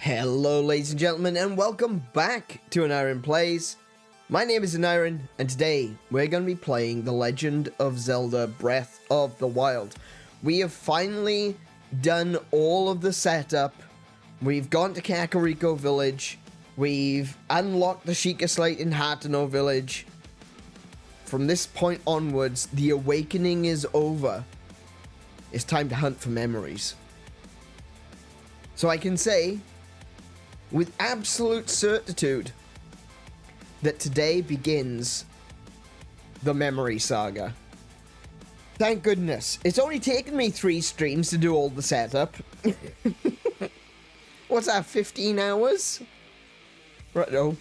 Hello ladies and gentlemen, and welcome back to An Iron Plays. My name is An Iron, and today we're going to be playing The Legend of Zelda Breath of the Wild. We have finally done all of the setup. We've gone to Kakariko Village. We've unlocked the Sheikah Slate in Hateno Village. From this point onwards, the awakening is over. It's time to hunt for memories. So I can say, with absolute certitude, that today begins the memory saga. Thank goodness. It's only taken me 3 streams to do all the setup. What's that, 15 hours? Right, no.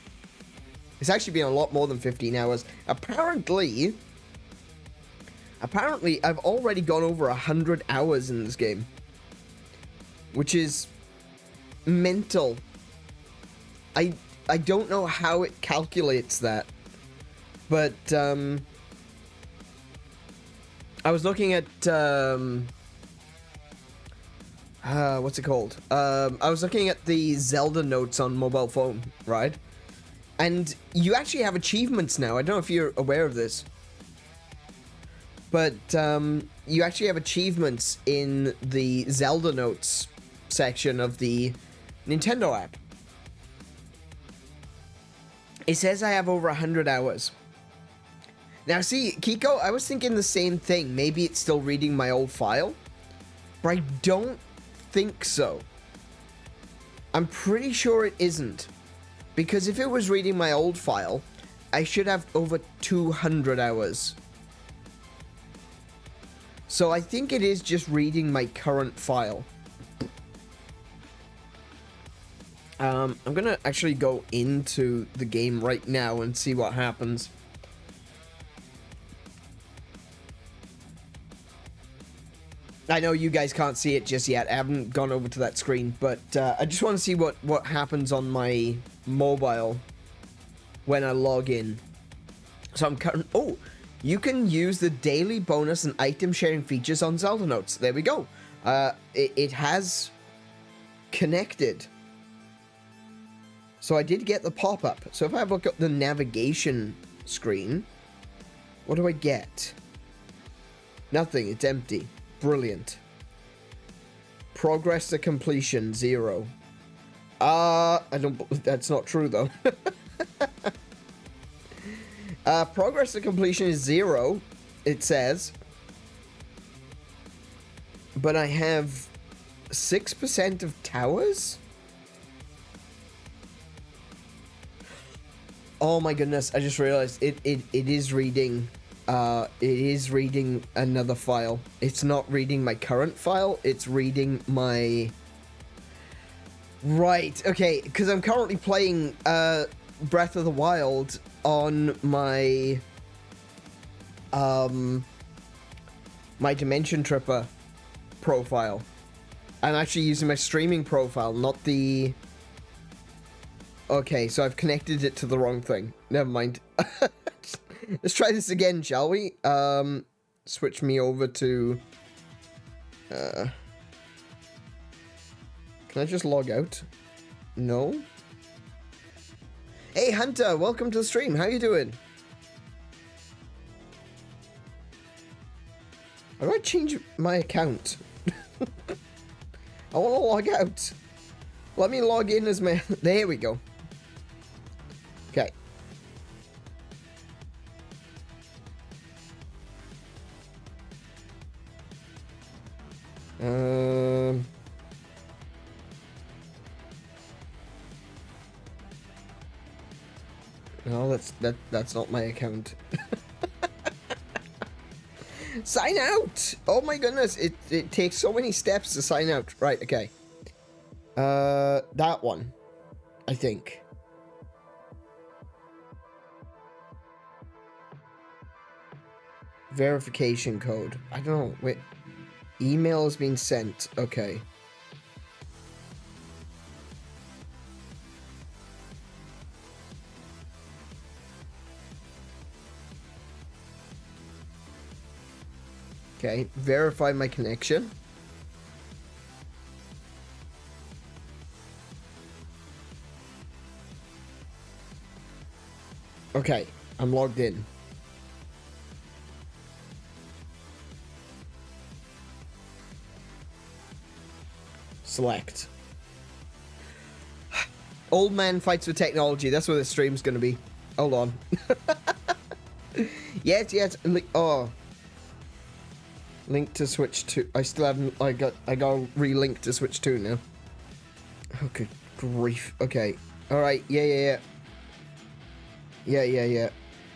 It's actually been a lot more than 15 hours. Apparently, I've already gone over 100 hours in this game. Which is mental. I don't know how it calculates that, but I was looking at what's it called? I was looking at the Zelda notes on mobile phone, right? And you actually have achievements now. I don't know if you're aware of this, but you actually have achievements in the Zelda notes section of the Nintendo app. It says I have over 100 hours. Now see, Kiko, I was thinking the same thing. Maybe it's still reading my old file, but I don't think so. I'm pretty sure it isn't. Because if it was reading my old file, I should have over 200 hours. So I think it is just reading my current file. I'm gonna actually go into the game right now and see what happens. I know you guys can't see it just yet. I haven't gone over to that screen, but I just want to see what happens on my mobile when I log in. So I'm current. Oh, you can use the daily bonus and item sharing features on Zelda Notes. There we go. It has connected. So I did get the pop-up. So if I look up the navigation screen, what do I get? Nothing, it's empty. Brilliant. Progress to completion, 0. That's not true though. Progress to completion is 0, it says. But I have 6% of towers? Oh my goodness, I just realized it is reading another file. It's not reading my current file, it's reading my... Right, okay, because I'm currently playing Breath of the Wild on my my Dimension Tripper profile. I'm actually using my streaming profile, not the... Okay, so I've connected it to the wrong thing. Never mind. Let's try this again, shall we? Switch me over to... Can I just log out? No? Hey, Hunter, welcome to the stream. How you doing? How do I change my account? I want to log out. Let me log in as my... There we go. Okay. No, that's not my account. Sign out! Oh my goodness, it takes so many steps to sign out. Right, okay. That one, I think. Verification code. I don't know. Wait. Email has been sent. Okay. Okay. Verify my connection. Okay, I'm logged in. Select. Old man fights with technology. That's what the stream's gonna be. Hold on. yes. Oh. Link to Switch 2. I still haven't. I got re-linked to Switch 2 now. Oh, good grief. Okay. All right. Yeah.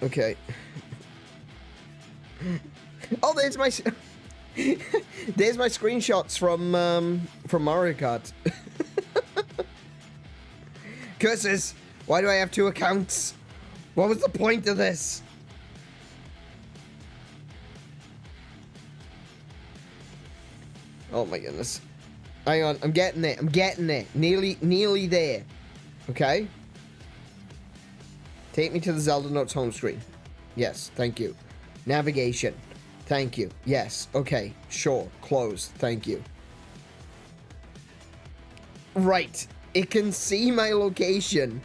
Okay. Oh, there's my screenshots from Mario Kart. Curses! Why do I have 2 accounts? What was the point of this? Oh my goodness. Hang on, I'm getting there. Nearly there. Okay? Take me to the Zelda Notes home screen. Yes, thank you. Navigation. Thank you. Yes, okay. Sure. Close. Thank you. Right. It can see my location.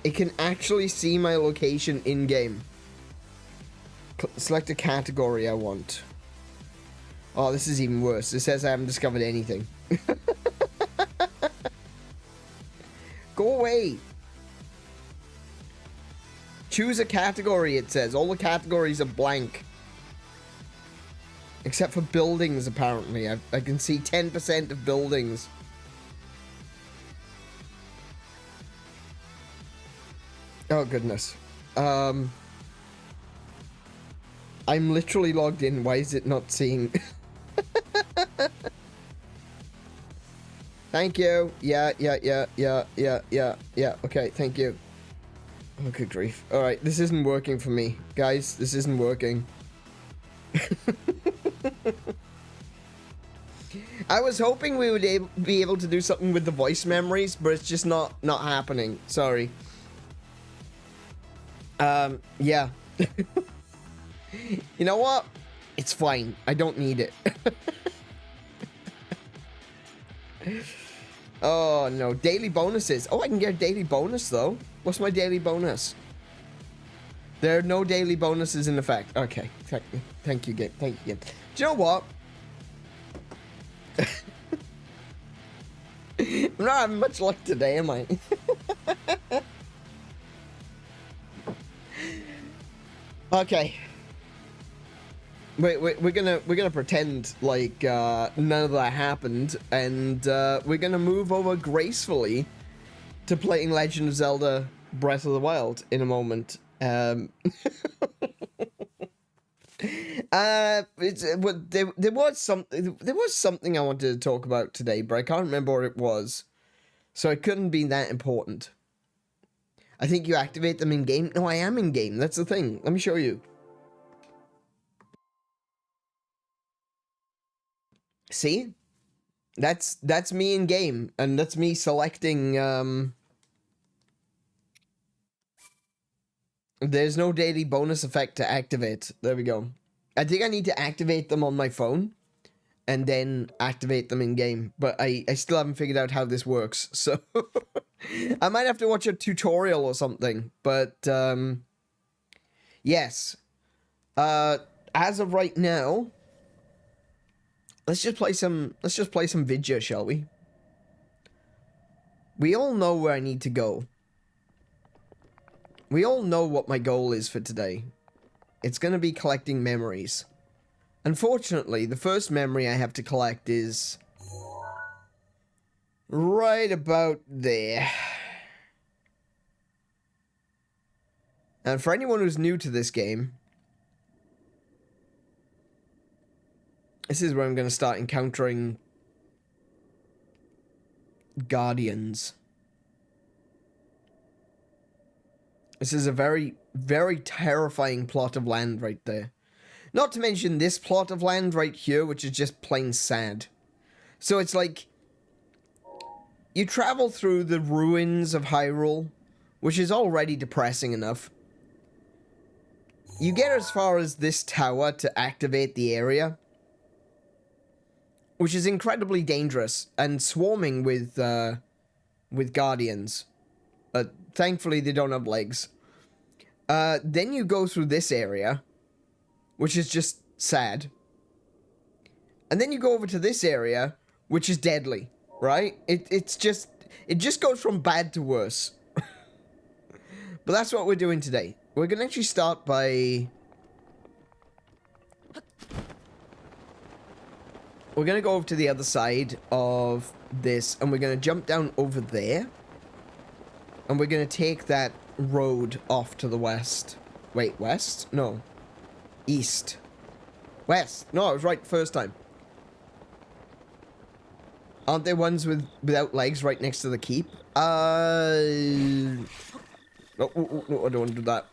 It can actually see my location in-game. Select a category I want. Oh, this is even worse. It says I haven't discovered anything. Go away. Choose a category, it says. All the categories are blank. Except for buildings, apparently. I can see 10% of buildings. Oh, goodness. I'm literally logged in. Why is it not seeing... Thank you. Yeah. Okay, thank you. Oh, good grief. Alright, this isn't working for me. Guys, this isn't working. I was hoping we would be able to do something with the voice memories, but it's just not happening. Sorry. Yeah. You know what? It's fine. I don't need it. Oh, no. Daily bonuses. Oh, I can get a daily bonus, though. What's my daily bonus? There are no daily bonuses in effect. Okay. Thank you, game. Thank you, game. Do you know what? I'm not having much luck today, am I? Okay. We're gonna pretend like none of that happened, and we're gonna move over gracefully to playing Legend of Zelda Breath of the Wild in a moment. There was something I wanted to talk about today, but I can't remember what it was, so it couldn't be that important. I think you activate them in game. No, I am in game. That's the thing. Let me show you. See? That's me in game, and that's me selecting there's no daily bonus effect to activate. There we go. I think I need to activate them on my phone and then activate them in game, but I still haven't figured out how this works. So I might have to watch a tutorial or something, but yes. As of right now, let's just play some Vidya, shall we? We all know where I need to go. We all know what my goal is for today. It's going to be collecting memories. Unfortunately, the first memory I have to collect is right about there. And for anyone who's new to this game, this is where I'm going to start encountering guardians. This is a very, very terrifying plot of land right there. Not to mention this plot of land right here, which is just plain sad. So it's like, you travel through the ruins of Hyrule, which is already depressing enough. You get as far as this tower to activate the area, which is incredibly dangerous and swarming with guardians. thankfully they don't have legs. Then you go through this area, which is just sad. And then you go over to this area, which is deadly, right? It just goes from bad to worse. But that's what we're doing today. We're gonna actually start by... We're gonna go over to the other side of this, and we're gonna jump down over there. And we're gonna take that road off to the west. Wait, west? No. East. West. No, I was right the first time. Aren't there ones without legs right next to the keep? No, I don't want to do that.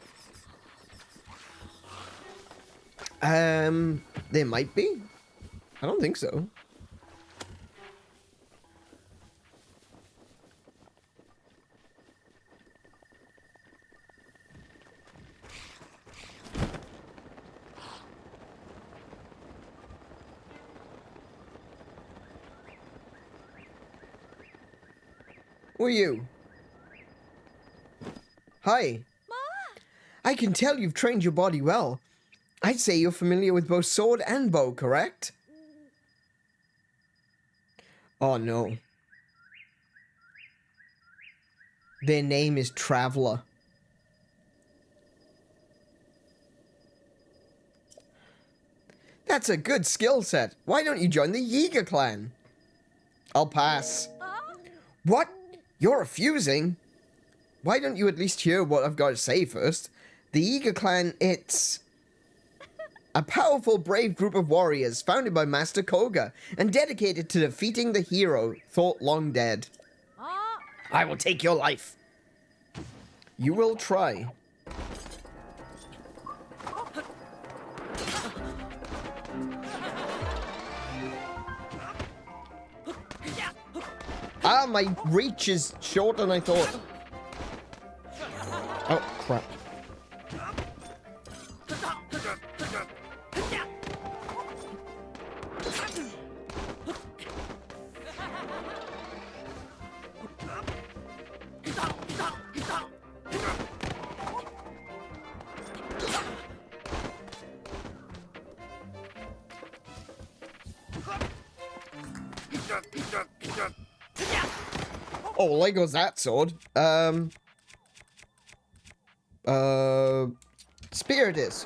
There might be. I don't think so. Who are you? Hi. Ma. I can tell you've trained your body well. I'd say you're familiar with both sword and bow, correct? Oh no. Their name is Traveler. That's a good skill set. Why don't you join the Yiga clan? I'll pass. What? You're refusing? Why don't you at least hear what I've got to say first? The Yiga clan, it's a powerful, brave group of warriors founded by Master Koga and dedicated to defeating the hero thought long dead. I will take your life. You will try. Ah, my reach is shorter than I thought. Oh, crap. Oh, well, there goes that sword. Spear it is.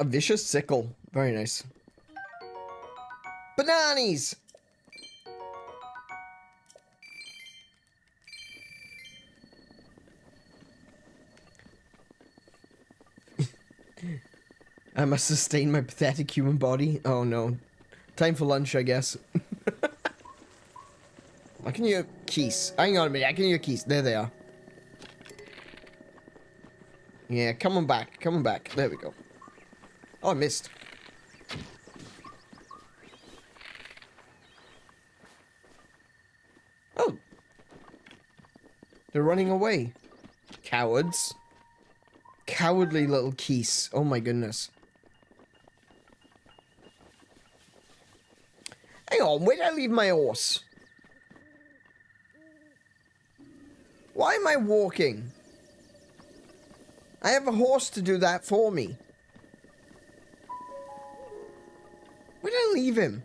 A vicious sickle. Very nice. Bananas! I must sustain my pathetic human body. Oh no. Time for lunch, I guess. I can hear keys. Hang on a minute, I can hear keys. There they are. Yeah, come on back. Come on back. There we go. Oh, I missed. Oh. They're running away. Cowards. Cowardly little keys. Oh my goodness. Hang on, where did I leave my horse? Why am I walking? I have a horse to do that for me. Where did I leave him?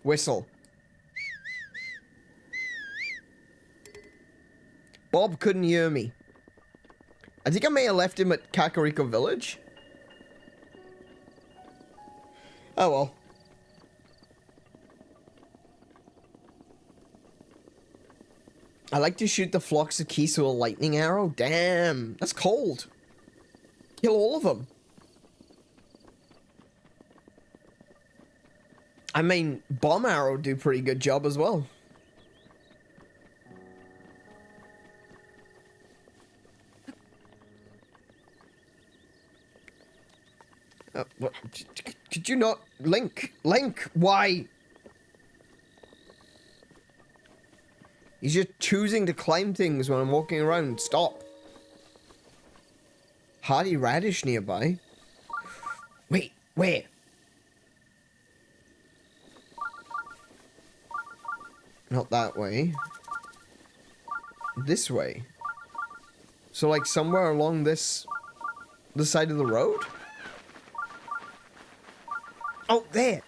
Whistle. Bob couldn't hear me. I think I may have left him at Kakariko Village. Oh well. I like to shoot the flocks of geese with a lightning arrow. Damn, that's cold. Kill all of them. I mean, bomb arrow do a pretty good job as well. What? Could you not... Link! Link! Why? He's just choosing to climb things when I'm walking around. Stop. Hardy radish nearby. Wait, where? Not that way. This way. So, like, somewhere along the side of the road? Oh, there!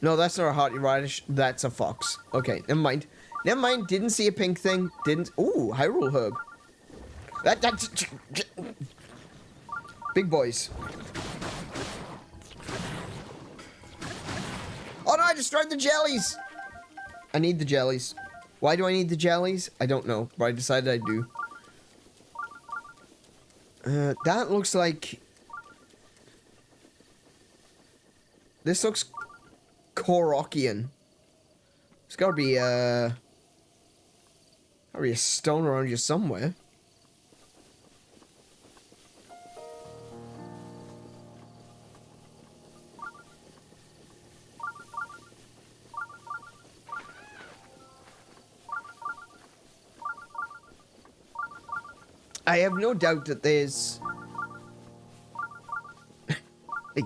No, that's not a hearty radish. That's a fox. Okay, never mind. Never mind. Didn't see a pink thing. Didn't... Ooh, Hyrule herb. That's... Big boys. Oh no, I destroyed the jellies! I need the jellies. Why do I need the jellies? I don't know, but I decided I do. That looks like... This looks Korokian. There's gotta be a stone around here somewhere. I have no doubt that there's...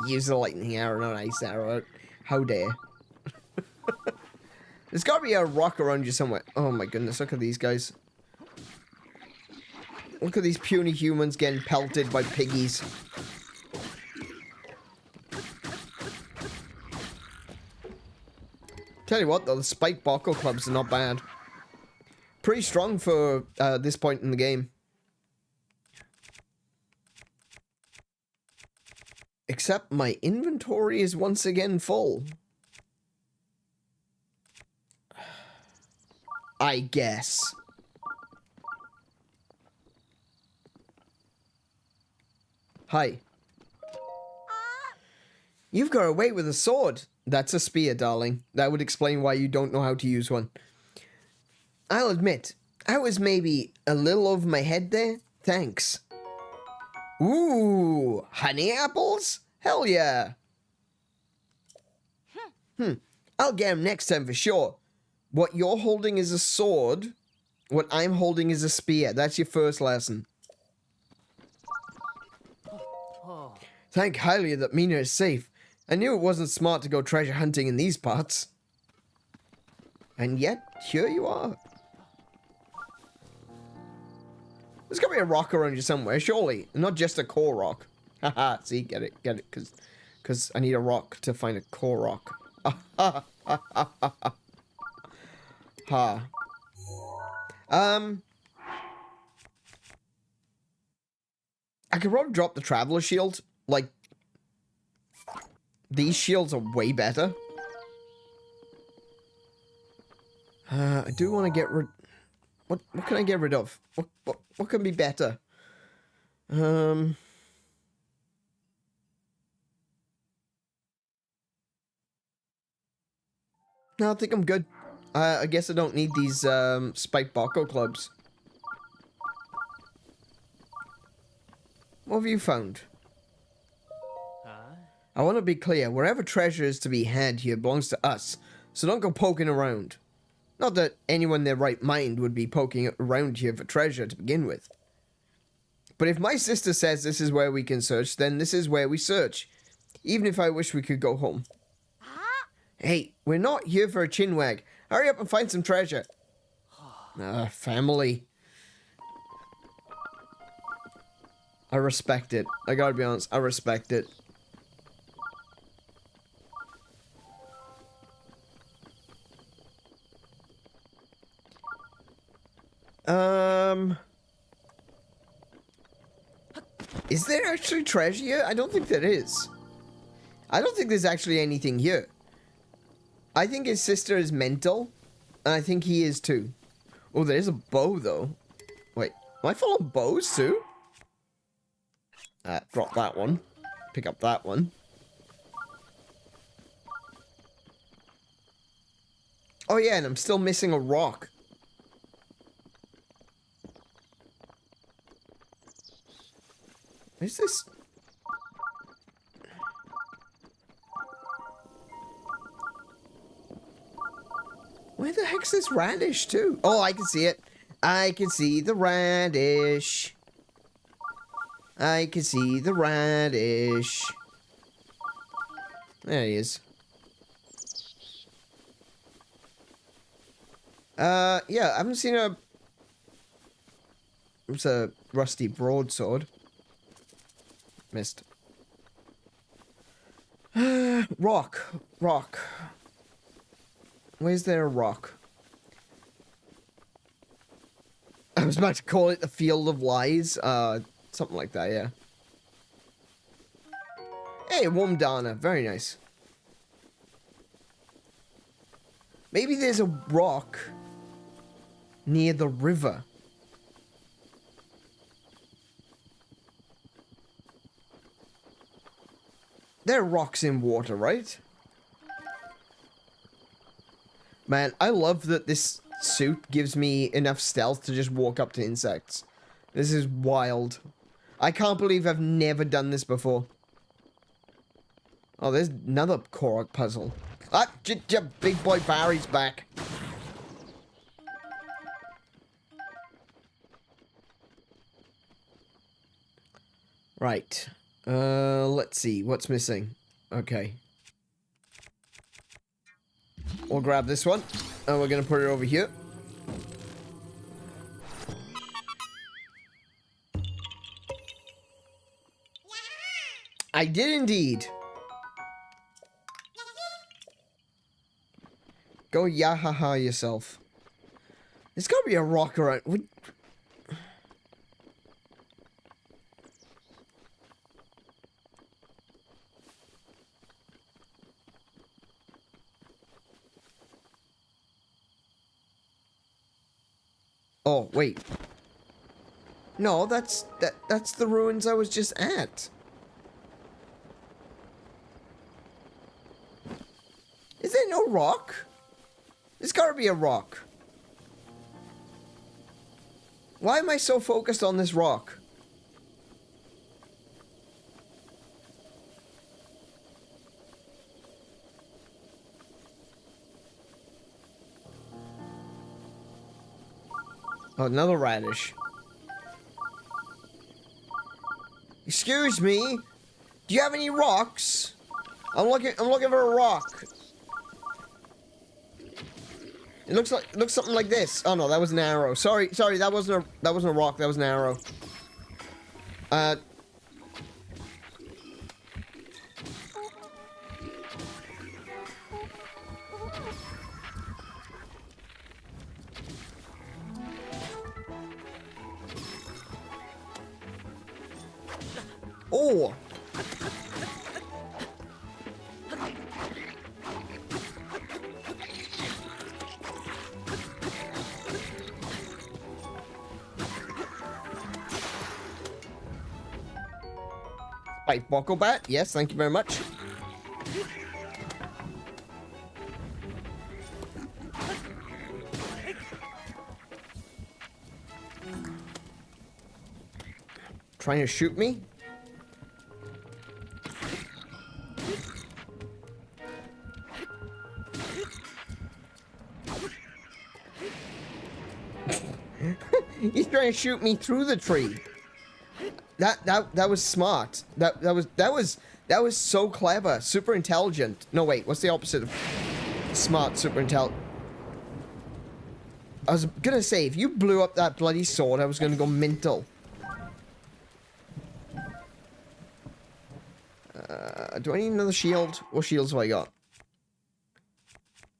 Use a lightning arrow, not an ice arrow. How dare. There's gotta be a rock around you somewhere. Oh my goodness, look at these guys. Look at these puny humans getting pelted by piggies. Tell you what though, the spiked Bocco clubs are not bad. Pretty strong for this point in the game. Except my inventory is once again full. I guess. Hi. You've got away with a sword. That's a spear, darling. That would explain why you don't know how to use one. I'll admit, I was maybe a little over my head there. Thanks. Ooh, honey apples? Hell yeah. I'll get him next time for sure. What you're holding is a sword. What I'm holding is a spear. That's your first lesson. Thank Hylia that Mina is safe. I knew it wasn't smart to go treasure hunting in these parts. And yet, here you are. There's gotta be a rock around you somewhere, surely. Not just a core rock. Haha, see, get it, because I need a rock to find a core rock. Ha. I could probably drop the traveler shield. Like, these shields are way better. I do want to get rid... What can I get rid of? What can be better? No, I think I'm good. I guess I don't need these spiked Bocco clubs. What have you found? I want to be clear. Wherever treasure is to be had here belongs to us. So don't go poking around. Not that anyone in their right mind would be poking around here for treasure to begin with. But if my sister says this is where we can search, then this is where we search. Even if I wish we could go home. Hey, we're not here for a chinwag. Hurry up and find some treasure. Family. I respect it. I gotta be honest, I respect it. Is there actually treasure here? I don't think there is. I don't think there's actually anything here. I think his sister is mental, and I think he is too. Oh, there's a bow though. Wait, am I full of bows too? Drop that one. Pick up that one. Oh yeah, and I'm still missing a rock. Where's this? Where the heck's this radish too? Oh, I can see it. I can see the radish. I can see the radish. There he is. Yeah, I haven't seen a... It's a rusty broadsword. Missed. Rock. Rock. Where's there a rock? I was about to call it the Field of Lies. Something like that, yeah. Hey, warm Dana. Very nice. Maybe there's a rock near the river. There are rocks in water, right? Man, I love that this suit gives me enough stealth to just walk up to insects. This is wild. I can't believe I've never done this before. Oh, there's another Korok puzzle. Ah, big boy Barry's back. Right. Let's see. What's missing? Okay. We'll grab this one. And we're gonna put it over here. I did indeed. Go yahaha yourself. There's gotta be a rock around. Oh, wait. No, that's the ruins I was just at. Is there no rock? There's gotta be a rock. Why am I so focused on this rock? Oh, another radish. Excuse me? Do you have any rocks? I'm looking for a rock. It looks something like this. Oh no, that was an arrow. Sorry, that wasn't a rock, that was an arrow. Oh! Right, buckle bat. Yes, thank you very much. Trying to shoot me? He's trying to shoot me through the tree. That was smart. That was so clever. Super intelligent. No, wait, what's the opposite of smart? Super intelligent. I was gonna say, if you blew up that bloody sword, I was gonna go mental. Do I need another shield? What shields have I got?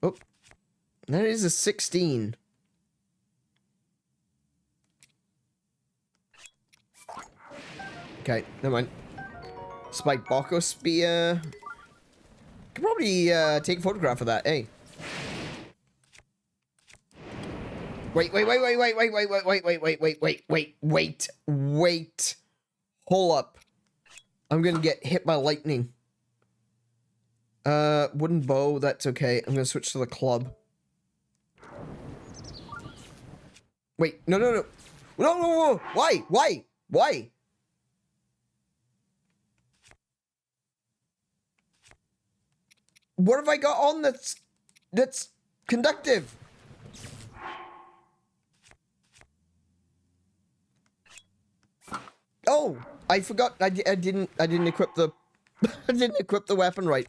Oh, that is a 16. Okay, never mind. Spike Bako Spear. Could probably take a photograph of that, hey. Wait. Hold up. I'm gonna get hit by lightning. Wooden bow, that's okay. I'm gonna switch to the club. Wait, no. No. Why? What have I got on that's conductive? Oh, I forgot. I didn't equip the I didn't equip the weapon right.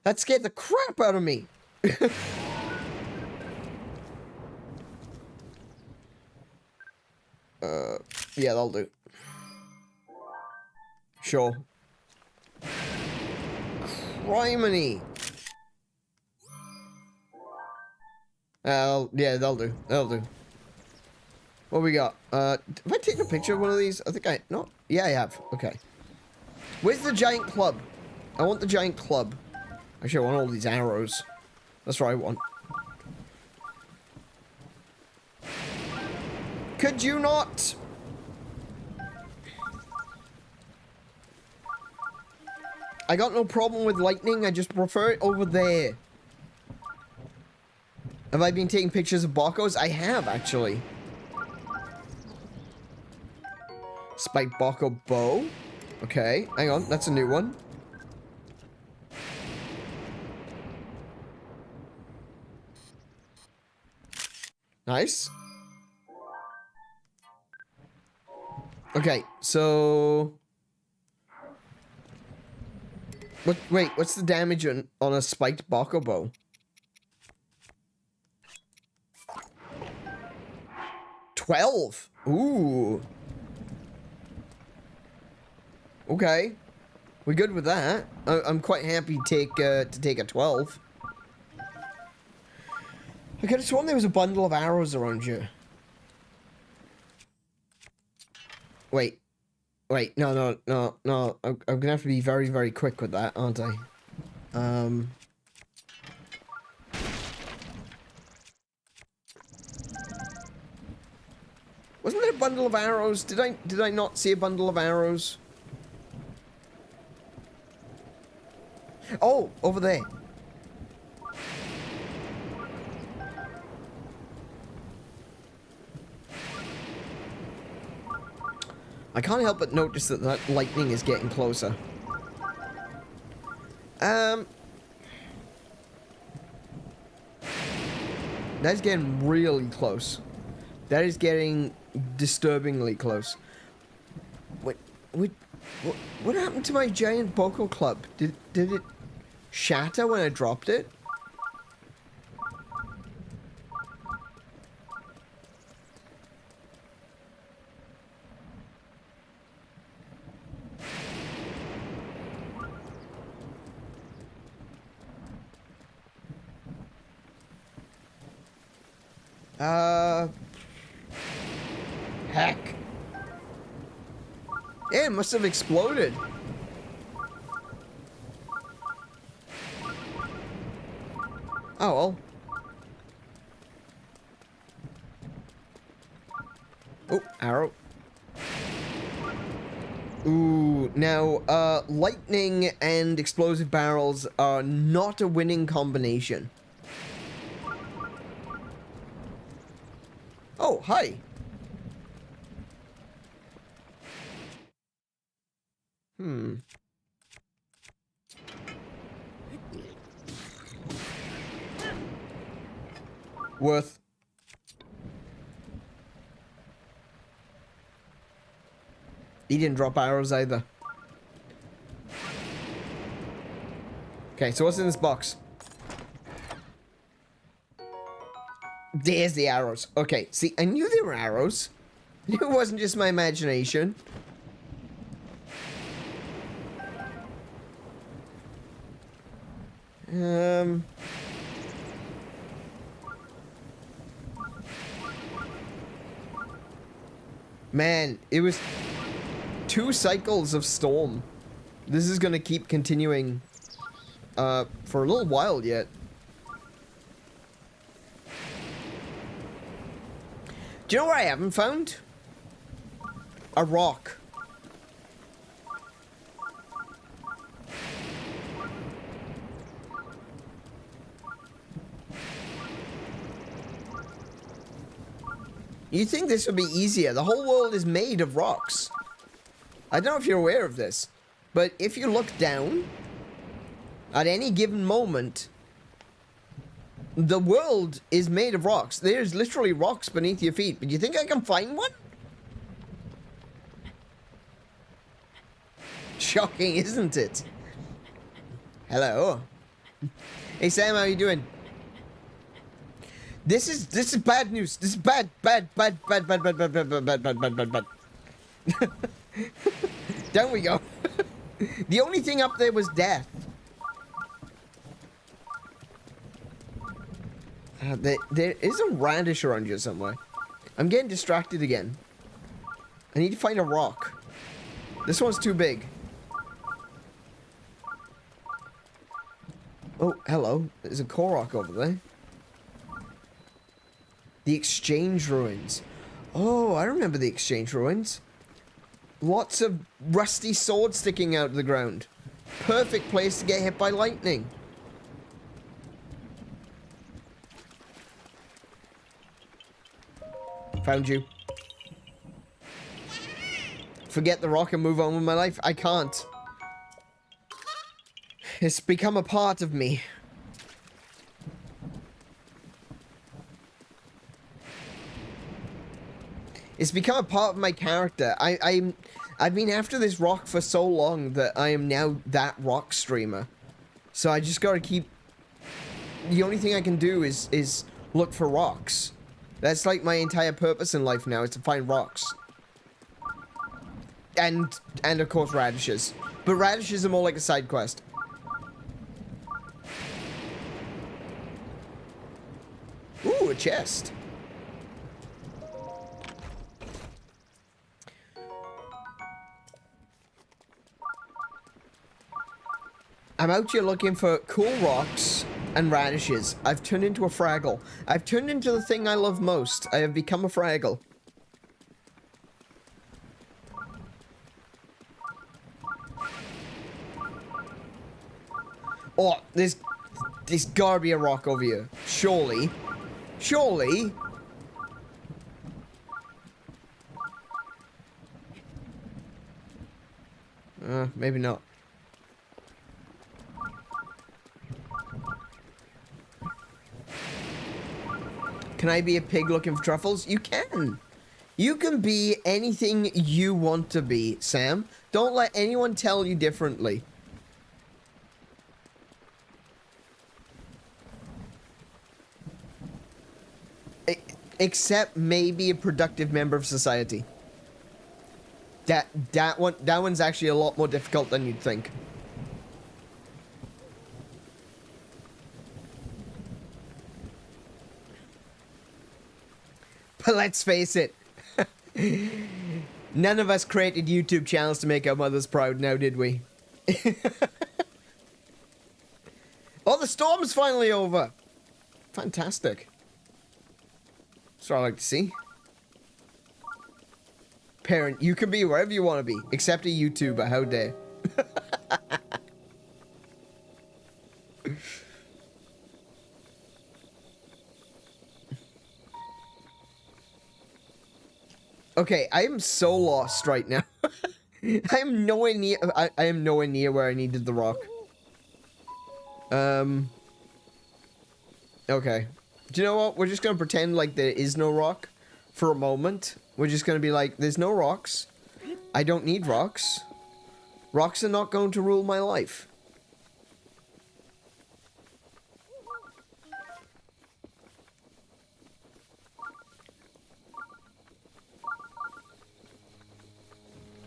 That scared the crap out of me. Yeah, that'll do. Sure. Criminy. Yeah, that'll do. That'll do. What we got? Have I taken a picture of one of these? I think no. Yeah, I have. Okay. Where's the giant club? I want the giant club. Actually, I want all these arrows. That's what I want. Could you not? I got no problem with lightning. I just prefer it over there. Have I been taking pictures of Bokkos? I have, actually. Spiked Bokko bow. Okay, hang on. That's a new one. Nice. Okay, so... Wait, what's the damage on a spiked Bokko bow? $12. Ooh. Okay. We're good with that. I'm quite happy to take a 12. I could have sworn there was a bundle of arrows around here. Wait. Wait, no. I'm gonna have to be very, very quick with that, aren't I? Wasn't there a bundle of arrows? Did I not see a bundle of arrows? Oh, over there. I can't help but notice that that lightning is getting closer. That's getting really close. That is getting disturbingly close. What happened to my giant Bokko club? Did it shatter when I dropped it? Heck. Yeah, it must have exploded. Oh, well. Oh, arrow. Ooh, now, lightning and explosive barrels are not a winning combination. Oh, hi. Worth. He didn't drop arrows either. Okay, so what's in this box? There's the arrows. Okay, see, I knew there were arrows. It wasn't just my imagination. Man, it was 2 cycles of storm. This is gonna keep continuing for a little while yet. Do you know what I haven't found? A rock. You'd think this would be easier. The whole world is made of rocks. I don't know if you're aware of this, but if you look down, at any given moment, the world is made of rocks. There's literally rocks beneath your feet. But you think I can find one? shocking, isn't it? Hello. Hey Sam, how you doing? This is bad news. This is bad. Down we go. The only thing up there was death. There is a radish around here somewhere. I'm getting distracted again. I need to find a rock. This one's too big. Oh, hello. There's a Korok over there. The Exchange Ruins. Oh, I remember the Exchange Ruins. Lots of rusty swords sticking out of the ground. Perfect place to get hit by lightning. Found you. Forget the rock and move on with my life. I can't. It's become a part of me. It's become a part of my character. I've been after this rock for so long that I am now that rock streamer. So I just gotta keep... The only thing I can do is look for rocks. That's like my entire purpose in life now, is to find rocks. And of course radishes. But radishes are more like a side quest. Ooh, a chest. I'm out here looking for cool rocks and radishes. I've turned into a Fraggle. I've turned into the thing I love most. I have become a Fraggle. Oh, there's gotta be a rock over here. Surely. Surely. Maybe not. Can I be a pig looking for truffles? You can. You can be anything you want to be, Sam. Don't let anyone tell you differently. Except maybe a productive member of society. That one's actually a lot more difficult than you'd think. But let's face it, none of us created YouTube channels to make our mothers proud now, did we? Oh, the storm's finally over. Fantastic. That's what I like to see. Parent, you can be wherever you want to be, except a YouTuber, how dare. Okay, I am so lost right now. I am nowhere near. I am nowhere near where I needed the rock. Okay. Do you know what? We're just gonna pretend like there is no rock for a moment. We're just gonna be like, there's no rocks. I don't need rocks. Rocks are not going to rule my life.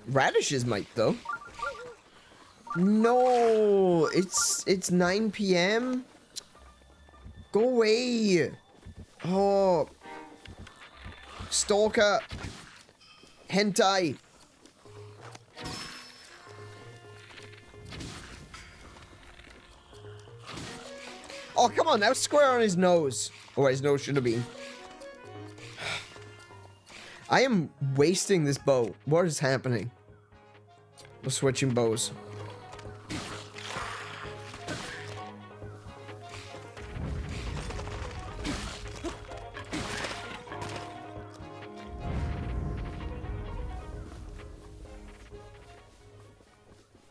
Radishes might, though. No, it's 9 p.m. Go away. Oh. Stalker. Hentai. Oh, come on, now square on his nose. Oh, his nose should have been. I am wasting this bow. What is happening? We're switching bows.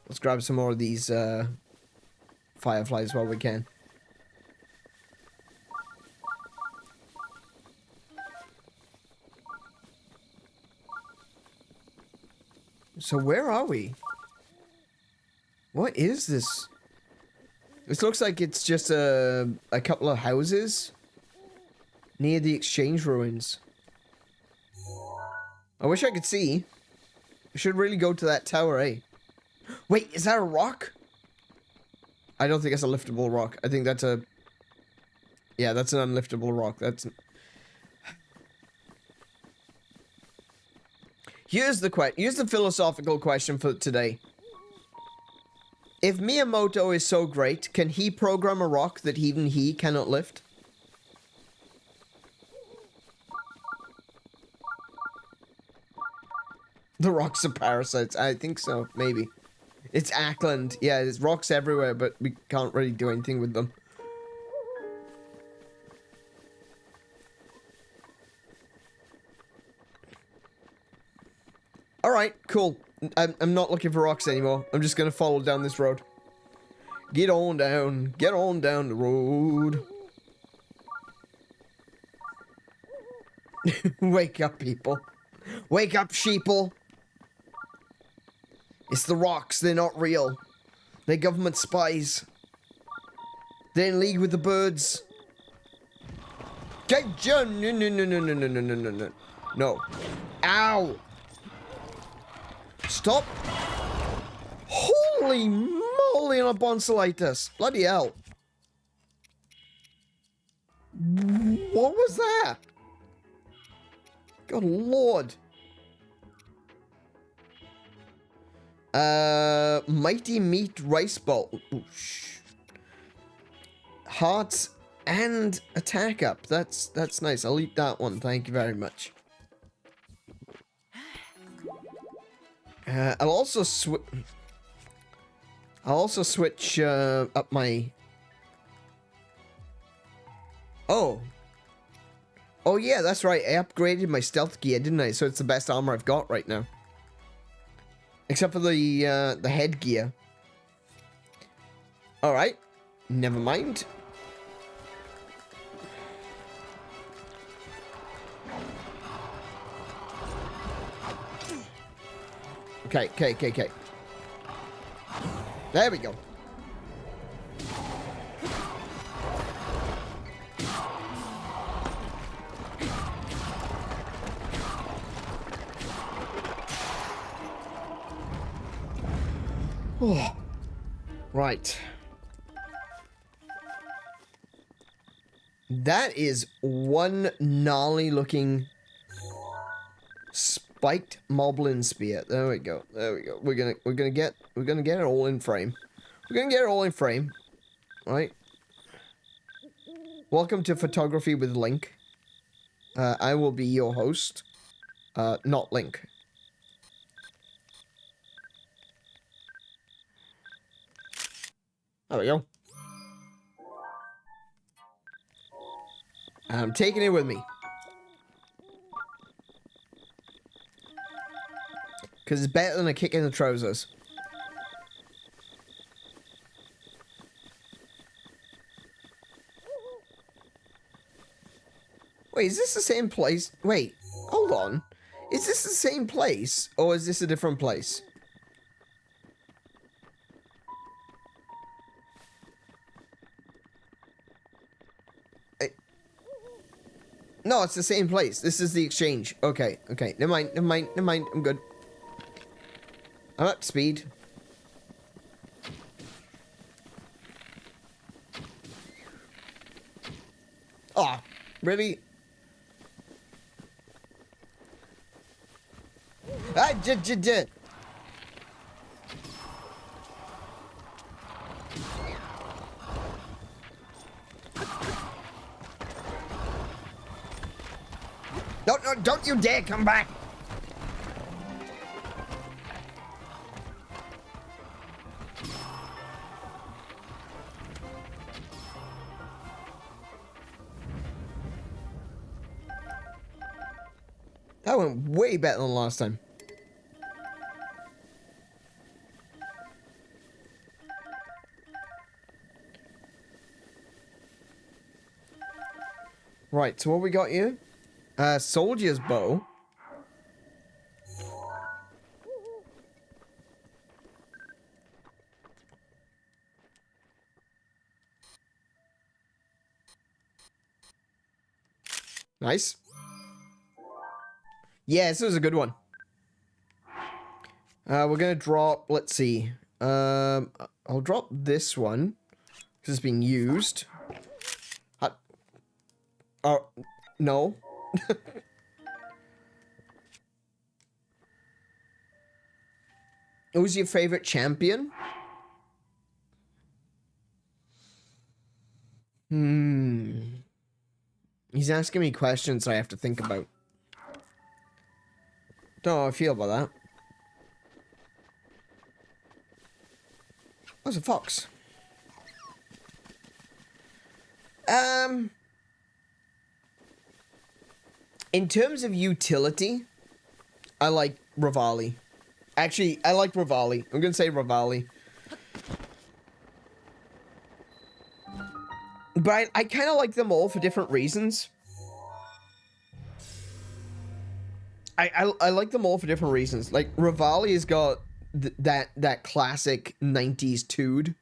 Let's grab some more of these fireflies while we can. So where are we? What is this? This looks like it's just a couple of houses near the exchange ruins. I wish I could see. I should really go to that tower, eh? Wait, is that a rock? I don't think it's a liftable rock. I think that's a... Yeah, that's an unliftable rock. That's... Here's the philosophical question for today. If Miyamoto is so great, can he program a rock that even he cannot lift? The rocks are parasites. I think so, maybe. It's Ackland. Yeah, there's rocks everywhere, but we can't really do anything with them. Alright, cool. I'm not looking for rocks anymore. I'm just gonna follow down this road. Get on down the road. Wake up, people. Wake up, sheeple. It's the rocks, they're not real. They're government spies. They're in league with the birds. No. No. Ow! Stop! Holy moly on a bonsolitis! Bloody hell! What was that? Good lord! Mighty meat rice bowl. Oosh. Hearts and attack up. That's nice. I'll eat that one. Thank you very much. I'll also switch up my... Oh yeah, that's right. I upgraded my stealth gear, didn't I? So it's the best armor I've got right now. Except for the headgear. Alright. Never mind. Okay. There we go. Oh. Right. That is one gnarly looking spiked moblin spear. There we go. We're gonna get it all in frame. Right. Welcome to Photography with Link. I will be your host. Not Link. There we go. I'm taking it with me. Because it's better than a kick in the trousers. Wait, is this the same place? Wait, hold on. Is this the same place? Or is this a different place? No, it's the same place. This is the exchange. Okay. Never mind. I'm good. I'm up to speed. Oh, really? No, don't you dare come back! That went way better than last time. Right, so what we got here? Soldier's bow. Nice. Yeah, this was a good one. We're gonna drop, let's see. I'll drop this one, because it's being used. Oh, no. Who's your favorite champion? He's asking me questions I have to think about. Don't know how I feel about that. Oh, it's a fox. In terms of utility, I like Rivali. Actually, I like Rivali. I'm gonna say Rivali. But I kind of like them all for different reasons. I like them all for different reasons. Like, Rivali has got that classic 90s tood.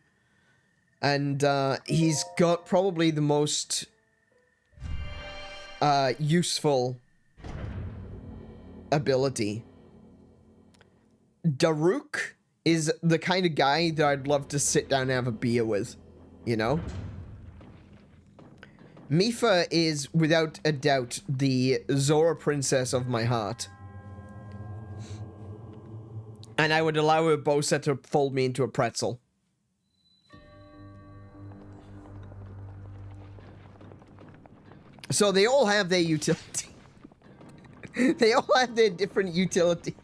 And he's got probably the most useful ability. Daruk is the kind of guy that I'd love to sit down and have a beer with, you know? Mipha is, without a doubt, the Zora princess of my heart. And I would allow a Bosa to fold me into a pretzel. So they all have their utility. They all have their different utility.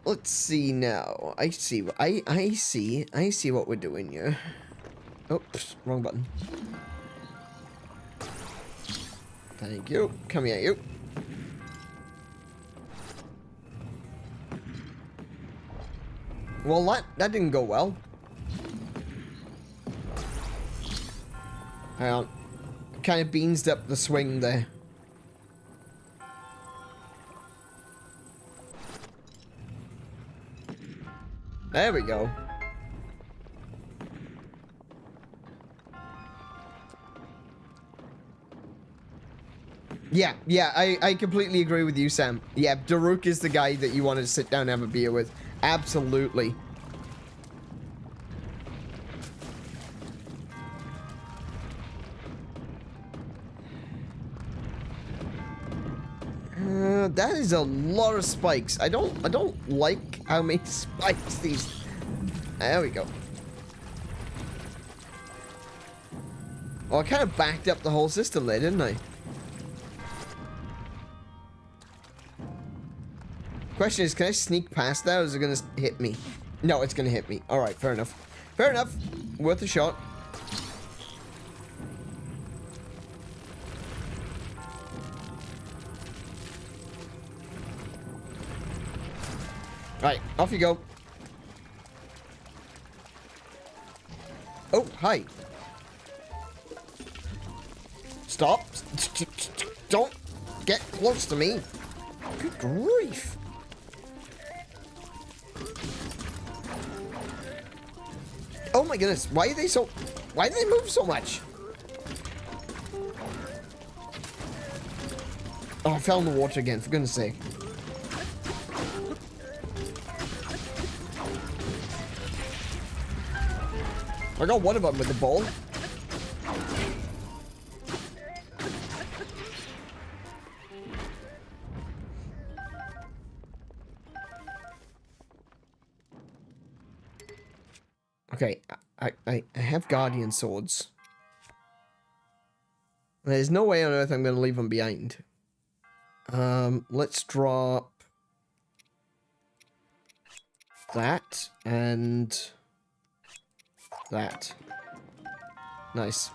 Let's see now. I see what we're doing here. Oops, wrong button. Thank you. Come here, you. Well, that didn't go well. Hang on. Kind of beansed up the swing there. There we go. Yeah, I completely agree with you, Sam. Yeah, Daruk is the guy that you want to sit down and have a beer with. Absolutely. That is a lot of spikes. I don't like how many spikes these. There we go. Well, I kind of backed up the whole system there, didn't I? Question is, can I sneak past that, or is it gonna hit me? No, it's gonna hit me. All right, fair enough. Fair enough. Worth a shot. Right, off you go. Oh, hi. Stop. Don't get close to me. Good grief. Oh my goodness, why do they move so much? Oh, I fell in the water again, for goodness sake. I got one of them with the ball. Okay, I have guardian swords. There's no way on earth I'm going to leave them behind. Let's drop that and that. Nice.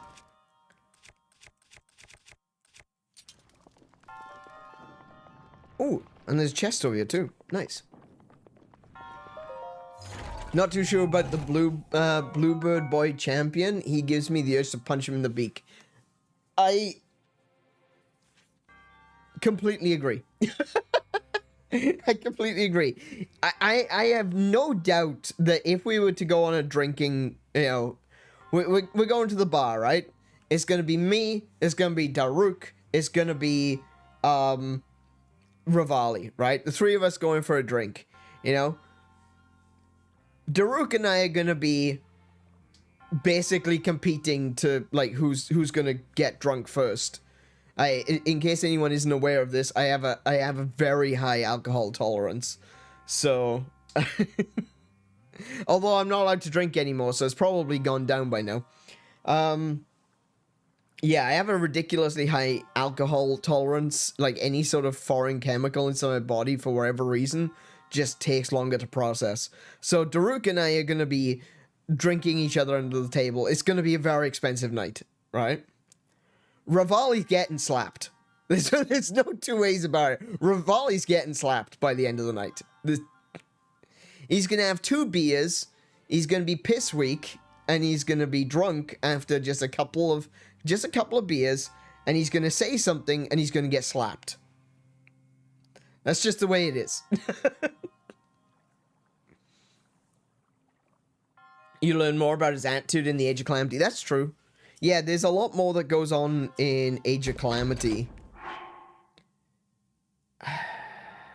Oh, and there's a chest over here too. Nice. Not too sure about the Bluebird Boy champion. He gives me the urge to punch him in the beak. I completely agree. I completely agree. I have no doubt that if we were to go on a drinking, you know, we're going to the bar, right? It's gonna be me, it's gonna be Daruk, it's gonna be, Rivali, right? The three of us going for a drink, you know? Daruk and I are gonna be basically competing to, like, who's gonna get drunk first. In case anyone isn't aware of this, I have a very high alcohol tolerance. So, although I'm not allowed to drink anymore, so it's probably gone down by now. Yeah, I have a ridiculously high alcohol tolerance. Like, any sort of foreign chemical inside my body, for whatever reason, just takes longer to process. So Daruk and I are going to be drinking each other under the table. It's going to be a very expensive night, right? Rivali's getting slapped. There's no two ways about it. Rivali's getting slapped by the end of the night. He's going to have 2 beers, he's going to be piss weak, and he's going to be drunk after just a couple of beers, and he's going to say something, and he's going to get slapped. That's just the way it is. You learn more about his attitude in the Age of Calamity. That's true. Yeah, there's a lot more that goes on in Age of Calamity.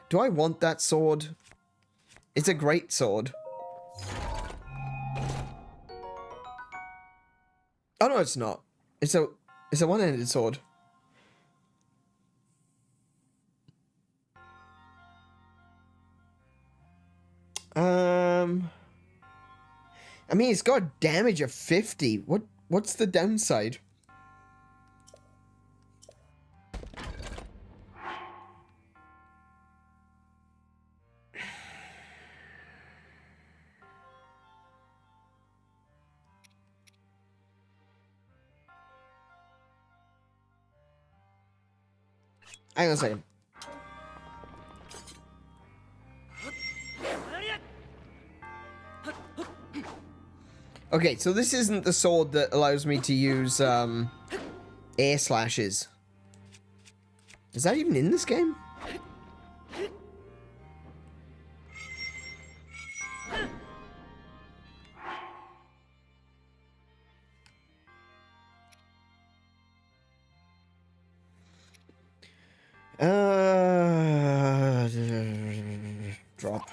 Do I want that sword? It's a great sword. Oh no, it's not. It's a one-handed sword. I mean, it's got damage of 50. What's the downside? Hang on a second. Okay, so this isn't the sword that allows me to use, air slashes. Is that even in this game? Drop.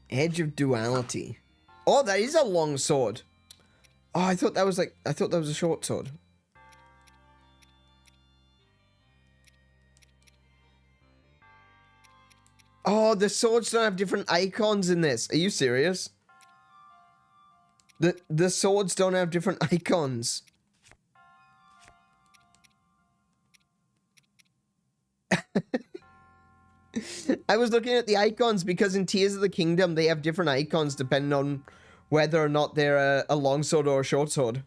Edge of Duality. Oh, that is a long sword. Oh, I thought that was a short sword. Oh, the swords don't have different icons in this. Are you serious? The swords don't have different icons. I was looking at the icons because in Tears of the Kingdom they have different icons depending on whether or not they're a long sword or a short sword.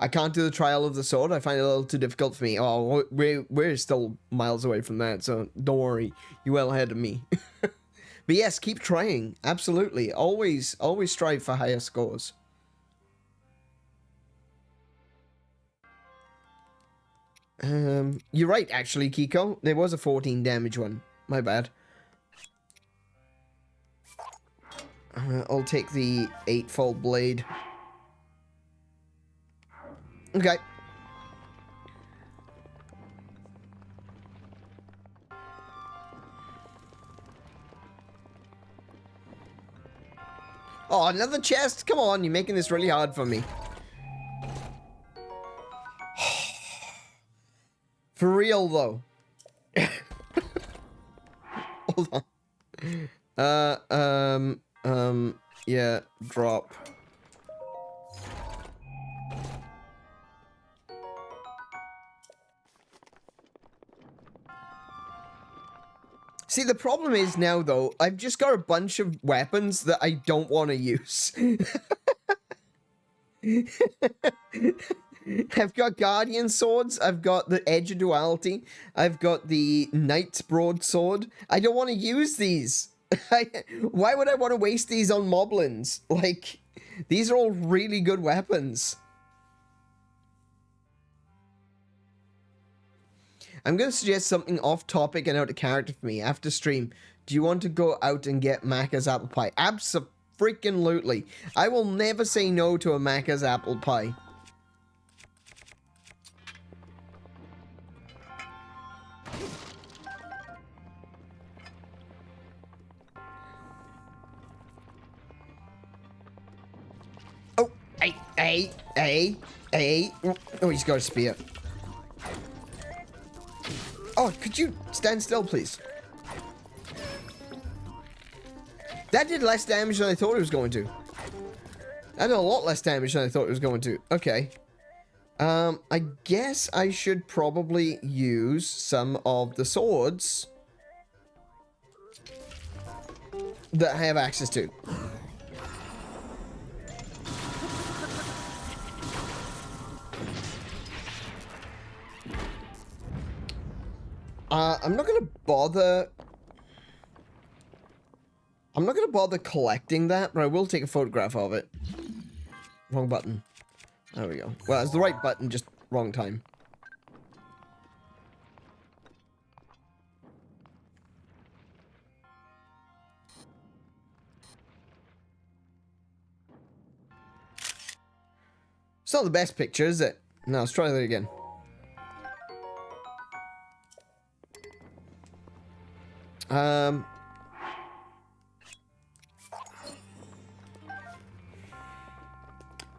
I can't do the trial of the sword. I find it a little too difficult for me. Oh, we're still miles away from that, so don't worry. You're well ahead of me. But yes, keep trying. Absolutely. Always strive for higher scores. You're right, actually, Kiko. There was a 14 damage one. My bad. I'll take the 8-fold blade. Okay. Oh, another chest? Come on, you're making this really hard for me. For real, though. Hold on. Yeah, drop. See, the problem is now, though, I've just got a bunch of weapons that I don't want to use. I've got Guardian Swords, I've got the Edge of Duality, I've got the Knight's Broadsword. I don't want to use these. Why would I want to waste these on moblins? Like, these are all really good weapons. I'm going to suggest something off topic and out of character for me after stream. Do you want to go out and get Macca's apple pie? Abso-freaking-lutely. I will never say no to a Macca's apple pie. Oh, hey. Oh, he's got a spear. Oh, could you stand still, please? That did less damage than I thought it was going to. That did a lot less damage than I thought it was going to. Okay. I guess I should probably use some of the swords that I have access to. I'm not gonna bother collecting that, but I will take a photograph of it. Wrong button. There we go. Well, it's the right button, just wrong time. It's not the best picture, is it? No, let's try that again.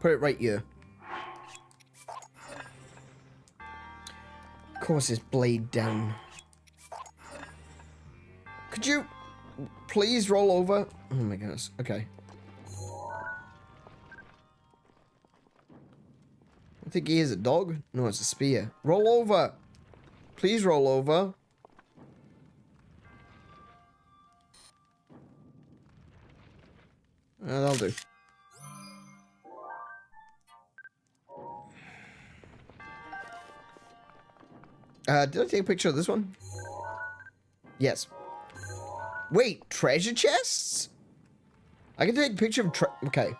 Put it right here. Of course, his blade down. Could you please roll over? Oh my goodness. Okay. I think he is a dog. No, it's a spear. Roll over. Please roll over. That'll do. Did I take a picture of this one? Yes. Wait, treasure chests? I can take a picture of okay.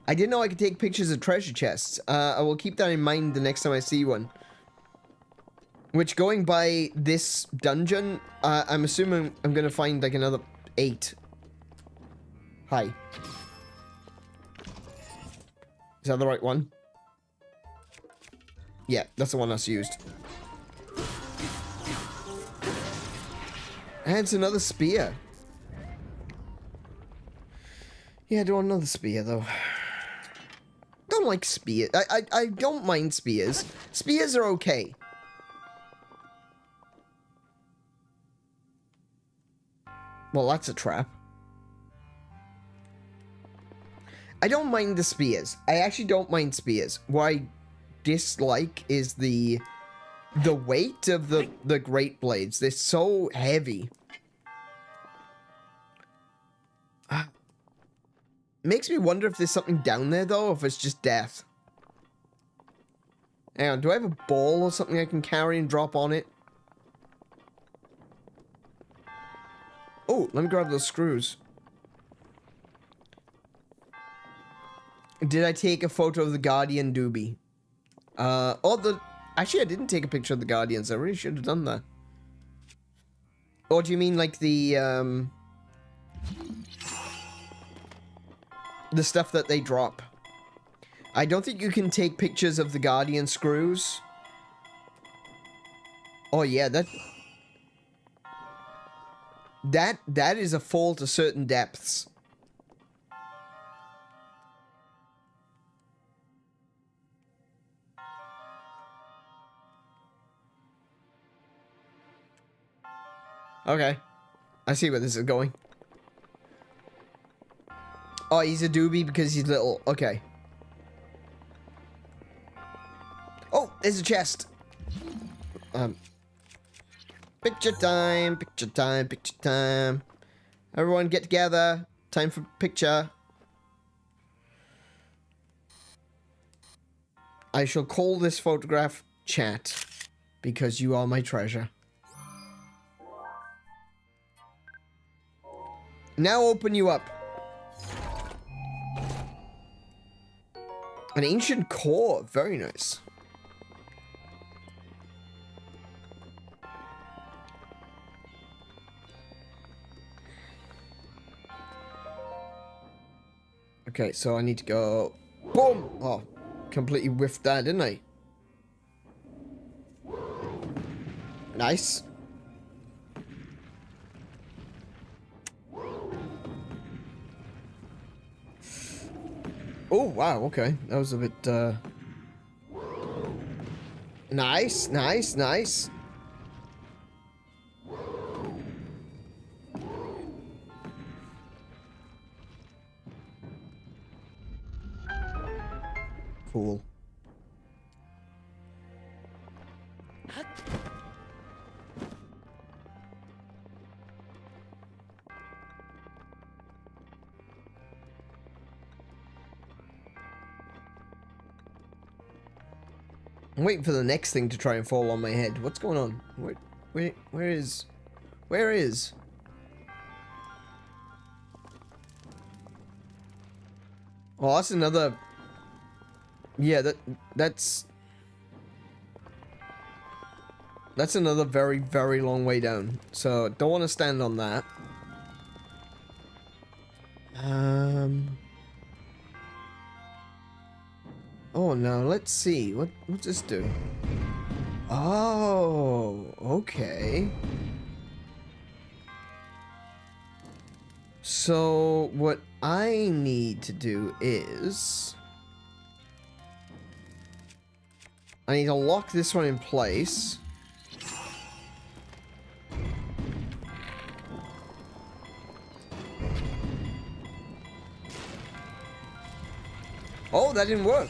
I didn't know I could take pictures of treasure chests. I will keep that in mind the next time I see one. Which, going by this dungeon, I'm assuming I'm gonna find like another 8. Hi. Is that the right one? Yeah, that's the one that's used. And it's another spear. Yeah, I do want another spear, though. Don't like spears. I don't mind spears. Spears are okay. Well, that's a trap. I don't mind the spears. I actually don't mind spears. What I dislike is the weight of the great blades. They're so heavy. Makes me wonder if there's something down there, though, or if it's just death. Hang on, do I have a ball or something I can carry and drop on it? Oh, let me grab those screws. Did I take a photo of the Guardian doobie? Actually, I didn't take a picture of the Guardians. I really should have done that. Or do you mean like the stuff that they drop? I don't think you can take pictures of the Guardian screws. Oh yeah, that is a fall to certain depths. Okay. I see where this is going. Oh, he's a doobie because he's little. Okay. Oh, there's a chest. Picture time, picture time, picture time. Everyone get together. Time for picture. I shall call this photograph chat because you are my treasure. Now open you up. An ancient core. Very nice. Okay, so I need to go... Boom! Oh, completely whiffed that, didn't I? Nice. Oh, wow, okay. That was a bit, Nice, nice, nice. Cool. I'm waiting for the next thing to try and fall on my head. What's going on? Where is... Where is... Oh, that's another... Yeah, that's... That's another very, very long way down. So, don't want to stand on that. Oh, no, let's see. What's this do? Oh, okay. So, what I need to do is... I need to lock this one in place. Oh, that didn't work.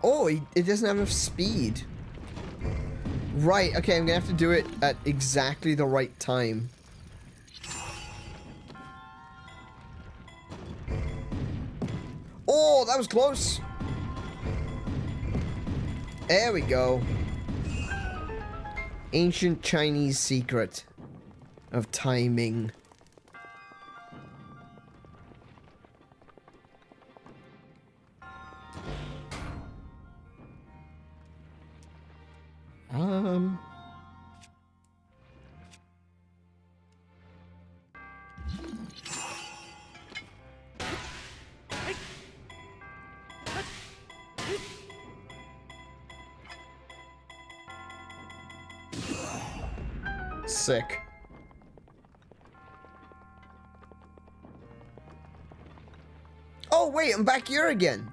Oh, it doesn't have enough speed. Right, okay, I'm gonna have to do it at exactly the right time. Oh, that was close. There we go. Ancient Chinese secret of timing. Sick. Oh, wait, I'm back here again.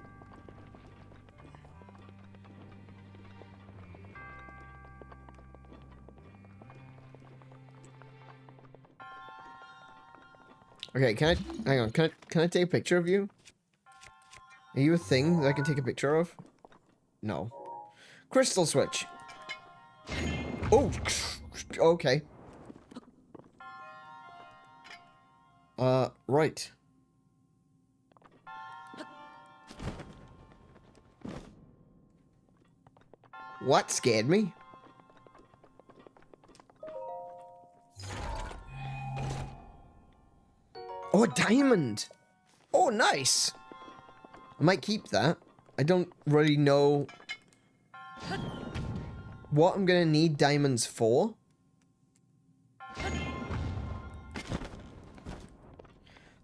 Okay, hang on, can I take a picture of you? Are you a thing that I can take a picture of? No. Crystal switch. Oh, okay. Right. What scared me? Oh, a diamond! Oh, nice! I might keep that. I don't really know what I'm gonna need diamonds for.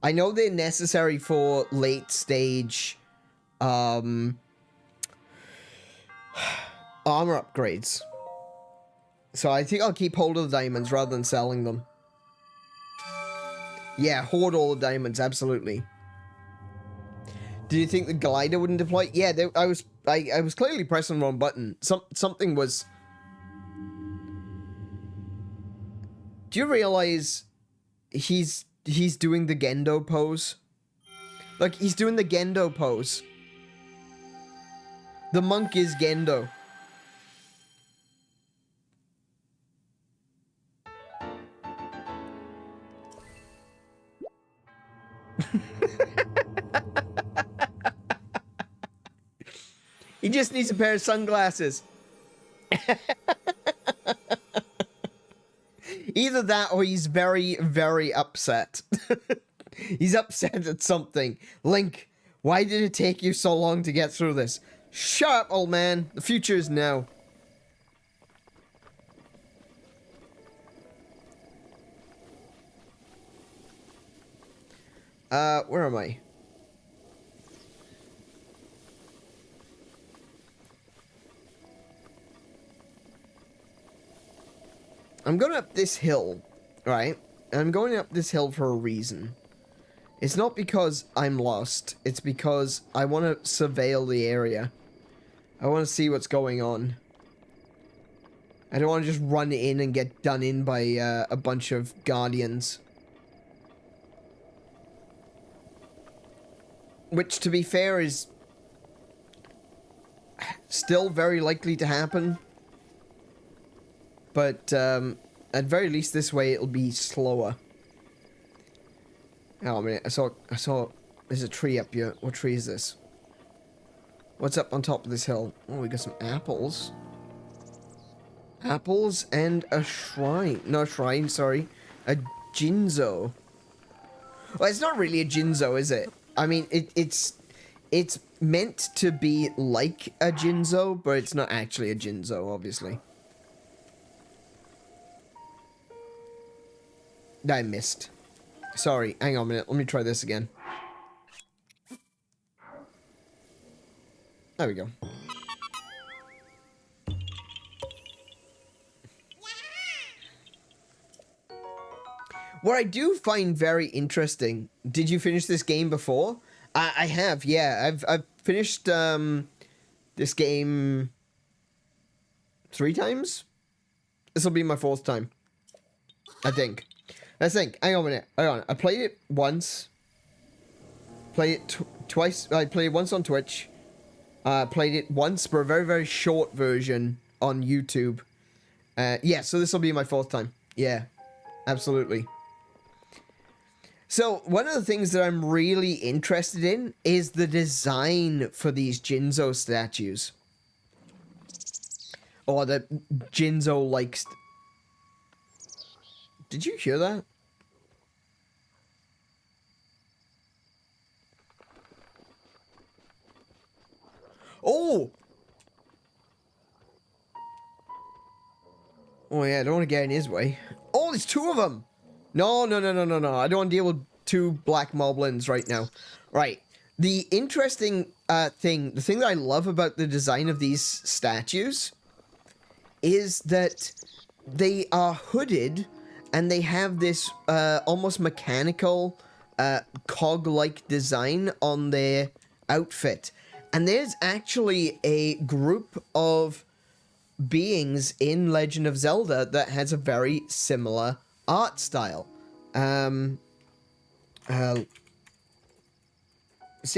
I know they're necessary for late stage, armor upgrades. So I think I'll keep hold of the diamonds rather than selling them. Yeah, hoard all the diamonds, absolutely. Do you think the glider wouldn't deploy? Yeah, I was clearly pressing the wrong button. Something was... Do you realize he's doing the Gendo pose? Like, he's doing the Gendo pose. The monk is Gendo. He just needs a pair of sunglasses. Either that or he's very, very upset. He's upset at something. Link, why did it take you so long to get through this? Shut up, old man. The future is now. Where am I? I'm going up this hill, right? And I'm going up this hill for a reason. It's not because I'm lost. It's because I want to surveil the area. I want to see what's going on. I don't want to just run in and get done in by a bunch of guardians. Which, to be fair, is still very likely to happen. But, at very least this way it'll be slower. Oh, man, I saw, there's a tree up here. What tree is this? What's up on top of this hill? Oh, we got some apples. Apples and a shrine. No, shrine, sorry. A Jinzo. Well, it's not really a Jinzo, is it? I mean, it's meant to be like a Jinzo, but it's not actually a Jinzo, obviously. I missed. Sorry, hang on a minute. Let me try this again. There we go. What I do find very interesting... Did you finish this game before? I have, yeah. I've finished this game 3 times? This will be my 4th time. I think. Let's think. Hang on a minute. Hang on. I played it once. Played it twice. I played it once on Twitch. Played it once for a very, very short version on YouTube. Yeah, so this will be my 4th time. Yeah, absolutely. So, one of the things that I'm really interested in is the design for these Jinzo statues. Or the Jinzo-like... Did you hear that? Oh! Oh yeah, I don't want to get in his way. Oh, there's 2 of them! No. I don't want to deal with 2 black moblins right now. Right. The interesting the thing that I love about the design of these statues is that they are hooded and they have this almost mechanical cog-like design on their outfit. And there's actually a group of beings in Legend of Zelda that has a very similar art style. See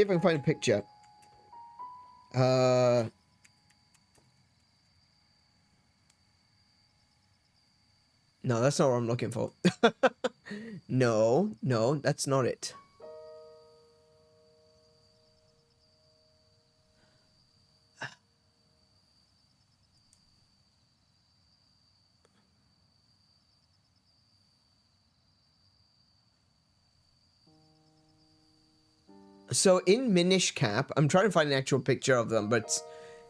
if I can find a picture. No, that's not what I'm looking for. No, that's not it. So in Minish Cap, I'm trying to find an actual picture of them, but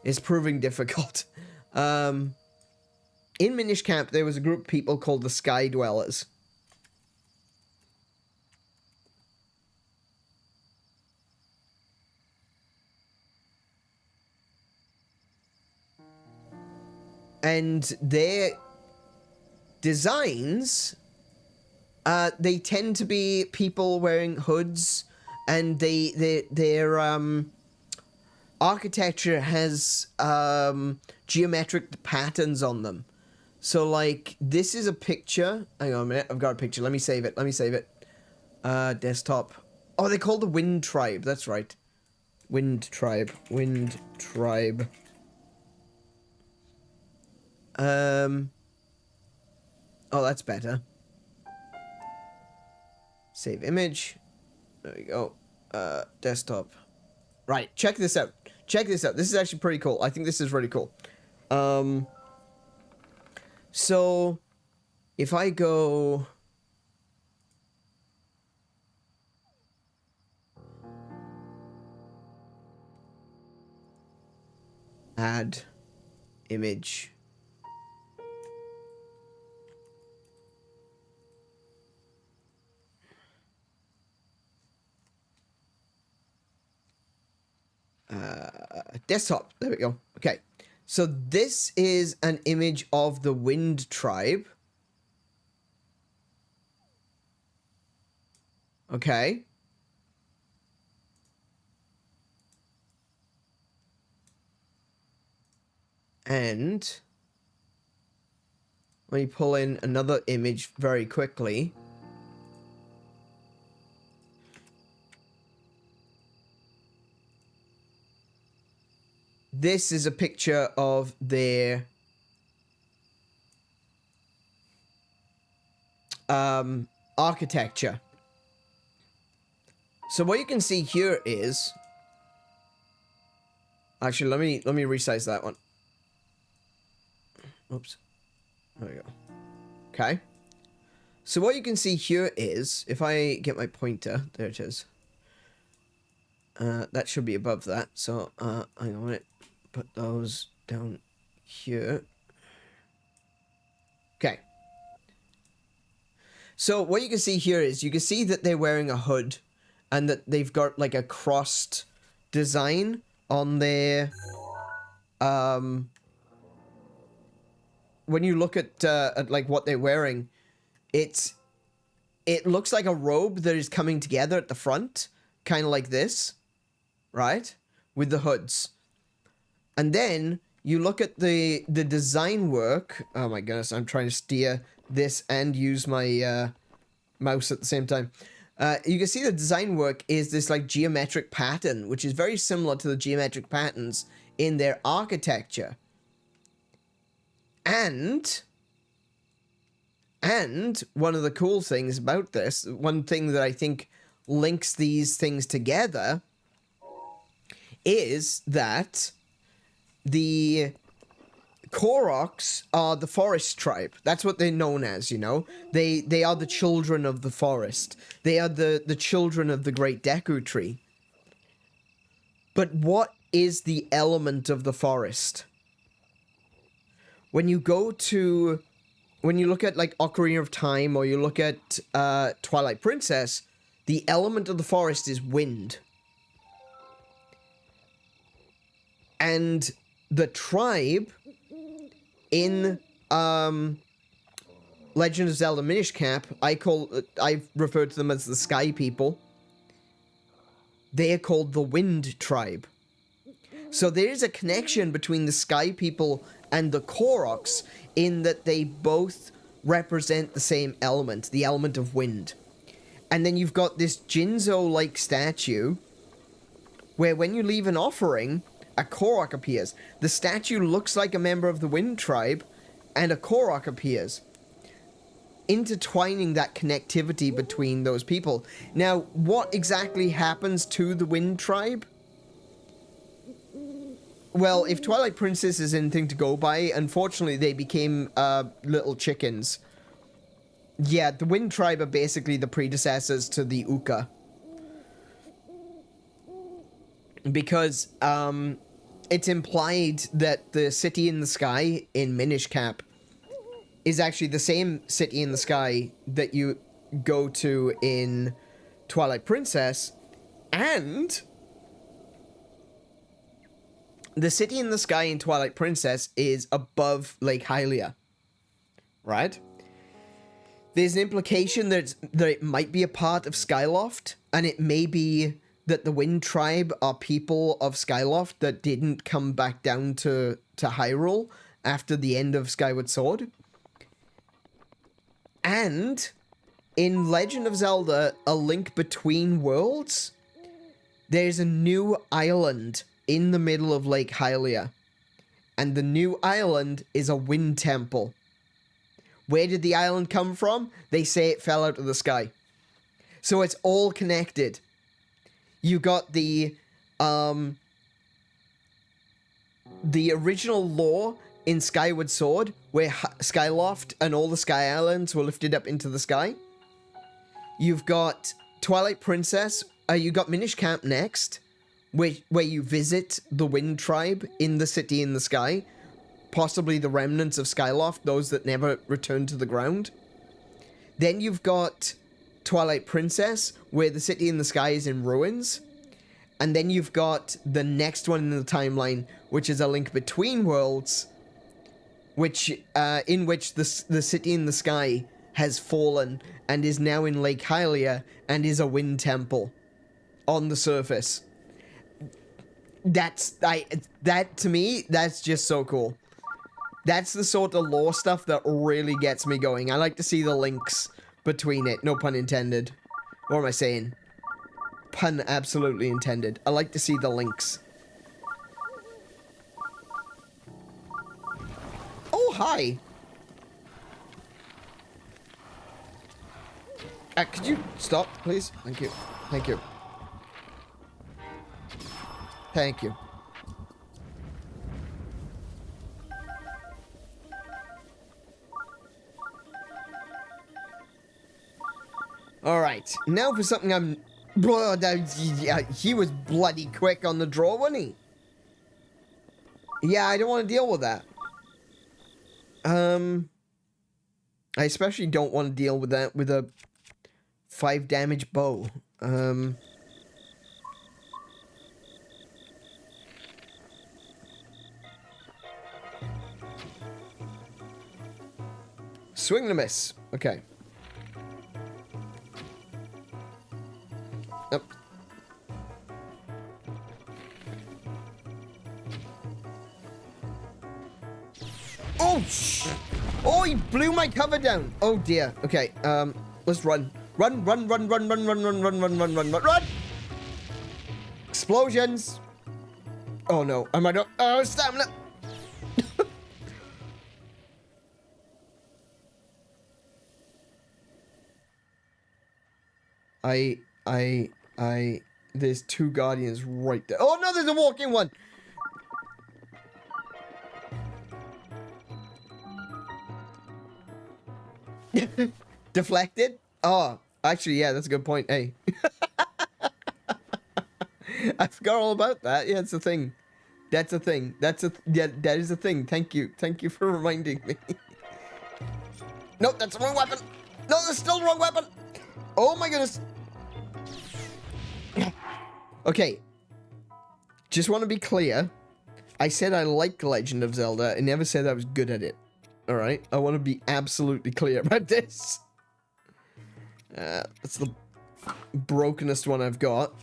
it's proving difficult. In Minish Cap, there was a group of people called the Sky Dwellers. And their designs, they tend to be people wearing hoods, and their architecture has geometric patterns on them. So, like, this is a picture. Hang on a minute, I've got a picture. Let me save it. Desktop. Oh, they're called the Wind Tribe. That's right. Wind Tribe. Oh, that's better. Save image. There we go. Desktop. Right, check this out. This is actually pretty cool. I think this is really cool. So, if I go... Add image. desktop. There we go. Okay. So this is an image of the Wind Tribe. Okay. And let me pull in another image very quickly. This is a picture of their architecture. So what you can see here is, actually let me resize that one. Oops. There we go. Okay. So what you can see here is, if I get my pointer, there it is. That should be above that. So I want to put those down here. Okay. So what you can see here is, you can see that they're wearing a hood and that they've got like a crossed design on their, when you look at like what they're wearing, it looks like a robe that is coming together at the front, kind of like this, right? With the hoods. And then you look at the design work. Oh my goodness, I'm trying to steer this and use my mouse at the same time. You can see the design work is this like geometric pattern, which is very similar to the geometric patterns in their architecture. And one of the cool things about this, one thing that I think links these things together, is that the Koroks are the forest tribe. That's what they're known as, you know. They are the children of the forest. They are the children of the great Deku tree. But what is the element of the forest? When you look at like Ocarina of Time, or you look at Twilight Princess, the element of the forest is wind. And the tribe in Legend of Zelda Minish Cap, I've referred to them as the Sky People. They are called the Wind Tribe. So there is a connection between the Sky People and the Koroks in that they both represent the same element, the element of wind. And then you've got this Jinzo-like statue where when you leave an offering, a Korok appears. The statue looks like a member of the Wind Tribe, and a Korok appears, intertwining that connectivity between those people. Now, what exactly happens to the Wind Tribe? Well, if Twilight Princess is anything to go by, unfortunately they became little chickens. Yeah, the Wind Tribe are basically the predecessors to the Uka. Because it's implied that the city in the sky in Minish Cap is actually the same city in the sky that you go to in Twilight Princess, and the city in the sky in Twilight Princess is above Lake Hylia, right? There's an implication that it might be a part of Skyloft, and it may be that the Wind Tribe are people of Skyloft that didn't come back down to Hyrule after the end of Skyward Sword. And in Legend of Zelda, A Link Between Worlds, there's a new island in the middle of Lake Hylia. And the new island is a wind temple. Where did the island come from? They say it fell out of the sky. So it's all connected. You got the original lore in Skyward Sword, where Skyloft and all the Sky Islands were lifted up into the sky. You've got Twilight Princess. You got Minish Cap next, where you visit the Wind Tribe in the city in the sky. Possibly the remnants of Skyloft, those that never returned to the ground. Then you've got Twilight Princess, where the city in the sky is in ruins. And then you've got the next one in the timeline, which is A Link Between Worlds, which in which the city in the sky has fallen and is now in Lake Hylia and is a wind temple on the surface. That to me, that's just so cool. That's the sort of lore stuff that really gets me going. I like to see the links between it. No pun intended. What am I saying? Pun absolutely intended. I like to see the links. Oh, hi. Could you stop, please? Thank you. Thank you. Thank you. Alright, now for something I'm... Yeah, he was bloody quick on the draw, wasn't he? Yeah, I don't want to deal with that. I especially don't want to deal with that with a 5 damage bow. Swing and a miss. Okay. Yep. Oh, oh, he blew my cover down. Oh, dear. Okay, let's run. Run. Run! Explosions. Oh, no. Am I not? Oh, stamina. There's 2 guardians right there. Oh, no, there's a walking one. Deflected? Oh, actually, yeah, that's a good point. Hey. I forgot all about that. Yeah, it's a thing. That's a thing. Yeah, that is a thing. Thank you. Thank you for reminding me. No, that's the wrong weapon. No, that's still the wrong weapon. Oh my goodness. Okay. Just want to be clear. I said I like Legend of Zelda. I never said I was good at it. Alright? I want to be absolutely clear about this. That's the brokenest one I've got.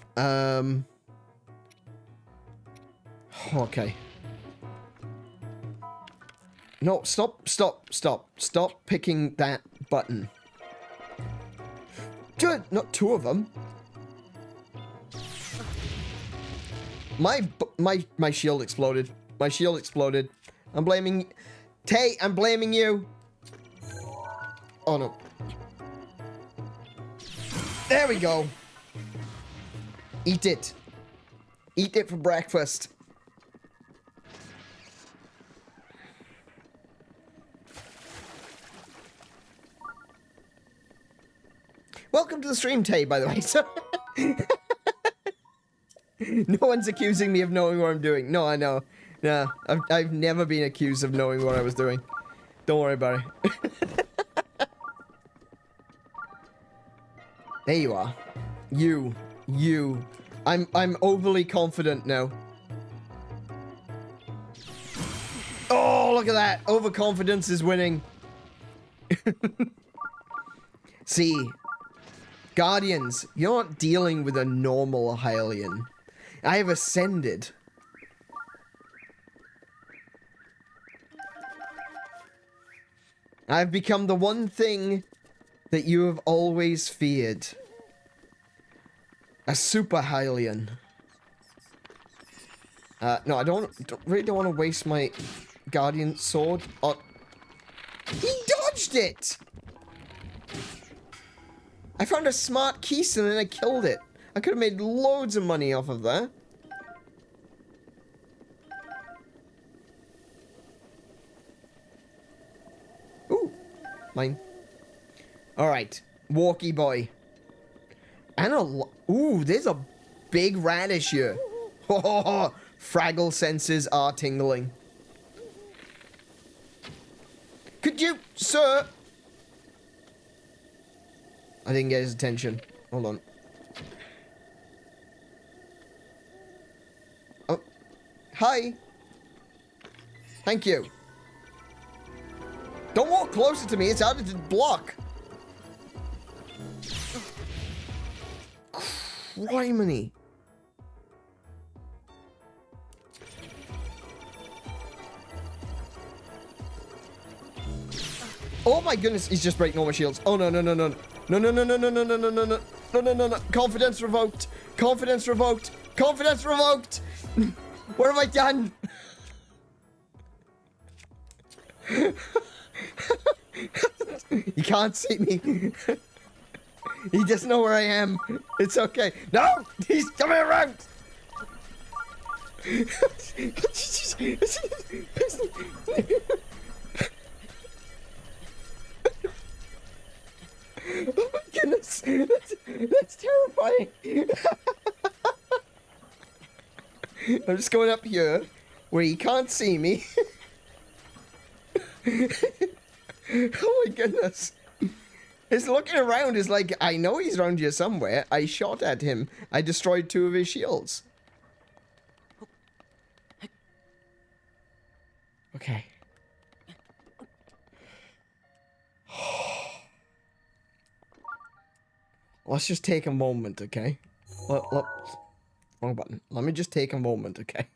Okay. No, stop picking that button. Good, not 2 of them. My shield exploded. My shield exploded. I'm blaming... Tay, I'm blaming you. Oh, no. There we go. Eat it. Eat it for breakfast. Welcome to the stream, Tay, by the way. So no one's accusing me of knowing what I'm doing. No, I know. Nah, I've never been accused of knowing what I was doing. Don't worry about it. There you are. You. I'm overly confident now. Oh, look at that. Overconfidence is winning. See, Guardians, you're not dealing with a normal Hylian. I have ascended. I've become the one thing that you have always feared. A super Hylian. No, I really don't want to waste my Guardian sword on... He dodged it! I found a smart keystone and I killed it. I could have made loads of money off of that. Ooh, mine. Alright, walkie boy. And ooh, there's a big radish here. Oh, Fraggle senses are tingling. Could you, sir? I didn't get his attention. Hold on. Hi. Thank you. Don't walk closer to me. It's harder to block. Criminy. Oh my goodness, he's just breaking all my shields. Oh no, no, no, no. No, no, no, no, no, no, no, no, no, no. No, no, no, no. Confidence revoked. Confidence revoked. Confidence revoked. What have I done? He can't see me. He doesn't know where I am. It's okay. No! He's coming around! Oh my goodness! That's terrifying! I'm just going up here, where he can't see me. Oh my goodness! His looking around is like, I know he's around here somewhere. I shot at him. I destroyed 2 of his shields. Okay. Let's just take a moment, okay? Wrong button. Let me just take a moment, okay?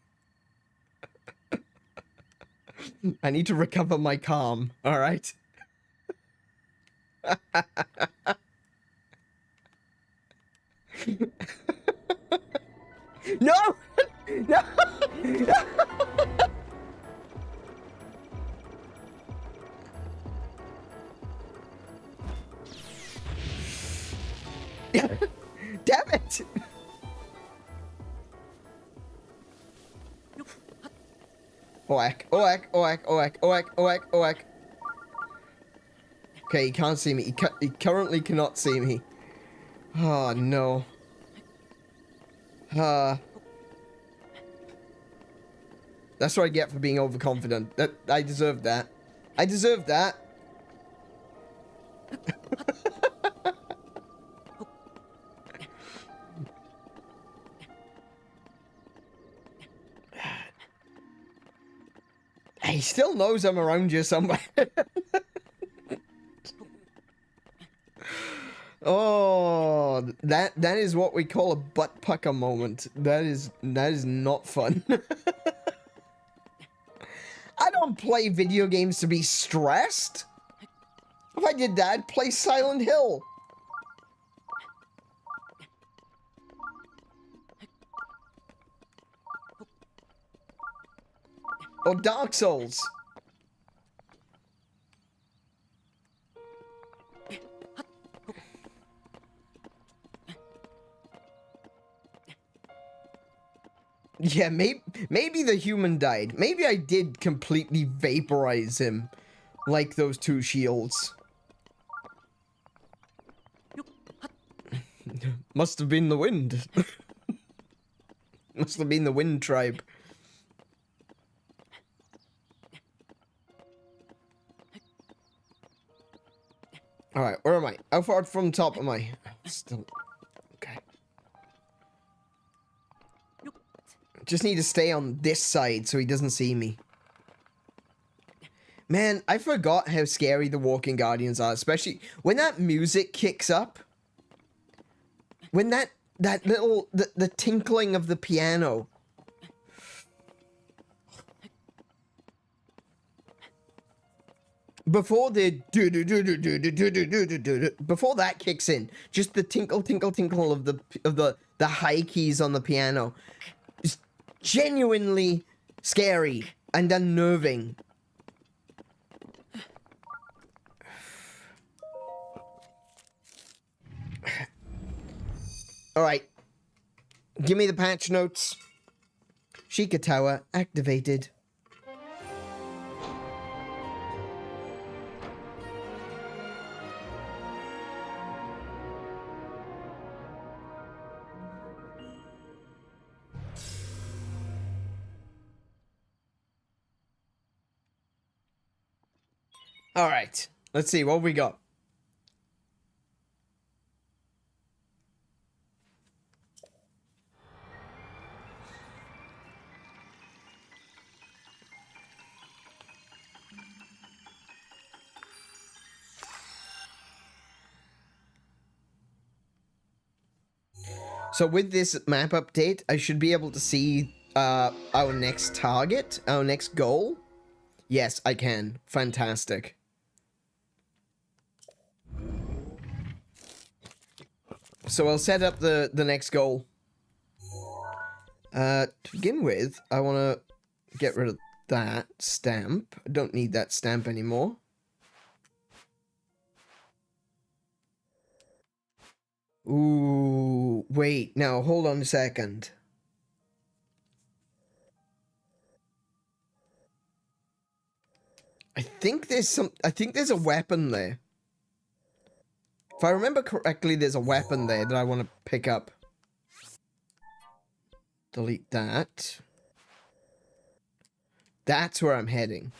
I need to recover my calm, alright? No! No! Damn it! Oak, oak, oak, oak, oak, oak, oak. Okay, he can't see me. He currently cannot see me. Oh, no. That's what I get for being overconfident. I deserve that. I deserve that. He still knows I'm around you somewhere. Oh, that is what we call a butt pucker moment. That is not fun. I don't play video games to be stressed. If I did that, I'd play Silent Hill. Or Dark Souls. Yeah, maybe the human died. Maybe I did completely vaporize him, like those 2 shields. Must have been the wind. Must have been the wind tribe. Alright, where am I? How far from the top am I? Still... Okay. Just need to stay on this side so he doesn't see me. Man, I forgot how scary the walking guardians are, especially when that music kicks up. When that little... The tinkling of the piano. Before the before that kicks in, just the tinkle tinkle tinkle of the high keys on the piano is genuinely scary and unnerving. All right, give me the patch notes. Sheikah Tower activated. All right, let's see what we got. So with this map update, I should be able to see our next target, our next goal. Yes, I can. Fantastic. So I'll set up the next goal. To begin with, I want to get rid of that stamp. I don't need that stamp anymore. Ooh, wait, now hold on a second. I think there's a weapon there. If I remember correctly, there's a weapon there that I want to pick up. Delete that. That's where I'm heading.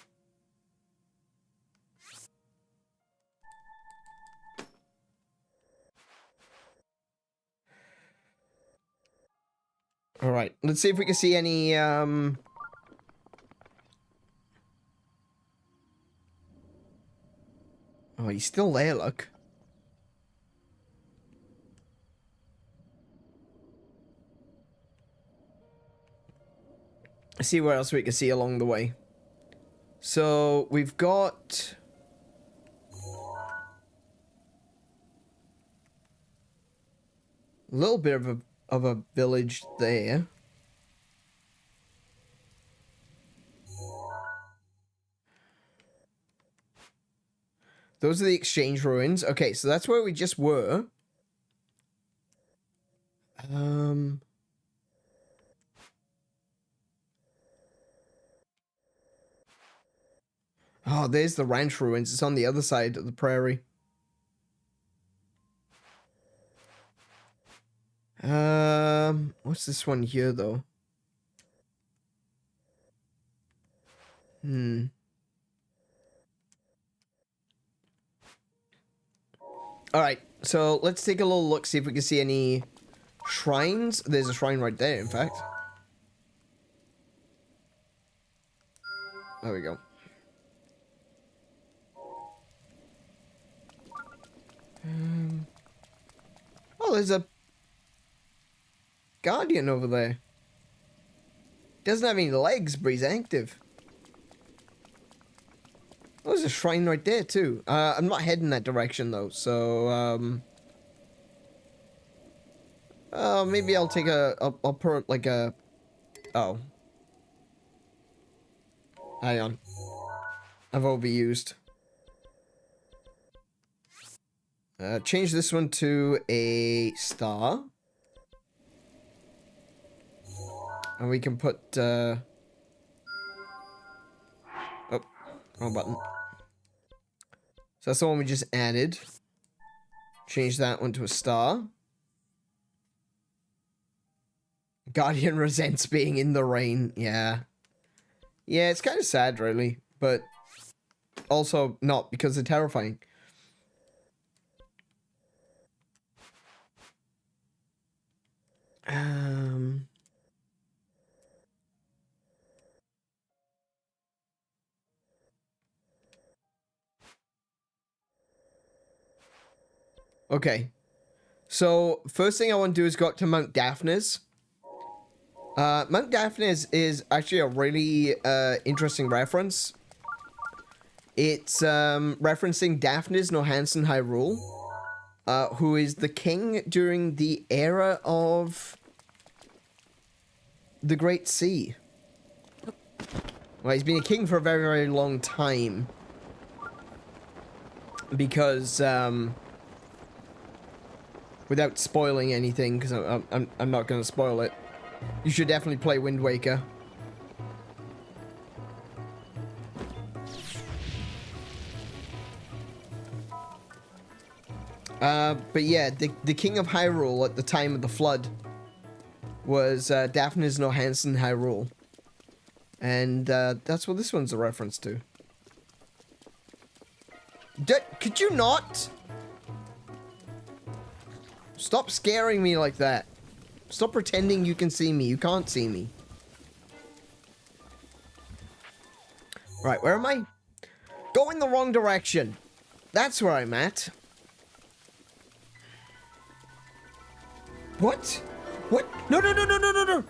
Alright, let's see if we can see any, Oh, he's still there, look. Let's see what else we can see along the way. So, we've got... a little bit of a village there. Those are the exchange ruins. Okay, so that's where we just were. Oh, there's the ranch ruins. It's on the other side of the prairie. What's this one here, though? Alright, so let's take a little look, see if we can see any shrines. There's a shrine right there, in fact. There we go. Oh, there's a guardian over there. Doesn't have any legs, but he's active. Oh, there's a shrine right there, too. I'm not heading that direction, though, so, oh, maybe I'll take I'll put, like, a... Oh. Hang on. I've overused. Change this one to a star. And we can put, oh, wrong button. So that's the one we just added. Change that one to a star. Guardian resents being in the rain. Yeah. Yeah, it's kind of sad, really. But also not, because they're terrifying. Okay. So, first thing I want to do is go up to Mount Daphnis. Mount Daphnis is actually a really interesting reference. It's referencing Daphnis no Hansen Hyrule, who is the king during the era of the Great Sea. Well, he's been a king for a very, very long time. Because, without spoiling anything, because I'm not going to spoil it, you should definitely play Wind Waker. But yeah, the king of Hyrule at the time of the flood was Daphnis no Hansen Hyrule. And that's what this one's a reference to. Could you not? Stop scaring me like that. Stop pretending you can see me. You can't see me. Right, where am I? Go in the wrong direction. That's where I'm at. What? What? No, no, no, no, no, no, no!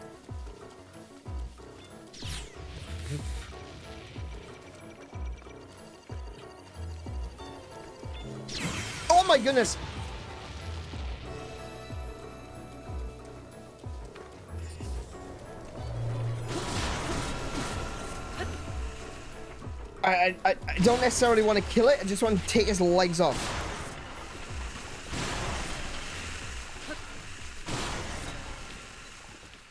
Oh my goodness! I don't necessarily want to kill it, I just want to take his legs off.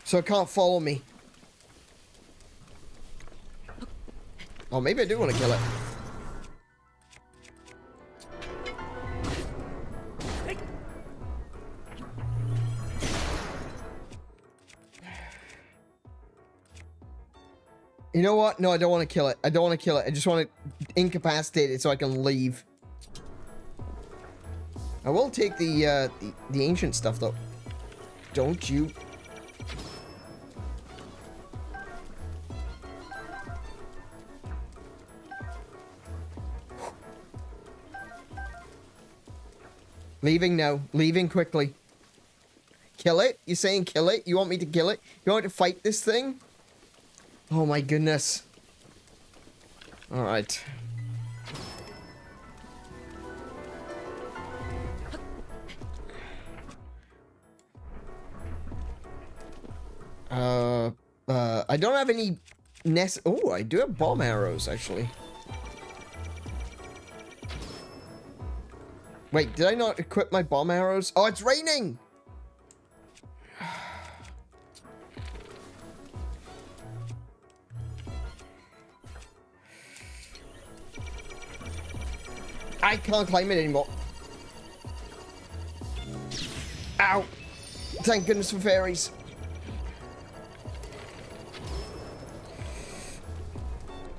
So it can't follow me. Oh, maybe I do want to kill it. You know what? No, I don't want to kill it. I don't want to kill it. I just want to incapacitate it so I can leave. I will take the ancient stuff, though. Don't you... Leaving now. Leaving quickly. Kill it? You're saying kill it? You want me to kill it? You want to fight this thing? Oh my goodness. Alright. I don't have any oh, I do have bomb arrows, actually. Wait, did I not equip my bomb arrows? Oh, it's raining! I can't climb it anymore. Ow! Thank goodness for fairies.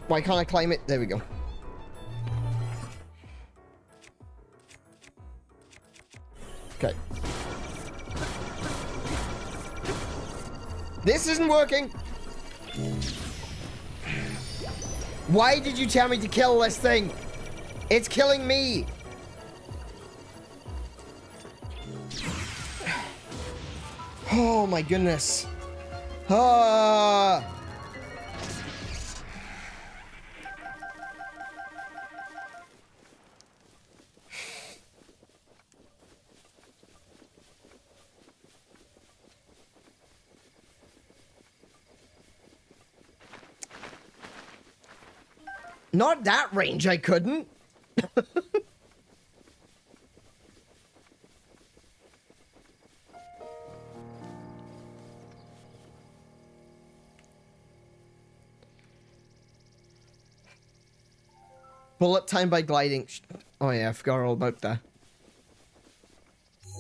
Why can't I climb it? There we go. Okay. This isn't working! Why did you tell me to kill this thing? It's killing me! Oh my goodness. Ah! Not that range, I couldn't. Bullet time by gliding. Oh yeah, I forgot all about that.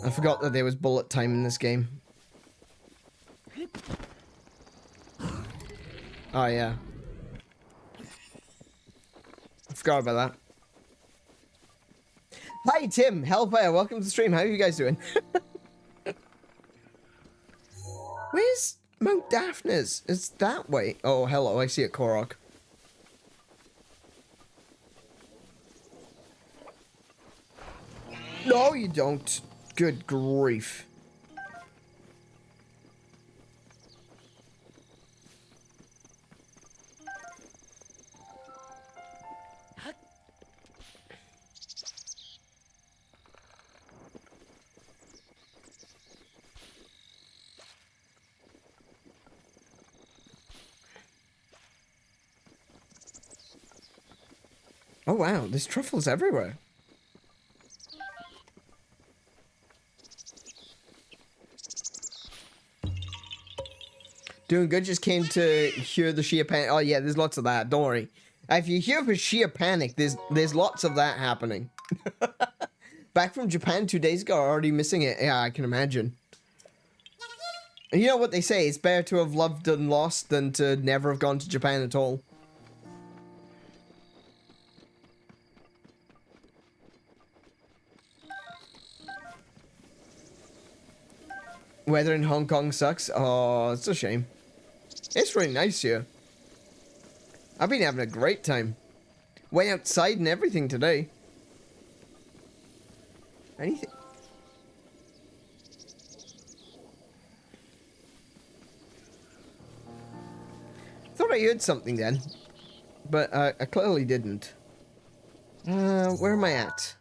I forgot that there was bullet time in this game. Oh yeah. I forgot about that. Hi Tim, Hellfire, welcome to the stream. How are you guys doing? Where's Mount Daphne's? It's that way. Oh, hello, I see a Korok. No, you don't. Good grief. Oh wow, there's truffles everywhere. Doing good, just came to hear the sheer panic. Oh yeah, there's lots of that, don't worry. If you hear the sheer panic, there's lots of that happening. Back from Japan 2 days ago, already missing it. Yeah, I can imagine. And you know what they say, it's better to have loved and lost than to never have gone to Japan at all. Weather in Hong Kong sucks. Oh, it's a shame. It's really nice here. I've been having a great time. Went outside and everything today. Anything? thought I heard something then, but I clearly didn't. Where am I at?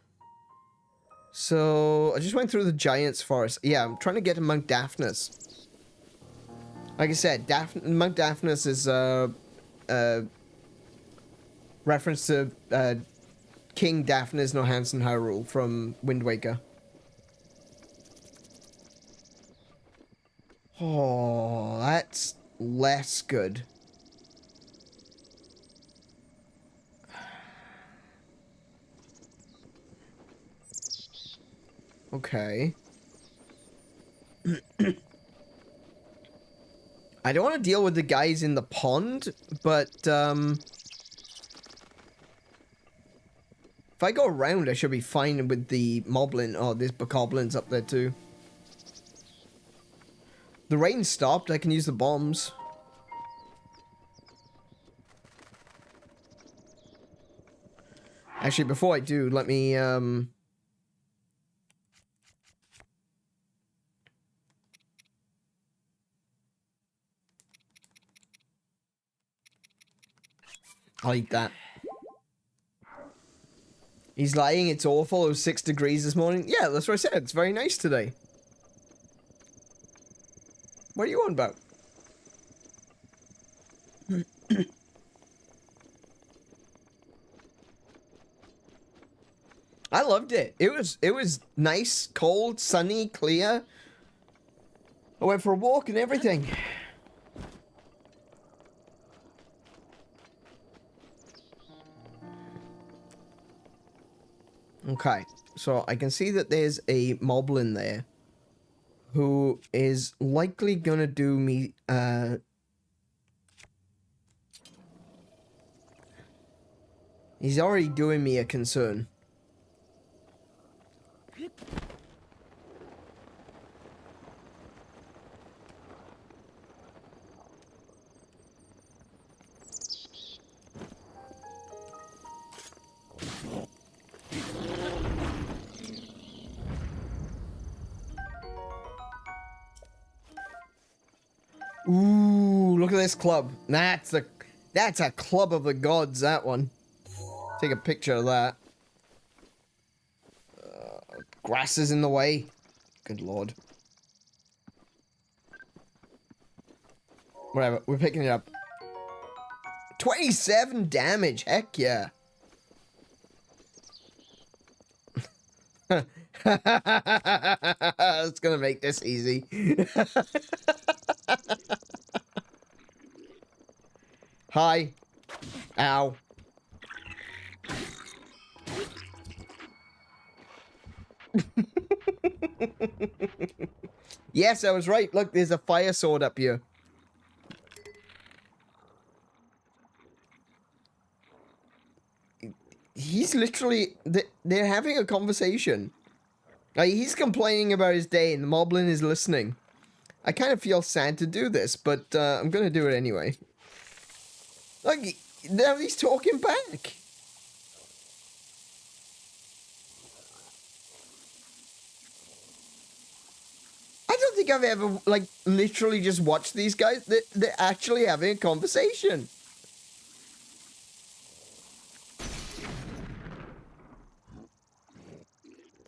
So, I just went through the Giant's Forest. Yeah, I'm trying to get to Mount Daphnis. Like I said, Mount Daphnis is reference to King Daphnis no Hansen Hyrule from Wind Waker. Oh, that's less good. Okay. I don't want to deal with the guys in the pond, but, if I go around, I should be fine with the moblin. Oh, there's bokoblins up there too. The rain stopped, I can use the bombs. Actually, before I do, let me, I'll eat that. He's lying, it's awful, it was 6 degrees this morning. Yeah, that's what I said, it's very nice today. What are you on about? I loved it. It was nice, cold, sunny, clear. I went for a walk and everything. Okay, so I can see that there's a moblin there who is likely gonna do me, he's already doing me a concern. Ooh, look at this club. That's a club of the gods, that one. Take a picture of that. Grass is in the way. Good lord. Whatever, we're picking it up. 27 damage, heck yeah. It's gonna make this easy. Hi. Ow. Yes, I was right. Look, there's a fire sword up here. He's literally... They're having a conversation. Like, he's complaining about his day and the moblin is listening. I kind of feel sad to do this, but I'm going to do it anyway. Like, now he's talking back. I don't think I've ever, like, literally just watched these guys. They're actually having a conversation.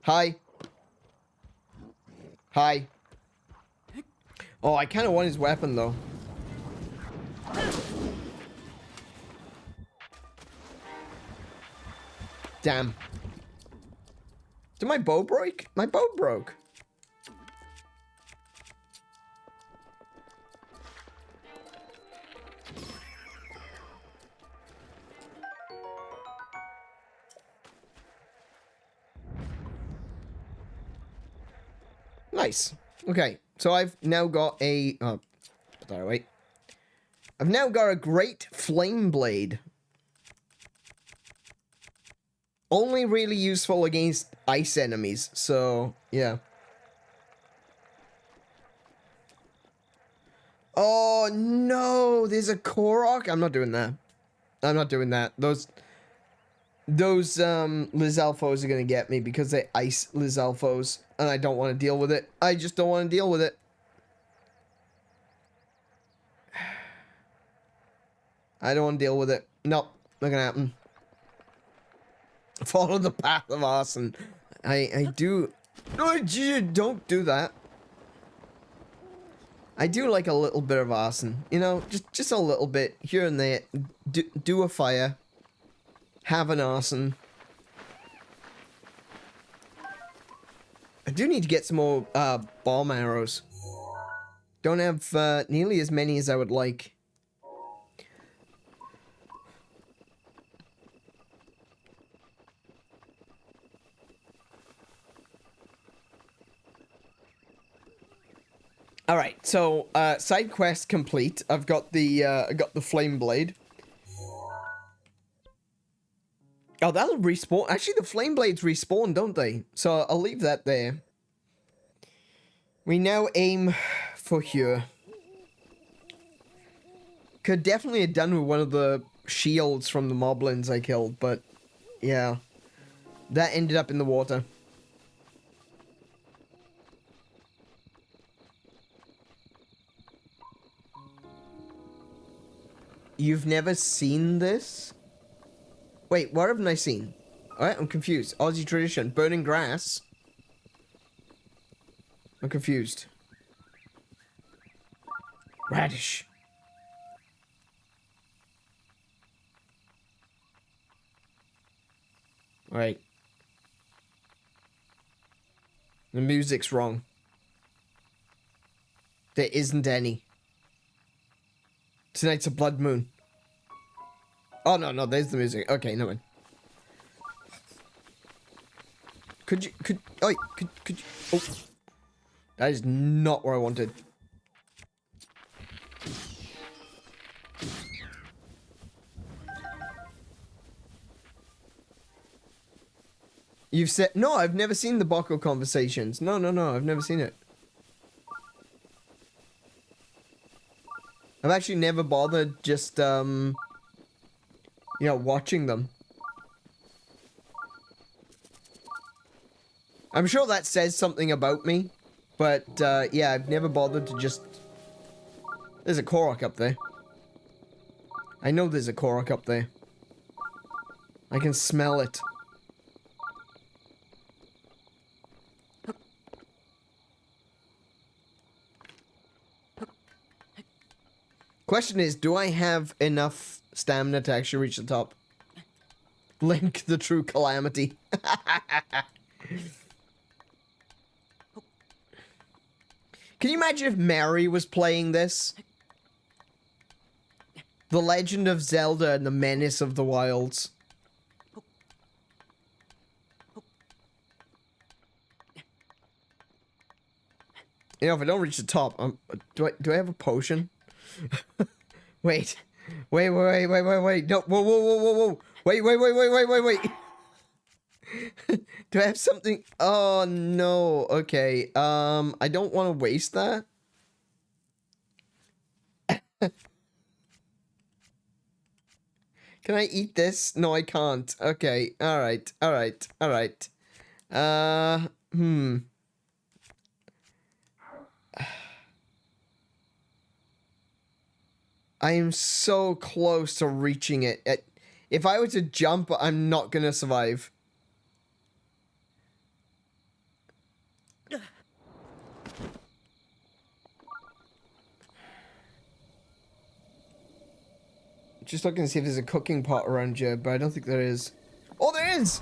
Hi. Hi. Oh, I kind of want his weapon, though. Damn. Did my bow break? My bow broke. Nice. Okay, so I've now got a... Oh, sorry, wait. I've now got a great flame blade. Only really useful against ice enemies, so, yeah. Oh, no! There's a Korok? I'm not doing that. I'm not doing that. Those Lizalfos are gonna get me because they're ice Lizalfos, and I don't want to deal with it. I just don't want to deal with it. I don't want to deal with it. Nope, not gonna happen. Follow the path of arson. I do... No, don't do that. I do like a little bit of arson. You know, just a little bit here and there. Do a fire. Have an arson. I do need to get some more bomb arrows. Don't have nearly as many as I would like. All right, so side quest complete. I've got the flame blade. Oh, that'll respawn. Actually, the flame blades respawn, don't they? So I'll leave that there. We now aim for here. Could definitely have done with one of the shields from the moblins I killed, but yeah, that ended up in the water. You've never seen this? Wait, what haven't I seen? Alright, I'm confused. Aussie tradition. Burning grass. I'm confused. Radish. Alright. The music's wrong. There isn't any. Tonight's a blood moon. Oh, no, there's the music. Okay, no one. Could you, oh, oh. That is not where I wanted. You've said, no, I've never seen the Bocco conversations. No, I've never seen it. I've actually never bothered just, you know, watching them. I'm sure that says something about me, but, yeah, I've never bothered to just... There's a Korok up there. I know there's a Korok up there. I can smell it. Question is, do I have enough stamina to actually reach the top? Link the true calamity. Can you imagine if Mary was playing this? The Legend of Zelda and the Menace of the Wilds. You know, if I don't reach the top, do I have a potion? Wait. No, whoa. Wait. Do I have something? Oh, no. Okay. I don't want to waste that. Can I eat this? No, I can't. Okay. All right. I am so close to reaching it. If I were to jump, I'm not gonna survive. Just looking to see if there's a cooking pot around here, but I don't think there is. Oh, there is!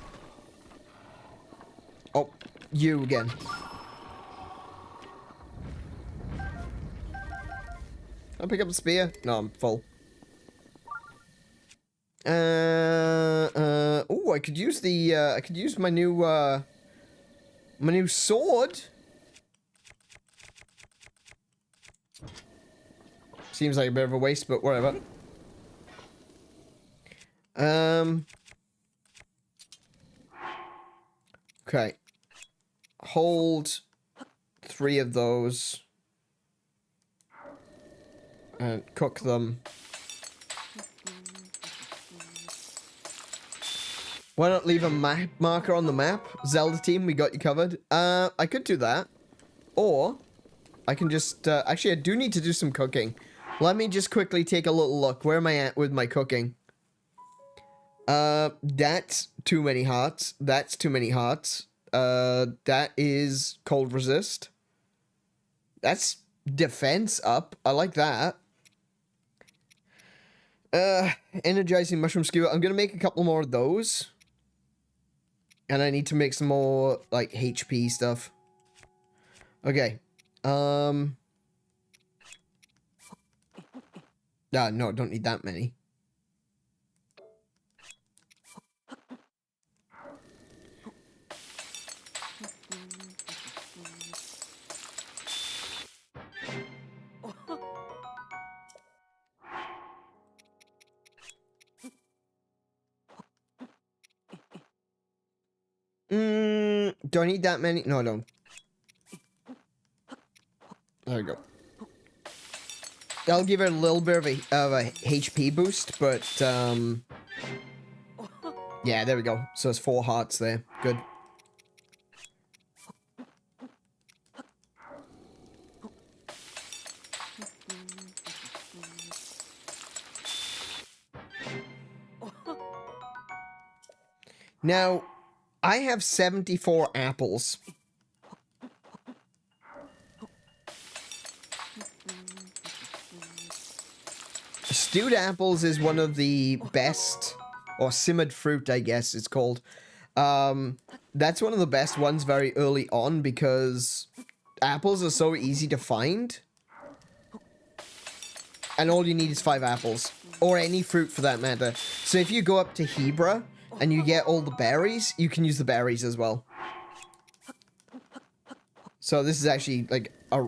Oh, you again. I'll pick up the spear. No, I'm full. Oh, I could use the, I could use my new sword. Seems like a bit of a waste, but whatever. Okay. Hold 3 of those. And cook them. Why not leave a map marker on the map? Zelda team, we got you covered. I could do that. Or, I can just, actually I do need to do some cooking. Let me just quickly take a little look. Where am I at with my cooking? That's too many hearts. That's too many hearts. That is cold resist. That's defense up. I like that. Energizing mushroom skewer. I'm gonna make a couple more of those. And I need to make some more, like, HP stuff. Okay. No, don't need that many. Do I need that many? No, I don't. There we go. I'll give it a little bit of a HP boost, but, yeah, there we go. So it's 4 hearts there. Good. Now, I have 74 apples. Stewed apples is one of the best, or simmered fruit, I guess it's called. That's one of the best ones very early on because apples are so easy to find. And all you need is 5 apples. Or any fruit for that matter. So if you go up to Hebra and you get all the berries, you can use the berries as well. So this is actually like a...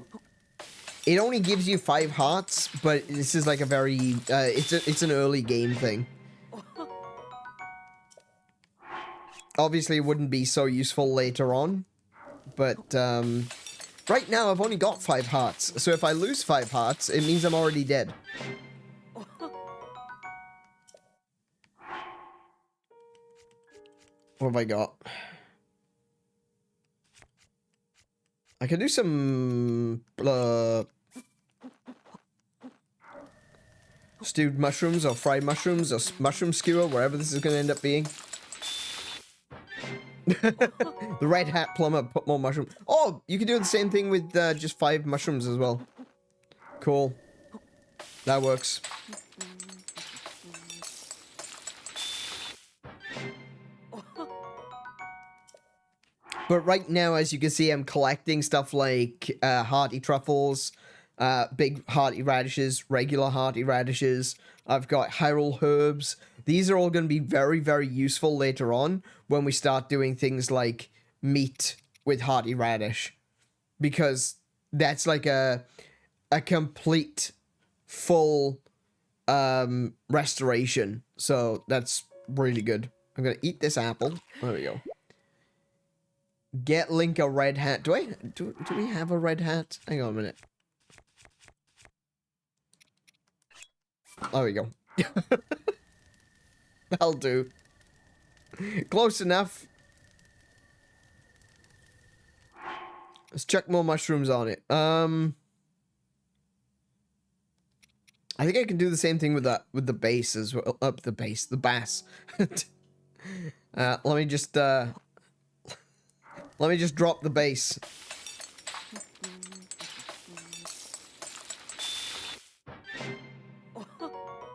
It only gives you 5 hearts, but this is like a very... it's an early game thing. Obviously, it wouldn't be so useful later on. But, right now, I've only got 5 hearts. So if I lose 5 hearts, it means I'm already dead. What have I got? I can do some... stewed mushrooms or fried mushrooms or mushroom skewer, wherever this is going to end up being. The red hat plumber put more mushroom. Oh, you can do the same thing with just 5 mushrooms as well. Cool. That works. But right now, as you can see, I'm collecting stuff like hearty truffles, big hearty radishes, regular hearty radishes. I've got Hyrule herbs. These are all going to be very, very useful later on when we start doing things like meat with hearty radish. Because that's like a complete, full restoration. So that's really good. I'm going to eat this apple. There we go. Get Link a red hat. Do we have a red hat? Hang on a minute. There we go. That'll do. Close enough. Let's chuck more mushrooms on it. I think I can do the same thing with the base as well. The bass. Let me just drop the base.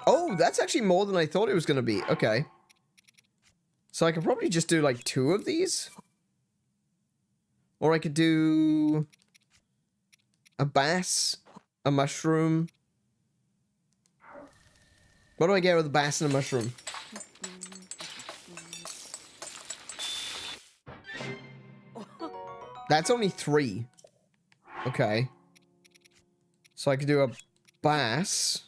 Oh, that's actually more than I thought it was going to be. Okay. So I could probably just do like 2 of these. Or I could do a bass, a mushroom. What do I get with a bass and a mushroom? That's only 3. Okay. So I could do a bass,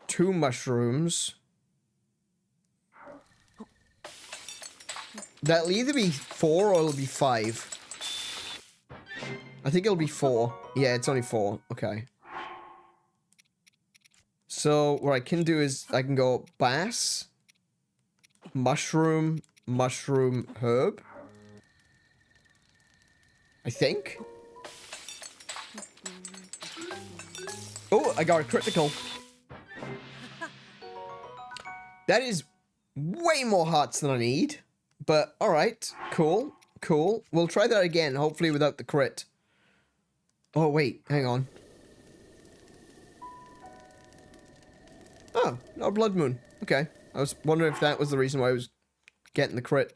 2 mushrooms. That'll either be 4 or it'll be 5. I think it'll be 4. Yeah, it's only 4. Okay. So what I can do is I can go bass, mushroom, mushroom, herb. I think. Oh, I got a critical. That is way more hearts than I need. But, alright. Cool. Cool. We'll try that again, hopefully without the crit. Oh, wait. Hang on. Oh, no blood moon. Okay. I was wondering if that was the reason why I was getting the crit.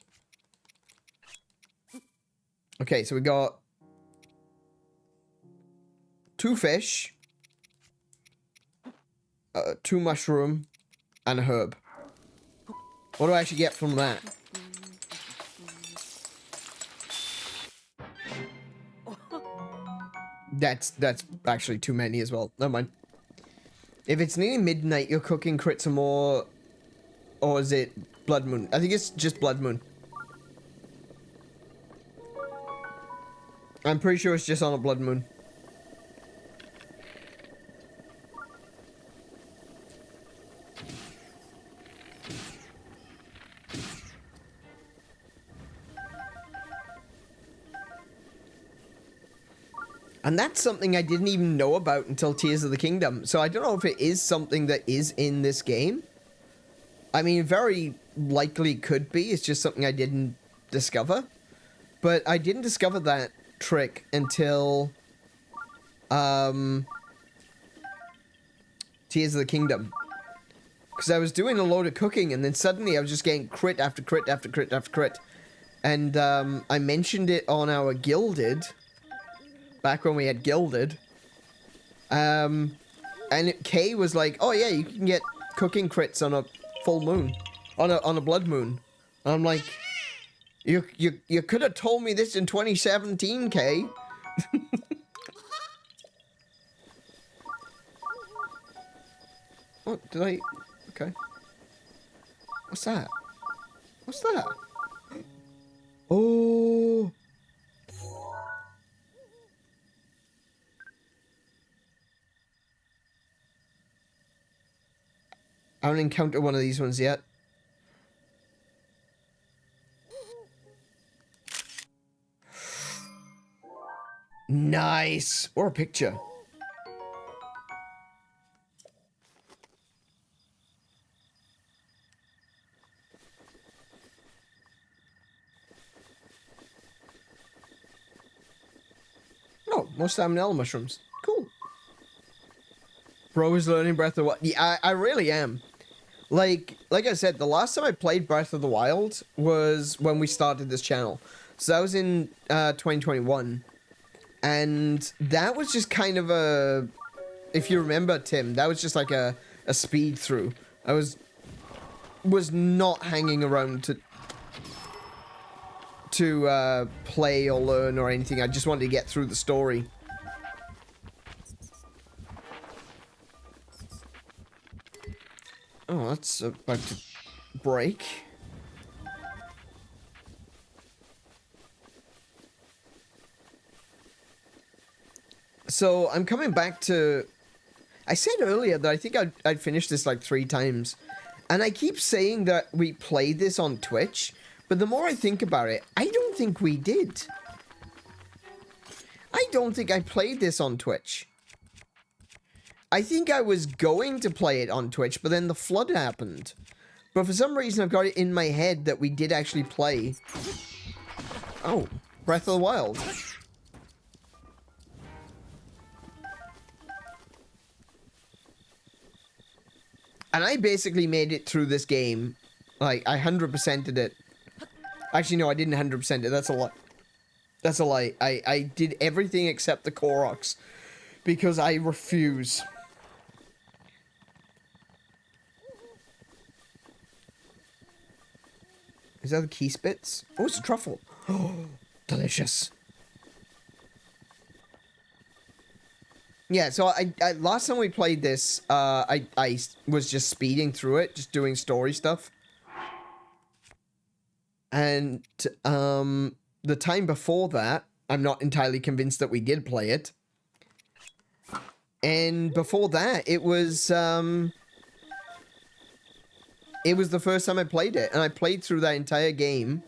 Okay, so we got 2 fish, 2 mushroom, and a herb. What do I actually get from that? That's actually too many as well. Never mind. If it's nearly midnight, you're cooking crits or more, or is it blood moon? I think it's just blood moon. I'm pretty sure it's just on a blood moon. And that's something I didn't even know about until Tears of the Kingdom. So I don't know if it is something that is in this game. I mean, very likely could be. It's just something I didn't discover. But I didn't discover that trick until Tears of the Kingdom. Because I was doing a load of cooking and then suddenly I was just getting crit after crit after crit after crit. And I mentioned it on our Gilded, back when we had Gilded. And Kay was like, oh yeah, you can get cooking crits on a full moon. On a blood moon. And I'm like, you could have told me this in 2017, Kay. What did I? Okay. What's that? What's that? Oh. I haven't encountered one of these ones yet. Nice. Or a picture. Oh, more salmonella mushrooms. Cool. Bro is learning Breath of the Wild. Yeah, I really am. Like I said, the last time I played Breath of the Wild was when we started this channel. So that was in 2021. And that was just kind of a... If you remember, Tim, that was just like a speed through. I was not hanging around to play or learn or anything. I just wanted to get through the story. Oh, that's about to break. So I'm coming back to... I said earlier that I think I'd finished this like 3 times. And I keep saying that we played this on Twitch. But the more I think about it, I don't think we did. I don't think I played this on Twitch. I think I was going to play it on Twitch, but then the flood happened. But for some reason, I've got it in my head that we did actually play... Oh, Breath of the Wild. And I basically made it through this game. Like, I 100%ed it. Actually, no, I didn't 100% it. That's a lie. That's a lie. I did everything except the Koroks. Because I refuse. Is that the key spits? Oh, it's a truffle. Oh, delicious. Yeah, so I last time we played this, I was just speeding through it, just doing story stuff. And, the time before that, I'm not entirely convinced that we did play it. And before that, it was the first time I played it, and I played through that entire game.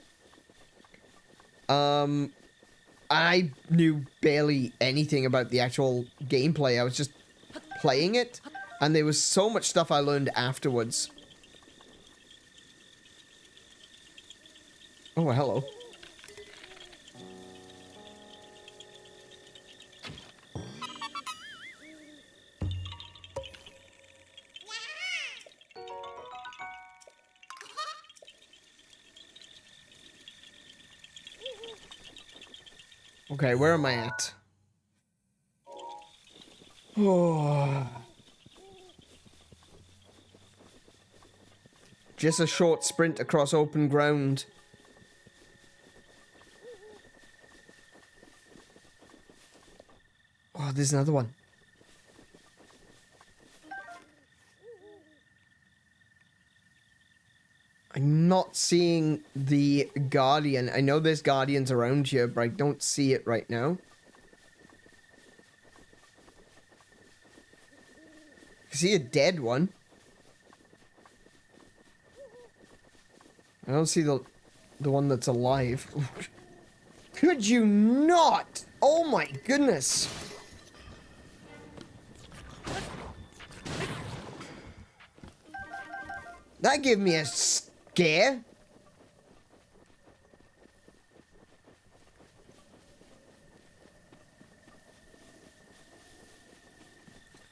I knew barely anything about the actual gameplay. I was just playing it, and there was so much stuff I learned afterwards. Oh, hello. Okay, where am I at? Oh. Just a short sprint across open ground. Oh, there's another one. I'm not seeing the guardian. I know there's guardians around here, but I don't see it right now. I see a dead one. I don't see the one that's alive. Could you not? Oh my goodness. That gave me a scare.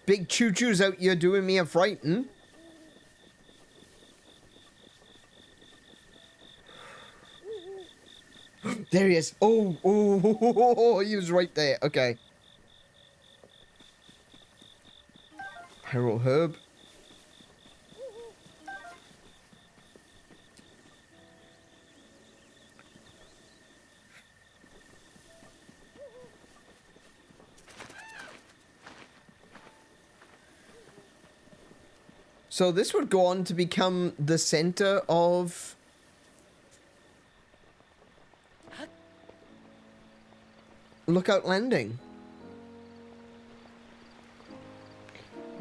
Big choo-choo's out here doing me a frighten. There he is. Oh, he was right there. Okay. Hyrule herb. So this would go on to become the center of... Lookout Landing.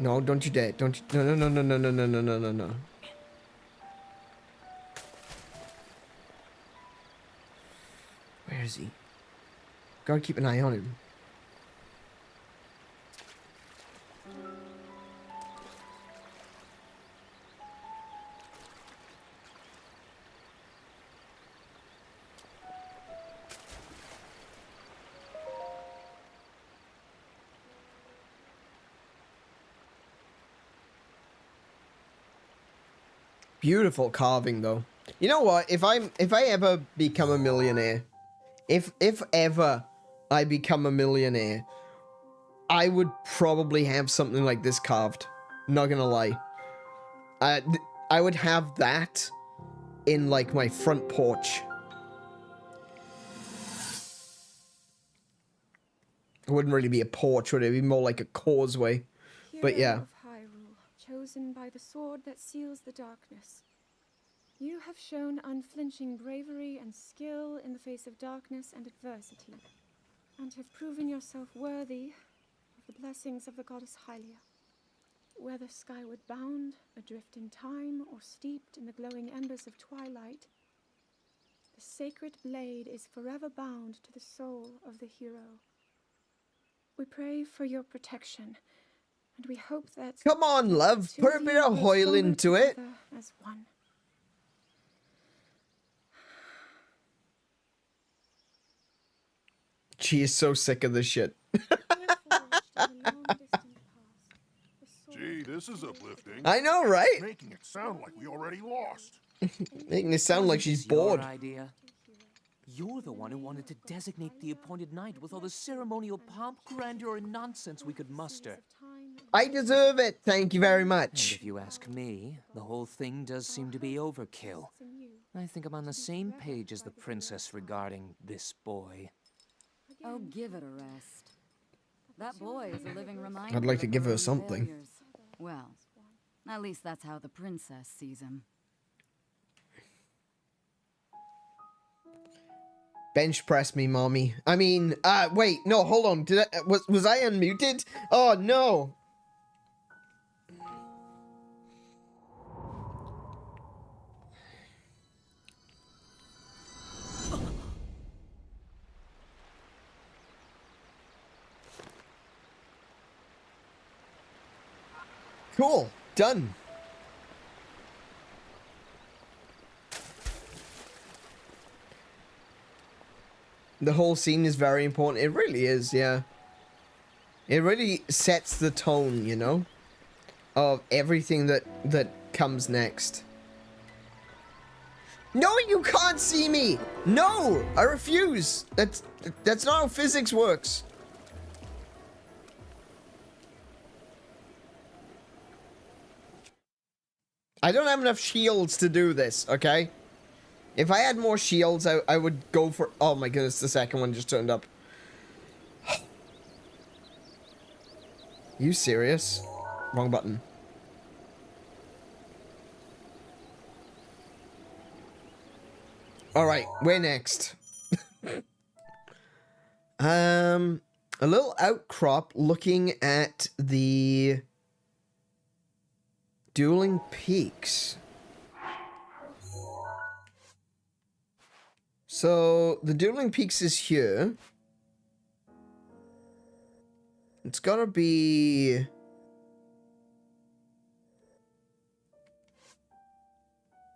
No, don't you dare. Don't you... No, no, no, no, no, no, no, no, no, no. Where is he? Gotta keep an eye on him. Beautiful carving, though. You know what? If I ever become a millionaire, if ever I become a millionaire, I would probably have something like this carved. Not gonna lie. I would have that in like my front porch. It wouldn't really be a porch, would it? It'd be more like a causeway. But yeah. Hero of Hyrule, chosen by the sword that seals the darkness. You have shown unflinching bravery and skill in the face of darkness and adversity, and have proven yourself worthy of the blessings of the goddess Hylia. Whether skyward bound, adrift in time, or steeped in the glowing embers of twilight, the sacred blade is forever bound to the soul of the hero. We pray for your protection, and we hope that... Come on, love. Put a bit of oil into it. As one. She is so sick of this shit. Gee, this is uplifting. I know, right? Making it sound like we already lost. Making it sound like she's bored. Your idea? You're the one who wanted to designate the appointed night with all the ceremonial pomp, grandeur, and nonsense we could muster. I deserve it. Thank you very And much. if you ask me, the whole thing does seem to be overkill. I think I'm on the same page as the princess regarding this boy. Oh, give it a rest. That boy is a living reminder. I'd like to of give her own something. failures. Well, at least that's how the princess sees him. Bench press me, mommy. I mean, wait, no, hold on. Did I, was I unmuted? Oh, no. Cool. Done. The whole scene is very important. It really is, yeah. It really sets the tone, you know, of everything that comes next. No, you can't see me! No! I refuse! That's not how physics works. I don't have enough shields to do this, okay? If I had more shields, I would go for... Oh my goodness, the second one just turned up. You serious? Wrong button. Alright, where next? A little outcrop looking at the dueling peaks. So, the dueling peaks is here. It's gotta be...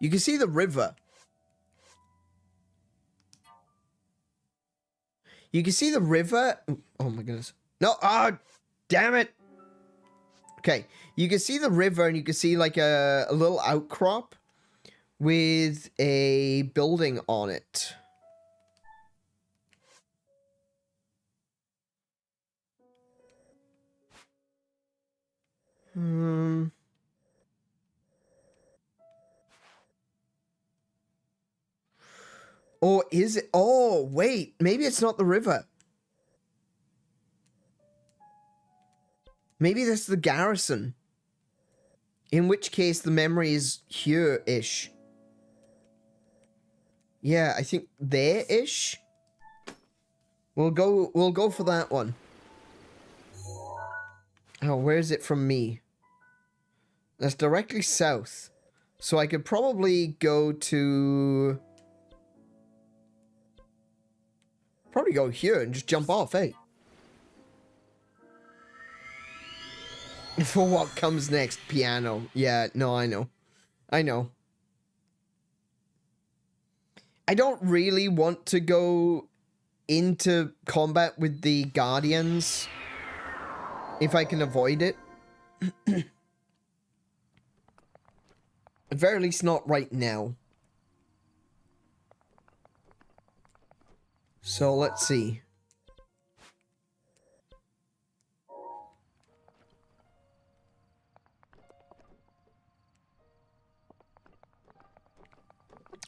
You can see the river. You can see the river. Oh my goodness. No, ah, damn it. Okay, you can see the river and you can see like a little outcrop with a building on it. Or is it? Oh, wait. Maybe it's not the river. Maybe that's the garrison. In which case, the memory is here-ish. Yeah, I think there-ish. We'll go for that one. Oh, where is it from me? That's directly south. So I could probably go to... Probably go here and just jump off, eh? For what comes next, piano. Yeah, no, I know. I know. I don't really want to go into combat with the Guardians if I can avoid it. At very least not right now. So let's see.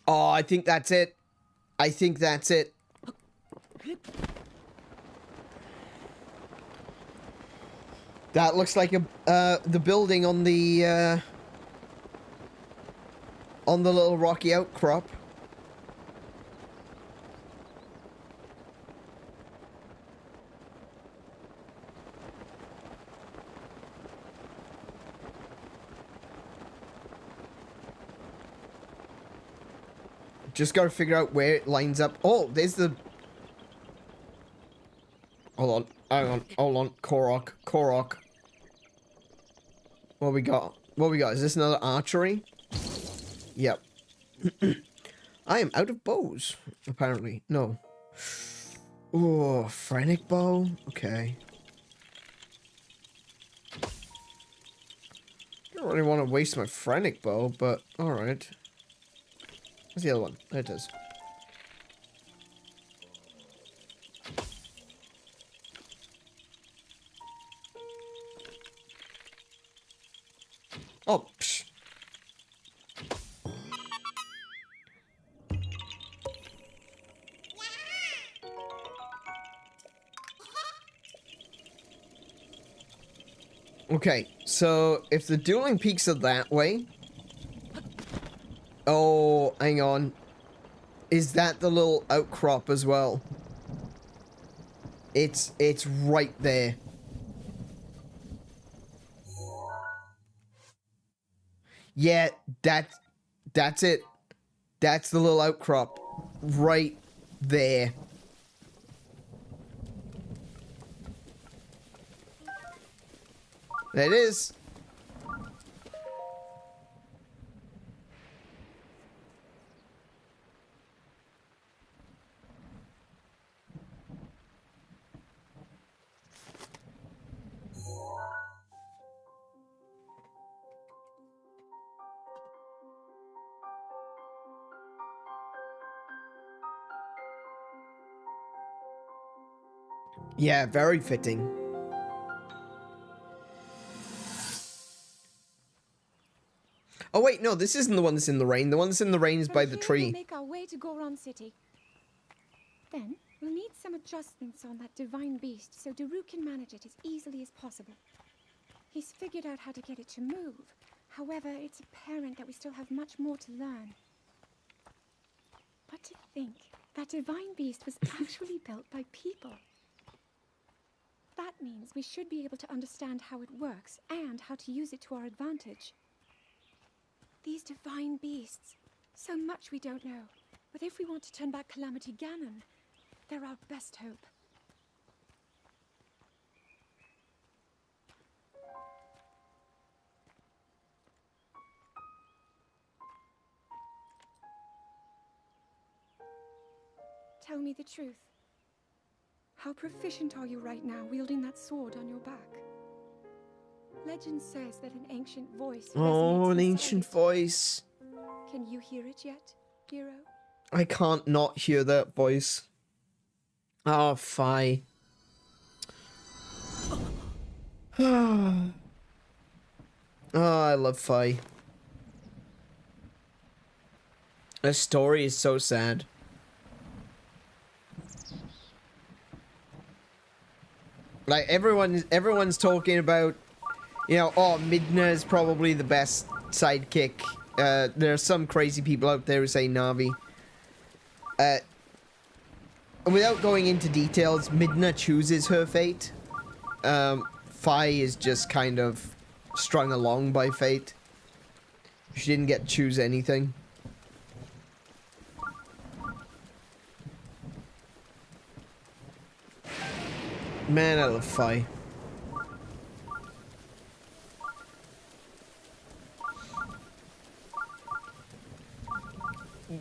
Oh, I think that's it. I think that's it. That looks like the building on the little rocky outcrop. Just gotta figure out where it lines up. Oh, there's the... Hold on. Hang on. Hold on. Korok. Korok. What we got? What we got? Is this another archery? Yep. I am out of bows, apparently. No. Oh, Phrenic bow? Okay. Don't really want to waste my Phrenic bow, but alright. Where's the other one? There it is. Oh, psh. Okay, so if the dueling peaks are that way... Oh, hang on. Is that the little outcrop as well? It's right there. Yeah, that's it. That's the little outcrop. Right there. There it is. Yeah, very fitting. Oh wait, no, this isn't the one that's in the rain. The one that's in the rain is by the We'll tree. make our way to Goron City. Then we'll need some adjustments on that divine beast so Daru can manage it as easily as possible. He's figured out how to get it to move. However, it's apparent that we still have much more to learn. But to think that divine beast was actually built by people. That means we should be able to understand how it works and how to use it to our advantage. These divine beasts, so much we don't know. But if we want to turn back Calamity Ganon, they're our best hope. Tell me the truth. How proficient are you right now wielding that sword on your back? Legend says that an ancient voice Oh, resonates an inside ancient it. voice. Can you hear it yet, hero? I can't not hear that voice. Oh, Fi. Oh, I love Fi. Her story is so sad. Like, everyone's talking about, you know, oh, Midna is probably the best sidekick. There are some crazy people out there who say Navi. Without going into details, Midna chooses her fate. Fi is just kind of strung along by fate. She didn't get to choose anything. Man, I love Fi.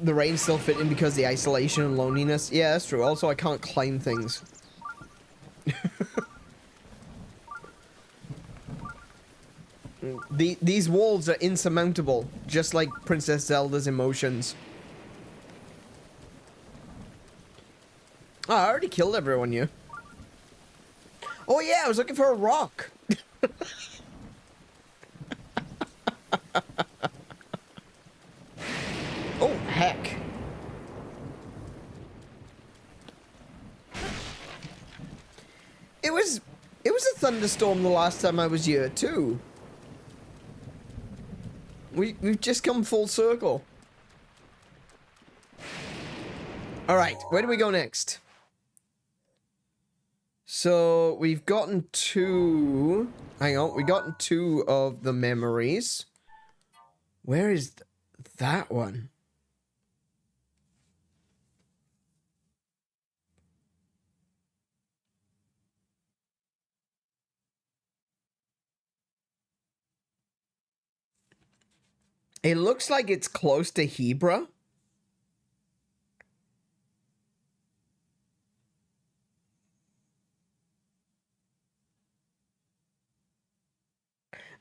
The rain's still fitting because the isolation and loneliness. Yeah, that's true. Also, I can't climb things. These walls are insurmountable, just like Princess Zelda's emotions. Oh, I already killed everyone here. Oh yeah, I was looking for a rock. Oh, heck. It was a thunderstorm the last time I was here too. We've just come full circle. Alright, where do we go next? So, we've gotten two... Hang on, we've gotten two of the memories. Where is that one? It looks like it's close to Hebra.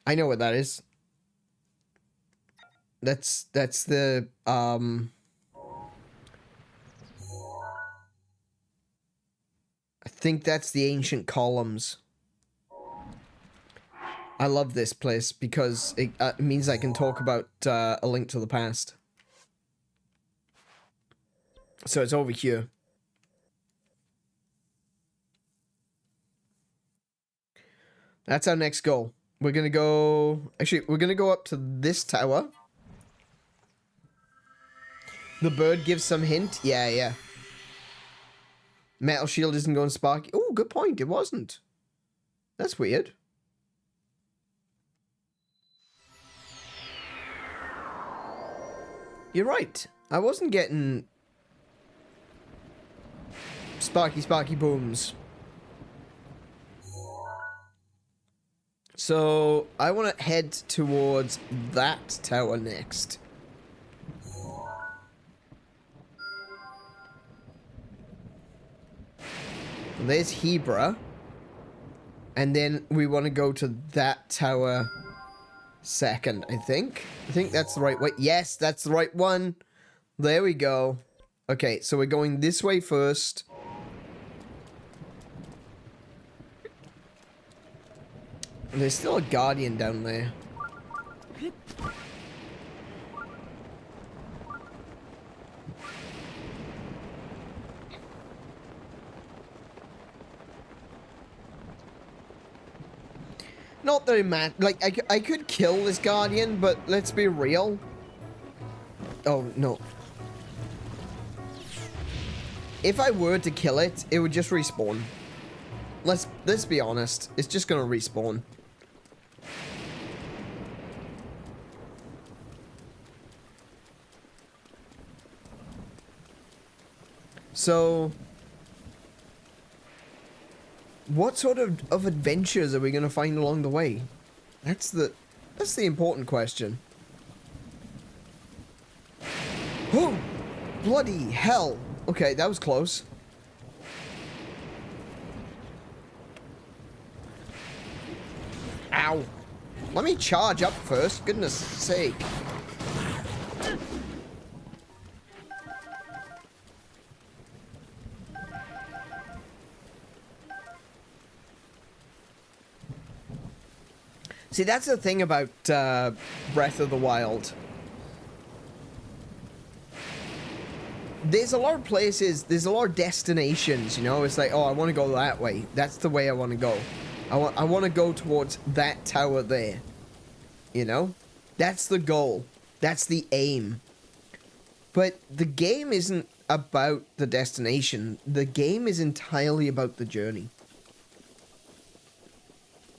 I know what that is. That's the I think that's the ancient columns. I love this place because it means I can talk about A Link to the Past. So it's over here. That's our next goal. We're gonna go... Actually, we're gonna go up to this tower. The bird gives some hint. Yeah, yeah. Metal shield isn't going sparky. Oh, good point. It wasn't. That's weird. You're right. I wasn't getting sparky booms. So, I want to head towards that tower next. There's Hebra. And then we want to go to that tower second, I think. I think that's the right way. Yes, that's the right one. There we go. Okay, so we're going this way first. There's still a guardian down there. Not very mad. Like, I could kill this guardian, but let's be real. Oh, no. If I were to kill it, it would just respawn. Let's be honest. It's just gonna respawn. So, what sort of adventures are we gonna find along the way? That's the important question. Oh, bloody hell! Okay, that was close. Ow! Let me charge up first. Goodness sake! See, that's the thing about Breath of the Wild. There's a lot of places, there's a lot of destinations, you know? It's like, oh, I want to go that way. That's the way I want to go. I want to go towards that tower there. You know? That's the goal. That's the aim. But the game isn't about the destination. The game is entirely about the journey.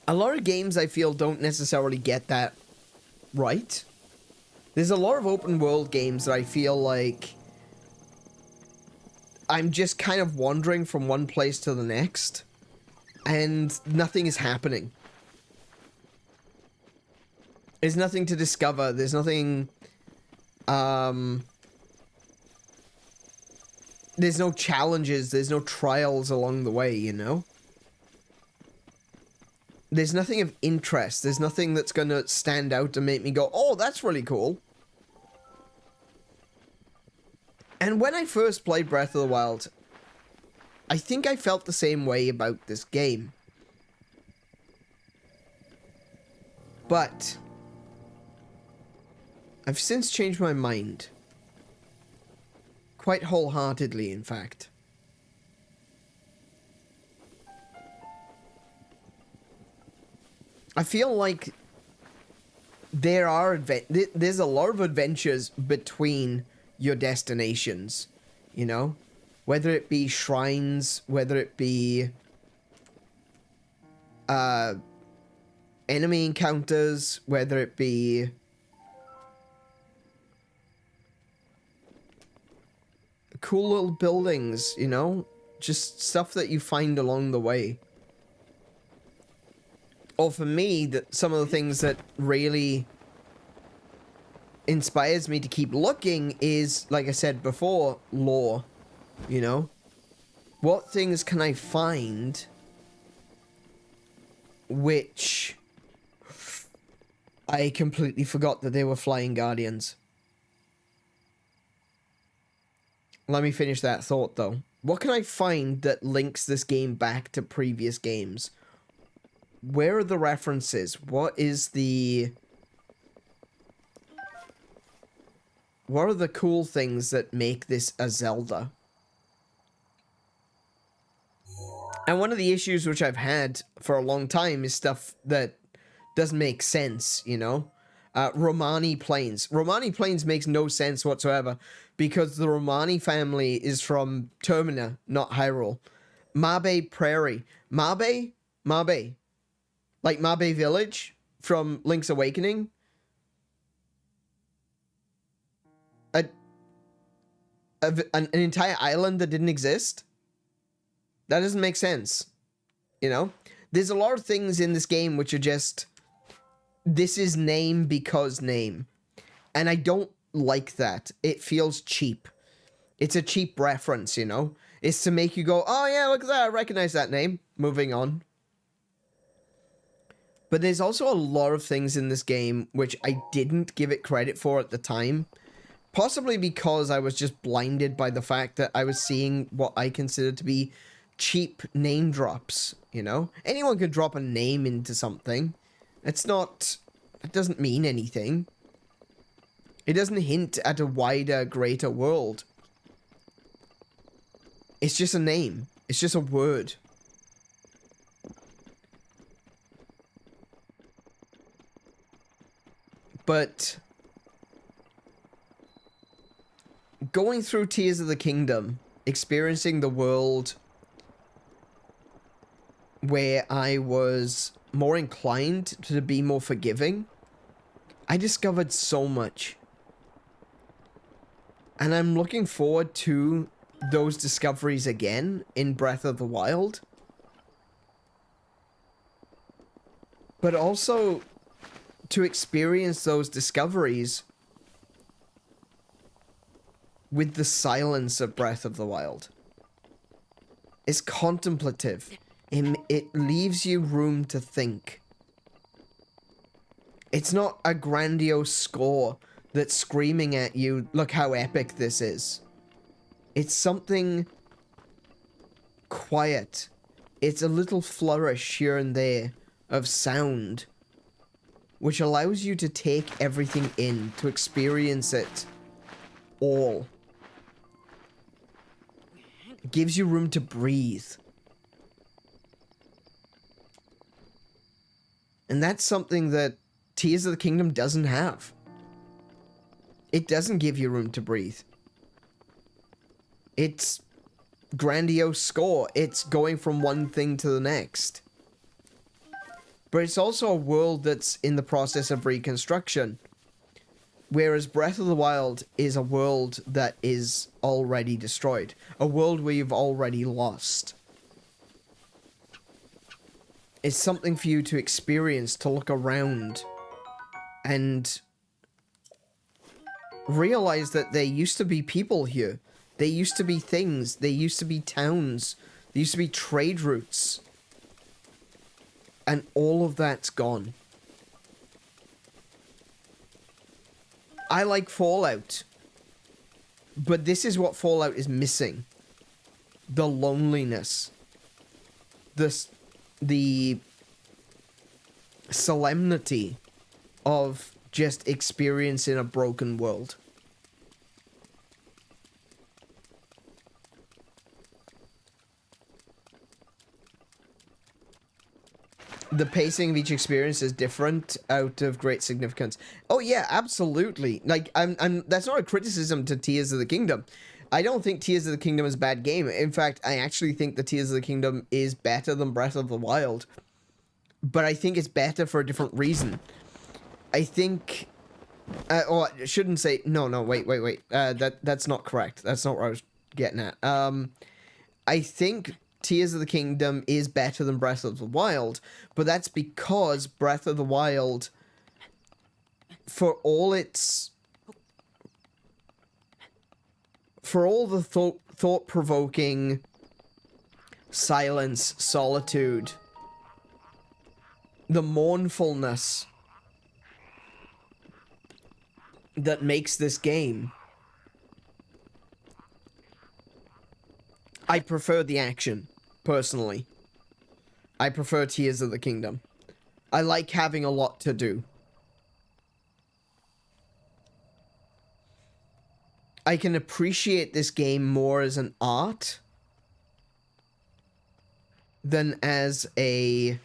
A lot of games, I feel, don't necessarily get that right. There's a lot of open world games that I feel like I'm just kind of wandering from one place to the next, and nothing is happening. There's nothing to discover. There's nothing... There's no challenges. There's no trials along the way, you know? There's nothing of interest. There's nothing that's going to stand out and make me go, oh, that's really cool. And when I first played Breath of the Wild, I think I felt the same way about this game. But I've since changed my mind. Quite wholeheartedly, in fact. I feel like there's a lot of adventures between your destinations, you know? Whether it be shrines, whether it be enemy encounters, whether it be cool little buildings, you know? Just stuff that you find along the way. Or for me, that some of the things that really inspires me to keep looking is, like I said before, lore, you know? What things can I find which I completely forgot that they were flying guardians? Let me finish that thought, though. What can I find that links this game back to previous games? Where are the references? What are the cool things that make this a Zelda? And one of the issues which I've had for a long time is stuff that doesn't make sense, you know? Romani Plains. Romani Plains makes no sense whatsoever because the Romani family is from Termina, not Hyrule. Mabe Prairie. Mabe? Like Mabe Village from Link's Awakening? An entire island that didn't exist? That doesn't make sense. You know? There's a lot of things in this game which are just... This is name because name. And I don't like that. It feels cheap. It's a cheap reference, you know? It's to make you go, oh yeah, look at that, I recognize that name. Moving on. But there's also a lot of things in this game which I didn't give it credit for at the time. Possibly because I was just blinded by the fact that I was seeing what I considered to be cheap name drops, you know? Anyone could drop a name into something. It's not... It doesn't mean anything. It doesn't hint at a wider, greater world. It's just a name. It's just a word. But going through Tears of the Kingdom, experiencing the world where I was more inclined to be more forgiving, I discovered so much. And I'm looking forward to those discoveries again in Breath of the Wild. But also to experience those discoveries with the silence of Breath of the Wild. It's contemplative. It leaves you room to think. It's not a grandiose score that's screaming at you, look how epic this is. It's something quiet. It's a little flourish here and there of sound, which allows you to take everything in, to experience it all. It gives you room to breathe. And that's something that Tears of the Kingdom doesn't have. It doesn't give you room to breathe. It's grandiose score. It's going from one thing to the next. But it's also a world that's in the process of reconstruction. Whereas Breath of the Wild is a world that is already destroyed. A world where you've already lost. It's something for you to experience, to look around and realize that there used to be people here. There used to be things. There used to be towns. There used to be trade routes. And all of that's gone. I like Fallout. But this is what Fallout is missing. The loneliness. The solemnity of just experiencing a broken world. The pacing of each experience is different out of great significance. Oh yeah, absolutely. Like, that's not a criticism to Tears of the Kingdom. I don't think Tears of the Kingdom is a bad game. In fact, I actually think that Tears of the Kingdom is better than Breath of the Wild. But I think it's better for a different reason. I think... I shouldn't say... No, wait. That's not correct. That's not what I was getting at. I think Tears of the Kingdom is better than Breath of the Wild, but that's because Breath of the Wild, for all the thought-provoking silence, solitude, the mournfulness that makes this game, I prefer the action, personally. I prefer Tears of the Kingdom. I like having a lot to do. I can appreciate this game more as an art than as a...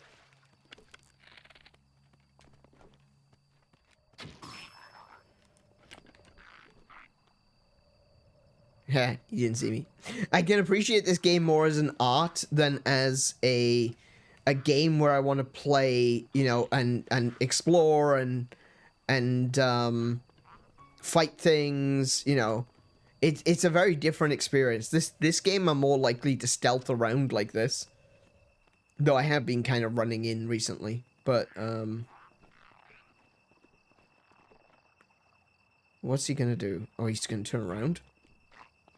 Yeah, you didn't see me. I can appreciate this game more as an art than as a game where I want to play, you know, and explore and fight things, you know. It's a very different experience. This game I'm more likely to stealth around like this. Though I have been kind of running in recently, but what's he gonna do? Oh, he's gonna turn around?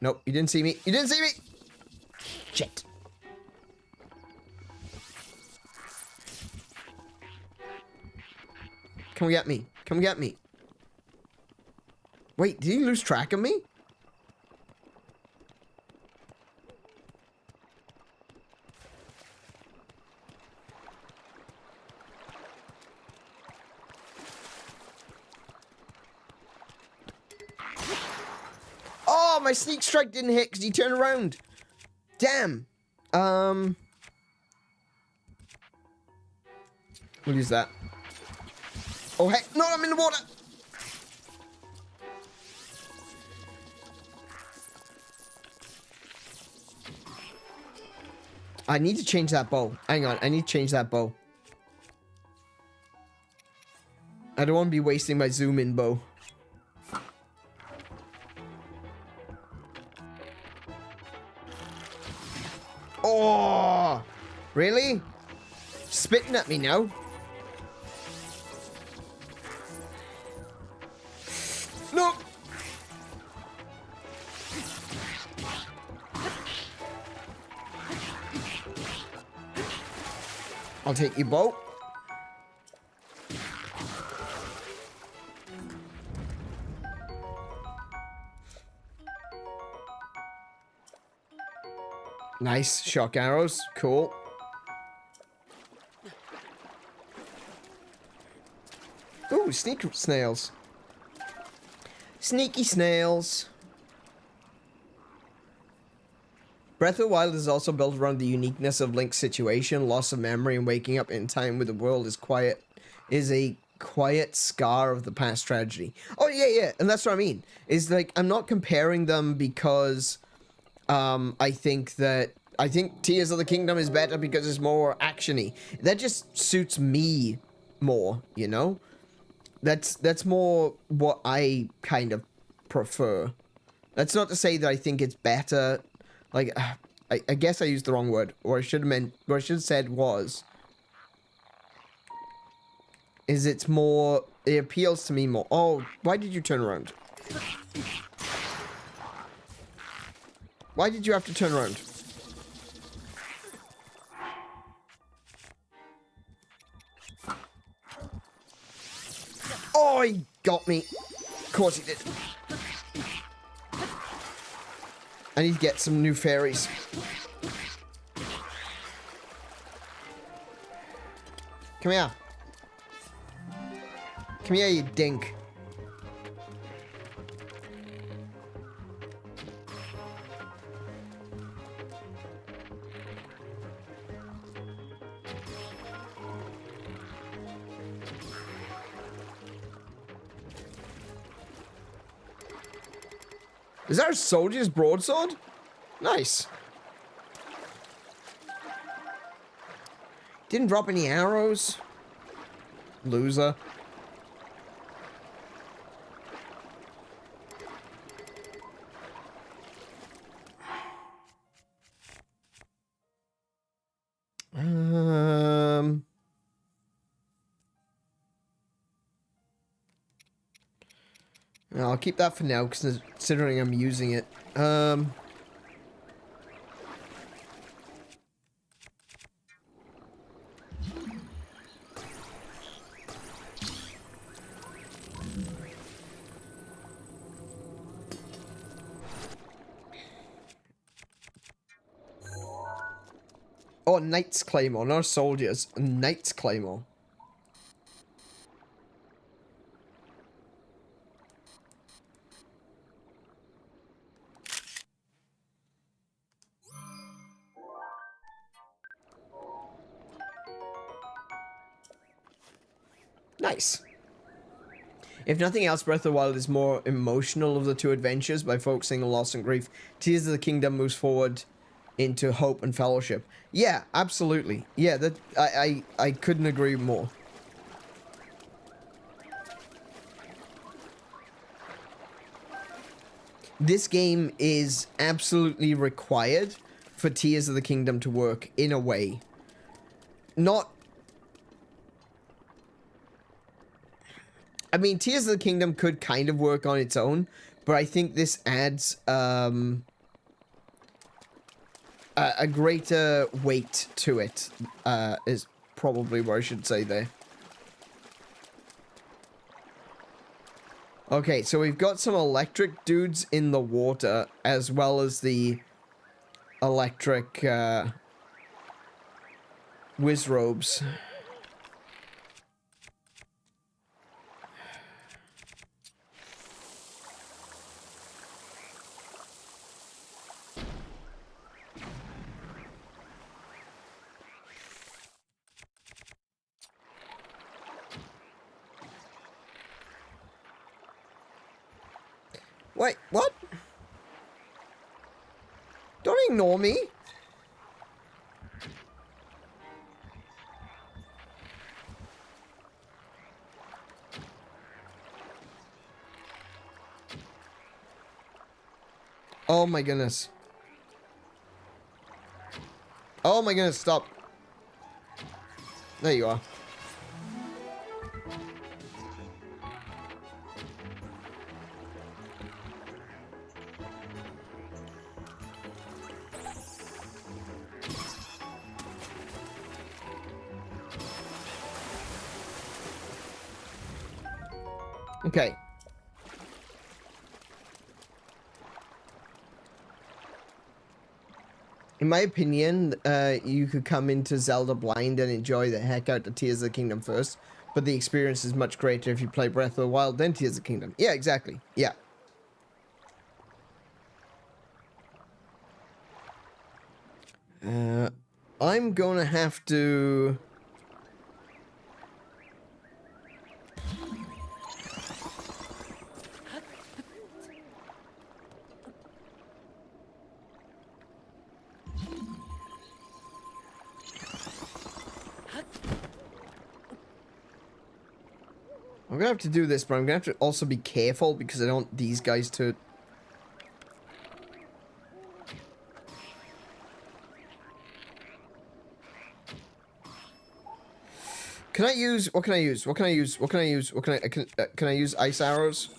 Nope, you didn't see me. You didn't see me! Shit. Come get me. Come get me. Wait, did he lose track of me? Oh, my sneak strike didn't hit because he turned around. Damn. We'll use that. Oh, heck. No, I'm in the water. I need to change that bow. Hang on. I need to change that bow. I don't want to be wasting my zoom in bow. Oh, really? Spitting at me now? No. I'll take your boat. Nice. Shock arrows. Cool. Ooh, sneak snails. Sneaky snails. Breath of the Wild is also built around the uniqueness of Link's situation. Loss of memory and waking up in time with the world is a quiet scar of the past tragedy. Oh, yeah. And that's what I mean. Is like, I'm not comparing them because I think Tears of the Kingdom is better because it's more actiony. That just suits me more, you know? That's more what I kind of prefer. That's not to say that I think it's better. Like, I guess I used the wrong word. What I should have said was, it's more, it appeals to me more. Oh, why did you turn around? Why did you have to turn around? Oh, he got me. Of course he did. I need to get some new fairies. Come here. Come here, you dink. Is that a soldier's broadsword? Nice. Didn't drop any arrows. Loser. I'll keep that for now, considering I'm using it. Oh, Knight's Claymore, not soldiers. Knight's Claymore. Nice. If nothing else, Breath of the Wild is more emotional of the two adventures by focusing on loss and grief. Tears of the Kingdom moves forward into hope and fellowship. Yeah, absolutely. Yeah, that I couldn't agree more. This game is absolutely required for Tears of the Kingdom to work in a way. Not... I mean, Tears of the Kingdom could kind of work on its own, but I think this adds a greater weight to it, is probably what I should say there. Okay, so we've got some electric dudes in the water, as well as the electric wizrobes. Wait, what? Don't ignore me. Oh my goodness. Oh my goodness, stop. There you are. Okay. In my opinion, you could come into Zelda blind and enjoy the heck out of Tears of the Kingdom first, but the experience is much greater if you play Breath of the Wild then Tears of the Kingdom. Yeah, exactly. Yeah. I'm gonna have to... I'm gonna have to do this, but I'm gonna have to also be careful because I don't want these guys to... Can I use... What can I use? What can I use? What can I use? What can I... Can I use ice arrows?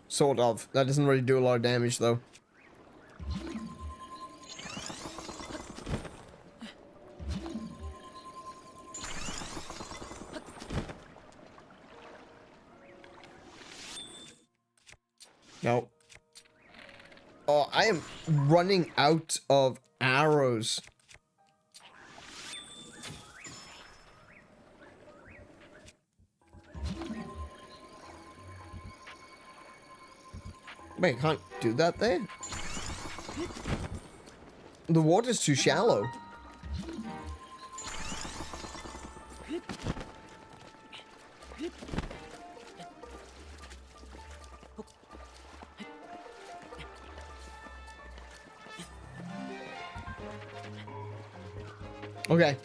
Sort of. That doesn't really do a lot of damage, though. No. Oh, I am running out of arrows. Wait, I can't do that there? The water's too shallow. Okay.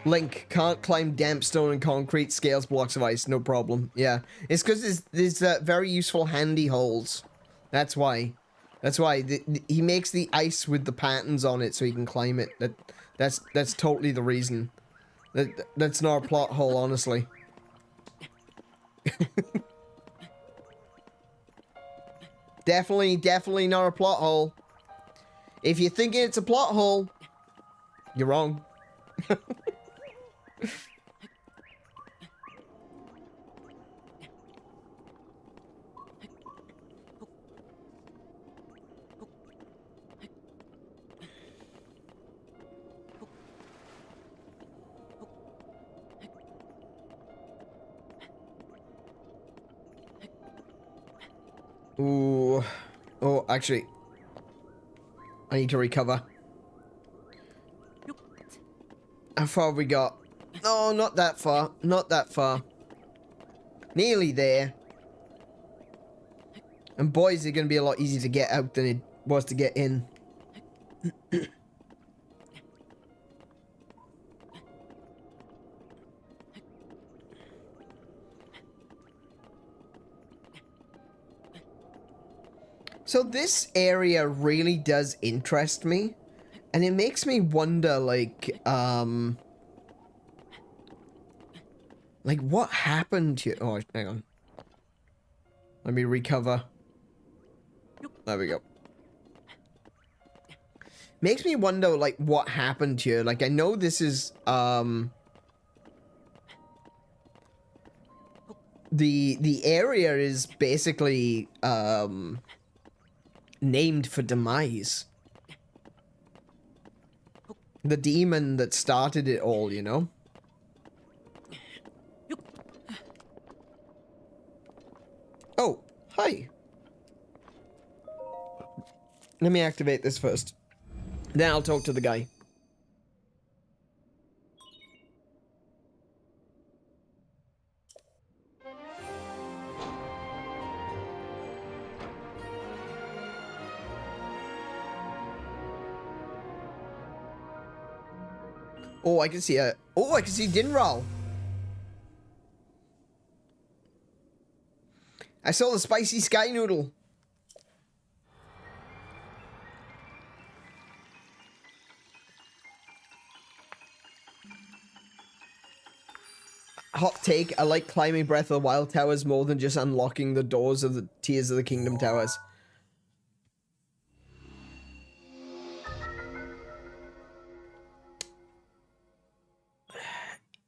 Link, can't climb damp stone and concrete, scales blocks of ice, no problem. Yeah. It's because there's very useful handy holes. That's why. That's why. He makes the ice with the patterns on it so he can climb it. That's totally the reason. That's not a plot hole, honestly. Definitely not a plot hole. If you're thinking it's a plot hole, you're wrong. Ooh. Oh, actually, I need to recover. How far have we got? No, not that far. Not that far. Nearly there. And boy, is it going to be a lot easier to get out than it was to get in. So this area really does interest me. And it makes me wonder, like what happened to... Oh, hang on. Let me recover. There we go. Makes me wonder, like, what happened here. Like, I know this is, the area is basically, named for demise. The demon that started it all, you know? Oh, hi. Let me activate this first. Then I'll talk to the guy. Oh, I can see a... Oh, I can see Dinral. I saw the spicy sky noodle. Hot take, I like climbing Breath of the Wild towers more than just unlocking the doors of the Tears of the Kingdom towers.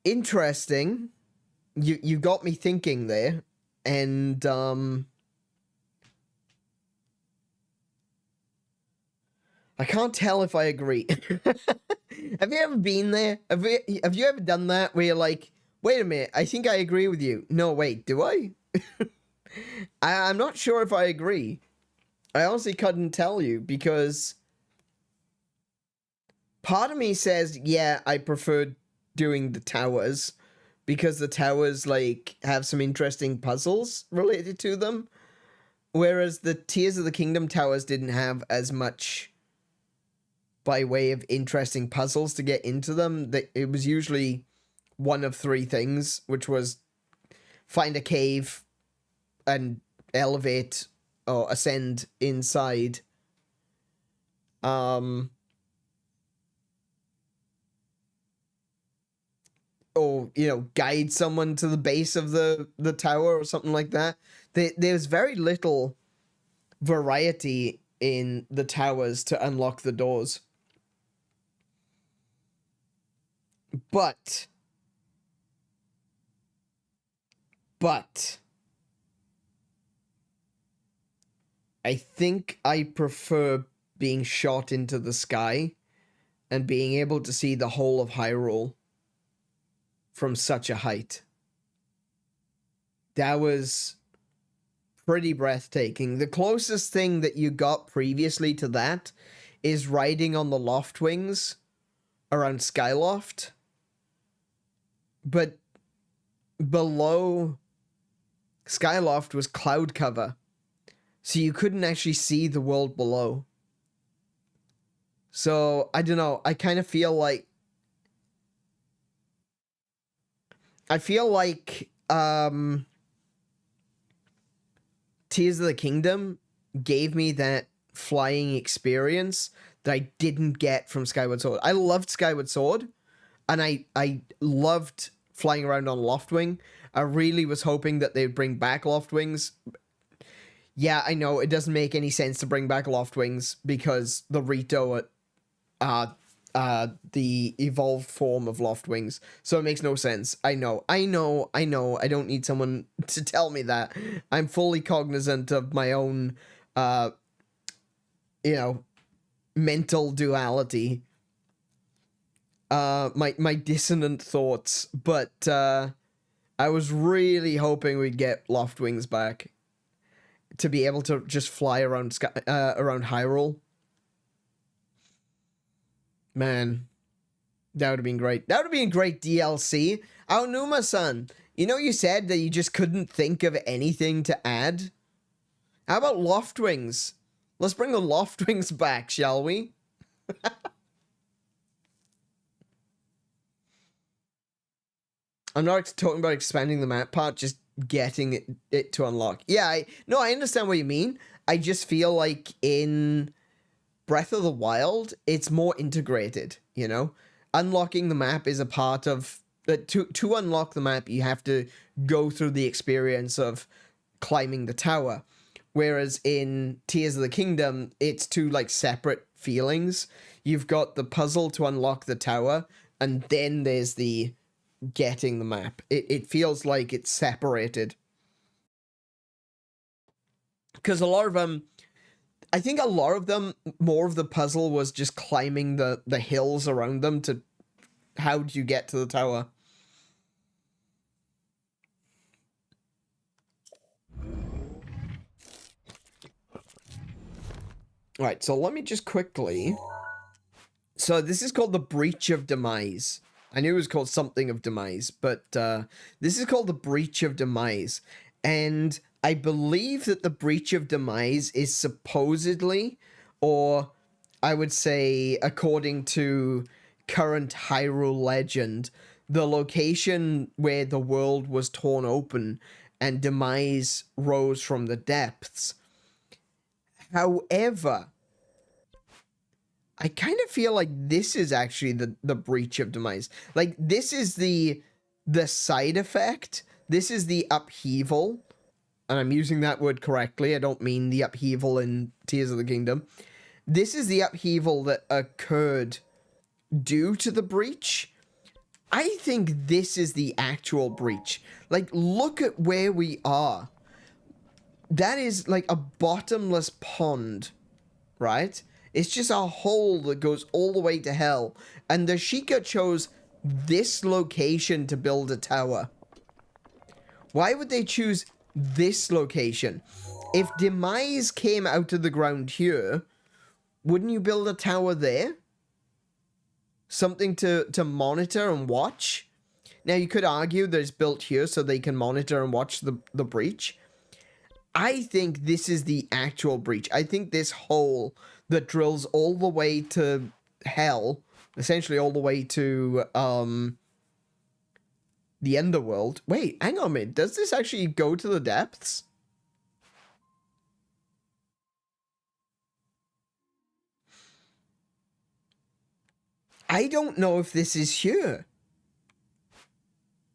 Interesting. You got me thinking there. And, I can't tell if I agree. Have you ever been there? Have you ever done that where you're like, wait a minute, I think I agree with you. No, wait, do I? I'm not sure if I agree. I honestly couldn't tell you because part of me says, yeah, I prefer doing the towers because the towers, like, have some interesting puzzles related to them. Whereas the Tears of the Kingdom towers didn't have as much by way of interesting puzzles to get into them. It was usually one of three things, which was find a cave and elevate or ascend inside. Or, you know, guide someone to the base of the tower or something like that. There's very little variety in the towers to unlock the doors. But I think I prefer being shot into the sky and being able to see the whole of Hyrule from such a height. That was pretty breathtaking. The closest thing that you got previously to that is riding on the loft wings around Skyloft. But below Skyloft was cloud cover, so you couldn't actually see the world below. So, I don't know, I kind of feel like... Tears of the Kingdom gave me that flying experience that I didn't get from Skyward Sword. I loved Skyward Sword, and I loved flying around on Loftwing. I really was hoping that they'd bring back Loftwings. Yeah, I know, it doesn't make any sense to bring back Loftwings because the Rito the evolved form of Loftwings, so it makes no sense. I know. I don't need someone to tell me that. I'm fully cognizant of my own, you know, mental duality. My dissonant thoughts, but, I was really hoping we'd get Loftwings back to be able to just fly around around Hyrule. Man, that would have been great. That would have been great DLC. Aonuma-san, you know you said that you just couldn't think of anything to add? How about Loftwings? Let's bring the Loftwings back, shall we? I'm not talking about expanding the map part, just getting it to unlock. Yeah, I understand what you mean. I just feel like in Breath of the Wild, it's more integrated, you know? Unlocking the map is a part of... To unlock the map, you have to go through the experience of climbing the tower. Whereas in Tears of the Kingdom, it's two, like, separate feelings. You've got the puzzle to unlock the tower, and then there's the getting the map. It feels like it's separated. Because a lot of them... I think a lot of them, more of the puzzle was just climbing the hills around them to... How do you get to the tower? Alright, so let me just quickly... So this is called the Breach of Demise. I knew it was called something of Demise, but this is called the Breach of Demise. And I believe that the Breach of Demise is supposedly, or I would say according to current Hyrule legend, the location where the world was torn open and demise rose from the depths. However, I kind of feel like this is actually the breach of demise. Like, this is the side effect. This is the upheaval. And I'm using that word correctly. I don't mean the upheaval in Tears of the Kingdom. This is the upheaval that occurred due to the breach. I think this is the actual breach. Like, look at where we are. That is like a bottomless pond, right? It's just a hole that goes all the way to hell. And the Sheikah chose this location to build a tower. Why would they choose this location? If demise came out of the ground here, wouldn't you build a tower there? Something to monitor and watch? Now, you could argue that it's built here so they can monitor and watch the breach. I think this is the actual breach. I think this hole that drills all the way to hell, essentially all the way to the Underworld. Wait, hang on a minute. Does this actually go to the depths? I don't know if this is here.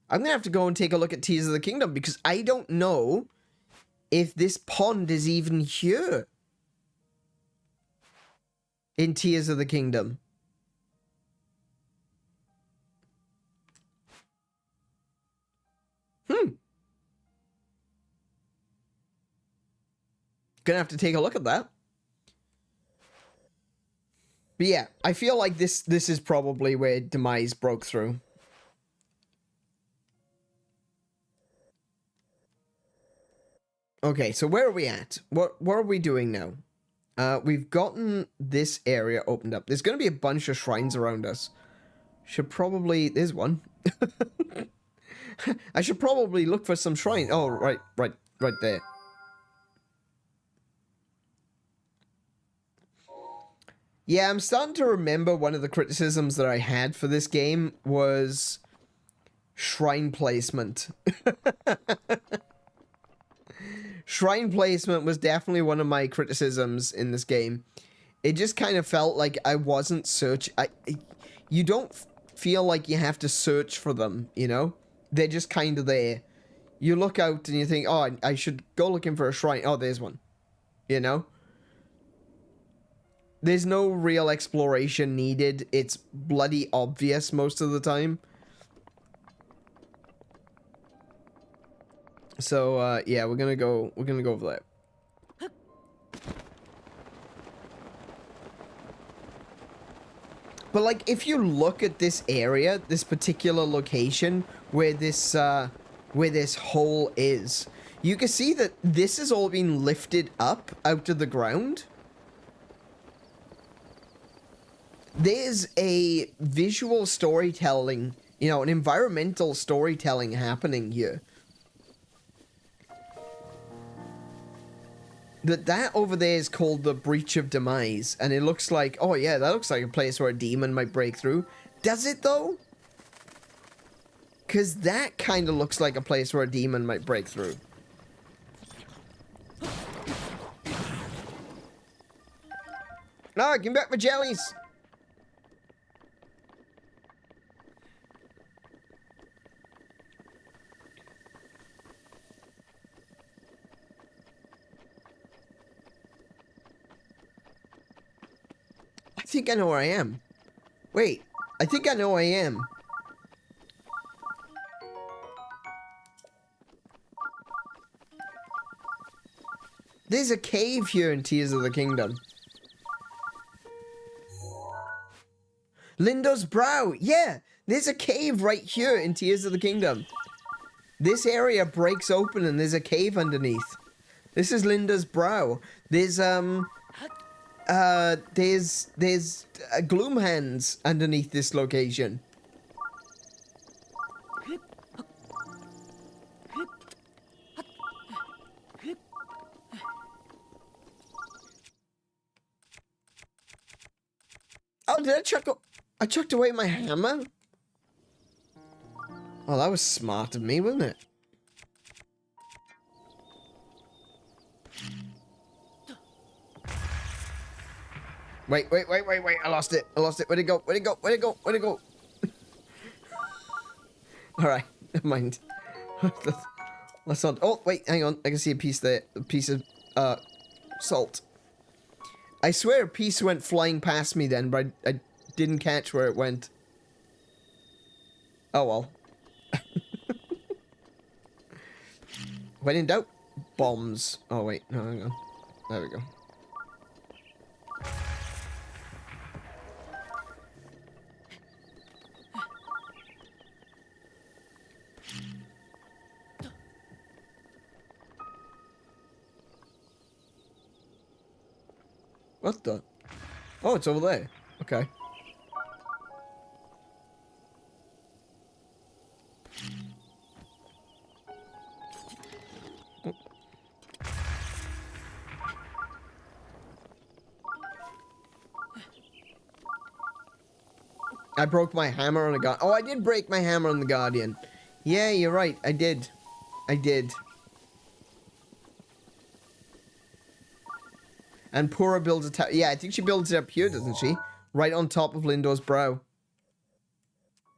I'm going to have to go and take a look at Tears of the Kingdom because I don't know if this pond is even here in Tears of the Kingdom. Gonna have to take a look at that. But yeah, I feel like this is probably where demise broke through. Okay, so where are we at? What are we doing now? We've gotten this area opened up. There's going to be a bunch of shrines around us. Should probably... There's one. I should probably look for some shrine. Oh, right there. Yeah, I'm starting to remember one of the criticisms that I had for this game was shrine placement. Shrine placement was definitely one of my criticisms in this game. It just kind of felt like I wasn't you don't feel like you have to search for them, you know? They're just kind of there. You look out and you think, oh, I should go looking for a shrine. Oh, there's one. You know? There's no real exploration needed. It's bloody obvious most of the time. So, yeah, we're gonna go over there. But, like, if you look at this area, this particular location where this hole is, you can see that this has all been lifted up out of the ground. There's a visual storytelling, you know, an environmental storytelling happening here. That over there is called the Breach of Demise, and it looks like, oh yeah, that looks like a place where a demon might break through. Does it though? Because that kind of looks like a place where a demon might break through. Ah, give me back my jellies! I think I know where I am. Wait, I think I know where I am. There's a cave here in Tears of the Kingdom. Linda's Brow! Yeah! There's a cave right here in Tears of the Kingdom. This area breaks open and there's a cave underneath. This is Linda's Brow. There's gloom hands underneath this location. Oh, did I chuck I chucked away my hammer? Oh, that was smart of me, wasn't it? Wait. I lost it. Where'd it go? Alright, never mind. Let's not. Oh, wait, hang on. I can see a piece there. A piece of, salt. I swear a piece went flying past me then, but I didn't catch where it went. Oh well. When in doubt, bombs. Oh wait, no, hang on. There we go. What the? Oh, it's over there. Okay. I broke my hammer on a guardian. Oh, I did break my hammer on the guardian. Yeah, you're right. I did. And Pura builds a tower. Yeah, I think she builds it up here, doesn't she? Right on top of Lindor's brow.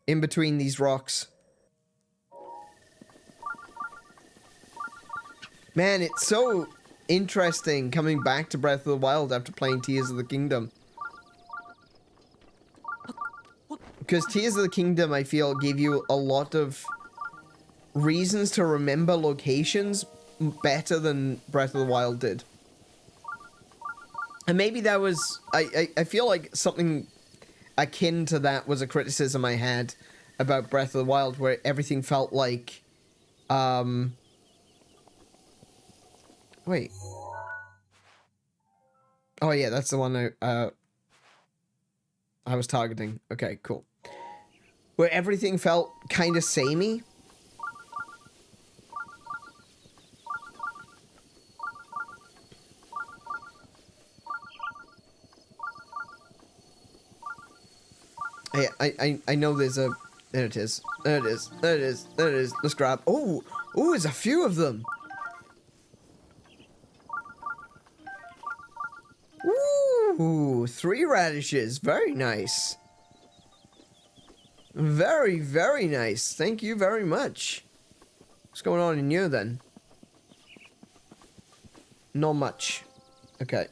In between these rocks. Man, it's so interesting coming back to Breath of the Wild after playing Tears of the Kingdom. Because Tears of the Kingdom, I feel, gave you a lot of reasons to remember locations better than Breath of the Wild did. And maybe that was... I feel like something akin to that was a criticism I had about Breath of the Wild, where everything felt like... Wait. Oh yeah, that's the one I was targeting. Okay, cool. Where everything felt kind of samey. I know there's a... There it is. There it is. Let's grab... Oh, there's a few of them. Ooh, 3 radishes. Very nice. Very, very nice. Thank you very much. What's going on in you then? Not much. Okay.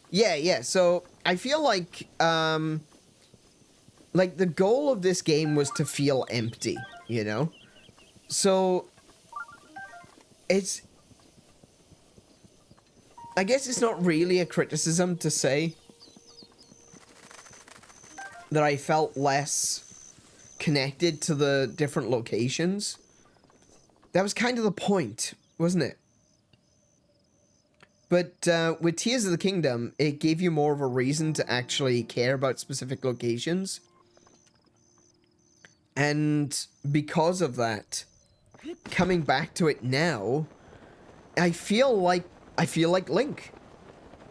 Yeah, so I feel like the goal of this game was to feel empty, you know? So it's... I guess it's not really a criticism to say that I felt less connected to the different locations. That was kind of the point, wasn't it? But with Tears of the Kingdom, it gave you more of a reason to actually care about specific locations. And because of that, coming back to it now, I feel like Link.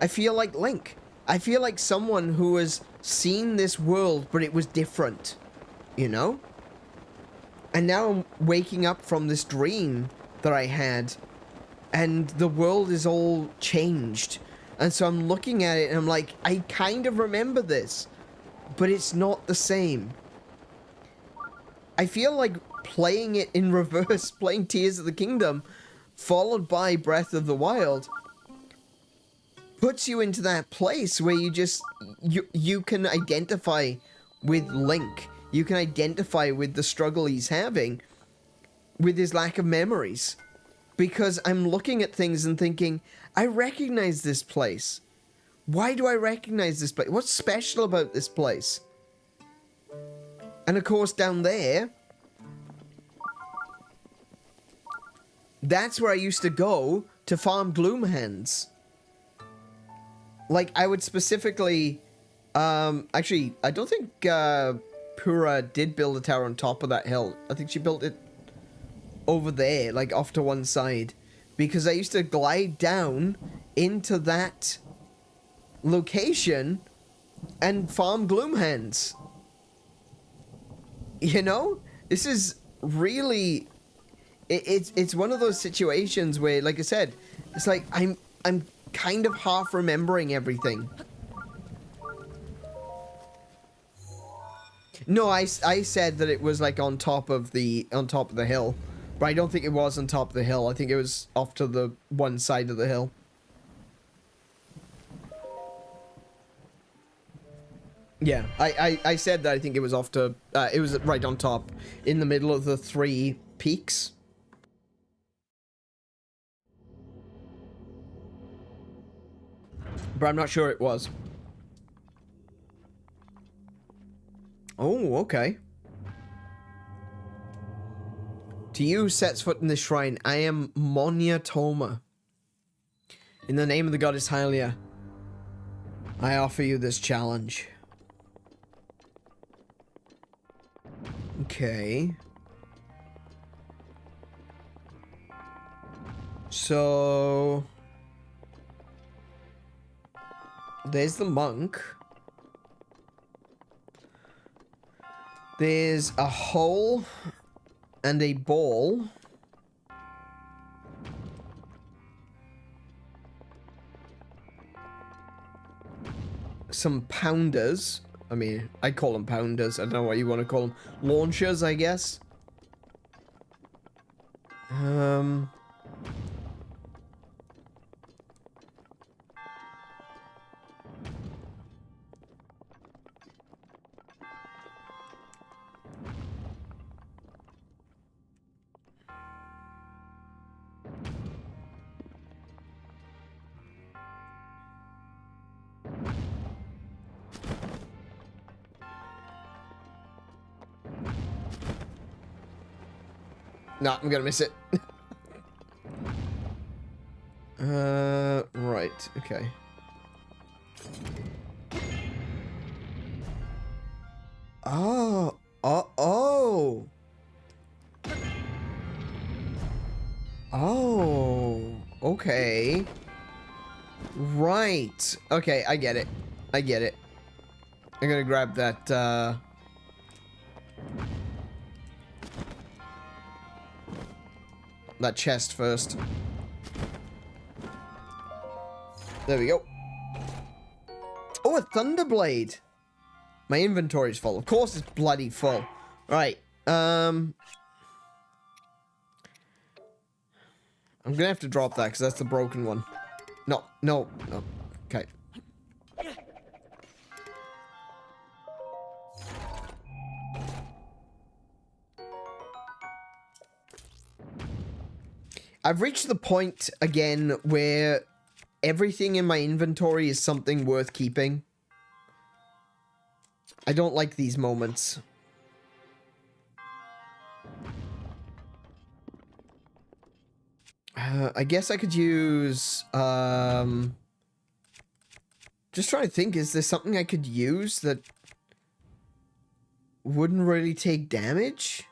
I feel like someone who has seen this world, but it was different, you know? And now I'm waking up from this dream that I had, and the world is all changed. And so I'm looking at it, and I'm like, I kind of remember this, but it's not the same. I feel like playing it in reverse, playing Tears of the Kingdom, followed by Breath of the Wild, puts you into that place where you just, you can identify with Link. You can identify with the struggle he's having, with his lack of memories. Because I'm looking at things and thinking, I recognize this place. Why do I recognize this place? What's special about this place? And of course, down there, that's where I used to go to farm Gloomhands. Like, I would specifically... actually, I don't think Pura did build a tower on top of that hill. I think she built it over there, like off to one side. Because I used to glide down into that location and farm gloomhands. You know, this is really, it's one of those situations where, like I said, it's like I'm kind of half remembering everything. No, I said that it was like on top of the hill, but I don't think it was on top of the hill. I think it was off to the one side of the hill. Yeah, I said that I think it was off to, it was right on top, in the middle of the 3 peaks. But I'm not sure it was. Oh, okay. To you sets foot in this shrine, I am Monya Toma. In the name of the goddess Hylia, I offer you this challenge. Okay. So there's the monk. There's a hole and a ball. Some pounders. I mean, I call them pounders. I don't know what you want to call them. Launchers, I guess. No, I'm gonna miss it. Right, okay. Oh, oh. Oh, okay. Right. Okay, I get it. I get it. I'm gonna grab that, that chest first. There we go. Oh, a Thunderblade. My inventory's full. Of course it's bloody full. Right. I'm gonna have to drop that because that's the broken one. No, no, no. Okay. I've reached the point again where everything in my inventory is something worth keeping. I don't like these moments. I guess I could use, just trying to think, is there something I could use that wouldn't really take damage?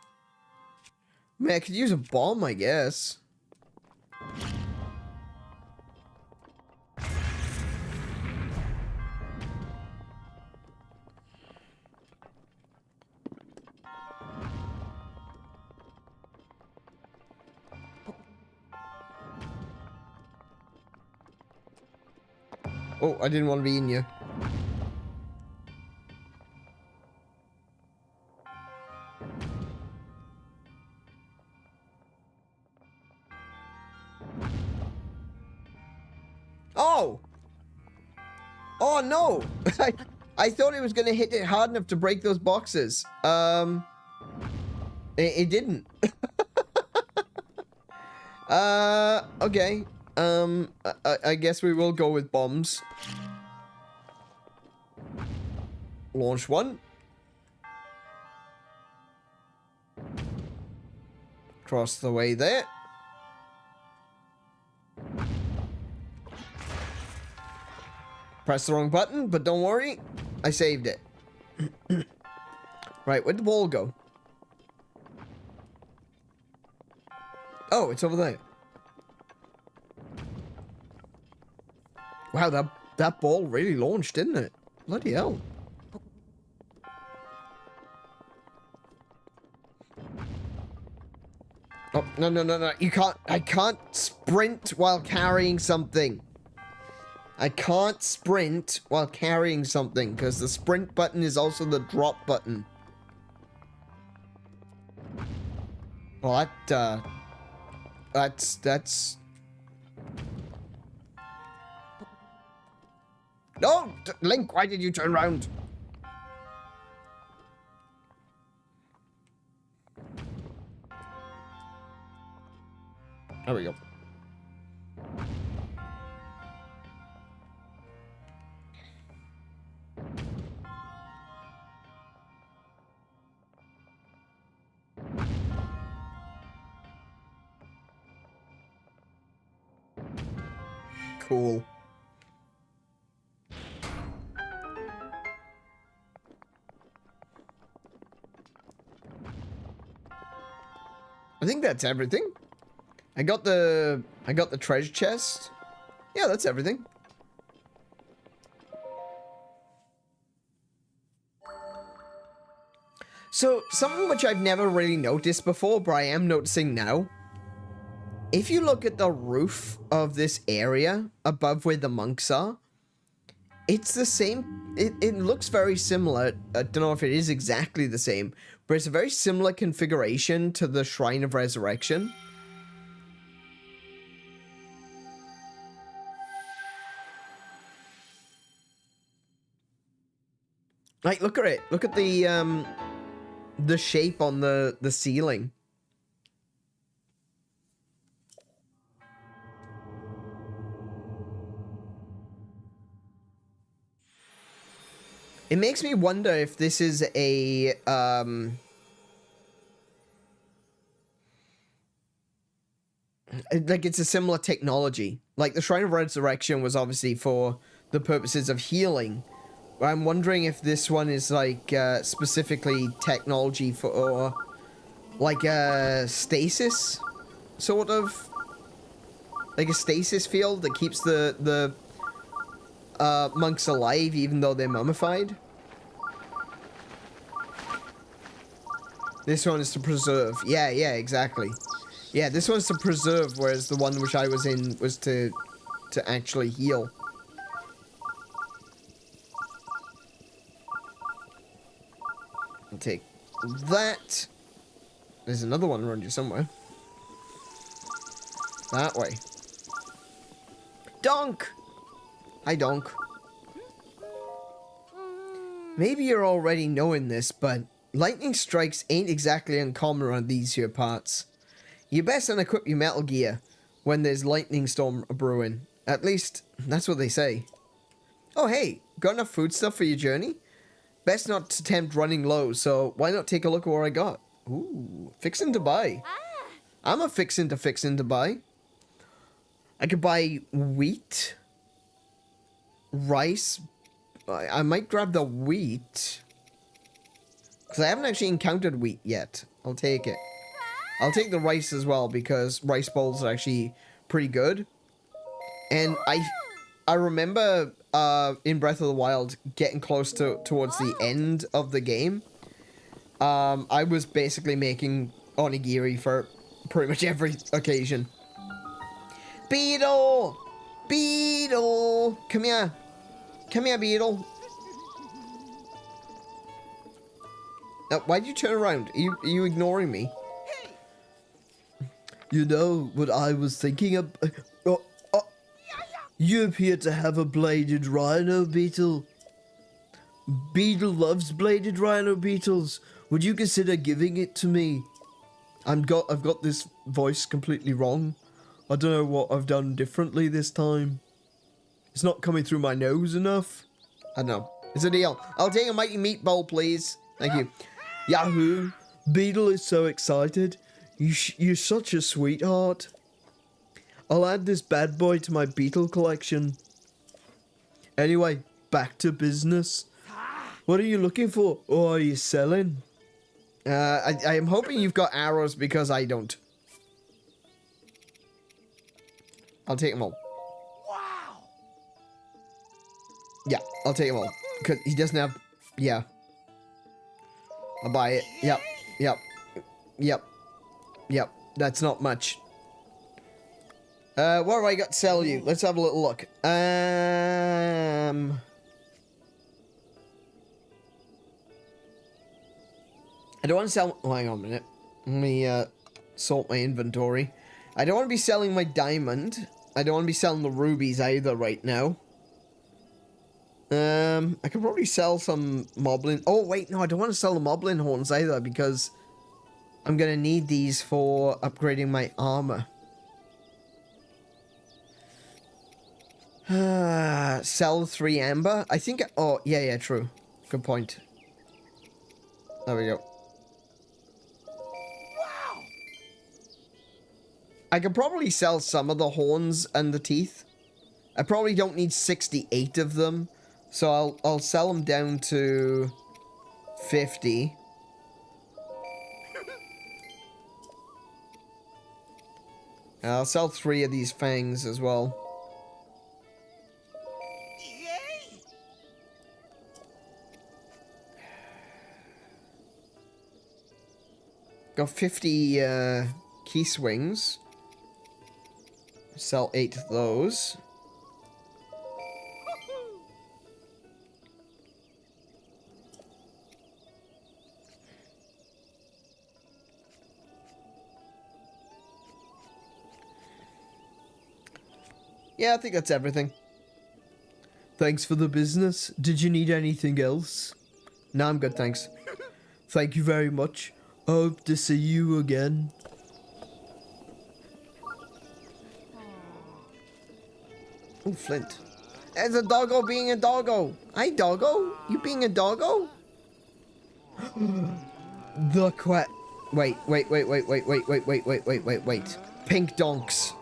I mean, I could use a bomb, I guess. Oh, I didn't want to be in you. Oh! Oh, no! I thought it was going to hit it hard enough to break those boxes. It didn't. Okay. I guess we will go with bombs. Launch one. Cross the way there. Press the wrong button, but don't worry. I saved it. Right, where'd the ball go? Oh, it's over there. Wow, that ball really launched, didn't it? Bloody hell. Oh, no, no, no, no. You can't. I can't sprint while carrying something. I can't sprint while carrying something because the sprint button is also the drop button. Well, that's... No! Link, why did you turn around? There we go. Cool. I think that's everything. I got the treasure chest. Yeah, that's everything. So, something which I've never really noticed before, but I am noticing now. If you look at the roof of this area above where the monks are, it's the same. It looks very similar. I don't know if it is exactly the same, but it's a very similar configuration to the Shrine of Resurrection. Like, look at it. Look at the shape on the ceiling. It makes me wonder if this is a, like, it's a similar technology. Like, the Shrine of Resurrection was obviously for the purposes of healing. I'm wondering if this one is, like, specifically technology for, like, a stasis, sort of. Like a stasis field that keeps the monks alive even though they're mummified. This one is to preserve. Yeah, exactly. Yeah, this one's to preserve, whereas the one which I was in was to actually heal. I'll take that. There's another one around you somewhere. That way. Donk! Hi, Donk. Maybe you're already knowing this, but lightning strikes ain't exactly uncommon around these here parts. You best unequip your metal gear when there's lightning storm brewing. At least, that's what they say. Oh, hey, got enough food stuff for your journey? Best not to tempt running low, so why not take a look at what I got? Ooh, fixin' to buy. I'm a fixin' to buy. I could buy wheat, rice. I might grab the wheat, because I haven't actually encountered wheat yet. I'll take it. I'll take the rice as well, because rice bowls are actually pretty good. And I remember in Breath of the Wild getting close towards the end of the game. I was basically making onigiri for pretty much every occasion. Beetle! Beetle! Come here. Come here, Beetle. Now, why'd you turn around? Are you ignoring me? You know what I was thinking of? You appear to have a bladed rhino beetle. Beetle loves bladed rhino beetles. Would you consider giving it to me? I've got this voice completely wrong. I don't know what I've done differently this time. It's not coming through my nose enough. I don't know. It's a deal. I'll take a mighty meatball, please. Thank you. Yahoo! Beetle is so excited. You're such a sweetheart. I'll add this bad boy to my beetle collection. Anyway, back to business. What are you looking for? Or are you selling? I am hoping you've got arrows because I don't. I'll take them all. Wow. Yeah, I'll take them all. Because he doesn't have... Yeah. I'll buy it. Yep. Yep. Yep. Yep. That's not much. What have I got to sell you? Let's have a little look. I don't want to sell... Oh, hang on a minute. Let me sort my inventory. I don't want to be selling my diamond. I don't want to be selling the rubies either right now. I could probably sell some moblin... Oh, wait, no, I don't want to sell the moblin horns either because I'm going to need these for upgrading my armor. Sell 3 amber. I think... Oh, yeah, true. Good point. There we go. Wow. I could probably sell some of the horns and the teeth. I probably don't need 68 of them. So I'll sell them down to 50. I'll sell 3 of these fangs as well. Got 50 key swings. Sell 8 of those. Yeah, I think that's everything. Thanks for the business. Did you need anything else? No, I'm good, thanks. Thank you very much. Hope to see you again. Oh, Flint. There's a doggo being a doggo. Hi, doggo. You being a doggo? The Wait. Pink donks.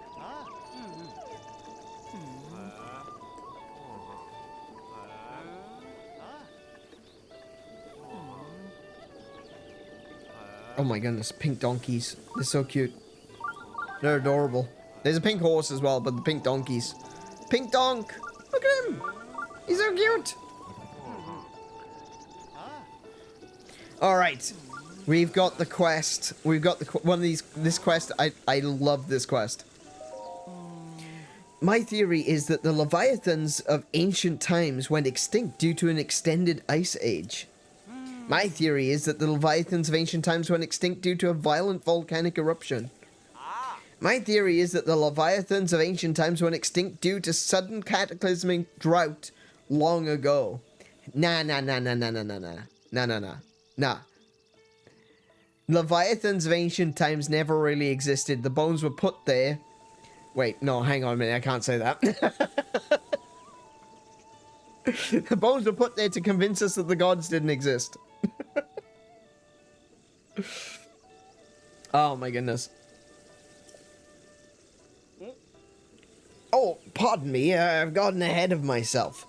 Oh my goodness, pink donkeys. They're so cute. They're adorable. There's a pink horse as well, but the pink donkeys. Pink donk! Look at him! He's so cute! Alright. We've got the quest. We've got one of these... This quest, I love this quest. My theory is that the Leviathans of ancient times went extinct due to an extended ice age. My theory is that the Leviathans of ancient times went extinct due to a violent volcanic eruption. My theory is that the Leviathans of ancient times went extinct due to sudden cataclysmic drought long ago. Nah. Leviathans of ancient times never really existed. The bones were put there. Wait, no, hang on a minute. I can't say that. The bones were put there to convince us that the gods didn't exist. Oh my goodness. Oh, pardon me, I've gotten ahead of myself.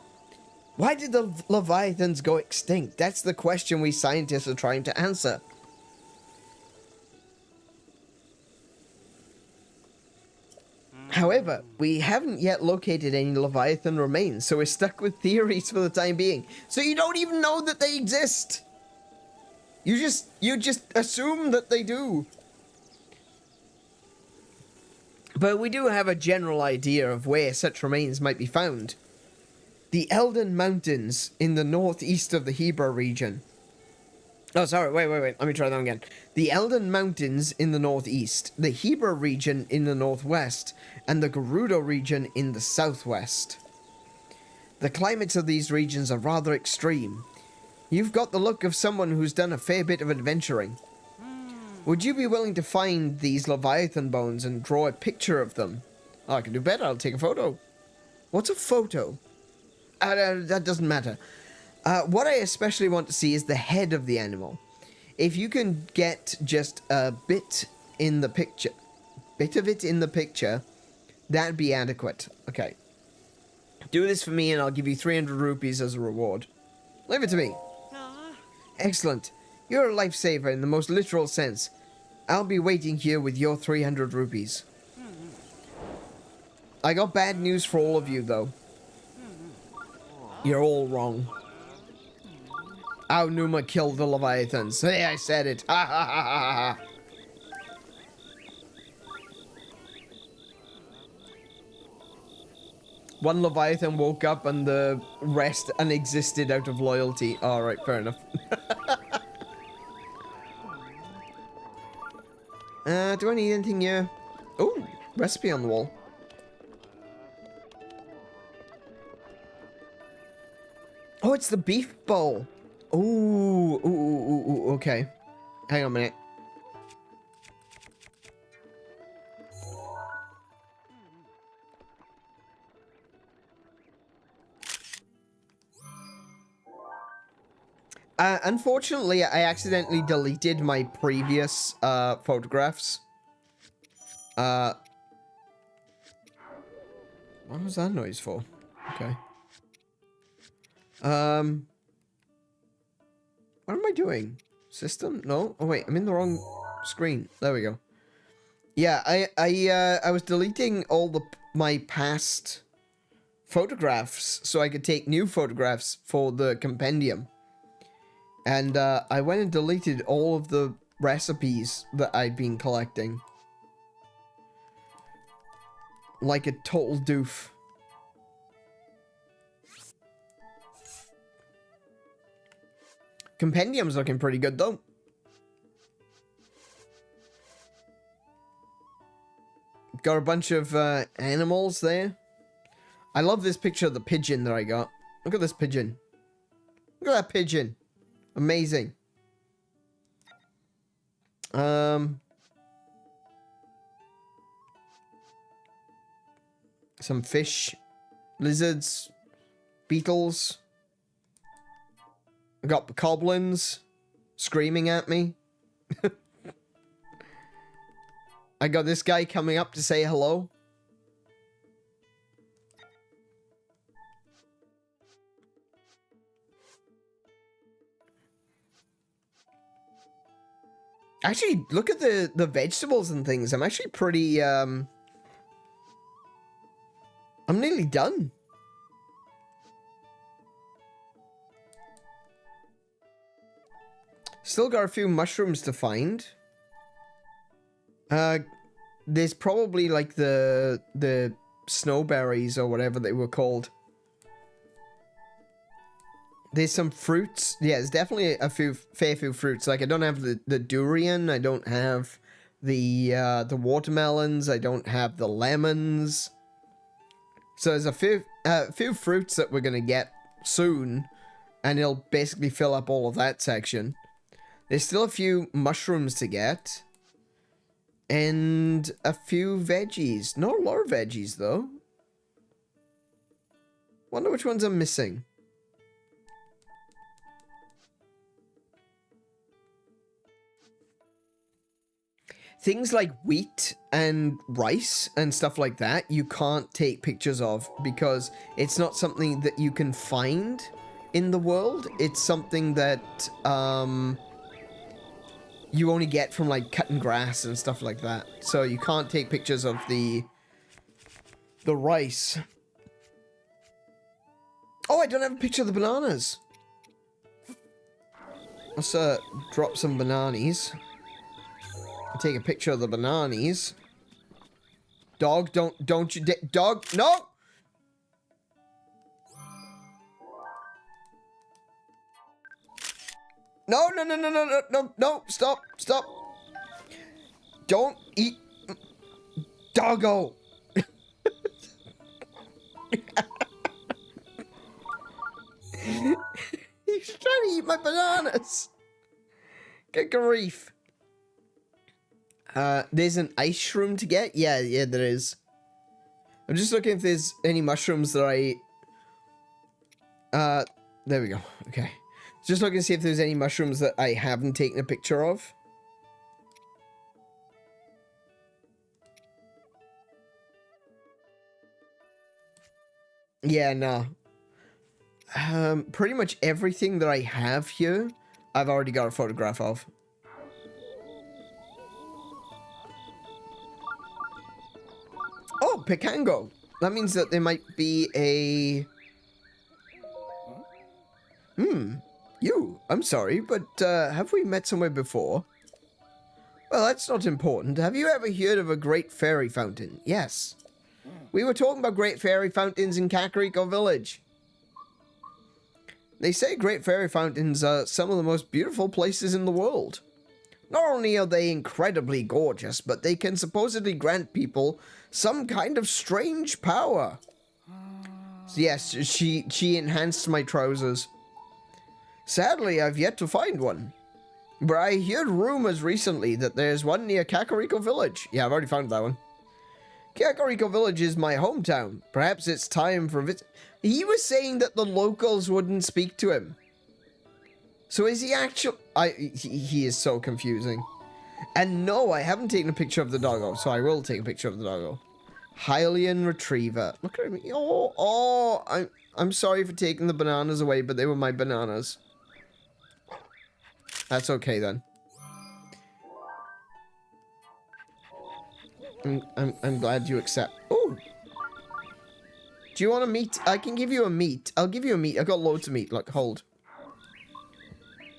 Why did the Leviathans go extinct? That's the question we scientists are trying to answer. However, we haven't yet located any Leviathan remains, so we're stuck with theories for the time being. So you don't even know that they exist! You just assume that they do. But we do have a general idea of where such remains might be found. The Elden Mountains in the northeast of the Hebra region. Oh, sorry, wait. Let me try that again. The Elden Mountains in the northeast, the Hebra region in the northwest, and the Gerudo region in the southwest. The climates of these regions are rather extreme. You've got the look of someone who's done a fair bit of adventuring. Would you be willing to find these Leviathan bones and draw a picture of them? Oh, I can do better. I'll take a photo. What's a photo? That doesn't matter. What I especially want to see is the head of the animal. If you can get just a bit in the picture, that'd be adequate. Okay. Do this for me and I'll give you 300 rupees as a reward. Leave it to me. Excellent. You're a lifesaver in the most literal sense. I'll be waiting here with your 300 rupees. I got bad news for all of you, though. You're all wrong. How Numa killed the Leviathans. Hey, I said it. Ha ha ha ha ha. One Leviathan woke up and the rest unexisted out of loyalty. Alright, fair enough. Do I need anything here? Oh, recipe on the wall. Oh, it's the beef bowl. Ooh, okay. Hang on a minute. Unfortunately, I accidentally deleted my previous photographs. What was that noise for? Okay. What am I doing? System? No? Oh wait, I'm in the wrong screen. There we go. Yeah, I was deleting all my past photographs so I could take new photographs for the compendium. And I went and deleted all of the recipes that I'd been collecting. Like a total doof. Compendium's looking pretty good though. Got a bunch of animals there. I love this picture of the pigeon that I got. Look at this pigeon. Look at that pigeon. Amazing. Some fish, lizards, beetles. I got the goblins screaming at me. I got this guy coming up to say hello. Actually, look at the vegetables and things. I'm actually pretty, I'm nearly done. Still got a few mushrooms to find. There's probably like the snowberries or whatever they were called. There's some fruits. Yeah, there's definitely a fair few fruits. Like I don't have the durian. I don't have the watermelons. I don't have the lemons. So there's a few fruits that we're gonna get soon, and it'll basically fill up all of that section. There's still a few mushrooms to get, and a few veggies. Not a lot of veggies though. Wonder which ones I'm missing. Things like wheat and rice and stuff like that, you can't take pictures of because it's not something that you can find in the world. It's something that you only get from like cutting grass and stuff like that. So you can't take pictures of the rice. Oh, I don't have a picture of the bananas. Let's drop some bananas. Take a picture of the bananas. Dog, don't you dog, no! No, stop. Don't eat, doggo. He's trying to eat my bananas. Good grief. There's an ice shroom to get? Yeah, there is. I'm just looking if there's any mushrooms that there we go. Okay. Just looking to see if there's any mushrooms that I haven't taken a picture of. Yeah, no. Pretty much everything that I have here, I've already got a photograph of. Oh, Picango. That means that there might be a... You? I'm sorry, but have we met somewhere before? Well, that's not important. Have you ever heard of a great fairy fountain? Yes. We were talking about great fairy fountains in Kakariko Village. They say great fairy fountains are some of the most beautiful places in the world. Not only are they incredibly gorgeous, but they can supposedly grant people some kind of strange power. So yes, she enhanced my trousers. Sadly, I've yet to find one. But I heard rumors recently that there's one near Kakariko Village. Yeah, I've already found that one. Kakariko Village is my hometown. Perhaps it's time for a visit. He was saying that the locals wouldn't speak to him. So is he actually... He is so confusing. And no, I haven't taken a picture of the doggo, so I will take a picture of the doggo. Hylian Retriever. Look at me. Oh, I'm sorry for taking the bananas away, but they were my bananas. That's okay then. I'm glad you accept. Oh! Do you want a meat? I can give you a meat. I'll give you a meat. I got loads of meat. Look, hold.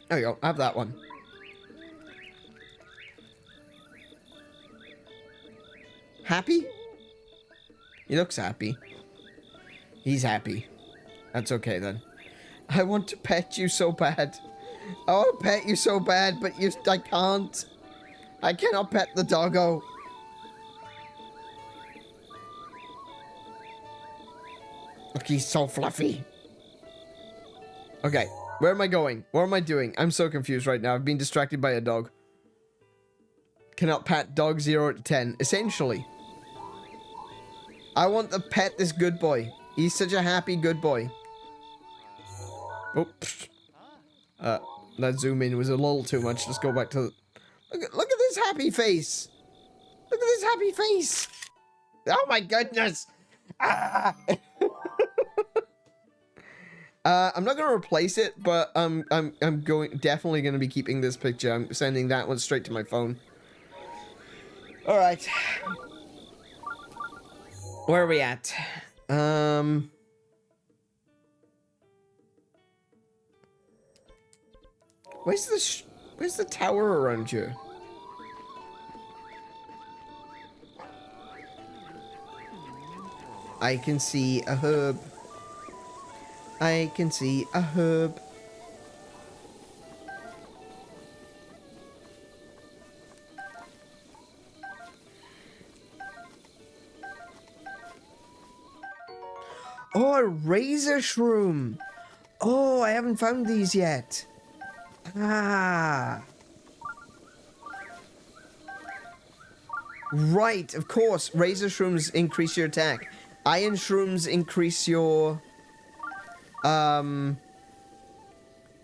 There you go. Have that one. Happy? He looks happy. He's happy. That's okay then. I want to pet you so bad. I want to pet you so bad, but I can't. I cannot pet the doggo. Look, he's so fluffy. Okay, where am I going? What am I doing? I'm so confused right now. I've been distracted by a dog. Cannot pet dog 0 to 10. Essentially. I want to pet this good boy. He's such a happy good boy. Oops. That zoom in was a little too much. Let's go back to the... Look at this happy face. Look at this happy face. Oh my goodness. Ah. I'm not gonna replace it, but I'm definitely gonna be keeping this picture. I'm sending that one straight to my phone. All right. Where are we at? Where's the tower around here? I can see a herb. I can see a herb. Oh, a razor shroom. Oh, I haven't found these yet. Ah. Right, of course. Razor shrooms increase your attack. Iron shrooms increase your...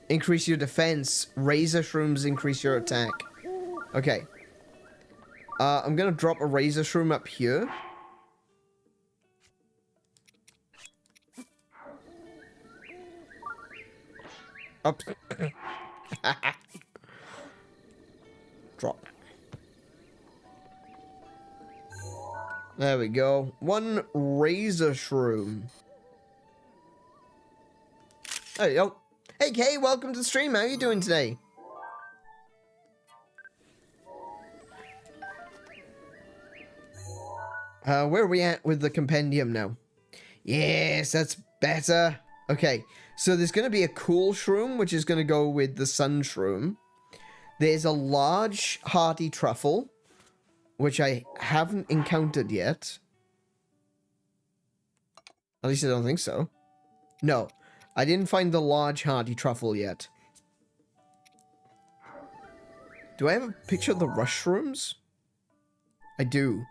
increase your defense. Razor shrooms increase your attack. Okay. I'm gonna drop a razor shroom up here. Up. Drop. There we go. One razor shroom. There you go. Hey Kay, welcome to the stream. How are you doing today? Where are we at with the compendium now? Yes, that's better. Okay, so there's going to be a cool shroom, which is going to go with the sun shroom. There's a large hearty truffle, which I haven't encountered yet. At least I don't think so. No, I didn't find the large hearty truffle yet. Do I have a picture of the rush shrooms? I do.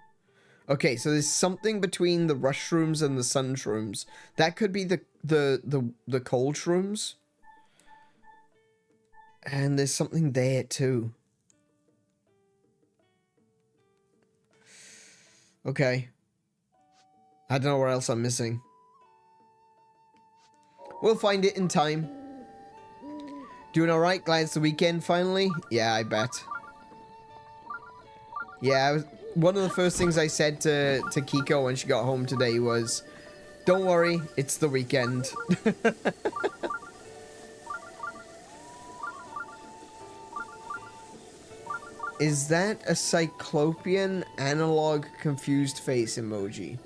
Okay, so there's something between the rush shrooms and the sun shrooms. That could be the cold shrooms. And there's something there too. Okay. I don't know where else I'm missing. We'll find it in time. Doing alright? Glad it's the weekend finally? Yeah, I bet. Yeah, one of the first things I said to Kiko when she got home today was, don't worry, it's the weekend. Is that a cyclopean analog confused face emoji?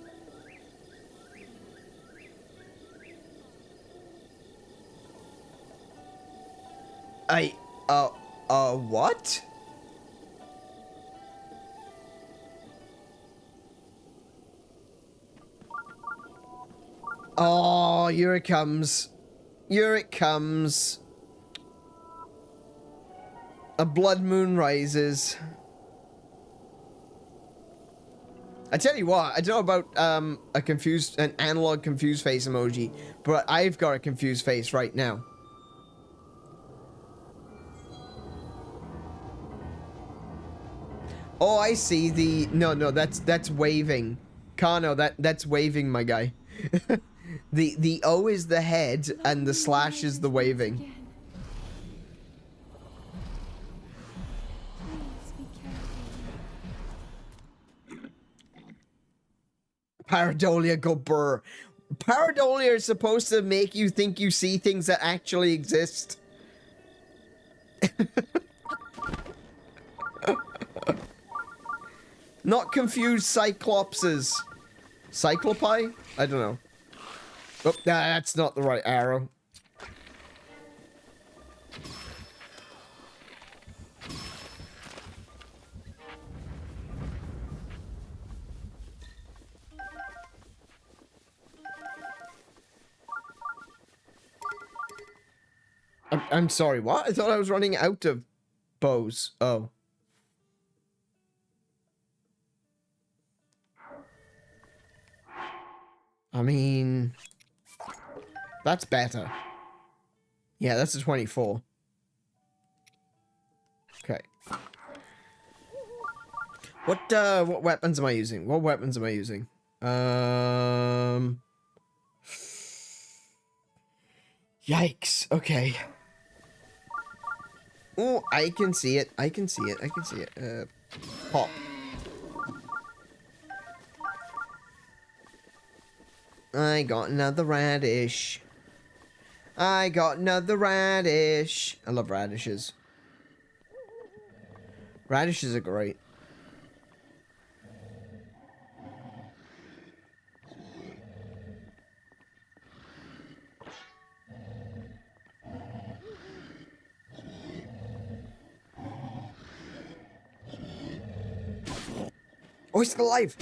What? Oh, here it comes. Here it comes. A blood moon rises. I tell you what, I don't know about an analog confused face emoji, but I've got a confused face right now. Oh, I see the no, that's waving. Kano, that's waving, my guy. The O is the head and the slash is the waving. Pareidolia go burr. Pareidolia is supposed to make you think you see things that actually exist. Not confused cyclopses. Cyclopi? I don't know. Oh, that's not the right arrow. I'm sorry, what? I thought I was running out of bows. Oh. I mean, that's better. Yeah, that's a 24. Okay. What weapons am I using? What weapons am I using? Yikes. Okay. Oh, I can see it. I can see it. I can see it. Pop. I got another radish. I got another radish. I love radishes. Radishes are great. Oh, he's still alive.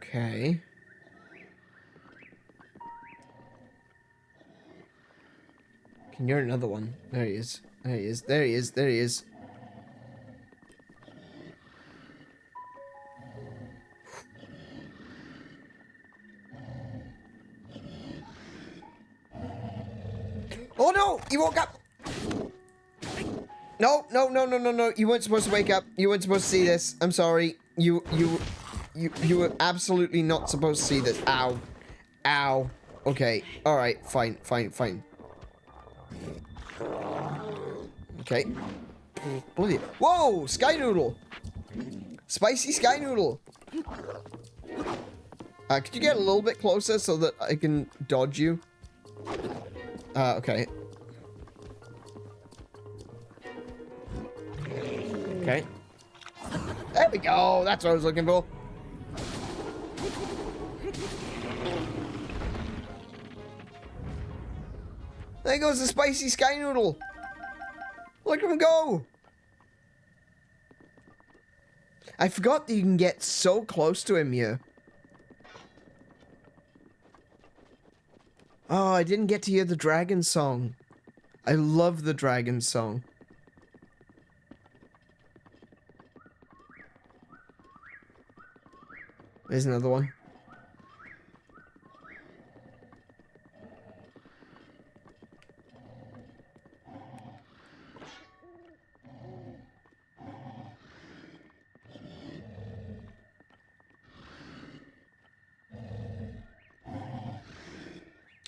Okay. Can you hear another one? There he is. There he is. There he is. There he is. Oh no! You woke up! No, no, no, no, no, no. You weren't supposed to wake up. You weren't supposed to see this. I'm sorry. You were absolutely not supposed to see this. Ow. Ow. Okay. Alright. Fine. Fine. Fine. Okay. Bloody. Whoa! Sky Noodle! Spicy Sky Noodle! Could you get a little bit closer so that I can dodge you? Okay. Okay. There we go! That's what I was looking for. There goes the spicy Sky Noodle! Look at him go! I forgot that you can get so close to him here. Oh, I didn't get to hear the dragon song. I love the dragon song. There's another one.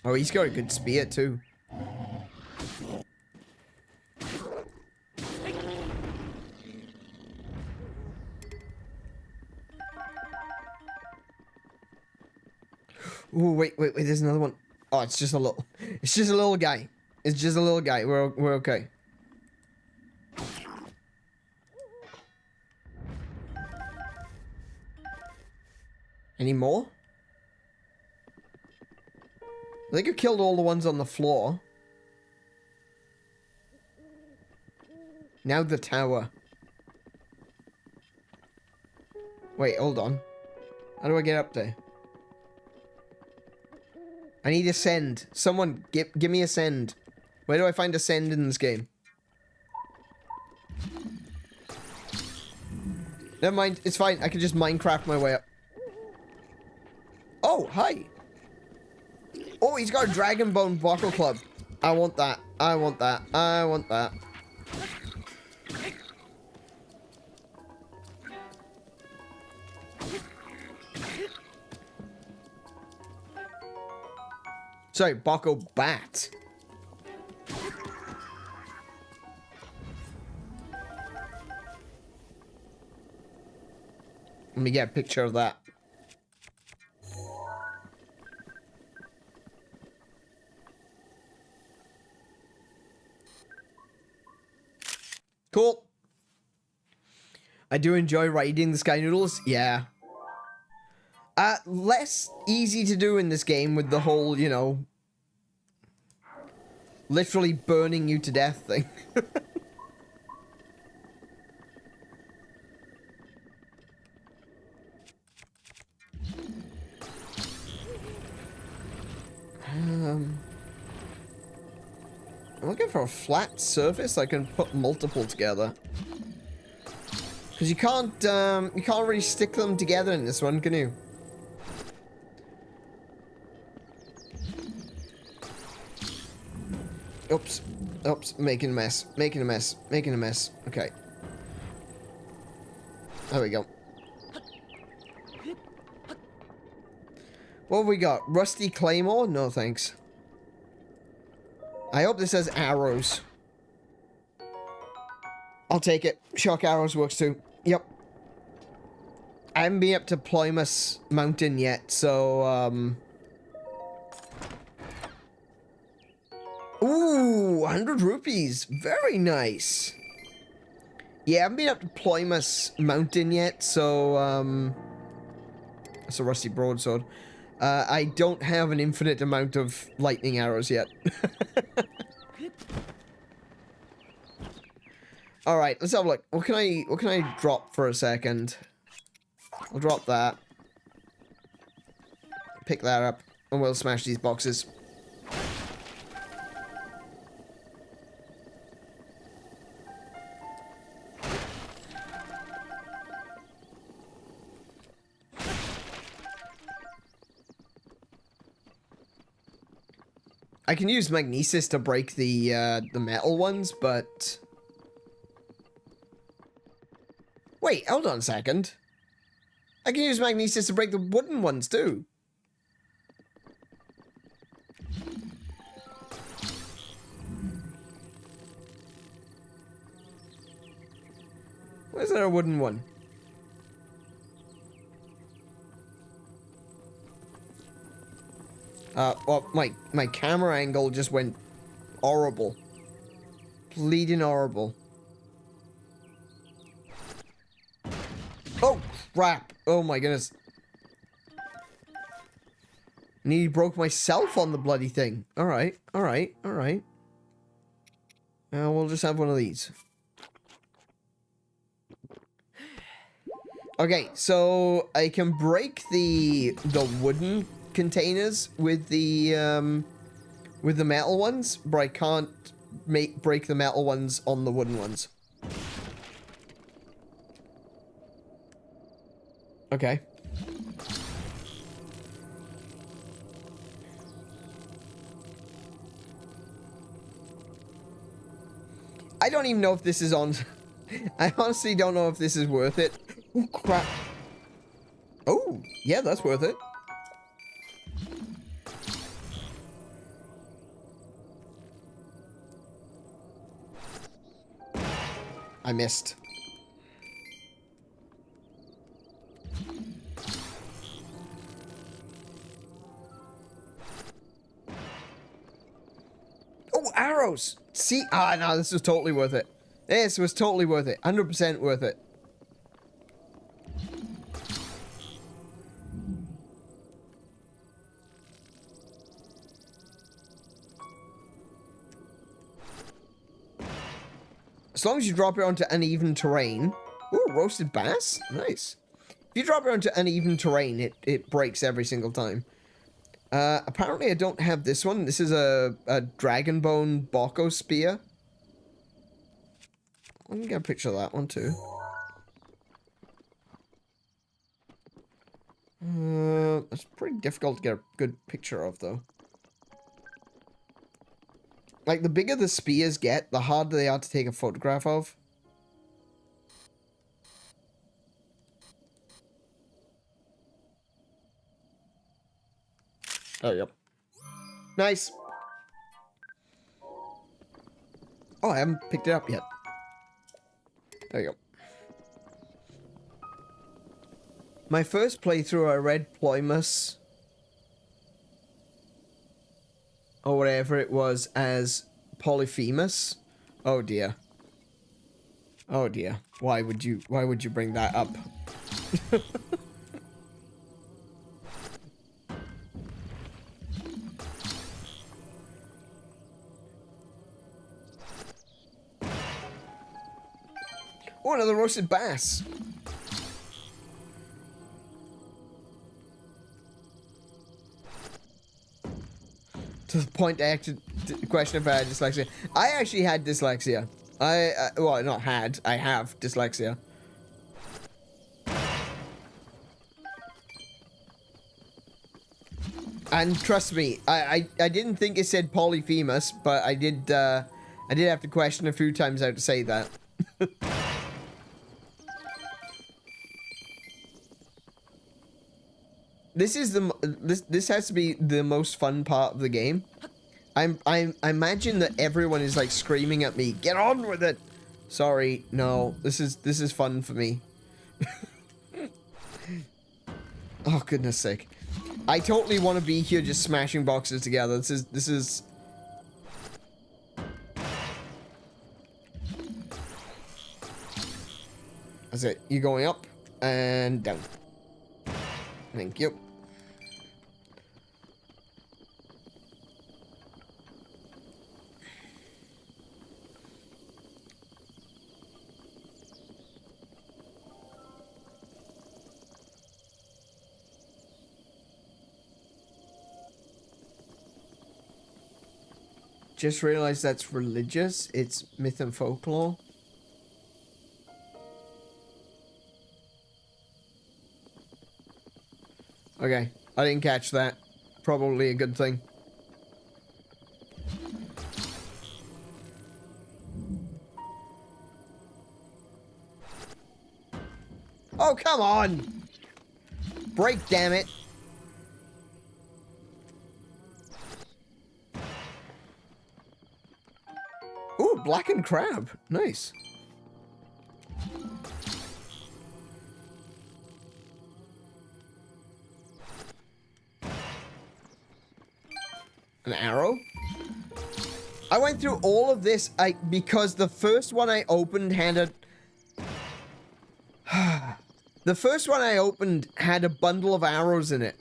Oh, he's got a good spear too. Oh, wait, there's another one. Oh, it's just a little... It's just a little guy. It's just a little guy. We're okay. Any more? I think I killed all the ones on the floor. Now the tower. Wait, hold on. How do I get up there? I need a send. Someone, give me a send. Where do I find a send in this game? Never mind, it's fine. I can just Minecraft my way up. Oh, hi. Oh, he's got a dragon bone bottle club. I want that. I want that. I want that. Sorry, Bocco Bat. Let me get a picture of that. Cool. I do enjoy riding the Sky Noodles. Yeah. Less easy to do in this game with the whole, you know, literally burning you to death thing. I'm looking for a flat surface I can put multiple together. Because you can't really stick them together in this one, can you? Oops. Oops. Making a mess. Making a mess. Making a mess. Okay. There we go. What have we got? Rusty Claymore? No, thanks. I hope this has arrows. I'll take it. Shock arrows works too. Yep. I haven't been up to Ploymus Mountain yet, so, Ooh, 100 rupees. Very nice. Yeah, I haven't been up to Ploymus Mountain yet, so, that's a rusty broadsword. I don't have an infinite amount of lightning arrows yet. Alright, let's have a look. What can I drop for a second? I'll drop that. Pick that up, and we'll smash these boxes. I can use magnesis to break the metal ones, but... Wait, hold on a second. I can use magnesis to break the wooden ones, too. Where's there a wooden one? Well, my camera angle just went horrible. Bleeding horrible. Oh, crap. Oh, my goodness. Nearly broke myself on the bloody thing. Alright, alright, alright. We'll just have one of these. Okay, so I can break the wooden containers with the metal ones, but I can't break the metal ones on the wooden ones. Okay. I don't even know if this is on. I honestly don't know if this is worth it. Oh, crap. Oh, yeah, that's worth it. I missed. arrows! See? Ah, no, this was totally worth it. This was totally worth it. 100% worth it. As long as you drop it onto uneven terrain. Ooh, roasted bass? Nice. If you drop it onto uneven terrain, it breaks every single time. Apparently I don't have this one. This is a dragon bone Boko spear. Let me get a picture of that one too. It's pretty difficult to get a good picture of though. Like, the bigger the spears get, the harder they are to take a photograph of. Oh, yep. Nice. Oh, I haven't picked it up yet. There you go. My first playthrough, I read Ploymus, or whatever it was, as Polyphemus. Oh dear. Oh dear. Why would you bring that up? Oh, another roasted bass. To the point I actually question if I had dyslexia. I actually had dyslexia. Well, not had. I have dyslexia. And trust me, I didn't think it said Polyphemus, but I did have to question a few times how to say that. This is this has to be the most fun part of the game. I imagine that everyone is like screaming at me, "Get on with it!" Sorry, no. This is fun for me. Oh goodness sake. I totally want to be here just smashing boxes together. This is That's it. You're going up and down. Thank you. Just realized that's religious. It's myth and folklore. Okay, I didn't catch that. Probably a good thing. Oh, come on! Break, damn it! Ooh, blackened crab. Nice. An arrow? I went through all of this because the first one I opened had a... The first one I opened had a bundle of arrows in it.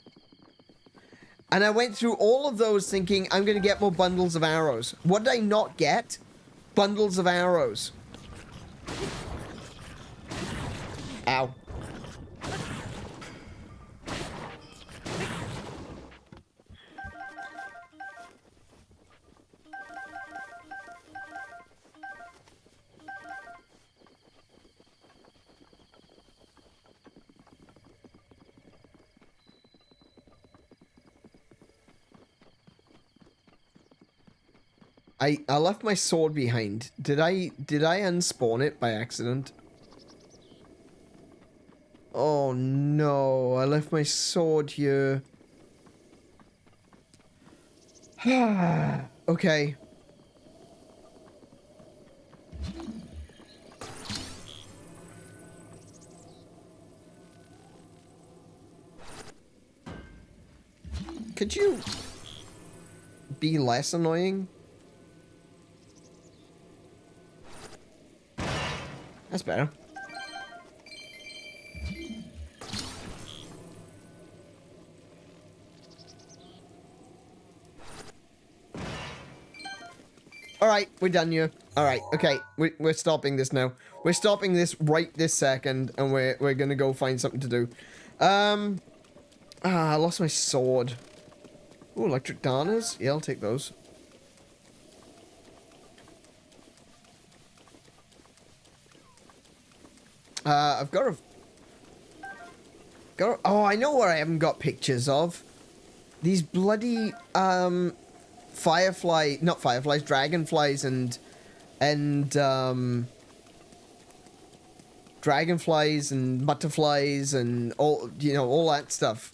And I went through all of those thinking, I'm going to get more bundles of arrows. What did I not get? Bundles of arrows. Ow. I left my sword behind. Did I unspawn it by accident? Oh no, I left my sword here. Okay. Could you be less annoying? That's better. Alright, we're done here. Alright, okay. We're stopping this now. We're stopping this right this second, and we're gonna go find something to do. I lost my sword. Ooh, electric darners? Yeah, I'll take those. I've got a... Oh, I know what I haven't got pictures of. These bloody, firefly... Not fireflies, dragonflies dragonflies and butterflies and all, you know, all that stuff.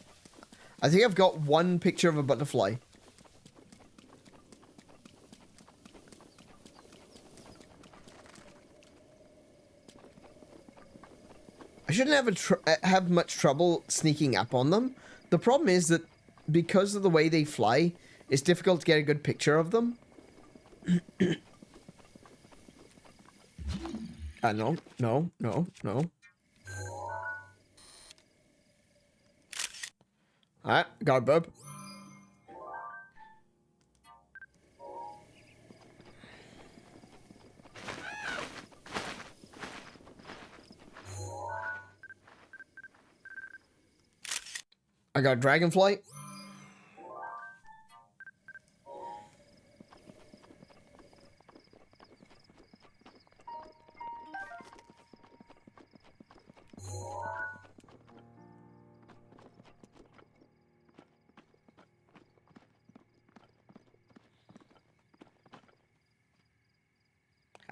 I think I've got one picture of a butterfly. I shouldn't have much trouble sneaking up on them. The problem is that because of the way they fly, it's difficult to get a good picture of them. No. Alright, got a burp. I got a dragonfly.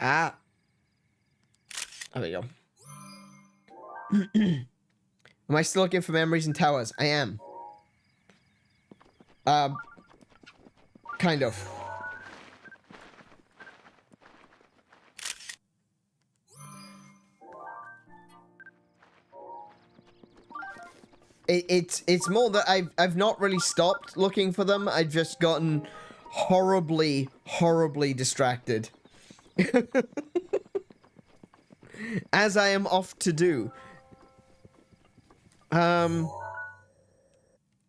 Ah. There we go. Am I still looking for memories and towers? I am. Kind of. It's more that I've not really stopped looking for them. I've just gotten horribly distracted. As I am off to do.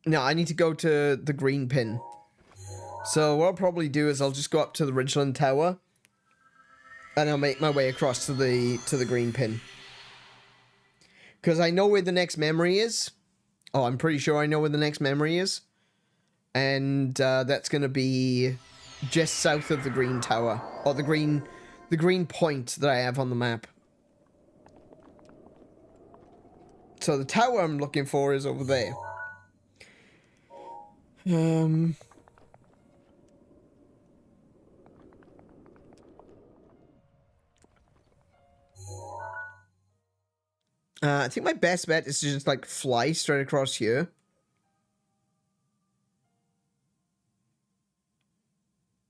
No, I need to go to the green pin. So what I'll probably do is I'll just go up to the Ridgeland Tower. And I'll make my way across to the green pin. Because I know where the next memory is. Oh, I'm pretty sure I know where the next memory is. And that's going to be just south of the green tower. Or the green point that I have on the map. So the tower I'm looking for is over there. I think my best bet is to just, like, fly straight across here.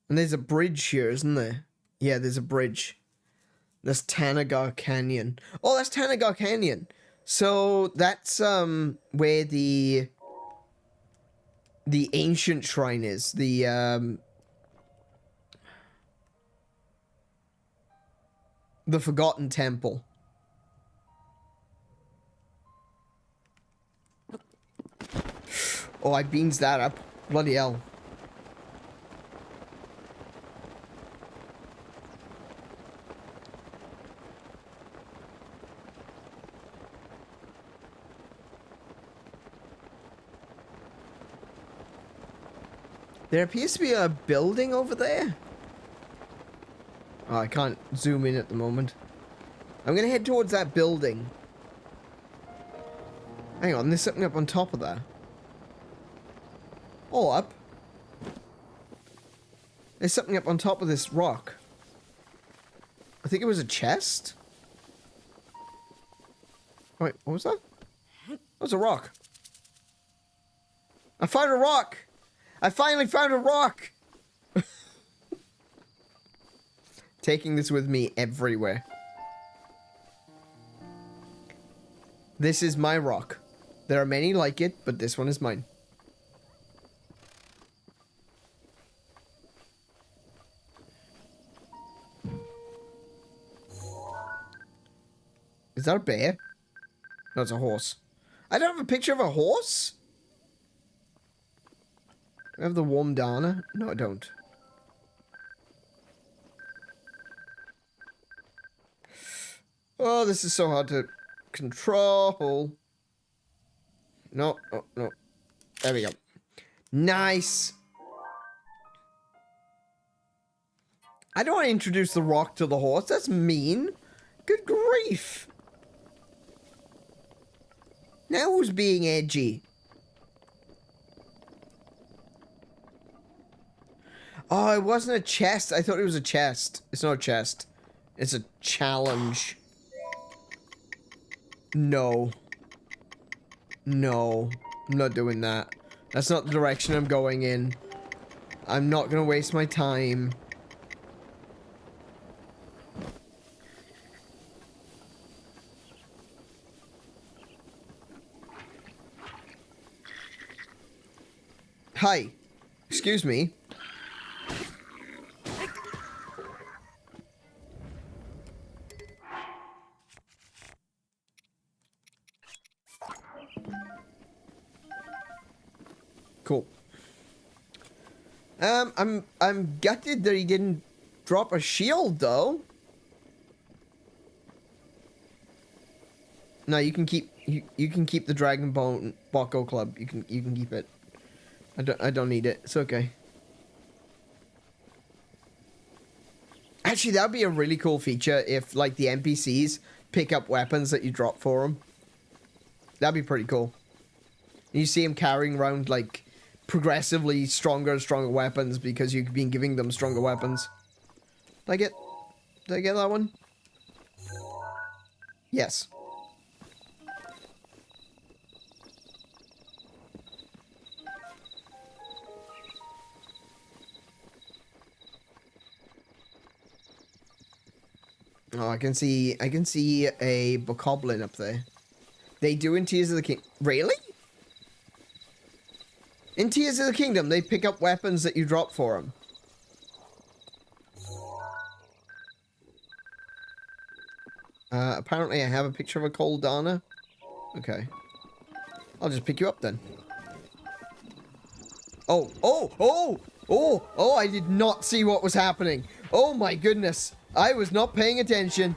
And there's a bridge here, isn't there? Yeah, there's a bridge. That's Tanagar Canyon. Oh, that's Tanagar Canyon. So, that's, where the ancient shrine is. The Forgotten Temple. Oh, I beans that up. Bloody hell. There appears to be a building over there. Oh, I can't zoom in at the moment. I'm gonna head towards that building. Hang on, there's something up on top of that. All up. There's something up on top of this rock. I think it was a chest? Wait, what was that? That was a rock. I found a rock! I finally found a rock! Taking this with me everywhere. This is my rock. There are many like it, but this one is mine. Is that a bear? No, it's a horse. I don't have a picture of a horse? Do I have the warm Dana? No, I don't. Oh, this is so hard to control. No, oh, no. There we go. Nice. I don't want to introduce the rock to the horse. That's mean. Good grief. Now who's being edgy? Oh, it wasn't a chest. I thought it was a chest. It's not a chest. It's a challenge. No. No. I'm not doing that. That's not the direction I'm going in. I'm not gonna waste my time. Hi. Excuse me. Cool. I'm gutted that he didn't drop a shield though. No, you can keep you can keep the Dragon Bone Bocco Club. You can keep it. I don't need it. It's okay. Actually, that would be a really cool feature if like the NPCs pick up weapons that you drop for them. That'd be pretty cool. You see them carrying around like progressively stronger and stronger weapons because you've been giving them stronger weapons. Did I get that one? Yes. Oh, I can see a bokoblin up there. They do in Tears of the Kingdom. Really? In Tears of the Kingdom, they pick up weapons that you drop for them. Apparently I have a picture of a cold Dana. Okay. I'll just pick you up then. Oh, I did not see what was happening. Oh my goodness. I was not paying attention.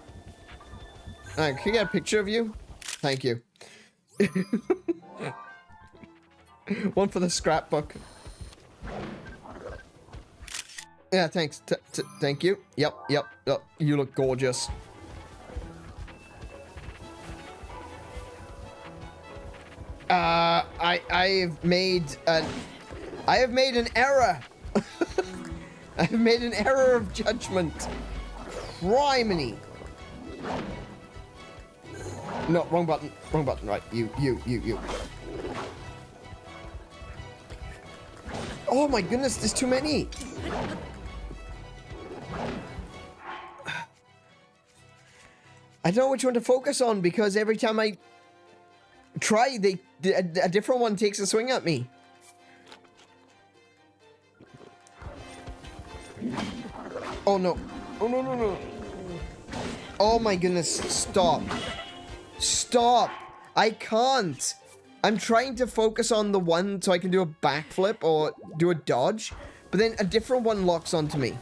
Can I get a picture of you? Thank you. One for the scrapbook. Yeah, thanks. Thank you. Yep. You look gorgeous. I have made an error. I have made an error of judgment. Criminy. No, wrong button. Wrong button. Right, you. Oh my goodness, there's too many. I don't know which one to focus on because every time I try, a different one takes a swing at me. Oh no. Oh no. Oh my goodness, stop. Stop. I can't. I'm trying to focus on the one so I can do a backflip or do a dodge, but then a different one locks onto me.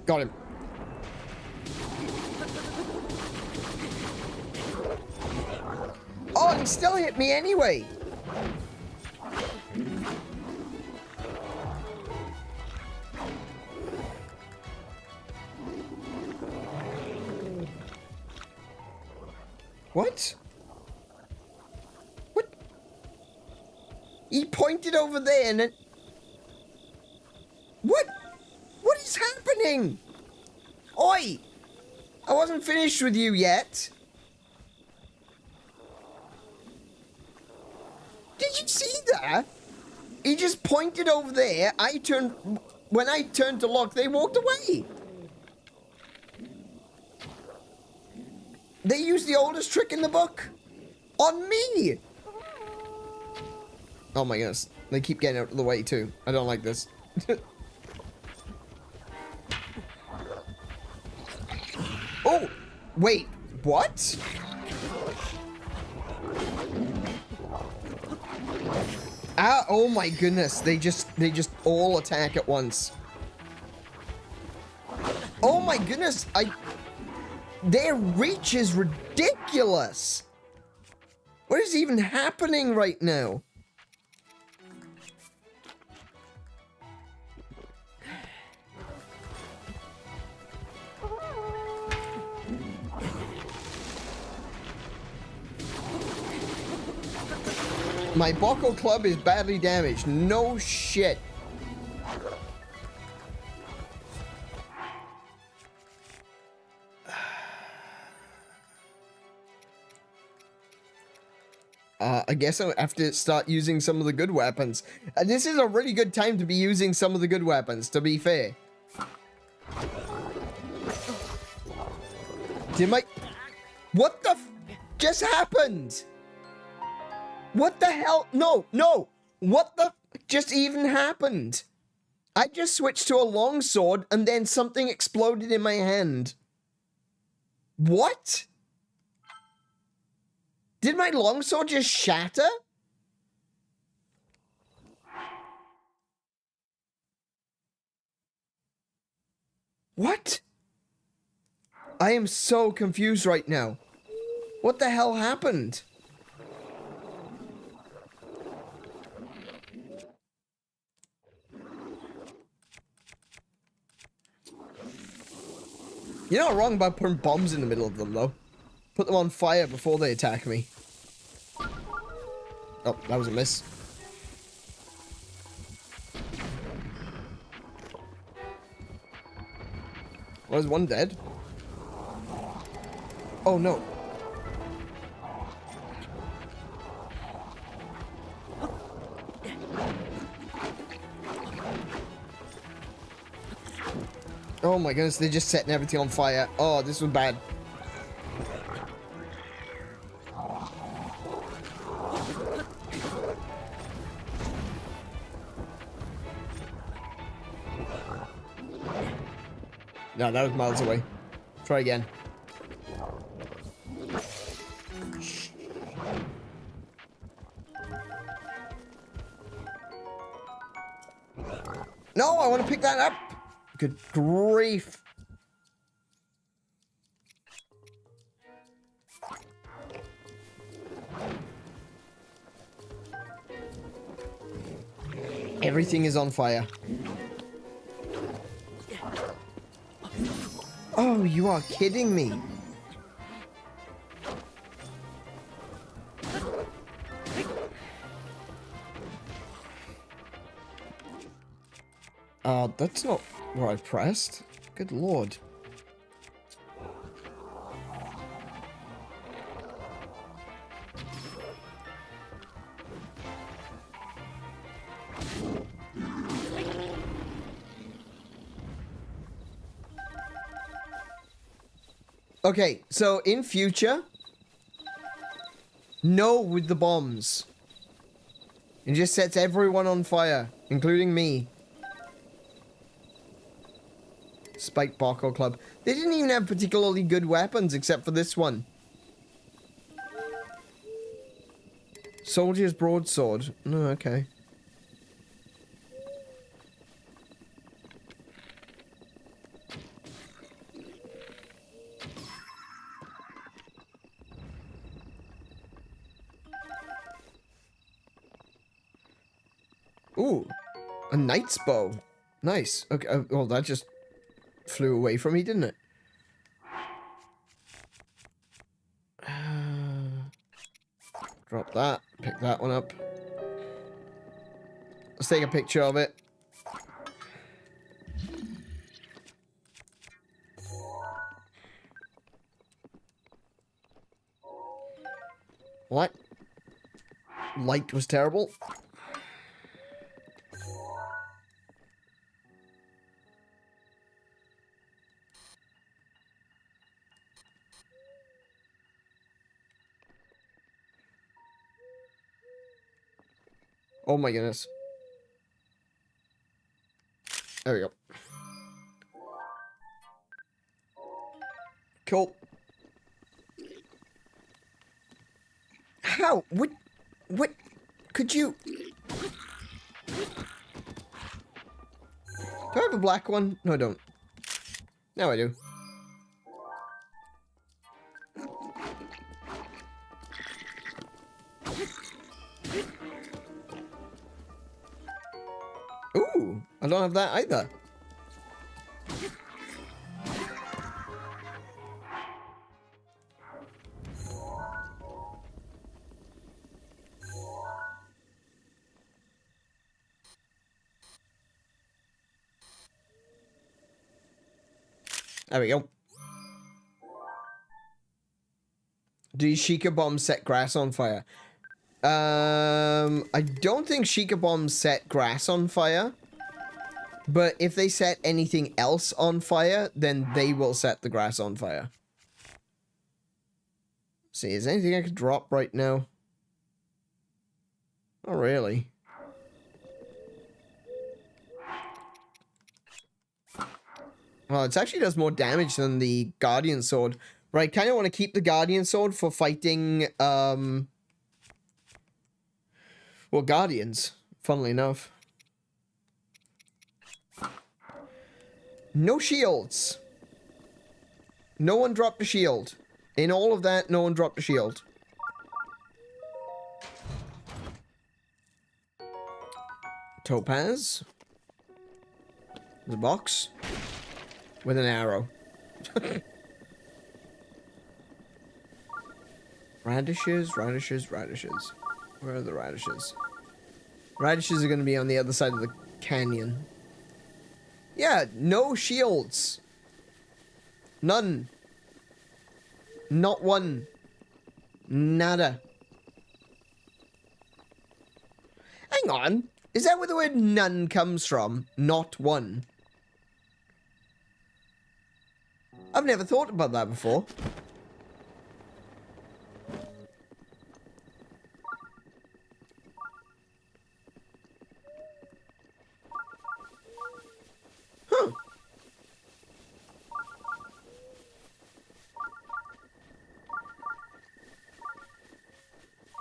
Got him. Oh, he still hit me anyway. What? What? He pointed over there and then... What? What is happening? Oi! I wasn't finished with you yet. Did you see that? He just pointed over there. When I turned to lock, they walked away. They used the oldest trick in the book. On me. Oh my goodness. They keep getting out of the way too. I don't like this. Oh, wait. What? Ah, oh my goodness. They just all attack at once. Oh my goodness. Their reach is ridiculous. What is even happening right now? My Boko Club is badly damaged. No shit. I guess I have to start using some of the good weapons. This is a really good time to be using some of the good weapons, to be fair. What the just happened? What the hell? No, no. What the just even happened? I just switched to a longsword and then something exploded in my hand. What? Did my longsword just shatter? What? I am so confused right now. What the hell happened? You're not wrong about putting bombs in the middle of them, though. Put them on fire before they attack me. Oh, that was a miss. Well, is one dead? Oh, no. Oh my goodness, they're just setting everything on fire. Oh, this was bad. No, that was miles away. Try again. No, I want to pick that up. Good grief. Everything is on fire. Oh, you are kidding me. That's not where I pressed. Good lord. Okay, so in future, no with the bombs. It just sets everyone on fire, including me. Spike Boko Club. They didn't even have particularly good weapons except for this one. Soldier's broadsword. No, okay. Ooh, a knight's bow. Nice. Okay, well, that just flew away from me, didn't it? Drop that. Pick that one up. Let's take a picture of it. What? Light was terrible. Oh my goodness. There we go. Cool. How? What? Could you... Do I have a black one? No, I don't. Now I do. Ooh, I don't have that either. There we go. Do Sheikah bombs set grass on fire? I don't think Sheikah bombs set grass on fire. But if they set anything else on fire, then they will set the grass on fire. See, is there anything I could drop right now? Not really. Well, it actually does more damage than the Guardian Sword. But I kind of want to keep the Guardian Sword for fighting, well, Guardians, funnily enough. No shields. No one dropped a shield. In all of that, no one dropped a shield. Topaz. There's a box. With an arrow. Radishes, radishes, radishes. Where are the radishes? Radishes are going to be on the other side of the canyon. Yeah, no shields. None. Not one. Nada. Hang on. Is that where the word none comes from? Not one. I've never thought about that before. Huh.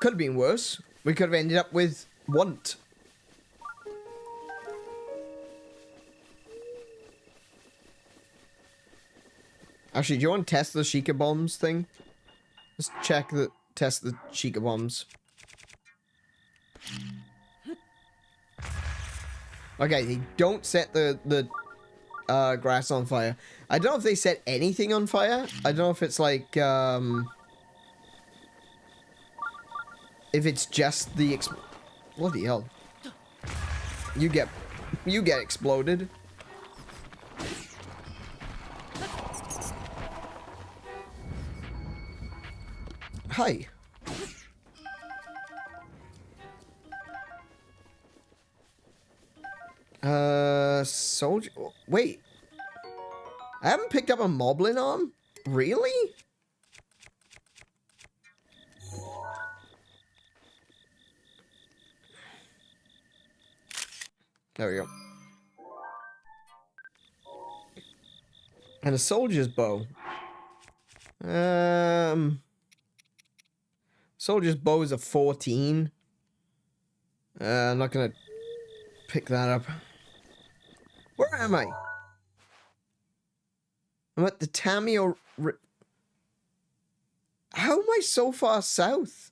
Could have been worse. We could have ended up with want. Actually, do you want to test the Sheikah bombs thing? Let's test the Sheikah bombs. Okay, they don't set the grass on fire. I don't know if they set anything on fire. I don't know if it's like, if it's just the bloody hell. You get exploded. Hi. Soldier. Wait. I haven't picked up a Moblin arm? Really? There we go. And a soldier's bow. Soldier's bow is a 14. I'm not gonna pick that up. Where am I? I'm at the Tamio... How am I so far south?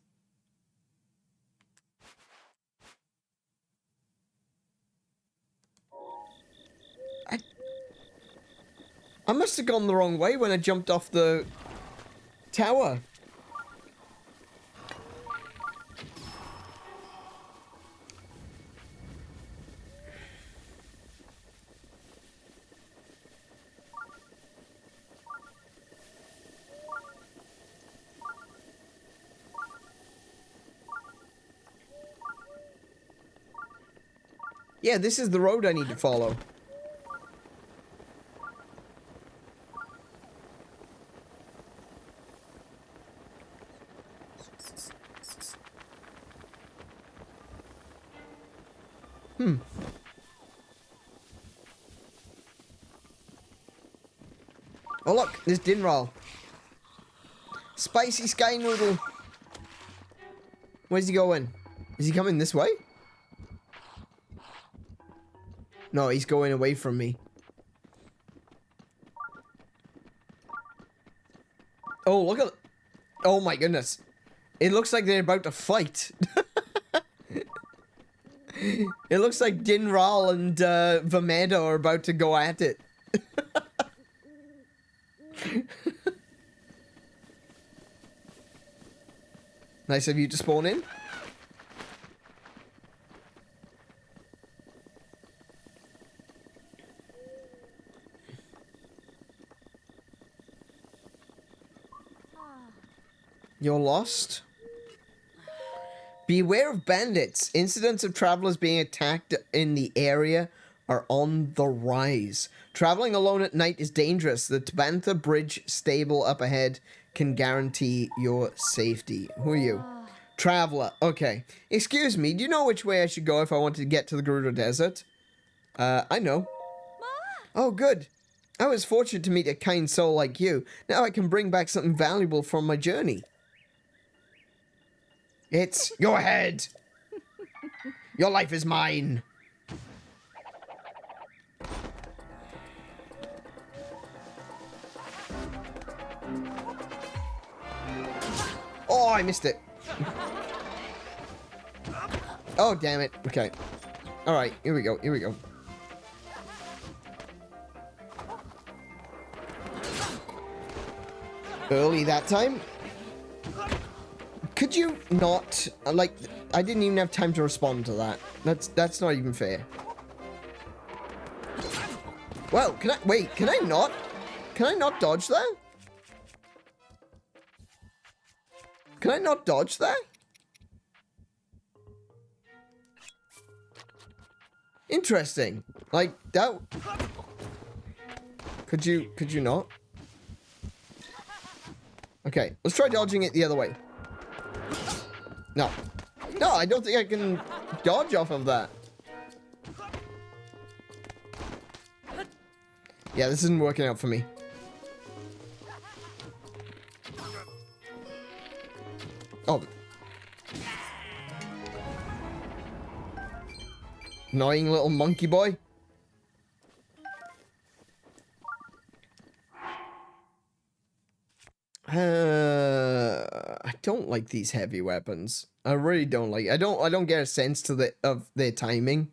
I must have gone the wrong way when I jumped off the tower. Yeah, this is the road I need to follow. Oh look, there's Dinral. Spicy sky noodle. Where's he going? Is he coming this way? No, he's going away from me. Oh, look at... Oh my goodness. It looks like they're about to fight. It looks like Dinral and Vameda are about to go at it. Nice of you to spawn in. You're lost? Beware of bandits. Incidents of travelers being attacked in the area are on the rise. Traveling alone at night is dangerous. The Tabantha Bridge stable up ahead can guarantee your safety. Who are you? Traveler. Okay. Excuse me, do you know which way I should go if I wanted to get to the Gerudo Desert? I know. Oh, good. I was fortunate to meet a kind soul like you. Now I can bring back something valuable from my journey. It's... Go ahead! Your life is mine! Oh, I missed it. Oh, damn it. Okay. Alright, here we go, here we go. Early that time. Could you not, like, I didn't even have time to respond to that. That's not even fair. Well, can I not dodge that? Can I not dodge that? Interesting. Like, that... Could you not? Okay, let's try dodging it the other way. No. No, I don't think I can dodge off of that. Yeah, this isn't working out for me. Oh. Annoying little monkey boy. I don't like these heavy weapons. I really don't like. I don't get a sense of their timing.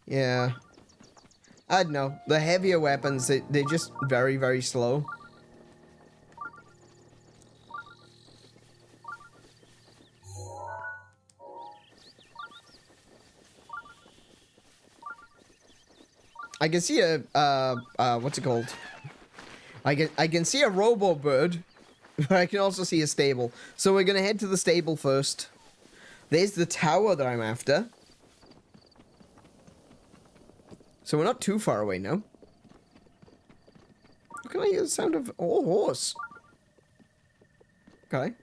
Yeah. I don't know. The heavier weapons, they're just very, very slow. I can see a, what's it called? I can see a robo bird, but I can also see a stable. So we're gonna head to the stable first. There's the tower that I'm after. So we're not too far away now. Can I hear the sound of... Oh, horse. Okay.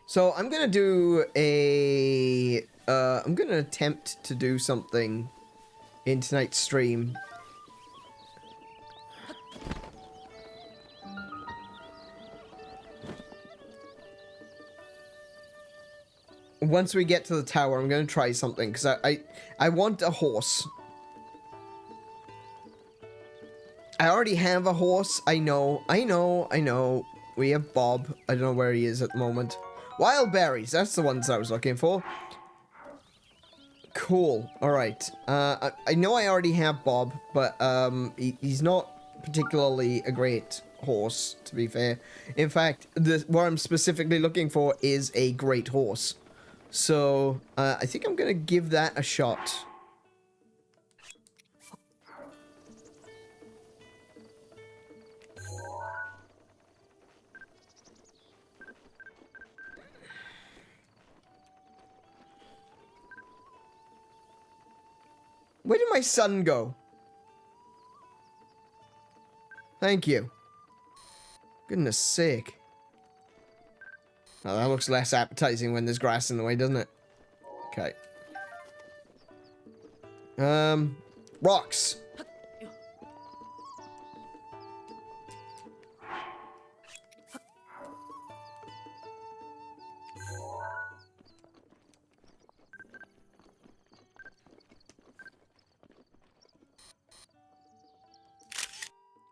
So I'm gonna do a... I'm gonna attempt to do something in tonight's stream. Once we get to the tower, I'm gonna try something, because I want a horse. I already have a horse. I know. We have Bob. I don't know where he is at the moment. Wild berries. That's the ones I was looking for. Cool. Alright. I know I already have Bob, but he's not particularly a great horse, to be fair. In fact, what I'm specifically looking for is a great horse. So, I think I'm gonna give that a shot. Where did my son go? Thank you. Goodness sake. Oh, that looks less appetizing when there's grass in the way, doesn't it? Okay. Rocks.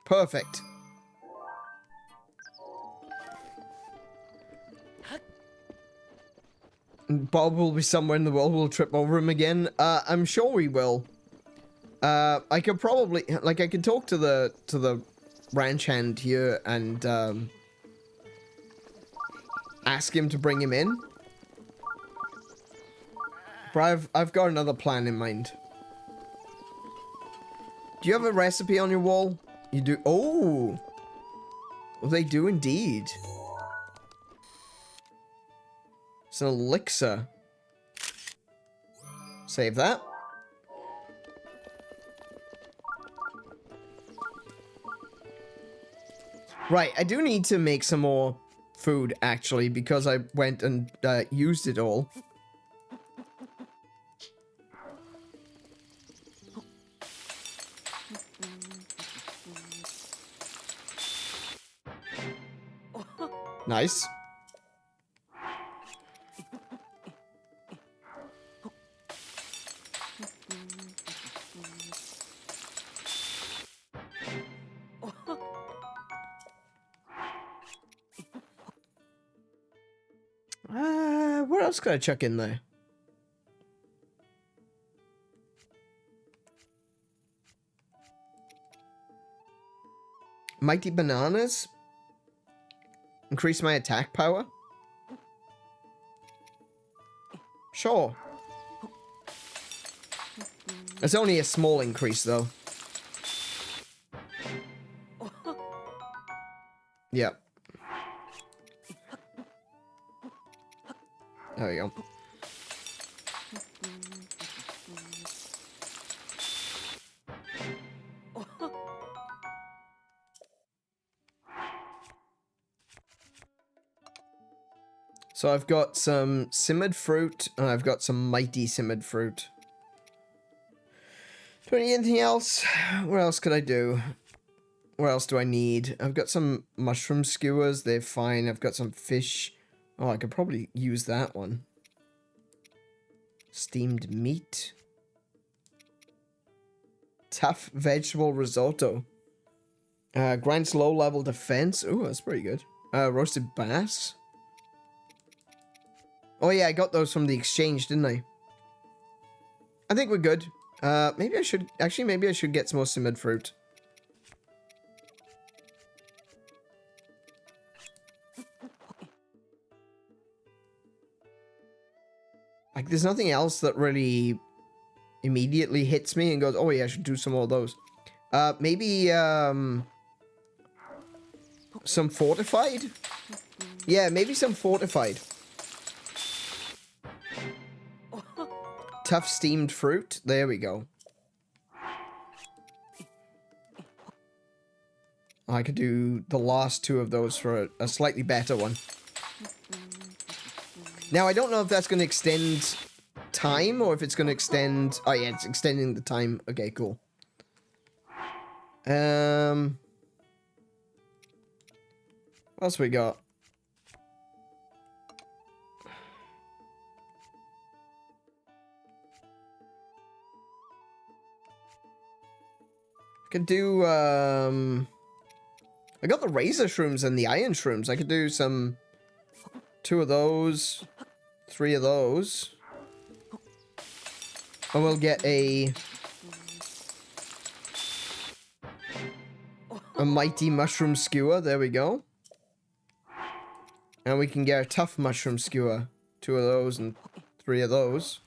Perfect. Bob will be somewhere in the world. We'll trip over him again. I'm sure we will. I could probably, like, I could talk to the ranch hand here and ask him to bring him in. But I've got another plan in mind. Do you have a recipe on your wall? You do. Oh, well, they do indeed. It's an elixir. Save that. Right, I do need to make some more food, actually, because I went and used it all. Nice. What else could I chuck in there? Mighty bananas? Increase my attack power? Sure. It's only a small increase, though. Yep. There we go. So I've got some simmered fruit, and I've got some mighty simmered fruit. Do I need anything else? What else could I do? What else do I need? I've got some mushroom skewers. They're fine. I've got some fish. Oh, I could probably use that one. Steamed meat. Tough vegetable risotto. Grants low-level defense. Ooh, that's pretty good. Roasted bass. Oh yeah, I got those from the exchange, didn't I? I think we're good. Maybe I should... Actually, maybe I should get some more simmered fruit. Like, there's nothing else that really immediately hits me and goes, oh yeah, I should do some more of those. Maybe, some fortified? Yeah, maybe some fortified. Tough steamed fruit. There we go. I could do the last two of those for a slightly better one. Now, I don't know if that's going to extend time or if it's going to extend... Oh, yeah, it's extending the time. Okay, cool. What else we got? I could do, I got the razor shrooms and the iron shrooms. I could do some... 2 of those. 3 of those. And we'll get a mighty mushroom skewer. There we go. And we can get a tough mushroom skewer. 2 of those and 3 of those.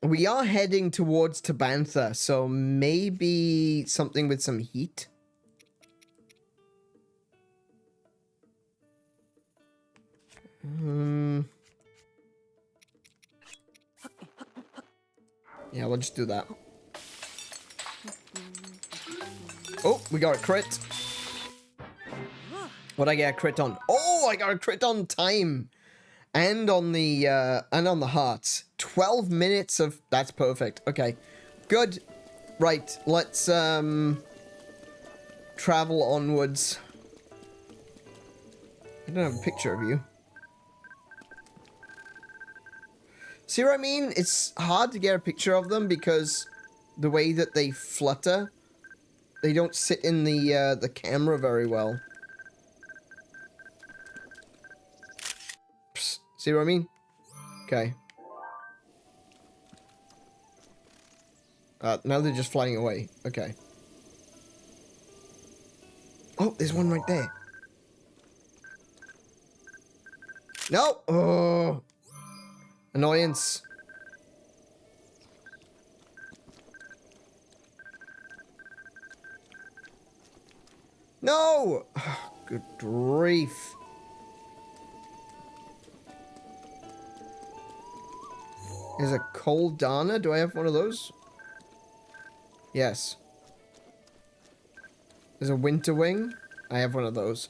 We are heading towards Tabantha, so maybe something with some heat. Yeah, we'll just do that. Oh, we got a crit. What'd I get a crit on? Oh, I got a crit on time. And on the hearts. 12 minutes of... That's perfect. Okay. Good. Right. Let's, travel onwards. I don't have a picture of you. See what I mean? It's hard to get a picture of them because the way that they flutter, they don't sit in the camera very well. Psst, see what I mean? Okay. Now they're just flying away. Okay. Oh, there's one right there. No! Oh! Annoyance. No! Good grief. There's a cold Dana. Do I have one of those? Yes. There's a winter wing. I have one of those.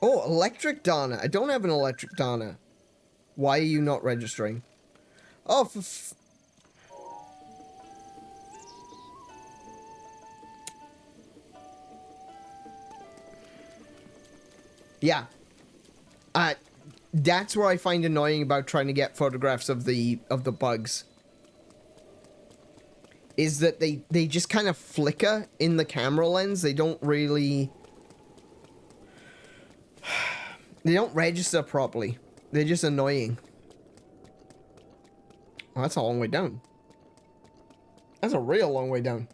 Oh, electric Dana. I don't have an electric Dana. Why are you not registering? Oh, yeah. That's what I find annoying about trying to get photographs of the bugs. Is that they just kind of flicker in the camera lens. They don't really... They don't register properly. They're just annoying. Oh, that's a long way down. That's a real long way down.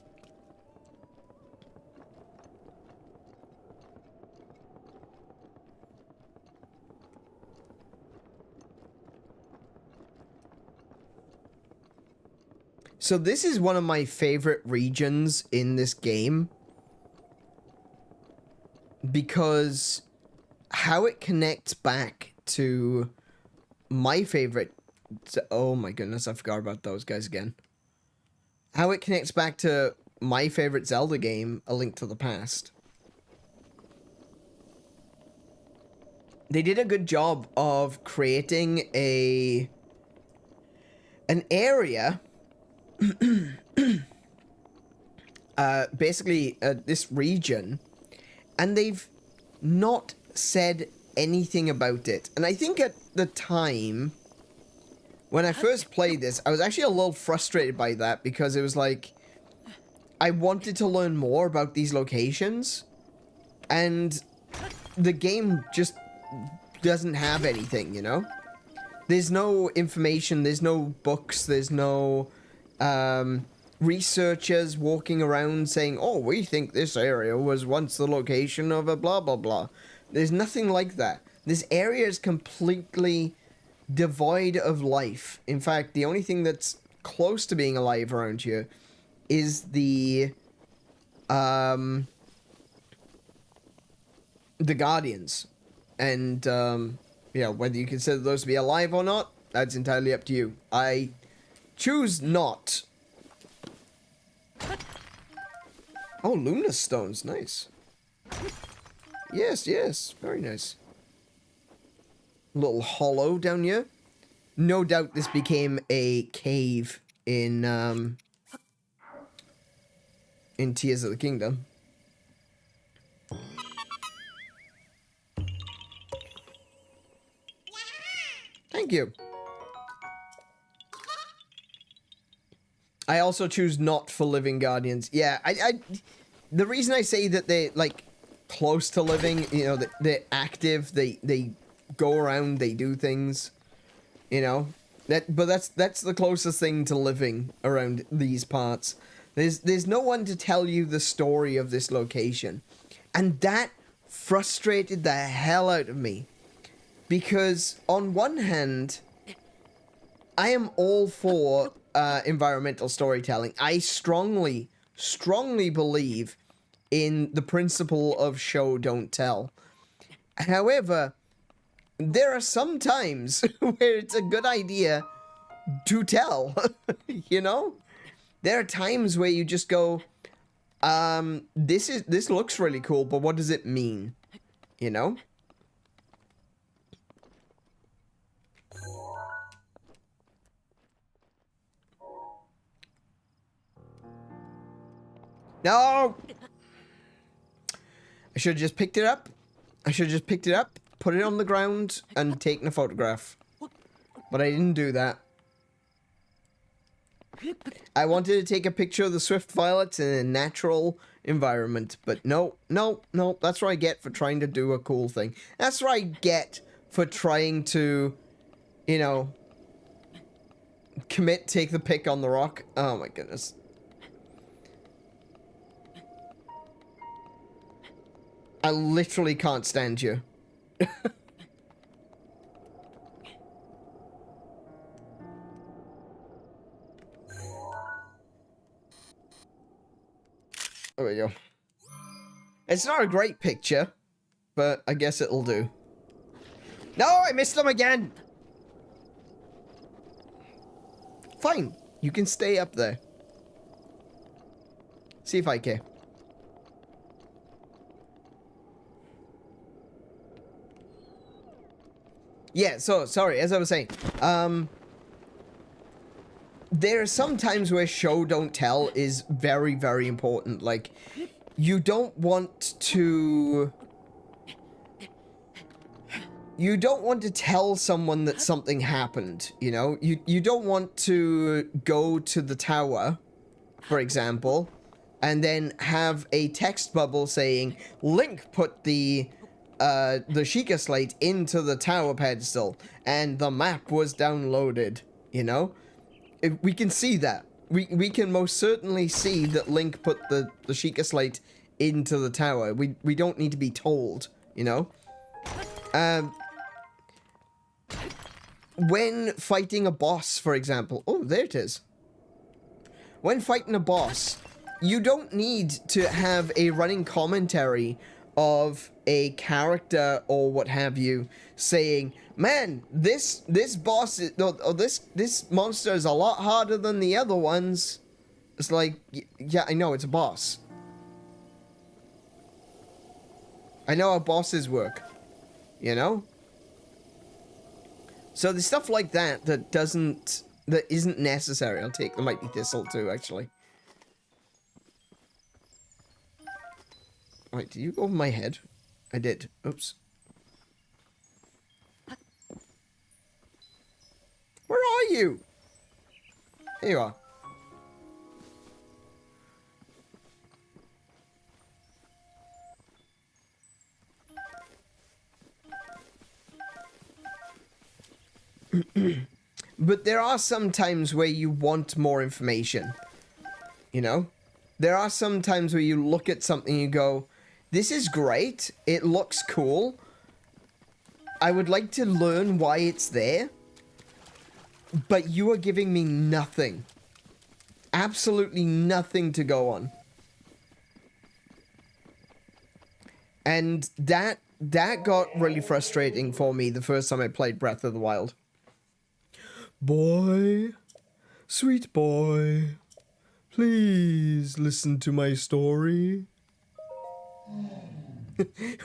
So this is one of my favorite regions in this game. Because how it connects back to my favorite... Oh my goodness, I forgot about those guys again. How it connects back to my favorite Zelda game, A Link to the Past. They did a good job of creating an area... basically, this region, and they've not said anything about it. And I think at the time, when I first played this, I was actually a little frustrated by that, because it was like, I wanted to learn more about these locations, and the game just doesn't have anything, you know? There's no information, there's no books, there's no... researchers walking around saying, oh, we think this area was once the location of a blah, blah, blah. There's nothing like that. This area is completely devoid of life. In fact, the only thing that's close to being alive around here is the Guardians. And, yeah, whether you consider those to be alive or not, that's entirely up to you. I choose not. Oh, Luminous Stones. Nice. Yes, yes. Very nice. Little hollow down here. No doubt this became a cave in Tears of the Kingdom. Thank you. I also choose not for living guardians. Yeah, the reason I say that they're, like, close to living, you know, they're active, they go around, they do things, you know? But that's the closest thing to living around these parts. There's no one to tell you the story of this location. And that frustrated the hell out of me. Because, on one hand, I am all for environmental storytelling. I strongly believe in the principle of show, don't tell. However, there are some times where it's a good idea to tell, you know? There are times where you just go, this looks really cool, but what does it mean? You know? No! I should have just picked it up. Put it on the ground, and taken a photograph. But I didn't do that. I wanted to take a picture of the swift violets in a natural environment, but no. That's what I get for trying to do a cool thing. That's what I get for trying to, you know, take the pick on the rock. Oh my goodness. I literally can't stand you. There we go. It's not a great picture, but I guess it'll do. No, I missed them again! Fine, you can stay up there. See if I care. Yeah, so, sorry, as I was saying, there are some times where show don't tell is very, very important. Like, you don't want to tell someone that something happened, you know? You don't want to go to the tower, for example, and then have a text bubble saying, Link put the Sheikah Slate into the tower pedestal, and the map was downloaded, you know? We can see that. We can most certainly see that Link put the Sheikah Slate into the tower. We don't need to be told, you know? When fighting a boss, for example... Oh, there it is. When fighting a boss, you don't need to have a running commentary of a character or what have you saying, man, this boss is, or this monster is a lot harder than the other ones. It's like, yeah, I know, it's a boss. I know how bosses work, you know? So there's stuff like that that isn't necessary. I'll take the Mighty Thistle too, actually. Wait, did you go over my head? I did. Oops. Where are you? There you are. But there are some times where you want more information. You know? There are some times where you look at something and you go, this is great, it looks cool, I would like to learn why it's there, but you are giving me nothing. Absolutely nothing to go on. And that got really frustrating for me the first time I played Breath of the Wild. Boy, sweet boy, please listen to my story.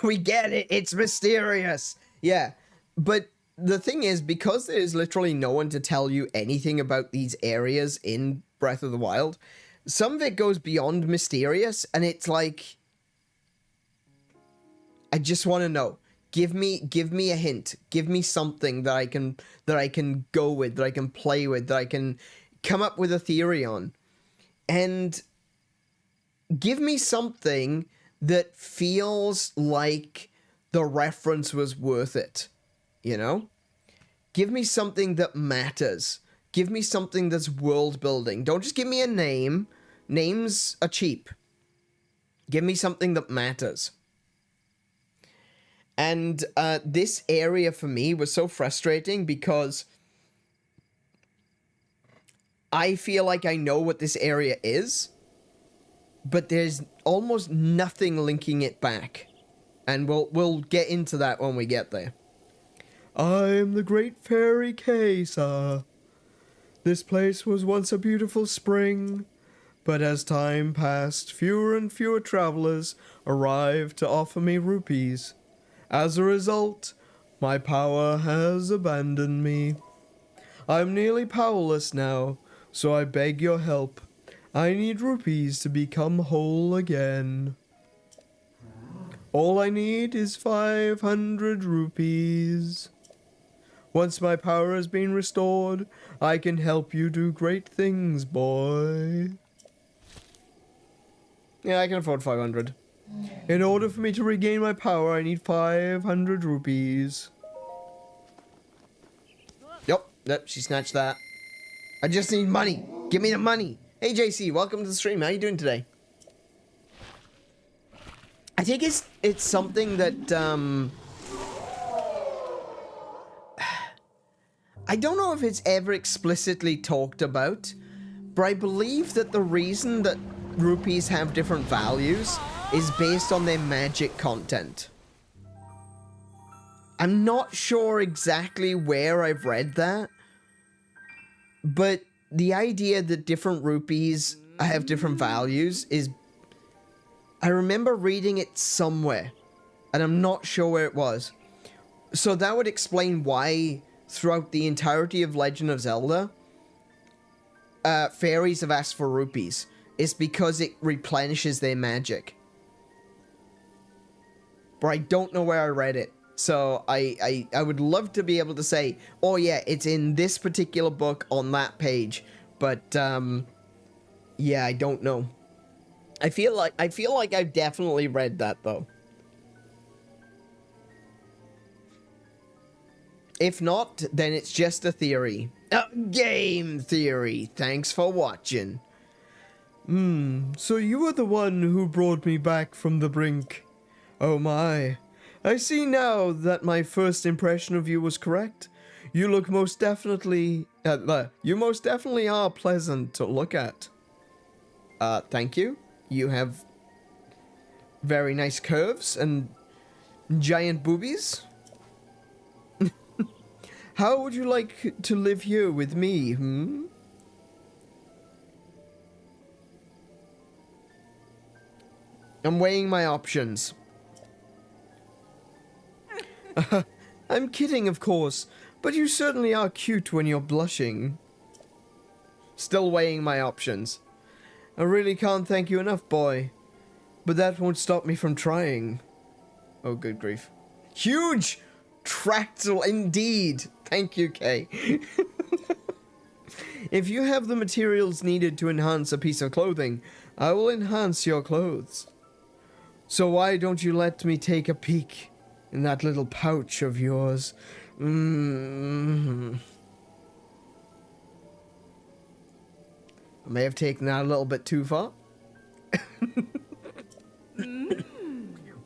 We get it, it's mysterious. Yeah, but the thing is, because there's literally no one to tell you anything about these areas in Breath of the Wild, some of it goes beyond mysterious, and it's like, I just want to know. Give me a hint. Give me something that I can go with, that I can play with, that I can come up with a theory on. And give me something that feels like the reference was worth it, you know? Give me something that matters. Give me something that's world building. Don't just give me a name. Names are cheap. Give me something that matters. And this area for me was so frustrating because I feel like I know what this area is, but there's almost nothing linking it back. And we'll get into that when we get there. I am the great fairy Kesa. This place was once a beautiful spring, but as time passed, fewer and fewer travelers arrived to offer me rupees. As a result, my power has abandoned me. I'm nearly powerless now, so I beg your help. I need rupees to become whole again. All I need is 500 rupees. Once my power has been restored, I can help you do great things, boy. Yeah, I can afford 500. In order for me to regain my power, I need 500 rupees. Yep, she snatched that. I just need money. Give me the money. Hey, JC, welcome to the stream. How you doing today? I think it's something that, I don't know if it's ever explicitly talked about, but I believe that the reason that rupees have different values is based on their magic content. I'm not sure exactly where I've read that, but the idea that different rupees have different values is... I remember reading it somewhere, and I'm not sure where it was. So that would explain why, throughout the entirety of Legend of Zelda, fairies have asked for rupees. It's because it replenishes their magic. But I don't know where I read it. So I would love to be able to say, oh yeah, it's in this particular book on that page. But, yeah, I don't know. I feel like I've definitely read that, though. If not, then it's just a theory. Game theory. Thanks for watching. So you were the one who brought me back from the brink. Oh my. I see now that my first impression of you was correct. You look most definitely... you most definitely are pleasant to look at. Thank you. You have very nice curves and giant boobies. How would you like to live here with me, I'm weighing my options. I'm kidding, of course, but you certainly are cute when you're blushing. Still weighing my options. I really can't thank you enough, boy. But that won't stop me from trying. Oh, good grief. Huge tractile indeed. Thank you, Kay. If you have the materials needed to enhance a piece of clothing, I will enhance your clothes. So why don't you let me take a peek in that little pouch of yours? I may have taken that a little bit too far.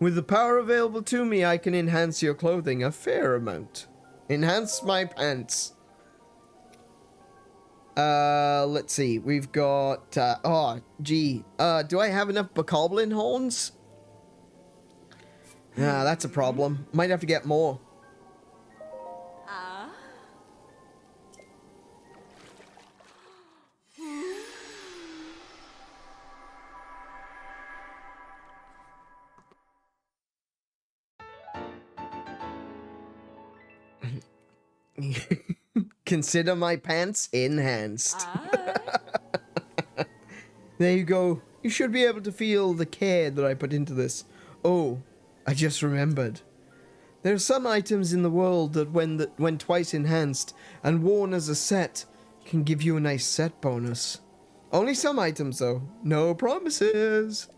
With the power available to me, I can enhance your clothing a fair amount. Enhance my pants. Let's see. We've got, oh, gee. Do I have enough bokoblin horns? Ah, that's a problem. Might have to get more. Consider my pants enhanced. There you go. You should be able to feel the care that I put into this. Oh, I just remembered. There are some items in the world that when twice enhanced and worn as a set, can give you a nice set bonus. Only some items though. No promises.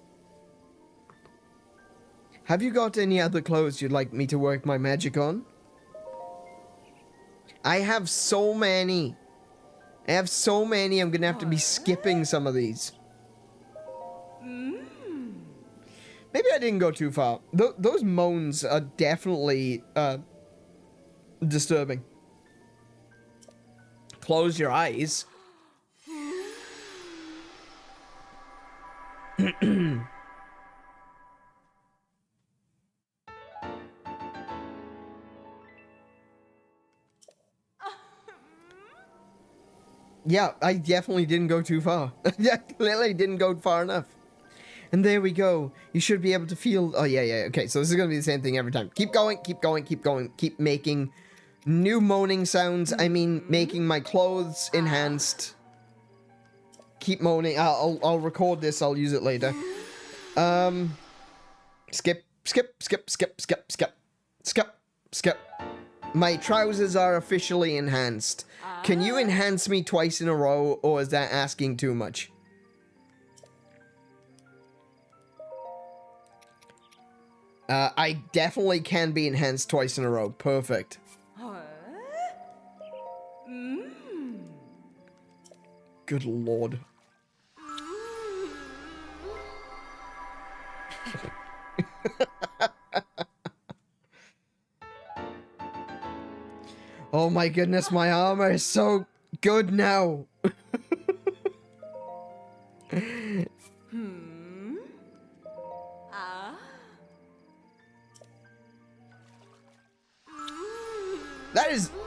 Have you got any other clothes you'd like me to work my magic on? I have so many. I have so many, I'm gonna have to be skipping some of these. Maybe I didn't go too far. Those moans are definitely disturbing. Close your eyes. Yeah, I definitely didn't go too far. I clearly didn't go far enough. And there we go. You should be able to feel... Oh, yeah. Okay, so this is going to be the same thing every time. Keep going, keep going, keep going. Keep making new moaning sounds. I mean, making my clothes enhanced. Keep moaning. I'll record this. I'll use it later. Skip. My trousers are officially enhanced. Can you enhance me twice in a row, or is that asking too much? I definitely can be enhanced twice in a row. Perfect. Good lord. Oh my goodness, my armor is so good now.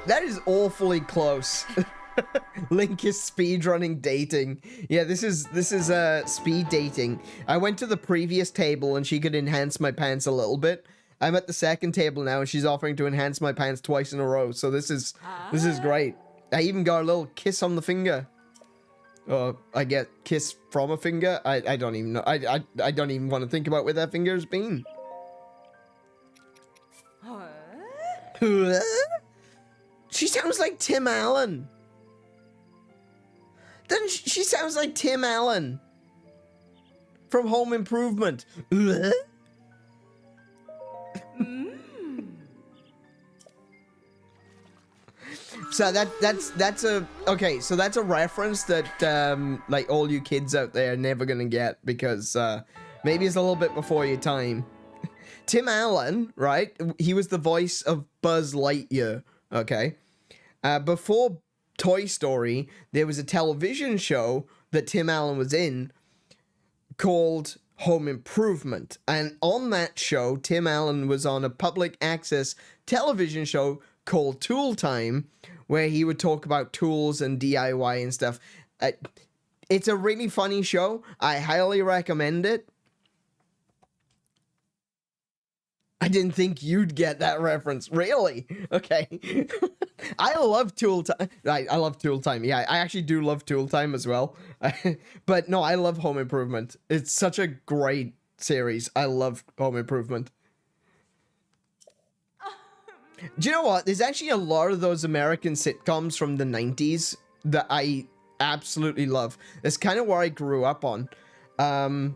That is awfully close. Link is speedrunning dating. Yeah, this is speed dating. I went to the previous table and she could enhance my pants a little bit. I'm at the second table now and she's offering to enhance my pants twice in a row. So this is great. I even got a little kiss on the finger. I get kiss from a finger. I don't even know. I don't even want to think about where that finger's been. She sounds like Tim Allen. Then she sounds like Tim Allen from Home Improvement. So that's a reference that like all you kids out there are never gonna get, because maybe it's a little bit before your time. Tim Allen, right? He was the voice of Buzz Lightyear. Okay, before Toy Story, there was a television show that Tim Allen was in called Home Improvement. And on that show, Tim Allen was on a public access television show called Tool Time, where he would talk about tools and DIY and stuff. It's a really funny show. I highly recommend it. I didn't think you'd get that reference. Really? Okay. I love Tool Time. I love Tool Time. Yeah, I actually do love Tool Time as well. But no, I love Home Improvement. It's such a great series. I love Home Improvement. Do you know what? There's actually a lot of those American sitcoms from the 90s that I absolutely love. That's kind of where I grew up on. I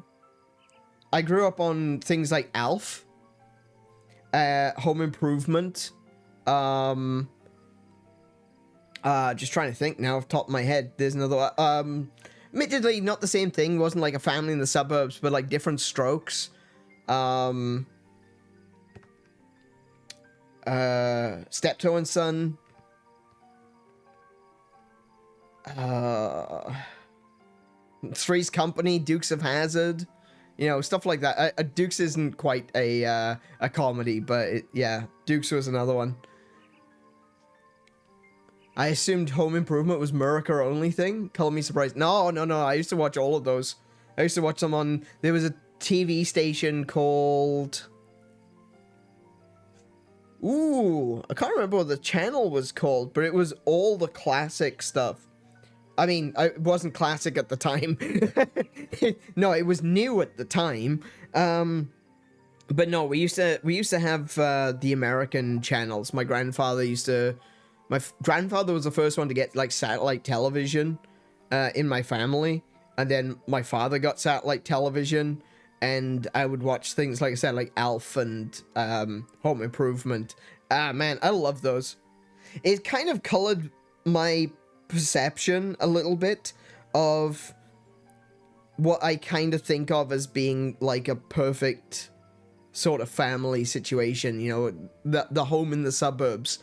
grew up on things like Alf. Home Improvement. Just trying to think now off the top of my head. There's another one. Admittedly, not the same thing. It wasn't like a family in the suburbs, but like different strokes. Steptoe and Son. Three's Company, Dukes of Hazzard. You know, stuff like that. Dukes isn't quite a comedy, but yeah, Dukes was another one. I assumed Home Improvement was America only thing. Color me surprised. No. I used to watch all of those. I used to watch them on... There was a TV station called... Ooh, I can't remember what the channel was called, but it was all the classic stuff. I mean, it wasn't classic at the time. No, it was new at the time. But no, we used to have the American channels. My grandfather was the first one to get like satellite television in my family, and then my father got satellite television, and I would watch things like I said, like Alf and Home Improvement. Man, I love those. It kind of colored my perception a little bit of what I kind of think of as being like a perfect sort of family situation, you know, the home in the suburbs.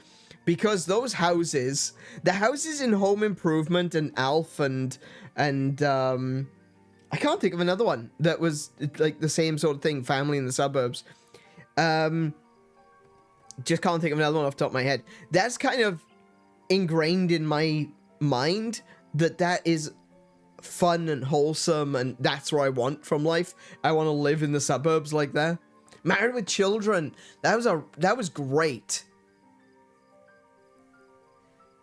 Because those houses, the houses in Home Improvement and Alf and I can't think of another one that was like the same sort of thing, family in the suburbs. Just can't think of another one off the top of my head. That's kind of ingrained in my mind that is fun and wholesome, and that's what I want from life. I want to live in the suburbs like that. Married with Children. That was great.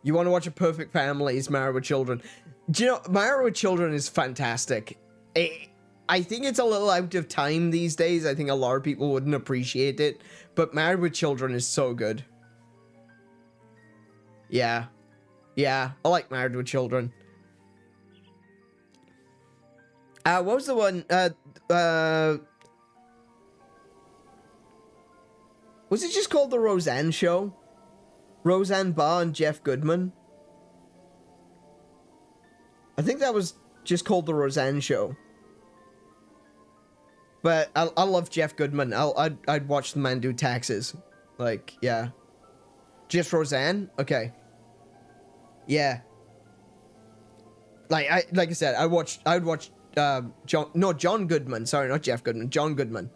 You want to watch a perfect family? It's Married with Children. Do you know, Married with Children is fantastic. I think it's a little out of time these days. I think a lot of people wouldn't appreciate it. But Married with Children is so good. Yeah. Yeah, I like Married with Children. What was the one? Was it just called The Roseanne Show? Roseanne Barr and Jeff Goodman? I think that was just called The Roseanne Show. But I love Jeff Goodman. I'd watch the man do taxes. Like, yeah. Just Roseanne? Okay. Yeah. Like I said, I'd watch John Goodman. Sorry, not Jeff Goodman. John Goodman.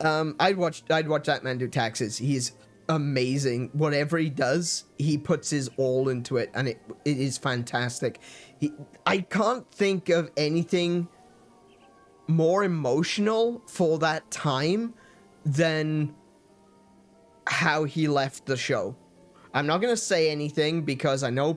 I'd watch that man do taxes. He's amazing. Whatever he does, he puts his all into it, and it is fantastic. I can't think of anything more emotional for that time than how he left the show. I'm not gonna say anything because I know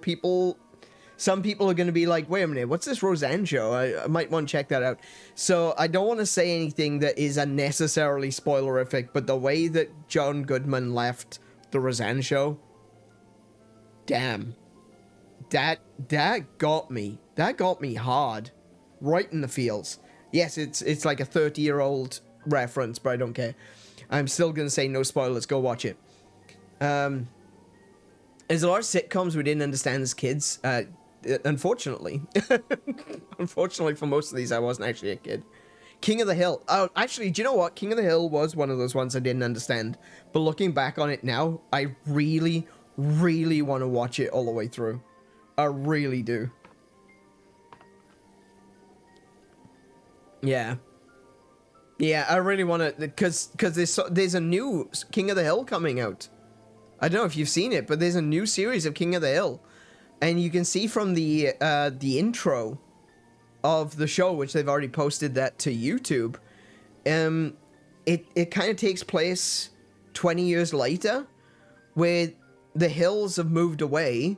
some people are gonna be like, wait a minute, what's this Roseanne show? I might want to check that out. So I don't want to say anything that is unnecessarily spoilerific, but the way that John Goodman left the Roseanne show, damn, that got me. That got me hard, right in the feels. Yes, it's like a 30-year-old reference, but I don't care. I'm still gonna say no spoilers. Go watch it. There's a lot of sitcoms we didn't understand as kids. Unfortunately. Unfortunately for most of these, I wasn't actually a kid. King of the Hill. Oh, actually, do you know what? King of the Hill was one of those ones I didn't understand. But looking back on it now, I really, really want to watch it all the way through. I really do. Yeah. Yeah, I really want to, because there's a new King of the Hill coming out. I don't know if you've seen it, but there's a new series of King of the Hill. And you can see from the intro of the show, which they've already posted that to YouTube, it kind of takes place 20 years later, where the Hills have moved away,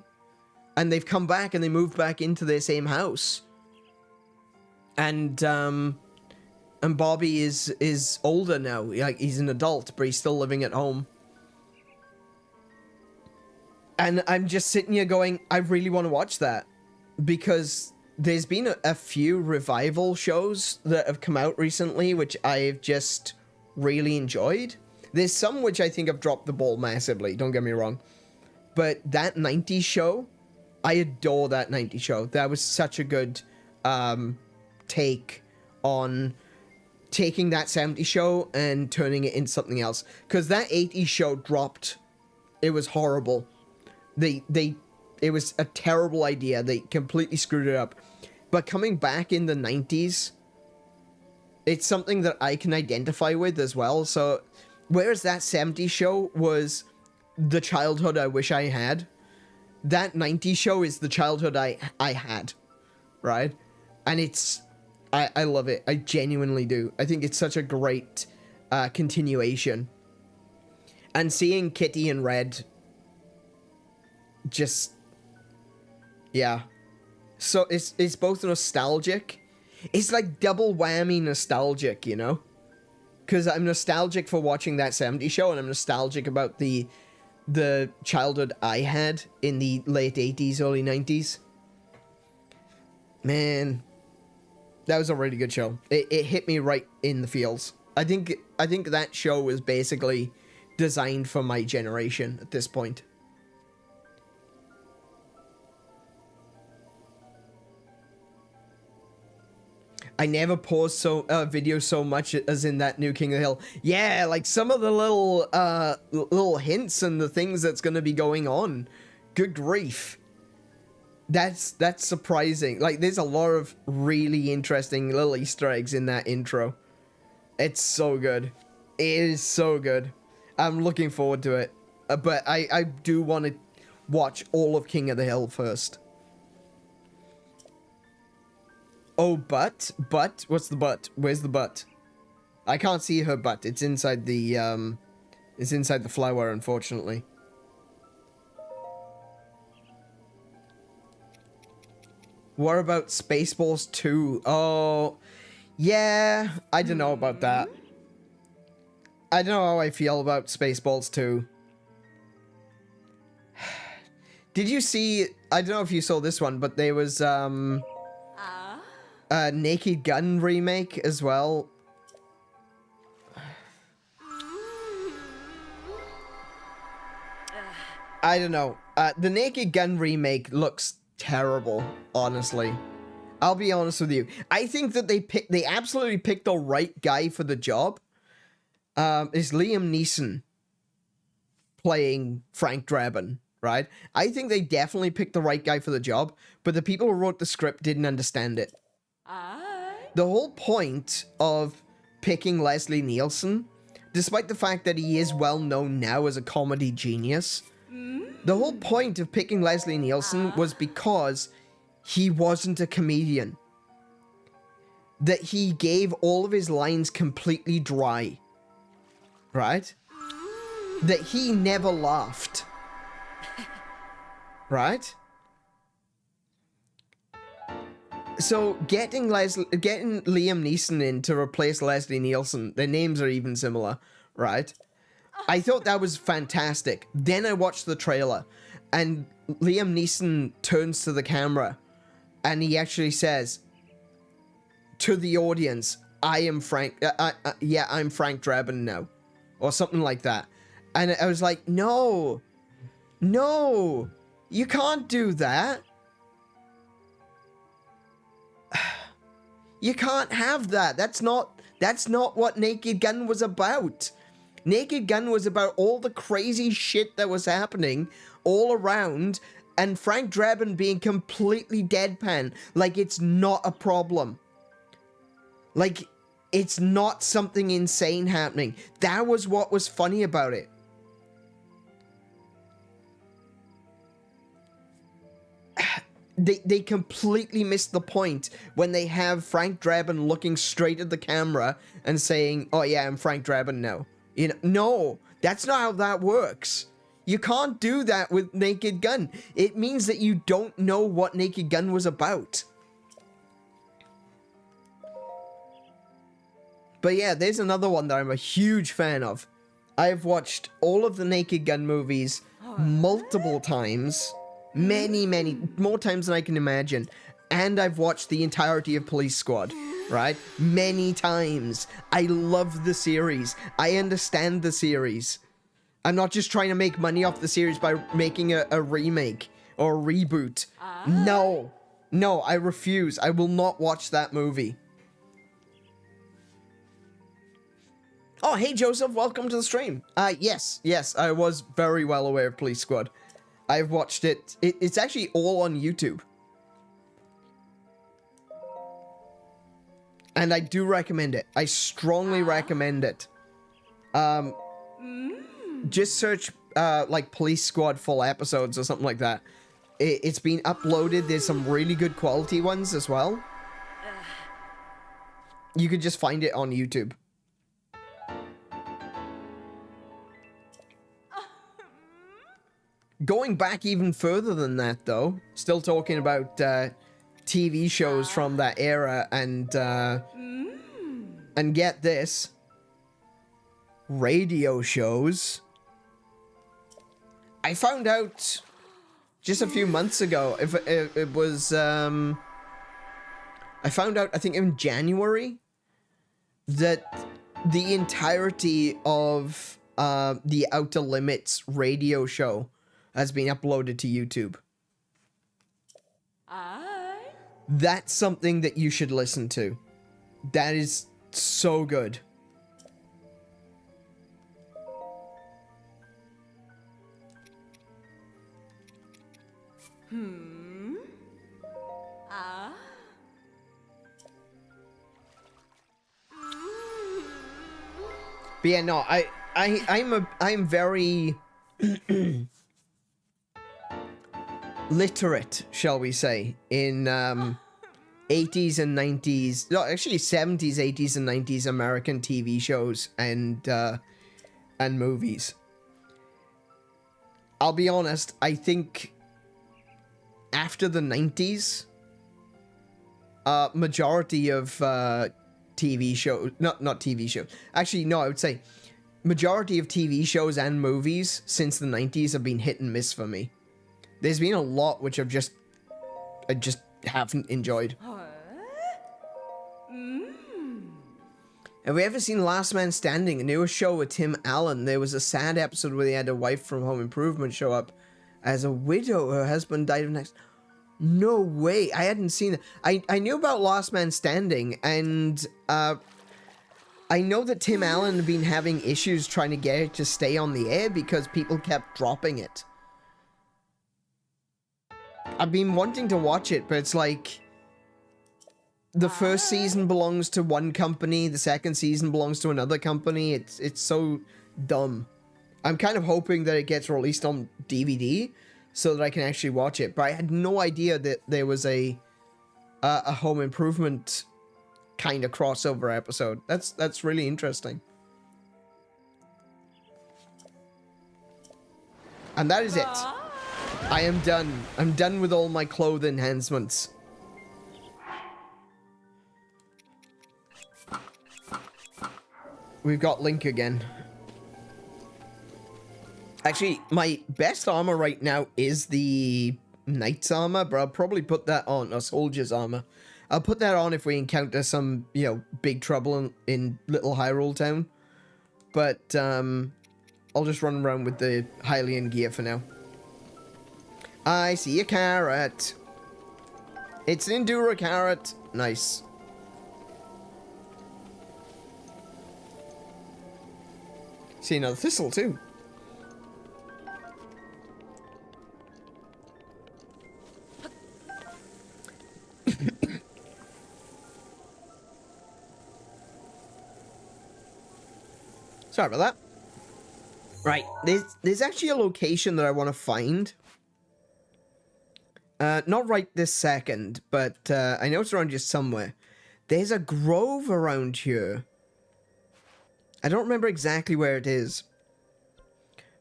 and they've come back and they moved back into their same house. And Bobby is older now, like he's an adult, but he's still living at home. And I'm just sitting here going, I really want to watch that, because there's been a few revival shows that have come out recently, which I've just really enjoyed. There's some which I think have dropped the ball massively, don't get me wrong. But that 90s show, I adore that 90s show. That was such a good take on taking that 70s show and turning it into something else. Because that 80s show dropped. It was horrible. It was a terrible idea. They completely screwed it up. But coming back in the 90s, it's something that I can identify with as well. So, whereas that 70s show was the childhood I wish I had, that 90s show is the childhood I had, right? And I love it. I genuinely do. I think it's such a great continuation. And seeing Kitty and Red, just, yeah. So it's both nostalgic. It's like double whammy nostalgic, you know? Because I'm nostalgic for watching that 70s show, and I'm nostalgic about the childhood I had in the late 80s, early 90s. Man, that was a really good show. It hit me right in the feels. I think that show was basically designed for my generation at this point. I never paused video so much as in that new King of the Hill. Yeah, like some of the little hints and the things that's going to be going on. Good grief. That's surprising. Like, there's a lot of really interesting little Easter eggs in that intro. It's so good. It is so good. I'm looking forward to it. But I do want to watch all of King of the Hill first. Oh, but, what's the but? Where's the but? I can't see her butt. It's inside the flower, unfortunately. What about Spaceballs 2? Oh, yeah, I don't know about that. I don't know how I feel about Spaceballs 2. Did you see, I don't know if you saw this one, but there was, a Naked Gun remake as well. I don't know. The Naked Gun remake looks terrible, honestly. I'll be honest with you. I think that they absolutely picked the right guy for the job. Is Liam Neeson playing Frank Drebin, right? I think they definitely picked the right guy for the job, but the people who wrote the script didn't understand it. The whole point of picking Leslie Nielsen, despite the fact that he is well known now as a comedy genius, the whole point of picking Leslie Nielsen was because he wasn't a comedian. That he gave all of his lines completely dry. Right? That he never laughed. Right? So getting Liam Neeson in to replace Leslie Nielsen, their names are even similar, right? I thought that was fantastic. Then I watched the trailer, and Liam Neeson turns to the camera, and he actually says to the audience, I'm Frank Drebin now. Or something like that. And I was like, no, you can't do that. You can't have that. That's not what Naked Gun was about. Naked Gun was about all the crazy shit that was happening all around, and Frank Drebin being completely deadpan, like it's not a problem. Like, it's not something insane happening. That was what was funny about it. They completely missed the point when they have Frank Drebin looking straight at the camera and saying, oh yeah, I'm Frank Drebin now. You know, no, that's not how that works. You can't do that with Naked Gun. It means that you don't know what Naked Gun was about. But yeah, there's another one that I'm a huge fan of. I've watched all of the Naked Gun movies multiple times. Many, more times than I can imagine. And I've watched the entirety of Police Squad, right? Many times. I love the series. I understand the series. I'm not just trying to make money off the series by making a remake or a reboot. No, I refuse. I will not watch that movie. Oh, hey Joseph, welcome to the stream. Yes, I was very well aware of Police Squad. I've watched it. It's actually all on YouTube. And I do recommend it. I strongly recommend it. Just search, like, Police Squad full episodes or something like that. It's been uploaded. There's some really good quality ones as well. You could just find it on YouTube. Going back even further than that, though, still talking about TV shows from that era, and get this, radio shows. I found out just a few months ago, if it was, I found out, I think in January, that the entirety of the Outer Limits radio show has been uploaded to YouTube. That's something that you should listen to. That is so good. But yeah, no, I'm very literate, shall we say, in 80s and 90s, no, actually 70s, 80s, and 90s American TV shows and movies. I'll be honest, I think after the 90s, majority of TV shows, not TV shows, actually, no, I would say majority of TV shows and movies since the 90s have been hit and miss for me. There's been a lot which I just haven't enjoyed. Have we ever seen Last Man Standing, a newer show with Tim Allen? There was a sad episode where they had a wife from Home Improvement show up as a widow. Her husband died of next. No way. I hadn't seen it. I knew about Last Man Standing, and I know that Tim Allen had been having issues trying to get it to stay on the air because people kept dropping it. I've been wanting to watch it, but it's like the first season belongs to one company, the second season belongs to another company. It's so dumb. I'm kind of hoping that it gets released on DVD so that I can actually watch it, but I had no idea that there was a Home Improvement kind of crossover episode. That's really interesting. And that is it. I am done. I'm done with all my clothes enhancements. We've got Link again. Actually, my best armor right now is the Knight's armor, but I'll probably put that on, or Soldier's armor. I'll put that on if we encounter some, you know, big trouble in Little Hyrule Town. But, I'll just run around with the Hylian gear for now. I see a carrot. It's an Endura carrot. Nice. See another thistle too. Sorry about that. Right, there's actually a location that I want to find. Not right this second, but I know it's around here somewhere. There's a grove around here. I don't remember exactly where it is.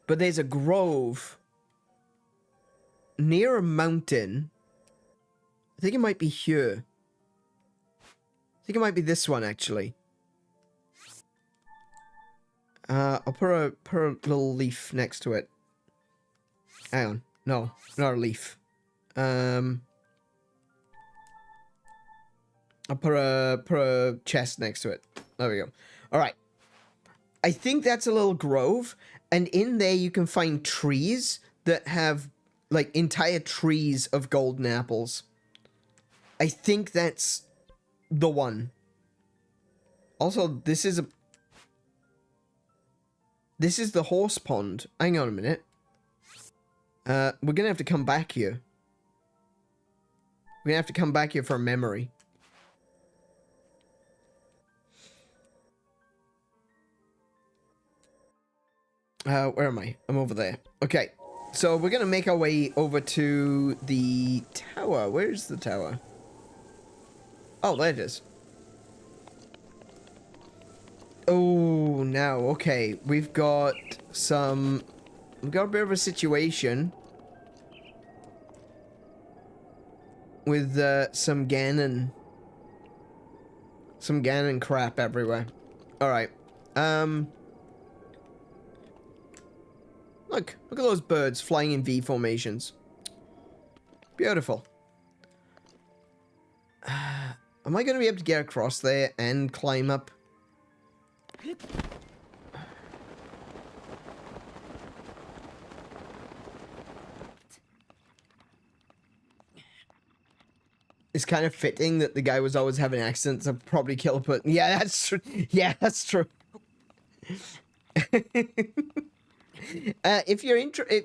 But there's a grove near a mountain. I think it might be here. I think it might be this one, actually. I'll put a little leaf next to it. Hang on. No, not a leaf. I'll put a chest next to it. There we go. Alright. I think that's a little grove, and in there you can find trees that have, like, entire trees of golden apples. I think that's the one. Also, this is the horse pond. Hang on a minute. We're gonna have to come back here. We're gonna have to come back here for a memory. Where am I? I'm over there. Okay. So we're gonna make our way over to the tower. Where's the tower? Oh, there it is. Oh, now, okay. We've got a bit of a situation with some Ganon crap everywhere. Alright. Look at those birds flying in V formations. Beautiful. Am I going to be able to get across there and climb up? It's kind of fitting that the guy was always having accidents and probably kill a person. Yeah, that's true. Yeah, that's true. If you're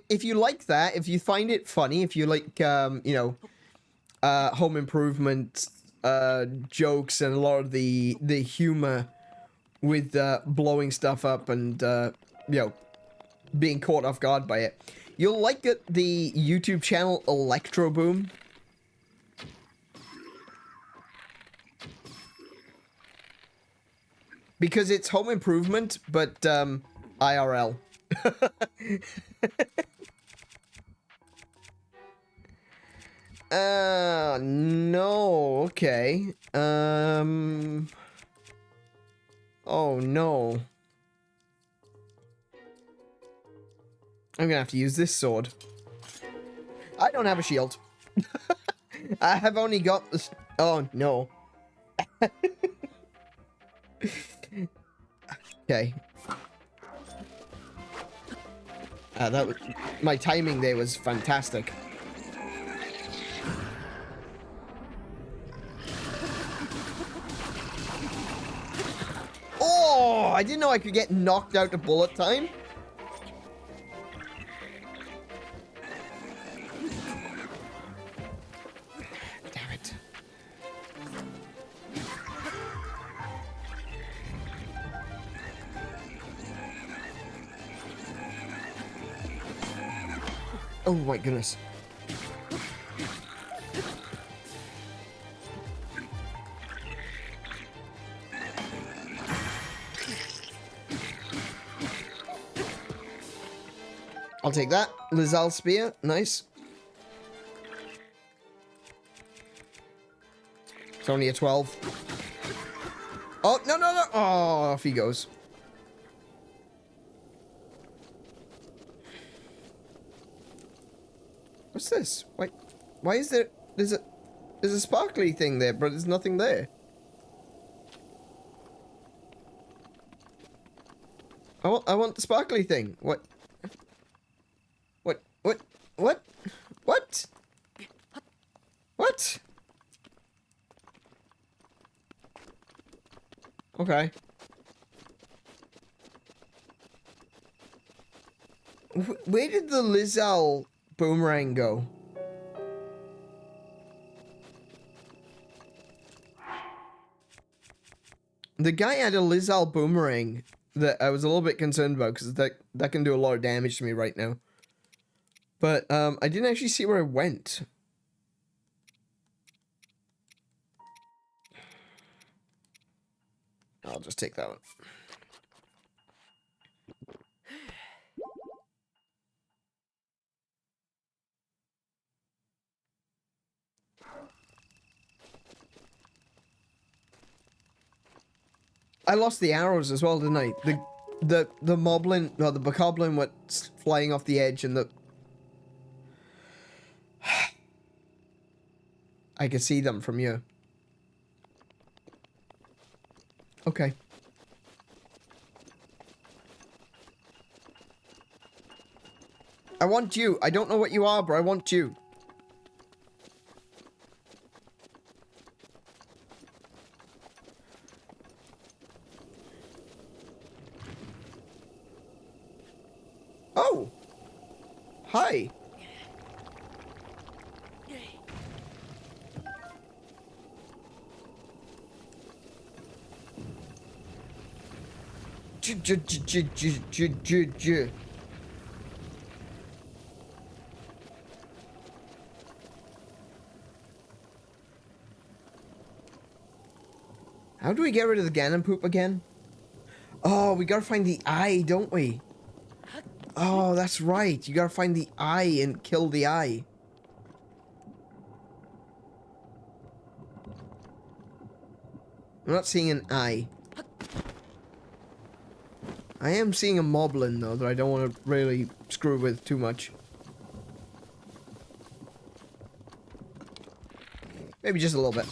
if you like that, if you find it funny, if you like, you know, Home Improvement jokes and a lot of the humor with blowing stuff up and, you know, being caught off guard by it. You'll like it, the YouTube channel Electro Boom. Because it's home improvement, but, IRL. No, okay. Oh, no. I'm gonna have to use this sword. I don't have a shield. I have only got this. Oh, no. Okay. That was, my timing there was fantastic. Oh, I didn't know I could get knocked out to bullet time. Damn it. Oh my goodness. I'll take that. Lizal spear. Nice. It's only a 12. Oh, no, no, no. Oh, off he goes. What's this? Why is there... There's a sparkly thing there, but there's nothing there. I want the sparkly thing. What? What? Okay. Where did the Lizal boomerang go? The guy had a Lizal boomerang that I was a little bit concerned about because that can do a lot of damage to me right now. But I didn't actually see where it went. I'll just take that one. I lost the arrows as well, didn't I? The moblin, no, the bokoblin went flying off the edge, and the I could see them from here. Okay. I want you. I don't know what you are, but I want you. Oh. Hi. How do we get rid of the Ganon poop again? Oh, we gotta find the eye, don't we? Oh, that's right. You gotta find the eye and kill the eye. I'm not seeing an eye. I am seeing a moblin, though, that I don't want to really screw with too much. Maybe just a little bit.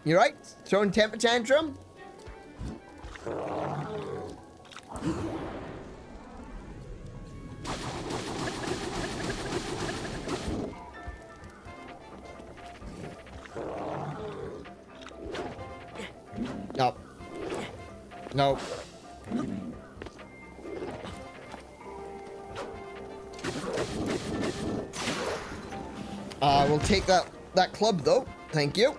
You right? Throwing temper tantrum? Oh. No. We'll take that club though. Thank you.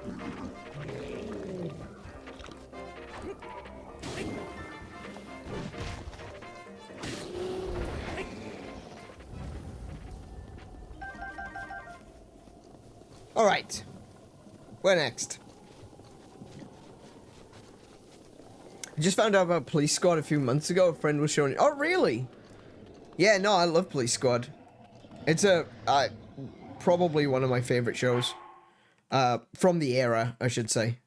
All right. Where next? I just found out about Police Squad a few months ago. A friend was showing. Oh, really? Yeah, no, I love Police Squad. It's probably one of my favorite shows. From the era, I should say.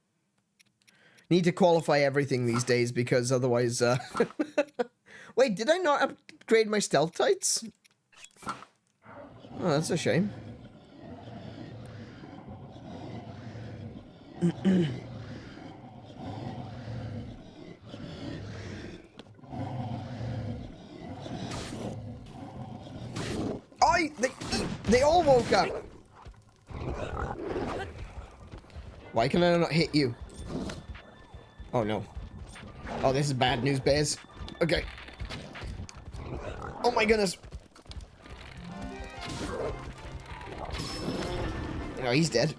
Need to qualify everything these days because otherwise, Wait, did I not upgrade my stealth tights? Oh, that's a shame. They all woke up. Why can I not hit you? Oh no. Oh, this is bad news, bears. Okay. Oh my goodness. Oh, he's dead.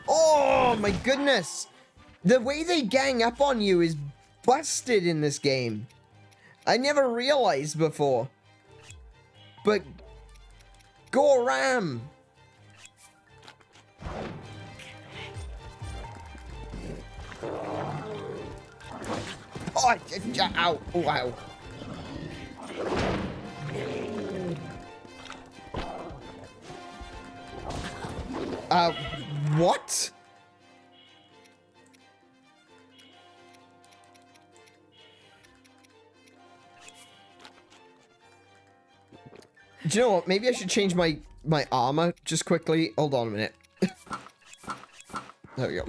Oh my goodness! The way they gang up on you is busted in this game. I never realized before. But go ram! Oh, ow! Oh, wow! What? Do you know what? Maybe I should change my armor just quickly. Hold on a minute. There we go.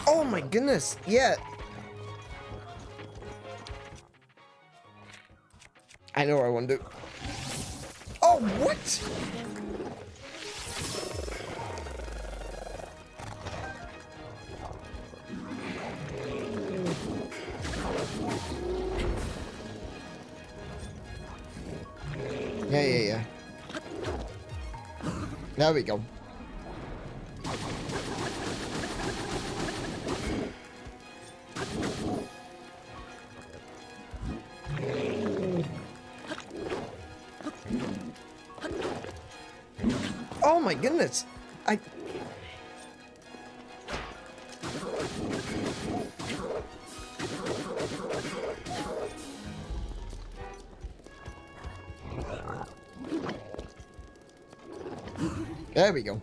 Oh my goodness, yeah. I know what I want to do. Oh, what? Yeah. There we go. Oh my goodness. There we go.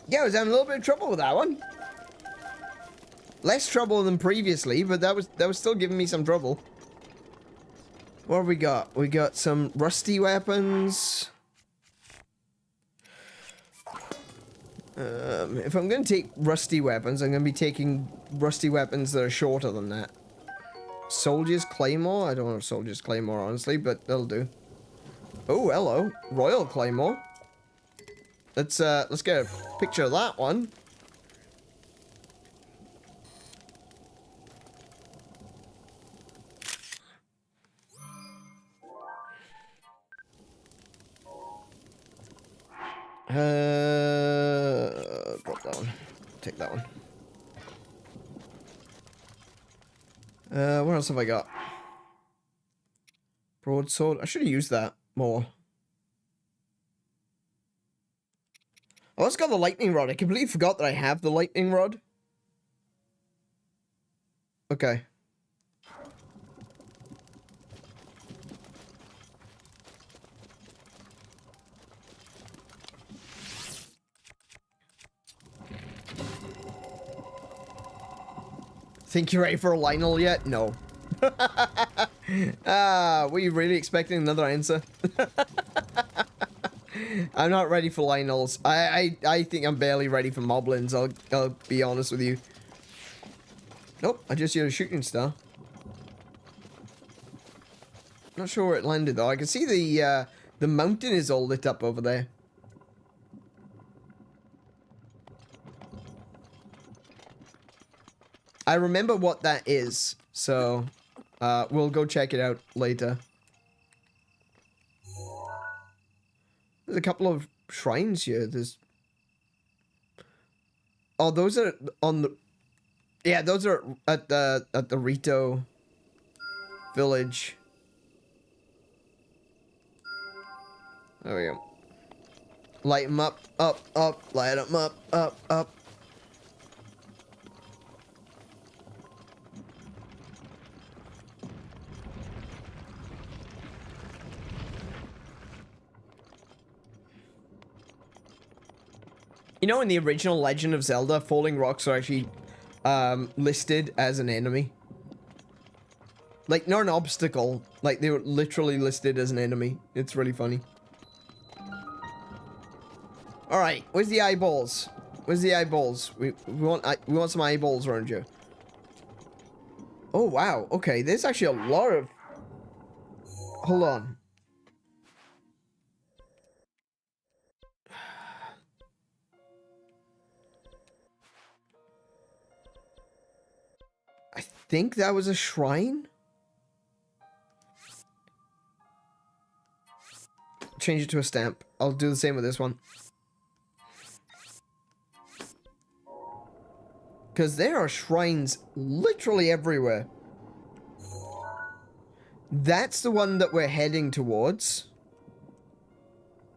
Yeah, I was having a little bit of trouble with that one. Less trouble than previously, but that was still giving me some trouble. What have we got? We got some rusty weapons. If I'm going to take rusty weapons, I'm going to be taking rusty weapons that are shorter than that. Soldier's Claymore? I don't have Soldier's Claymore, honestly, but that'll do. Oh, hello. Royal Claymore. Let's get a picture of that one. Drop that one. Take that one. What else have I got? Broadsword. I should have used that more. I also got the lightning rod. I completely forgot that I have the lightning rod. Okay. Think you're ready for a Lionel yet? No. Were you really expecting another answer? I'm not ready for Lionels. I think I'm barely ready for Moblins. I'll be honest with you. Nope, I just used a shooting star. Not sure where it landed though. I can see the mountain is all lit up over there. I remember what that is, so we'll go check it out later. There's a couple of shrines here. There's... Oh, those are on the... Yeah, those are at the Rito village. There we go. Light them up, up, light them up, up. You know, in the original Legend of Zelda, falling rocks are actually listed as an enemy. Like, not an obstacle. Like, they were literally listed as an enemy. It's really funny. Alright, where's the eyeballs? Where's the eyeballs? We want some eyeballs around here. Oh, wow. Okay, there's actually a lot of... Hold on. I think that was a shrine? Change it to a stamp. I'll do the same with this one. Because there are shrines literally everywhere. That's the one that we're heading towards.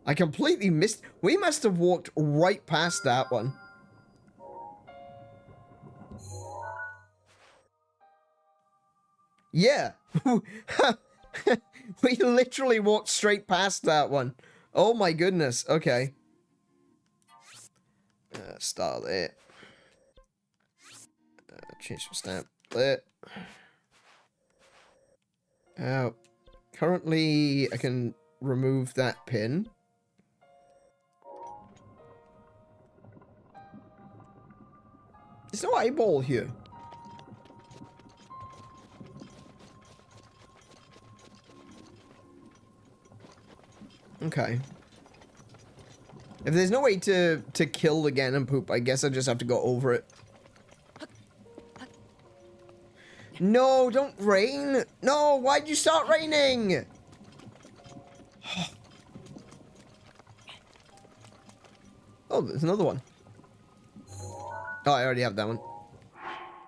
I completely missed... We must have walked right past that one. Yeah. We literally walked straight past that one. Oh my goodness. Okay. Start there. Change some stamp there. Currently, I can remove that pin. There's no eyeball here. Okay. If there's no way to kill the Ganon poop, I guess I just have to go over it. No, don't rain. No, why'd you start raining? Oh, there's another one. Oh, I already have that one.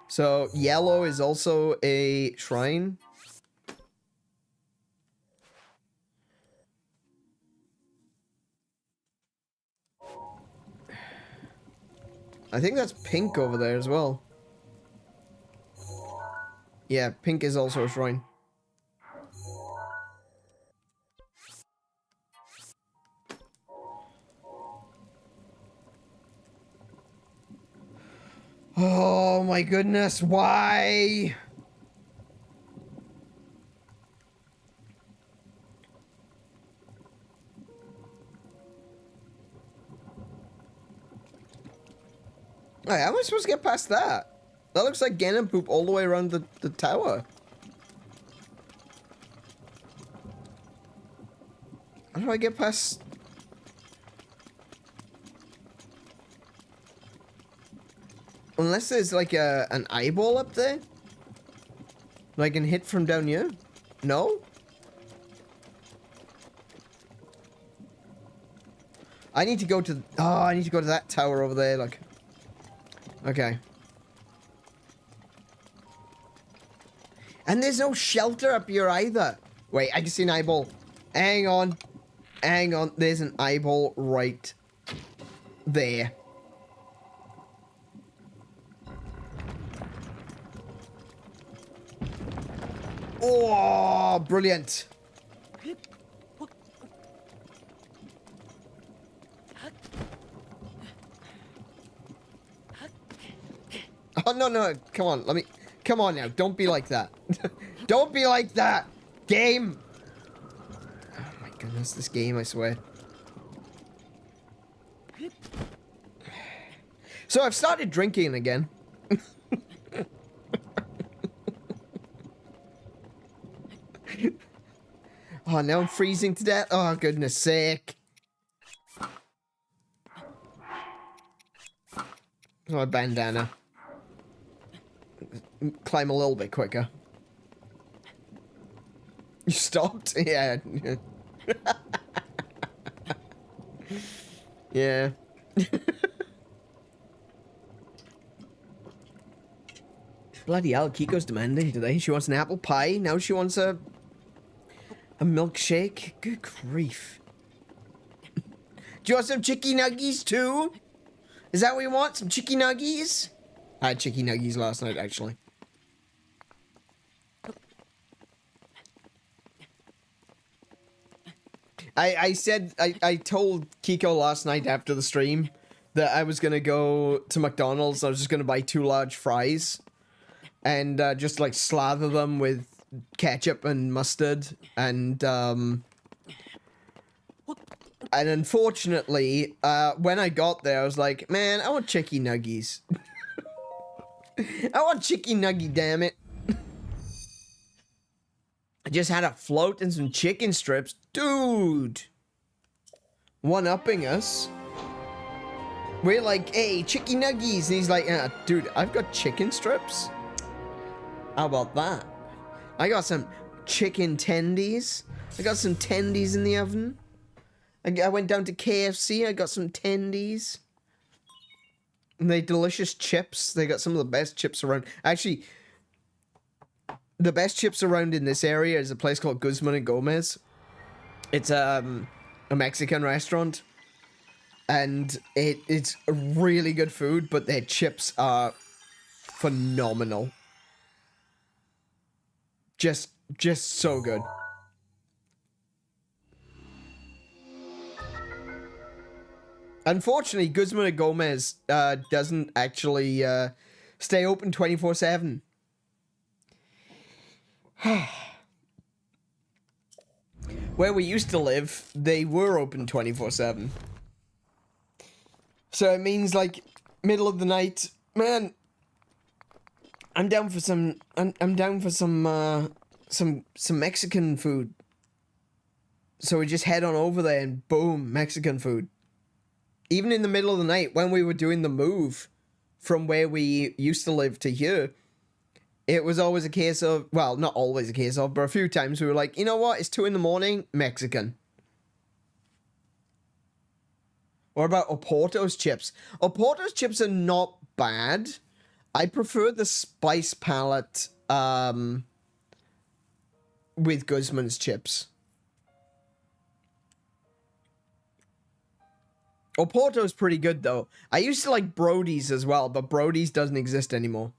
So, yellow is also a shrine. I think that's pink over there as well. Yeah, pink is also a shrine. Oh my goodness, why? Hey, how am I supposed to get past that? That looks like Ganon poop all the way around the tower. How do I get past... Unless there's like an eyeball up there? That I can hit from down here? No? I need to go to... Oh, I need to go to that tower over there, like... Okay. And there's no shelter up here either. Wait, I can see an eyeball. Hang on. Hang on. There's an eyeball right there. Oh, brilliant. Oh, no, no. Come on. Let me... Come on now. Don't be like that. Don't be like that. Game. Oh, my goodness. This game, I swear. So I've started drinking again. Oh, now I'm freezing to death. Oh, goodness sake. Oh, a bandana. Climb a little bit quicker. You stopped? Yeah. Yeah. Bloody hell, Kiko's demanding today. She wants an apple pie. Now she wants a milkshake. Good grief. Do you want some chicky nuggies too? Is that what you want? Some chicky nuggies? I had chicky nuggies last night, actually. I told Kiko last night after the stream that I was gonna go to McDonald's. I was just gonna buy 2 large fries and just like slather them with ketchup and mustard and unfortunately when I got there I was like, man, I want chicky nuggies. I want chicky nuggy, damn it. I just had a float and some chicken strips. Dude. One-upping us. We're like, hey, chicky nuggies. And he's like, dude, I've got chicken strips. How about that? I got some chicken tendies. I got some tendies in the oven. I went down to KFC. I got some tendies. And they delicious chips. They got some of the best chips around. Actually, the best chips around in this area is a place called Guzman and Gomez. It's a Mexican restaurant. And it's really good food, but their chips are phenomenal. Just so good. Unfortunately, Guzman and Gomez doesn't actually stay open 24/7. Where we used to live, they were open 24/7. So it means like middle of the night, man. I'm down for some. I'm down for some Mexican food. So we just head on over there and boom, Mexican food. Even in the middle of the night when we were doing the move from where we used to live to here, it was always a case of, well, not always a case of, but a few times we were like, you know what? It's 2 in the morning, Mexican. What about Oporto's chips? Oporto's chips are not bad. I prefer the spice palette with Guzman's chips. Oporto's pretty good, though. I used to like Brody's as well, but Brody's doesn't exist anymore.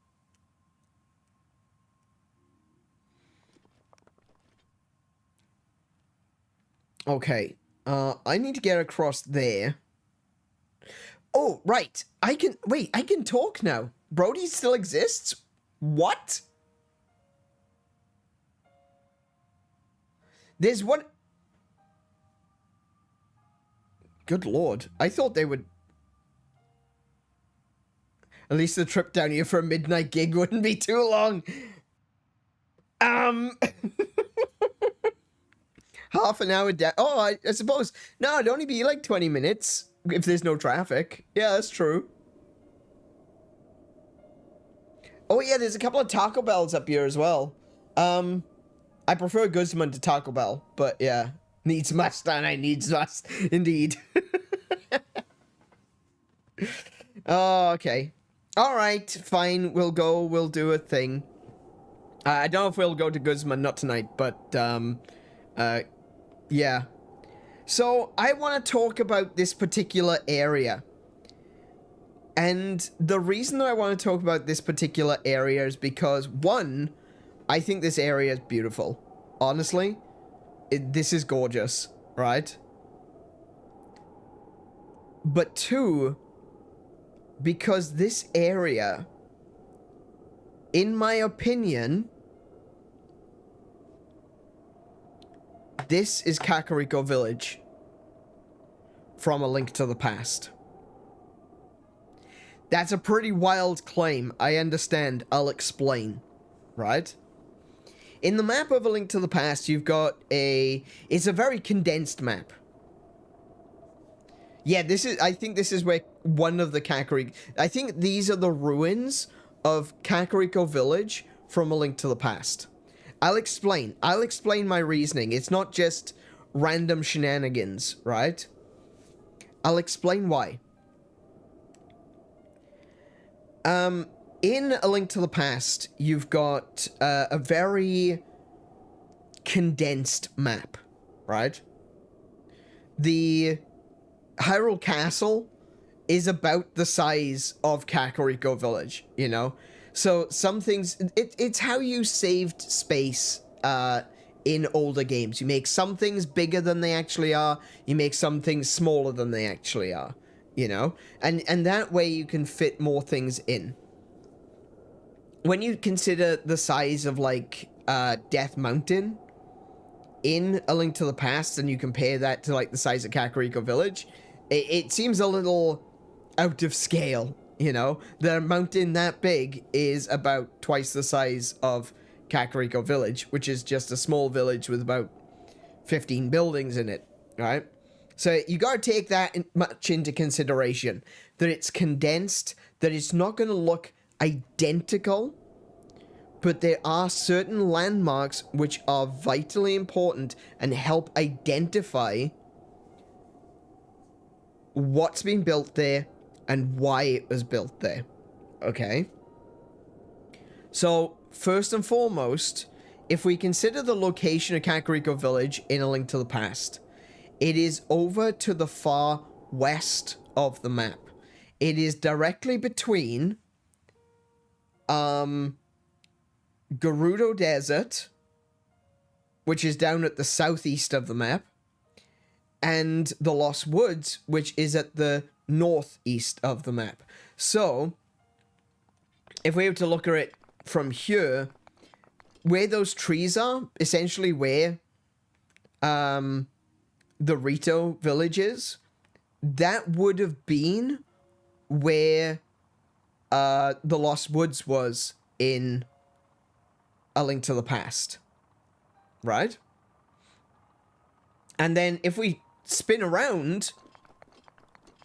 Okay. I need to get across there. Oh, right. I can... Wait, I can talk now. Brody still exists? What? There's one... Good lord. I thought they would... At least the trip down here for a midnight gig wouldn't be too long. Half an hour down... Oh, I suppose... No, it'd only be like 20 minutes if there's no traffic. Yeah, that's true. Oh, yeah, there's a couple of Taco Bells up here as well. I prefer Guzman to Taco Bell, but yeah. Needs must, and I needs must. Indeed. Oh, okay. Alright, fine. We'll go. We'll do a thing. I don't know if we'll go to Guzman, not tonight, but, yeah. So, I want to talk about this particular area. And the reason I want to talk about this particular area is because, one, I think this area is beautiful. Honestly, this is gorgeous, right? But two, because this area, in my opinion, this is Kakariko Village from A Link to the Past. That's a pretty wild claim, I understand. I'll explain, right? In the map of A Link to the Past, you've got it's a very condensed map. Yeah, I think this is where one of the Kakariko... I think these are the ruins of Kakariko Village from A Link to the Past. I'll explain my reasoning. It's not just random shenanigans, right? I'll explain why. In A Link to the Past, you've got a very condensed map, right? The Hyrule Castle is about the size of Kakariko Village, you know? So some things, it's how you saved space in older games. You make some things bigger than they actually are, you make some things smaller than they actually are, you know? And that way you can fit more things in. When you consider the size of, like, Death Mountain in A Link to the Past, and you compare that to, like, the size of Kakariko Village, it seems a little out of scale, you know? The mountain that big is about twice the size of Kakariko Village, which is just a small village with about 15 buildings in it, right? So you gotta take that much into consideration, that it's condensed, that it's not gonna look identical, but there are certain landmarks which are vitally important and help identify what's been built there and why it was built there. Okay? So, first and foremost, if we consider the location of Kakariko Village in A Link to the Past, it is over to the far west of the map. It is directly between Gerudo Desert, which is down at the southeast of the map, and the Lost Woods, which is at the northeast of the map. So, if we were to look at it from here, where those trees are, essentially where the Rito village is, that would have been where the Lost Woods was in A Link to the Past. Right? And then if we spin around,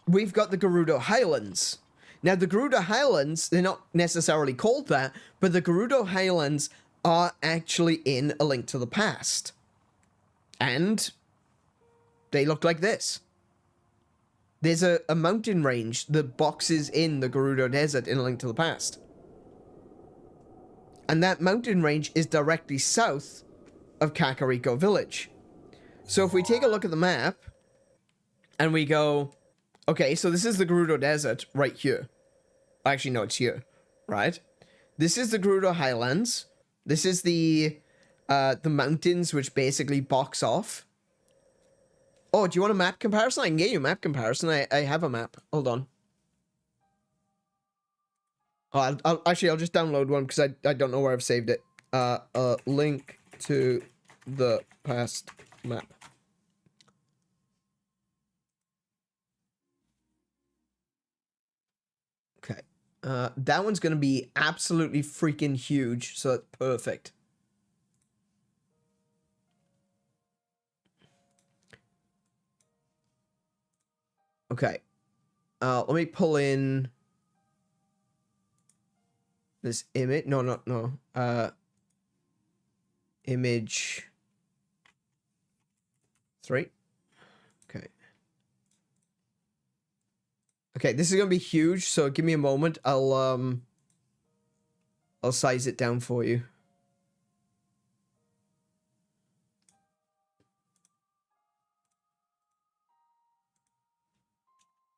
we've got the Gerudo Highlands. Now, the Gerudo Highlands, they're not necessarily called that, but the Gerudo Highlands are actually in A Link to the Past. And they look like this. There's a mountain range that boxes in the Gerudo Desert in A Link to the Past. And that mountain range is directly south of Kakariko Village. So if we take a look at the map, and we go, okay, so this is the Gerudo Desert right here. Actually, no, it's here, right? This is the Gerudo Highlands. This is the mountains which basically box off. Oh, do you want a map comparison? I can get you a map comparison. I have a map. Hold on. Oh, I'll just download one because I don't know where I've saved it. A Link to the Past map. Okay. That one's going to be absolutely freaking huge, so it's perfect. Okay. Let me pull in this image. No. Image 3. Okay. Okay, this is gonna be huge, so give me a moment. I'll size it down for you.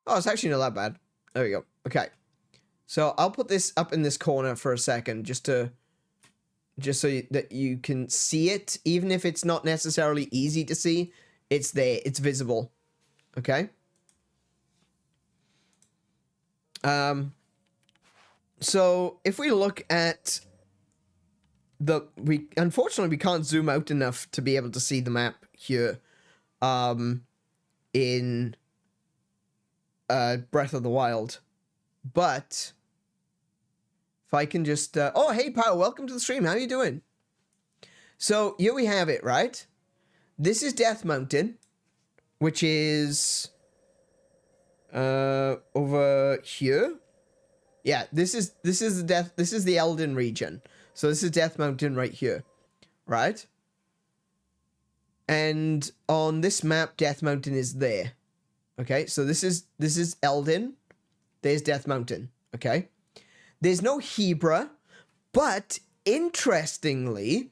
Oh, it's actually not that bad. There we go. Okay. So I'll put this up in this corner for a second, just so that you can see it, even if it's not necessarily easy to see. It's there. It's visible. Okay. So if we look at unfortunately we can't zoom out enough to be able to see the map here, in Breath of the Wild, but if I can just, oh, hey, Pow, welcome to the stream. How you doing? So here we have it, right? This is Death Mountain, which is over here. Yeah, this is the Elden region. So this is Death Mountain right here, right? And on this map, Death Mountain is there. Okay, so this is Elden. There's Death Mountain. Okay, there's no Hebra, but interestingly,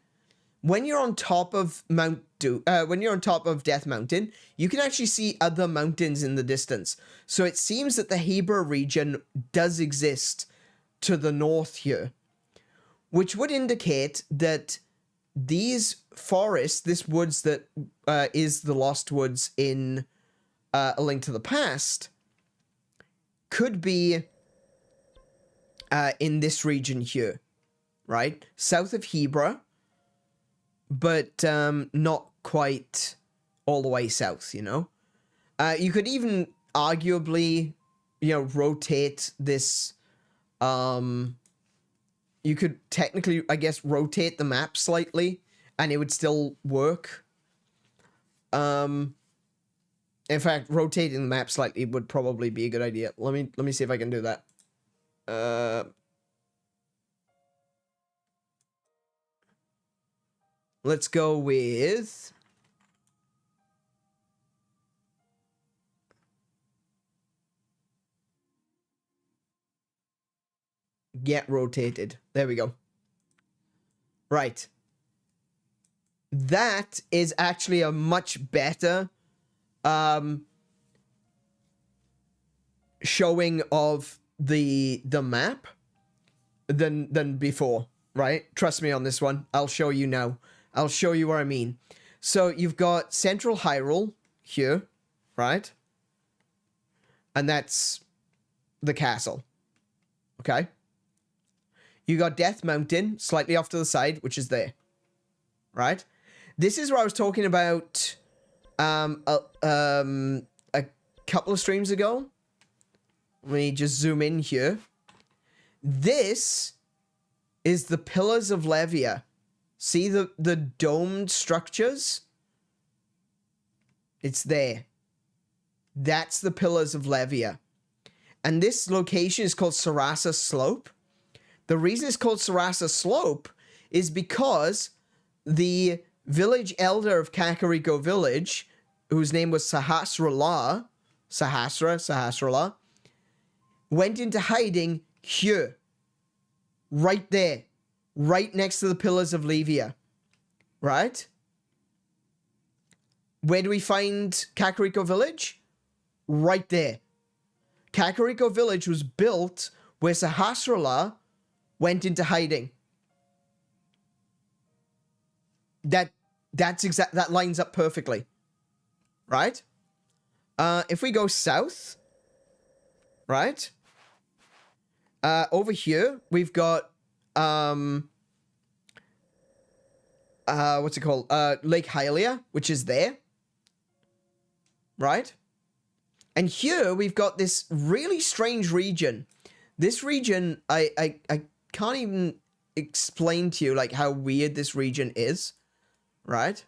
when you're on top of Death Mountain, you can actually see other mountains in the distance. So it seems that the Hebra region does exist to the north here, which would indicate that these forests, this woods that is the Lost Woods in A Link to the Past, could be in this region here, right? South of Hebra, but not quite all the way south, you know? You could even arguably, you know, rotate this. You could technically, I guess, rotate the map slightly, and it would still work. In fact, rotating the map slightly would probably be a good idea. Let me see if I can do that. Let's go with get rotated. There we go. Right. That is actually a much better showing of the map than before, right? Trust me on this one. I'll show you now. I'll show you what I mean. So you've got Central Hyrule here, right? And that's the castle. Okay? You got Death Mountain slightly off to the side, which is there. Right? This is what I was talking about a couple of streams ago. Let me just zoom in here. This is the Pillars of Levia. See the domed structures? It's there. That's the Pillars of Levia. And this location is called Sarasa Slope. The reason it's called Sarasa Slope is because the village elder of Kakariko Village, whose name was Sahasrala, went into hiding here. Right there. Right next to the Pillars of Levia. Right? Where do we find Kakariko Village? Right there. Kakariko Village was built where Sahasrala went into hiding. That lines up perfectly. Right? If we go south, right? Over here, we've got what's it called? Lake Hylia, which is there. Right? And here we've got this really strange region. This region, I can't even explain to you like how weird this region is. Right?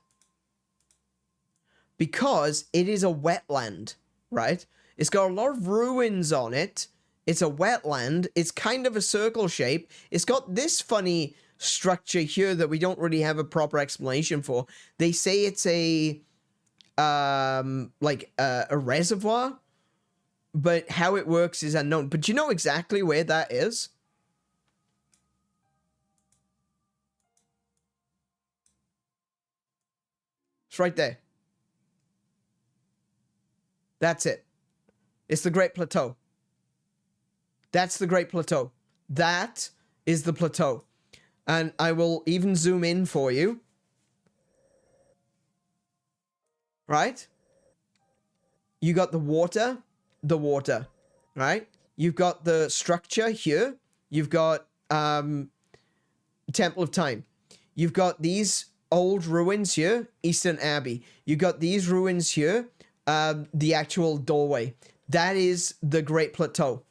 Because it is a wetland, right? It's got a lot of ruins on it. It's a wetland. It's kind of a circle shape. It's got this funny structure here that we don't really have a proper explanation for. They say it's a reservoir, but how it works is unknown. But you know exactly where that is? It's right there. That's it. It's the Great Plateau. That's the Great Plateau. That is the plateau. And I will even zoom in for you. Right? You got the water, right? You've got the structure here. You've got Temple of Time. You've got these old ruins here, Eastern Abbey. You got these ruins here, the actual doorway. That is the Great Plateau.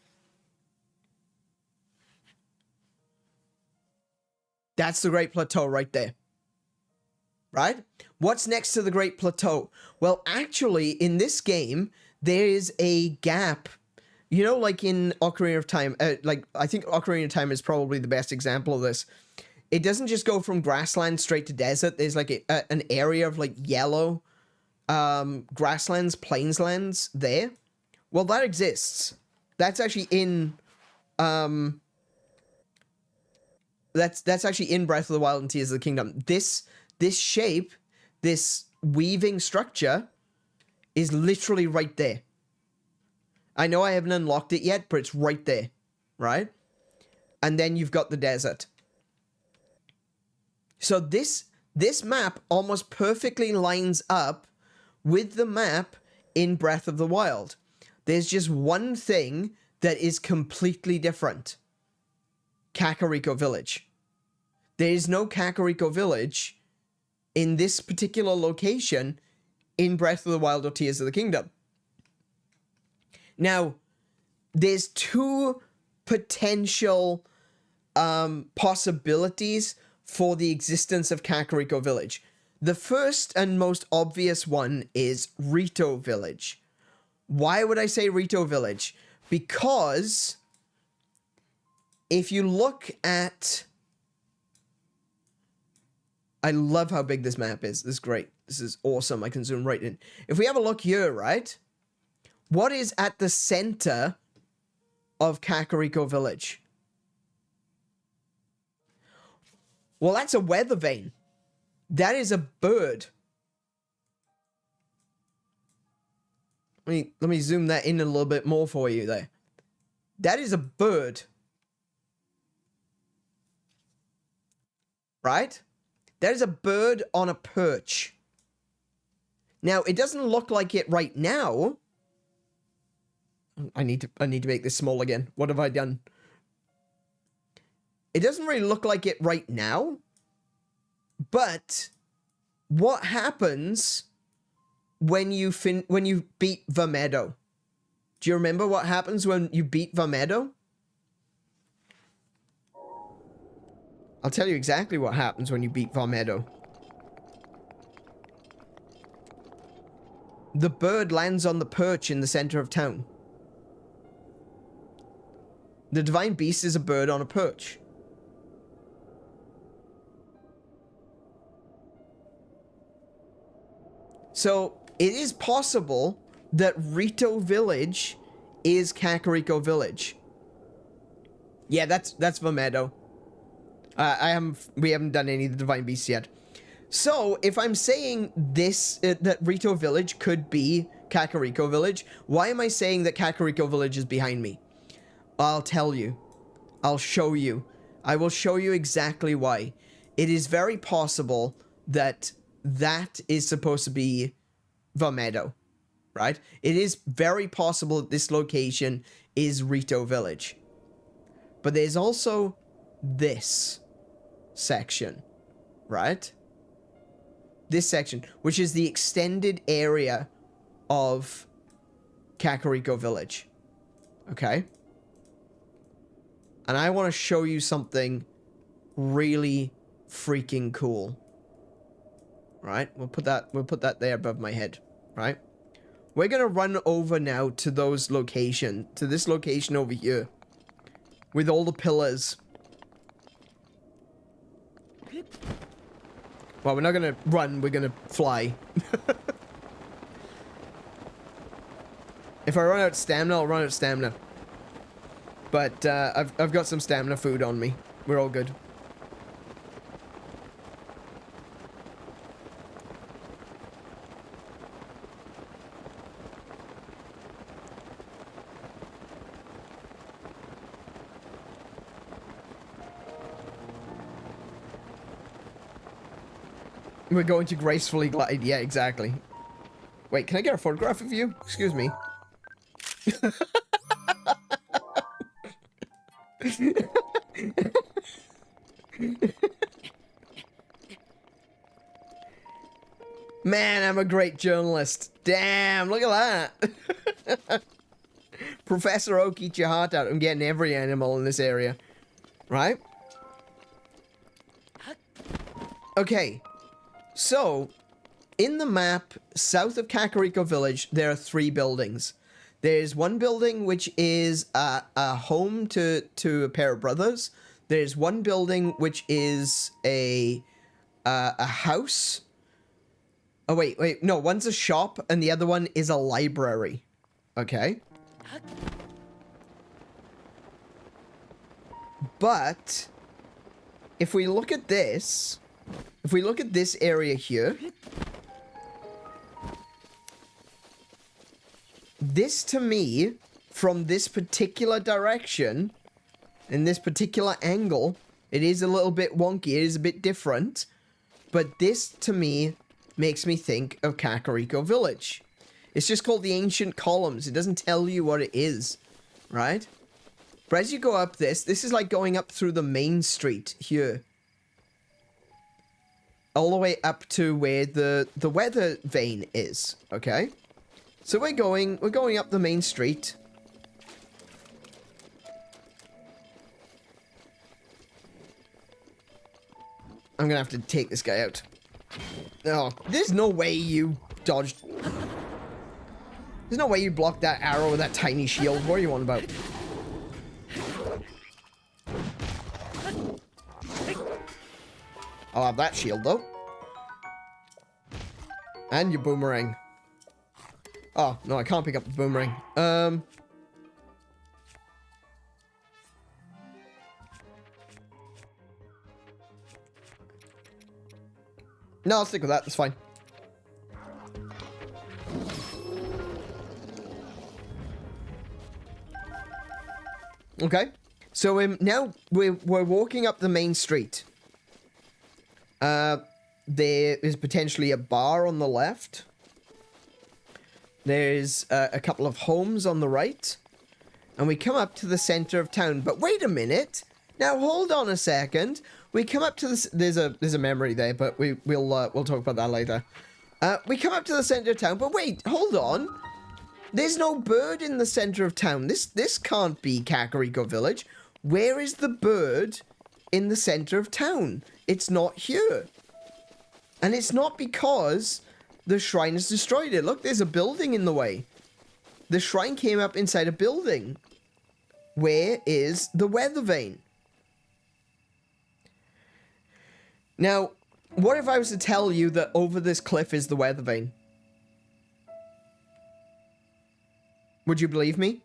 That's the Great Plateau right there. Right? What's next to the Great Plateau? Well, actually, in this game, there is a gap. You know, like in Ocarina of Time, I think Ocarina of Time is probably the best example of this. It doesn't just go from grassland straight to desert. There's like an area of like yellow grasslands, plainslands there. Well, that exists. That's actually in that's actually in Breath of the Wild and Tears of the Kingdom. This shape, this weaving structure is literally right there. I know I haven't unlocked it yet, but it's right there, right? And then you've got the desert. So this map almost perfectly lines up with the map in Breath of the Wild. There's just one thing that is completely different. Kakariko Village. There is no Kakariko Village in this particular location in Breath of the Wild or Tears of the Kingdom. Now, there's two potential possibilities for the existence of Kakariko Village. The first and most obvious one is Rito Village. Why would I say Rito Village? Because if you look at... I love how big this map is. This is great. This is awesome. I can zoom right in. If we have a look here, right? What is at the center of Kakariko Village? Well, that's a weather vane. That is a bird. Let me zoom that in a little bit more for you there. That is a bird. Right? That is a bird on a perch. Now, it doesn't look like it right now. I need to make this small again. What have I done? It doesn't really look like it right now. But what happens when you beat Vermedo? Do you remember what happens when you beat Vermedo? I'll tell you exactly what happens when you beat Vermedo. The bird lands on the perch in the center of town. The divine beast is a bird on a perch. So, it is possible that Rito Village is Kakariko Village. Yeah, that's Vermedo. We haven't done any of the divine beasts yet. So, if I'm saying this, that Rito Village could be Kakariko Village, why am I saying that Kakariko Village is behind me? I'll tell you. I'll show you. I will show you exactly why. It is very possible that that is supposed to be Vermedo, right? It is very possible that this location is Rito Village. But there's also this section, right? This section, which is the extended area of Kakariko Village. Okay? And I want to show you something really freaking cool. Right? We'll put that there above my head, right? We're going to run over now to this location over here with all the pillars. Well, we're not going to run, we're going to fly. If I run out of stamina, I'll run out of stamina. But I've got some stamina food on me. We're all good. We're going to gracefully glide. Yeah, exactly. Wait, can I get a photograph of you? Excuse me. Man, I'm a great journalist. Damn, look at that. Professor Oak, eat your heart out. I'm getting every animal in this area. Right? Okay. So, in the map, south of Kakariko Village, there are 3 buildings. There's one building which is a home to a pair of brothers. There's one building which is a house. Oh, wait. No, one's a shop, and the other one is a library. Okay? But, if we look at this... If we look at this area here... This, to me, from this particular direction, in this particular angle, it is a little bit wonky, it is a bit different, but this, to me, makes me think of Kakariko Village. It's just called the Ancient Columns. It doesn't tell you what it is, right? But as you go up this is like going up through the main street here. All the way up to where the weather vane is, okay? So we're going up the main street. I'm gonna have to take this guy out. Oh, there's no way you dodged. There's no way you blocked that arrow with that tiny shield. What are you on about? I'll have that shield, though. And your boomerang. Oh, no, I can't pick up the boomerang. No, I'll stick with that. That's fine. Okay. So now we're walking up the main street. There is potentially a bar on the left. There's a couple of homes on the right. And we come up to the center of town. But wait a minute. Now hold on a second. We come up to this. There's a memory there, but we'll talk about that later. We come up to the center of town, but wait, hold on. There's no bird in the center of town. This can't be Kakariko Village. Where is the bird in the center of town? It's not here. And it's not because the shrine has destroyed it. Look, there's a building in the way. The shrine came up inside a building. Where is the weather vane? Now, what if I was to tell you that over this cliff is the weather vane? Would you believe me?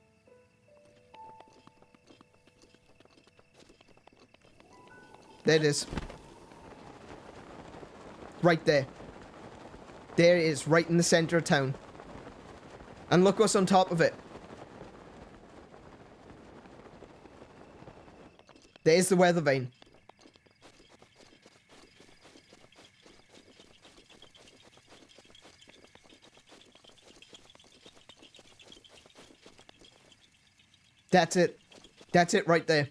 There it is. Right there. There it is, right in the center of town. And look what's on top of it. There's the weather vane. That's it. That's it right there.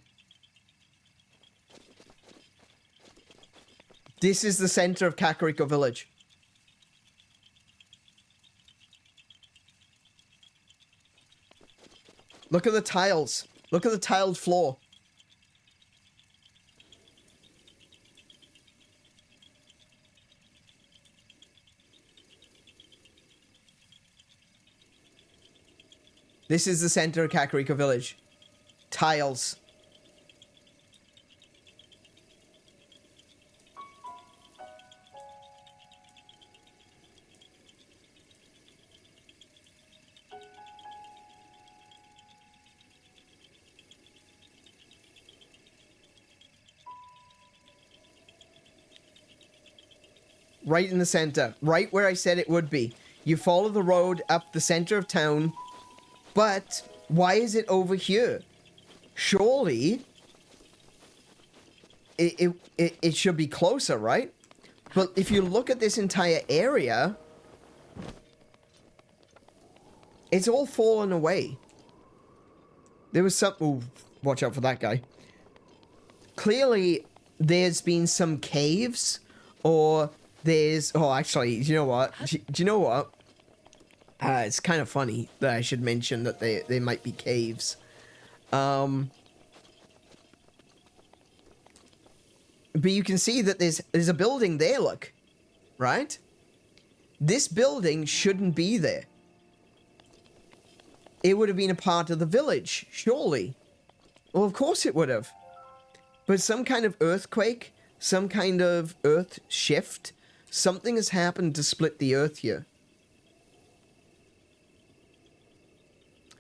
This is the center of Kakariko Village. Look at the tiles. Look at the tiled floor. This is the center of Kakariko Village. Tiles. Right in the center. Right where I said it would be. You follow the road up the center of town. But why is it over here? Surely it should be closer, right? But if you look at this entire area, it's all fallen away. There was some... Ooh, watch out for that guy. Clearly, there's been some caves, or there's... Oh, actually, do you know what? Do you know what? It's kind of funny that I should mention that they might be caves. But you can see that there's a building there, look. Right? This building shouldn't be there. It would have been a part of the village, surely. Well, of course it would have. But some kind of earthquake, some kind of earth shift, something has happened to split the earth here.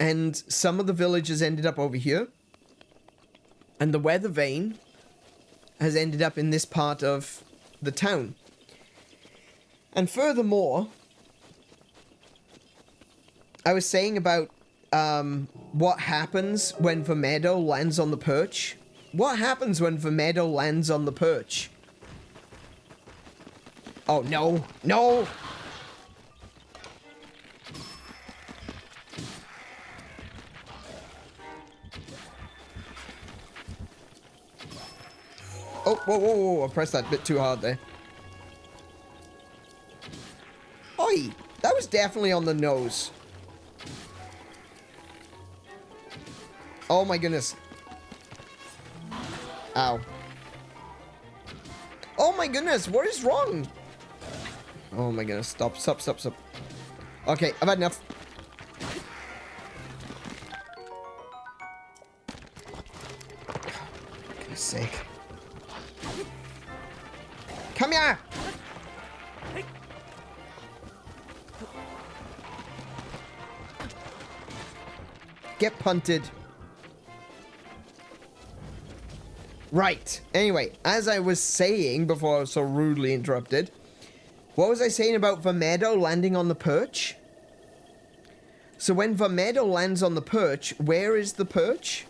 And some of the villages ended up over here. And the weather vane has ended up in this part of the town. And furthermore, I was saying about what happens when Vermedo lands on the perch. What happens when Vermedo lands on the perch? Oh, no. No! Oh, whoa, whoa, whoa, I pressed that a bit too hard there. Oi! That was definitely on the nose. Oh my goodness. Ow. Oh my goodness, what is wrong? Oh my goodness, stop. Okay, I've had enough. For goodness sake. Come here! Get punted. Right. Anyway, as I was saying before I was so rudely interrupted, what was I saying about Vermedo landing on the perch? So when Vermedo lands on the perch, where is the perch?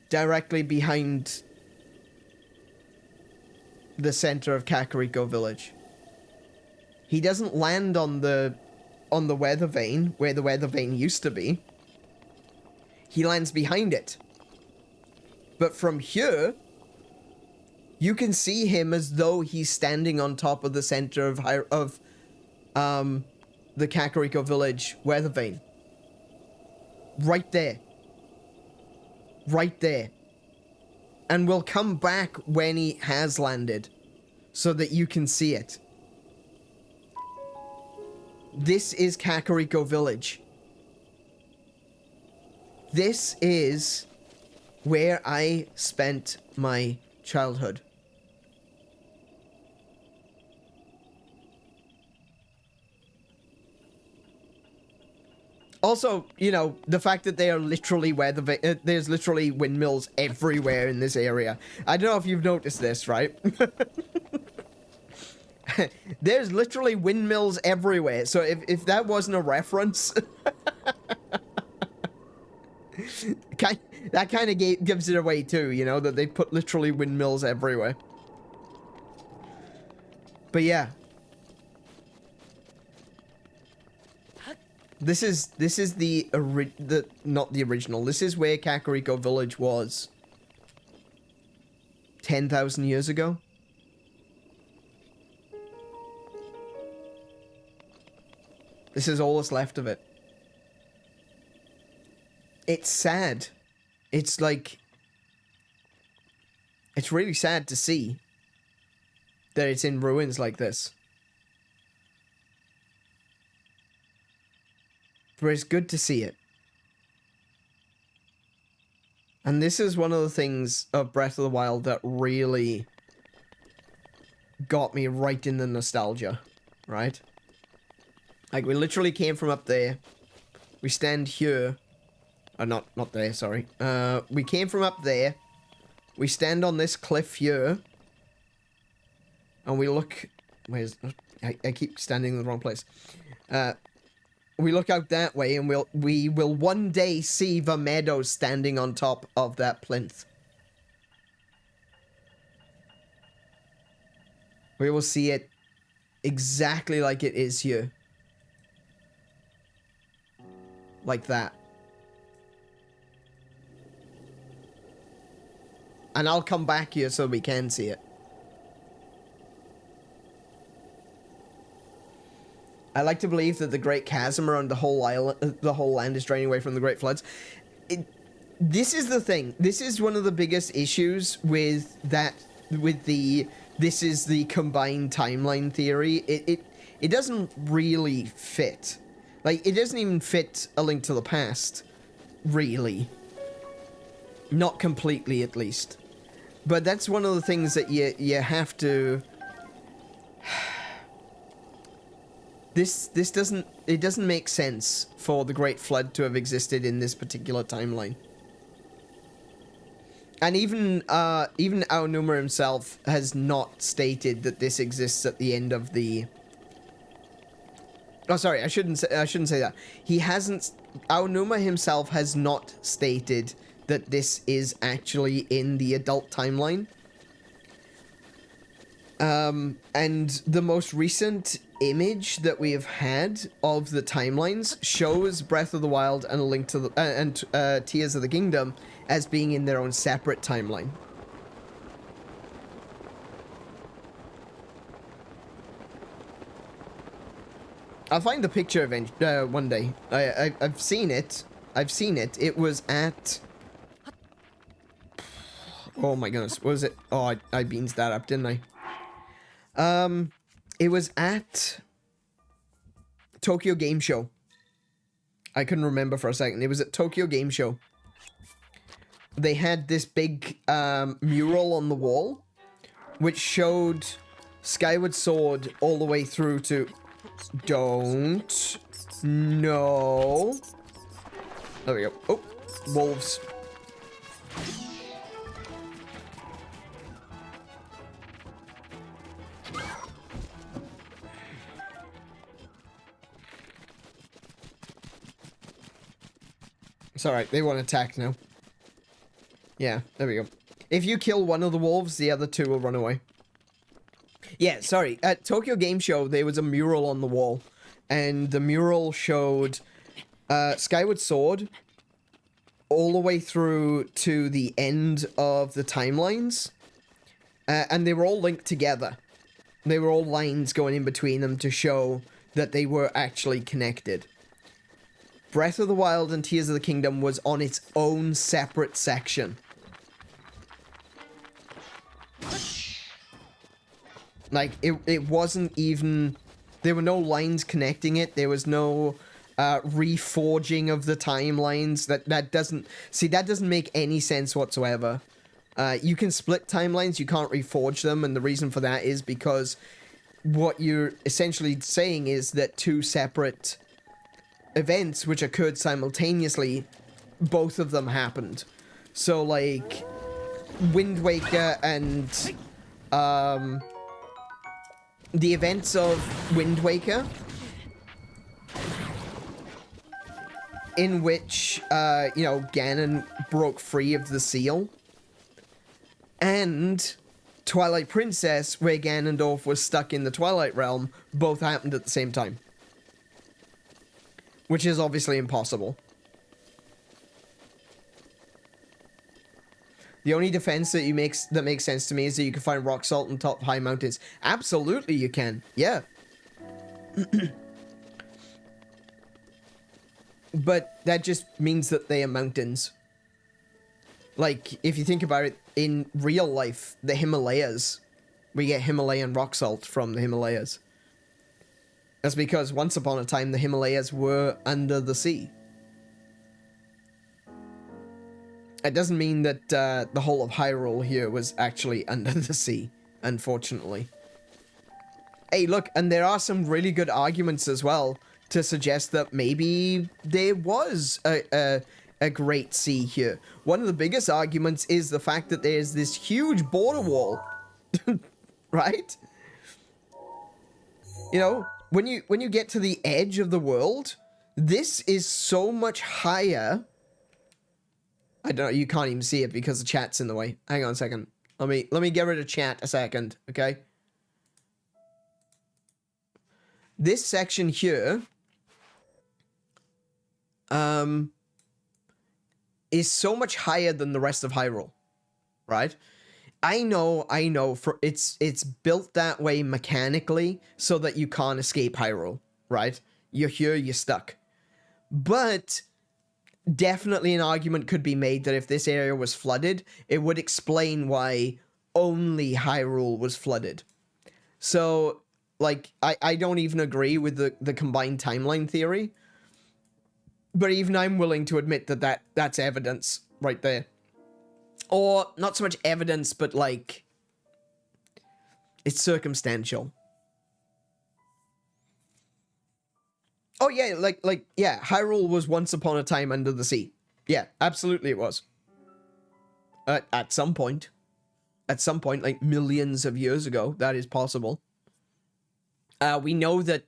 Directly behind the center of Kakariko Village. He doesn't land on the weather vane, where the weather vane used to be. He lands behind it. But from here, you can see him as though he's standing on top of the center of the Kakariko Village weather vane. Right there. Right there. And we'll come back when he has landed, so that you can see it. This is Kakariko Village. This is where I spent my childhood. Also, you know, the fact that they are literally there's literally windmills everywhere in this area. I don't know if you've noticed this, right? There's literally windmills everywhere. So if that wasn't a reference, that kind of gives it away too, you know, that they put literally windmills everywhere. But yeah. This is not the original. This is where Kakariko Village was 10,000 years ago. This is all that's left of it. It's sad. It's like... It's really sad to see that it's in ruins like this. But it's good to see it. And this is one of the things of Breath of the Wild that really got me right in the nostalgia, right? Like, we literally came from up there. We stand here. Not there, sorry. We came from up there. We stand on this cliff here. And we look... I keep standing in the wrong place. We look out that way, and we will one day see Vermedo standing on top of that plinth. We will see it exactly like it is here. Like that. And I'll come back here so we can see it. I like to believe that the Great Chasm around the whole island, the whole land is draining away from the Great Floods. This is the thing. This is one of the biggest issues with that, with the, this is the combined timeline theory. It doesn't really fit. Like, it doesn't even fit A Link to the Past, really. Not completely, at least. But that's one of the things that you have to... This doesn't... It doesn't make sense for the Great Flood to have existed in this particular timeline. And even Aonuma himself has not stated that this exists at the end of the... Oh, sorry, I shouldn't say that. He hasn't... Aonuma himself has not stated that this is actually in the adult timeline. And the most recent image that we have had of the timelines shows Breath of the Wild and A Link to the Tears of the Kingdom as being in their own separate timeline. I'll find the picture one day. I've seen it. I've seen it. It was at... Oh my goodness, what was it? Oh, I beans that up, didn't I? It was at Tokyo Game Show. I couldn't remember for a second. It was at Tokyo Game Show. They had this big mural on the wall, which showed Skyward Sword all the way through to... Don't. No. There we go. Oh, wolves. It's alright, they won't attack now. Yeah, there we go. If you kill one of the wolves, the other two will run away. Yeah, sorry. At Tokyo Game Show, there was a mural on the wall. And the mural showed Skyward Sword all the way through to the end of the timelines. And they were all linked together. They were all lines going in between them to show that they were actually connected. Breath of the Wild and Tears of the Kingdom was on its own separate section. Like, it wasn't even... There were no lines connecting it. There was no reforging of the timelines. That doesn't... See, that doesn't make any sense whatsoever. You can split timelines, you can't reforge them, and the reason for that is because what you're essentially saying is that two separate events which occurred simultaneously, both of them happened. So, like, Wind Waker and... the events of Wind Waker, in which, you know, Ganon broke free of the seal, and Twilight Princess, where Ganondorf was stuck in the Twilight Realm, both happened at the same time. Which is obviously impossible. The only defense that makes sense to me is that you can find rock salt on top of high mountains. Absolutely you can. Yeah. But that just means that they are mountains. Like, if you think about it, in real life, the Himalayas, we get Himalayan rock salt from the Himalayas. That's because once upon a time, the Himalayas were under the sea. It doesn't mean that the whole of Hyrule here was actually under the sea, unfortunately. Hey, look, and there are some really good arguments as well to suggest that maybe there was a Great Sea here. One of the biggest arguments is the fact that there's this huge border wall, right? You know, when you get to the edge of the world, this is so much higher. I don't know, you can't even see it because the chat's in the way. Hang on a second. Let me get rid of chat a second, okay? this section here is so much higher than the rest of Hyrule, right? I know for it's built that way mechanically so that you can't escape Hyrule, right? You're here, you're stuck. But definitely an argument could be made that if this area was flooded, it would explain why only Hyrule was flooded. So, like, I don't even agree with the combined timeline theory. But even I'm willing to admit that's evidence right there. Or, not so much evidence, but, like, it's circumstantial. Oh, yeah, yeah, Hyrule was once upon a time under the sea. Yeah, absolutely it was. At some point. At some point, like, millions of years ago, that is possible. We know that,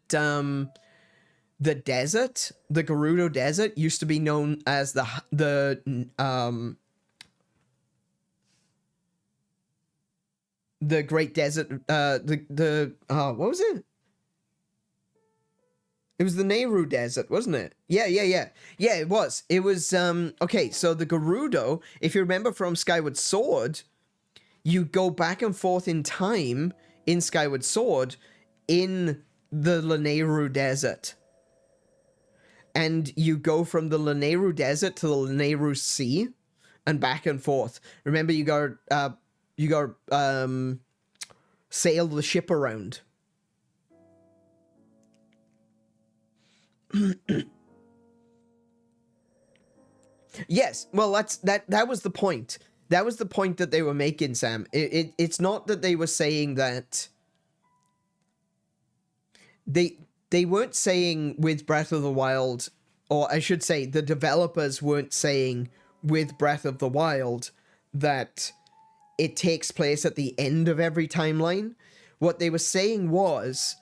the desert, the Gerudo Desert, used to be known as the Great Desert, what was it? It was the Nehru Desert, wasn't it? Yeah, it was. It was, okay, so the Gerudo, if you remember from Skyward Sword, you go back and forth in time in Skyward Sword in the Lanayru Desert. And you go from the Lanayru Desert to the Lanayru Sea and back and forth. Remember, you go sail the ship around. Yes, well, that was the point. That was the point that they were making, Sam. It's not that they were saying that they weren't saying with Breath of the Wild, or I should say the developers weren't saying with Breath of the Wild that it takes place at the end of every timeline. What they were saying was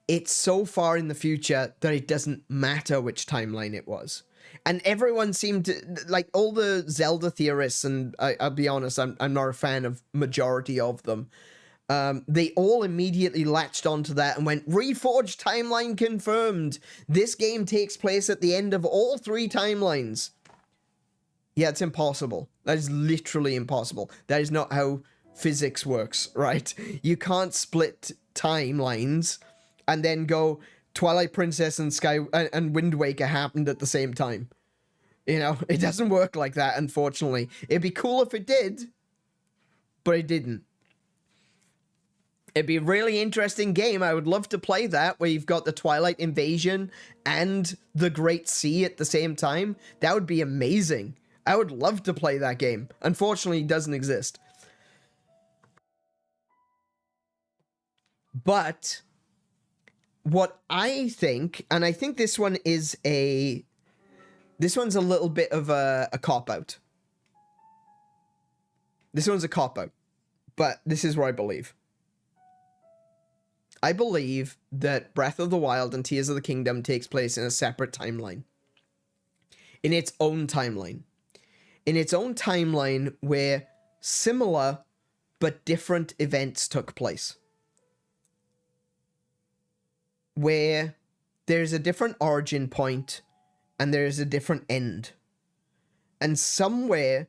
it's so far in the future that it doesn't matter which timeline it was. And everyone seemed to, like, all the Zelda theorists, and I'll be honest, I'm not a fan of majority of them, they all immediately latched onto that and went, Reforged timeline confirmed! This game takes place at the end of all 3 timelines. Yeah, it's impossible. That is literally impossible. That is not how physics works, right? You can't split timelines and then go, Twilight Princess and Wind Waker happened at the same time. You know, it doesn't work like that, unfortunately. It'd be cool if it did, but it didn't. It'd be a really interesting game. I would love to play that, where you've got the Twilight Invasion and the Great Sea at the same time. That would be amazing. I would love to play that game. Unfortunately, it doesn't exist. But what I think, and I think this one is this one's a little bit of a cop-out. This one's a cop-out. But this is what I believe. I believe that Breath of the Wild and Tears of the Kingdom takes place in a separate timeline. In its own timeline. In its own timeline where similar but different events took place. Where there's a different origin point and there's a different end. And somewhere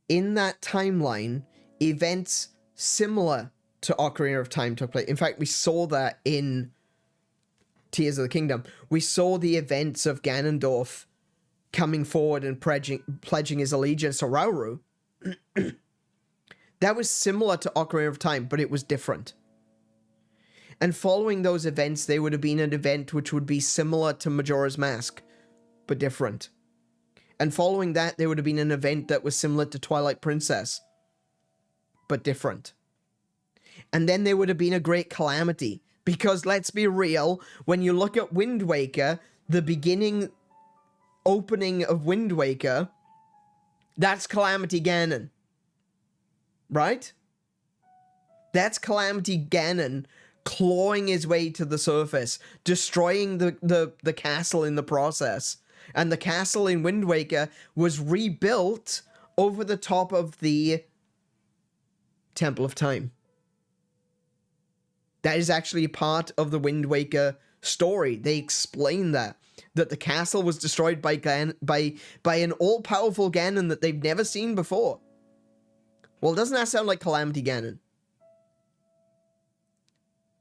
in that timeline, events similar to Ocarina of Time took place. In fact, we saw that in Tears of the Kingdom. We saw the events of Ganondorf coming forward and pledging his allegiance to Rauru. That was similar to Ocarina of Time, but it was different. And following those events, there would have been an event which would be similar to Majora's Mask, but different. And following that, there would have been an event that was similar to Twilight Princess, but different. And then there would have been a great calamity. Because let's be real, when you look at Wind Waker, the opening of Wind Waker, that's Calamity Ganon. Right? That's Calamity Ganon clawing his way to the surface, destroying the castle in the process. And the castle in Wind Waker was rebuilt over the top of the Temple of Time. That is actually part of the Wind Waker story, they explain that the castle was destroyed by an all-powerful Ganon that they've never seen before. Well, doesn't that sound like Calamity Ganon?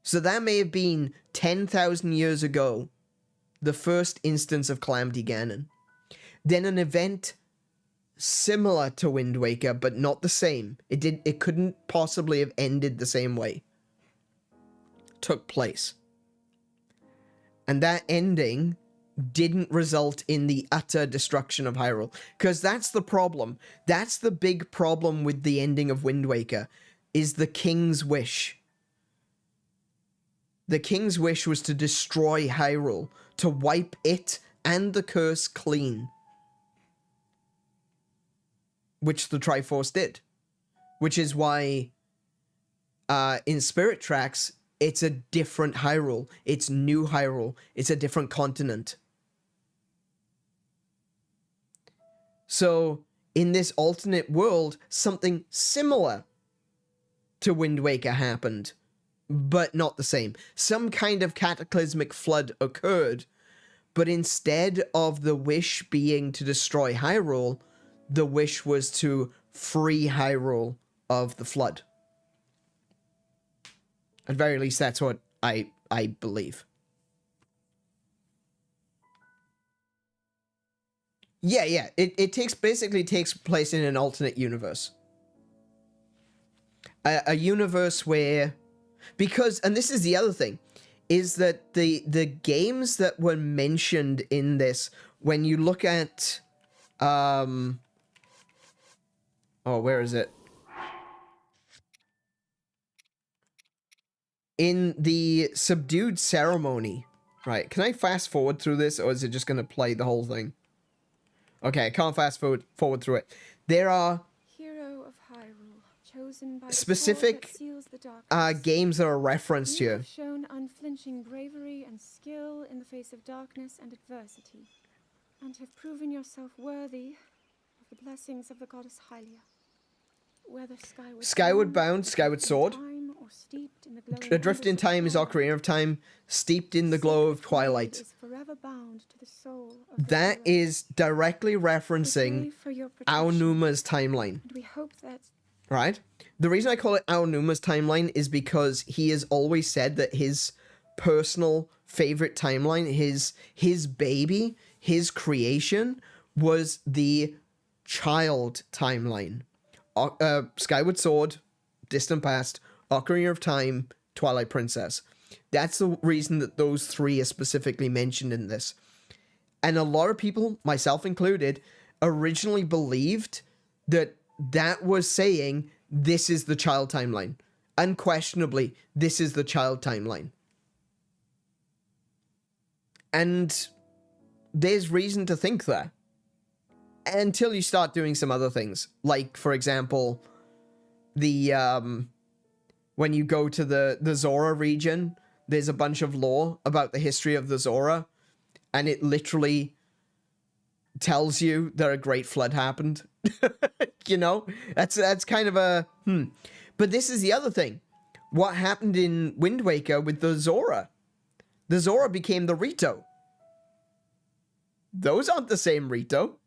So that may have been 10,000 years ago, the first instance of Calamity Ganon. Then an event similar to Wind Waker, but not the same. It couldn't possibly have ended the same way. Took place. And that ending didn't result in the utter destruction of Hyrule. Because that's the problem. That's the big problem with the ending of Wind Waker, is the king's wish. The king's wish was to destroy Hyrule, to wipe it and the curse clean. Which the Triforce did. Which is why in Spirit Tracks, it's a different Hyrule. It's new Hyrule. It's a different continent. So, in this alternate world, something similar to Wind Waker happened, but not the same. Some kind of cataclysmic flood occurred, but instead of the wish being to destroy Hyrule, the wish was to free Hyrule of the flood. At very least, that's what I believe. Yeah. It basically takes place in an alternate universe. A universe where... Because, and this is the other thing, is that the games that were mentioned in this, when you look at... oh, where is it? In the Subdued Ceremony, right? Can I fast forward through this, or is it just going to play the whole thing? Okay, I can't fast forward through it. There are Hero of Hyrule, chosen by specific the sword that seals the darkness. games that are referenced You here. have shown unflinching bravery and skill in the face of darkness and adversity, and have proven yourself worthy of the blessings of the goddess Hylia. Whether Skyward Bound, Skyward Sword. Time or steeped in the glow Adrift in Time is Ocarina of Time. Steeped in the Glow of Twilight. is forever bound to the soul of the That hero. is directly referencing We pray for your protection, Aonuma's timeline. and we hope that Right? The reason I call it Aonuma's timeline is because he has always said that his personal favorite timeline, his baby, his creation, was the child timeline. Skyward Sword, Distant Past, Ocarina of Time, Twilight Princess. That's the reason that those three are specifically mentioned in this. And a lot of people, myself included, originally believed that that was saying this is the child timeline. Unquestionably, this is the child timeline. And there's reason to think that. Until you start doing some other things. Like, for example, the, when you go to the Zora region, there's a bunch of lore about the history of the Zora, and it literally tells you that a great flood happened. You know? That's kind of a, But this is the other thing. What happened in Wind Waker with the Zora? The Zora became the Rito. Those aren't the same Rito.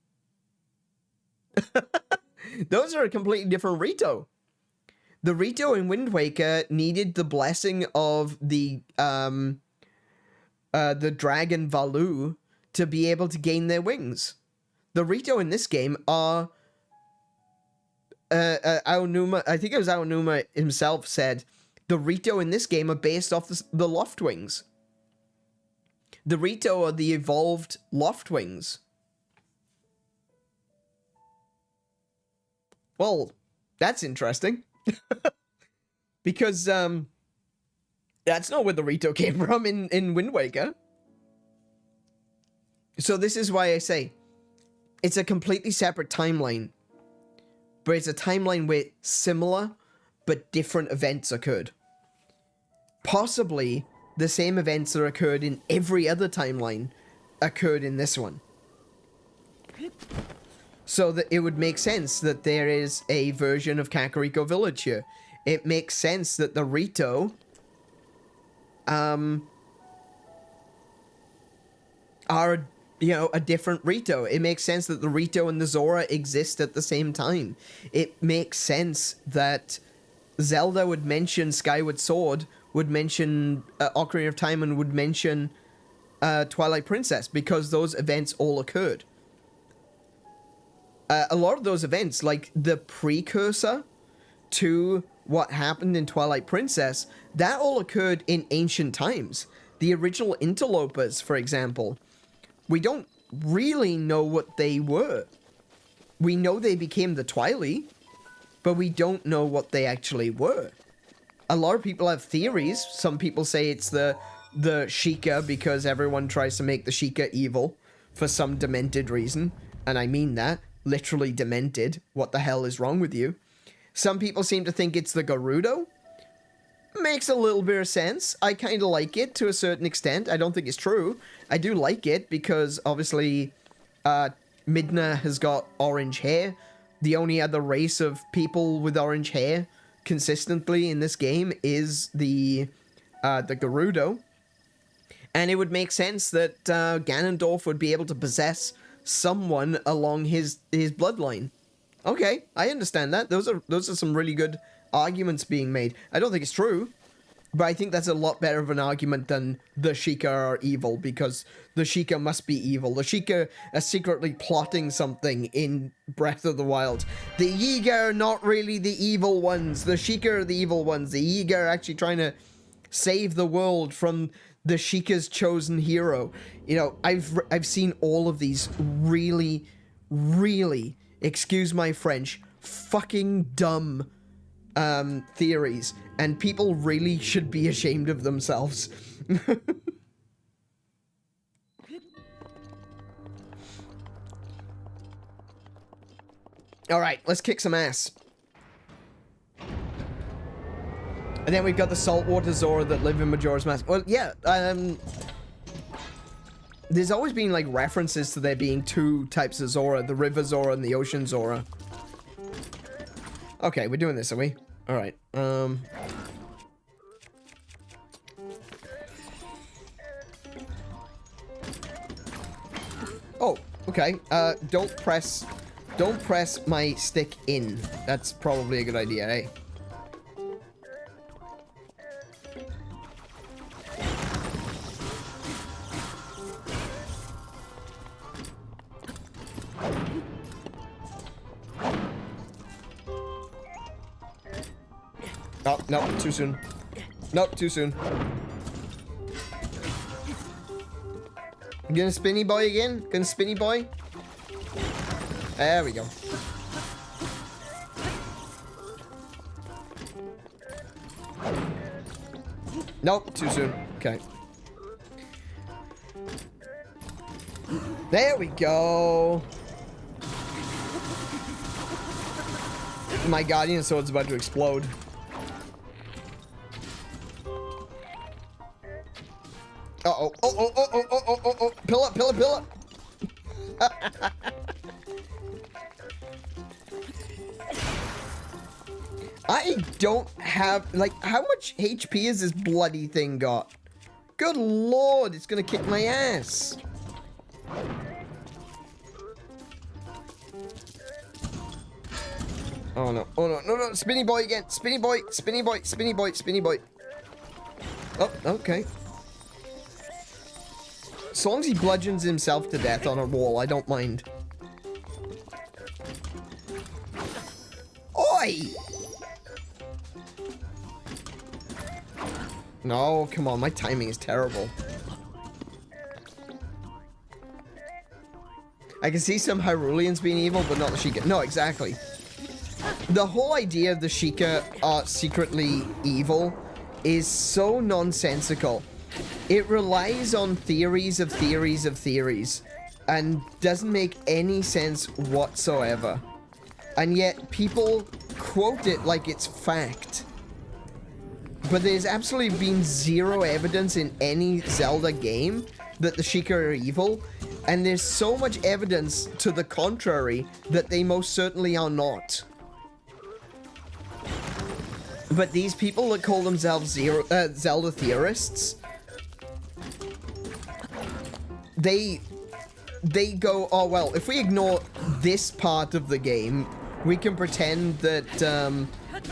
Those are a completely different Rito. The Rito in Wind Waker needed the blessing of the dragon Valu to be able to gain their wings. The Rito in this game are Aonuma, I think it was Aonuma himself said, the Rito in this game are based off the Loft Wings. The Rito are the evolved Loft Wings. Well, that's interesting. Because, that's not where the Rito came from in Wind Waker. So this is why I say, it's a completely separate timeline. But it's a timeline where similar, but different events occurred. Possibly, the same events that occurred in every other timeline occurred in this one. So that it would make sense that there is a version of Kakariko Village here. It makes sense that the Rito are, you know, a different Rito. It makes sense that the Rito and the Zora exist at the same time. It makes sense that Zelda would mention Skyward Sword, would mention Ocarina of Time, and would mention Twilight Princess, because those events all occurred. A lot of those events, like the precursor to what happened in Twilight Princess, that all occurred in ancient times. The original interlopers, for example, we don't really know what they were. We know they became the Twilight, but we don't know what they actually were. A lot of people have theories. Some people say it's the Sheikah, because everyone tries to make the Sheikah evil for some demented reason. And I mean that. Literally demented. What the hell is wrong with you? Some people seem to think it's the Gerudo. Makes a little bit of sense. I kind of like it to a certain extent. I don't think it's true. I do like it because obviously Midna has got orange hair. The only other race of people with orange hair consistently in this game is the Gerudo. And it would make sense that Ganondorf would be able to possess someone along his bloodline. Okay, I understand that. Those are some really good arguments being made. I don't think it's true, but I think that's a lot better of an argument than the Sheikah are evil, because the Sheikah must be evil. The Sheikah are secretly plotting something in Breath of the Wild. The Yiga are not really the evil ones. The Sheikah are the evil ones. The Yiga are actually trying to save the world from the Sheikah's chosen hero. You know, I've seen all of these really, really, excuse my French, fucking dumb theories, and people really should be ashamed of themselves. Alright, let's kick some ass. And then we've got the saltwater Zora that live in Majora's Mask. Well, yeah, there's always been, like, references to there being two types of Zora, the river Zora and the ocean Zora. Okay, we're doing this, are we? Alright, oh, okay, don't press my stick in. That's probably a good idea, eh? Oh, no, too soon. Nope, too soon. Gonna spinny boy again? Gonna spinny boy? There we go. Nope, too soon. Okay. There we go. My guardian sword's about to explode. Uh-oh. Oh. Pill up. I don't have, like, how much HP has this bloody thing got? Good lord, it's gonna kick my ass. Oh no, spinny boy again. Spinny boy. Oh, okay. As long as he bludgeons himself to death on a wall, I don't mind. Oi! No, come on, my timing is terrible. I can see some Hyruleans being evil, but not the Sheikah. No, exactly. The whole idea of the Sheikah are secretly evil is so nonsensical. It relies on theories of theories and doesn't make any sense whatsoever. And yet people quote it like it's fact. But there's absolutely been zero evidence in any Zelda game that the Sheikah are evil, and there's so much evidence to the contrary that they most certainly are not. But these people that call themselves Zelda theorists they go, oh, well, if we ignore this part of the game, we can pretend that,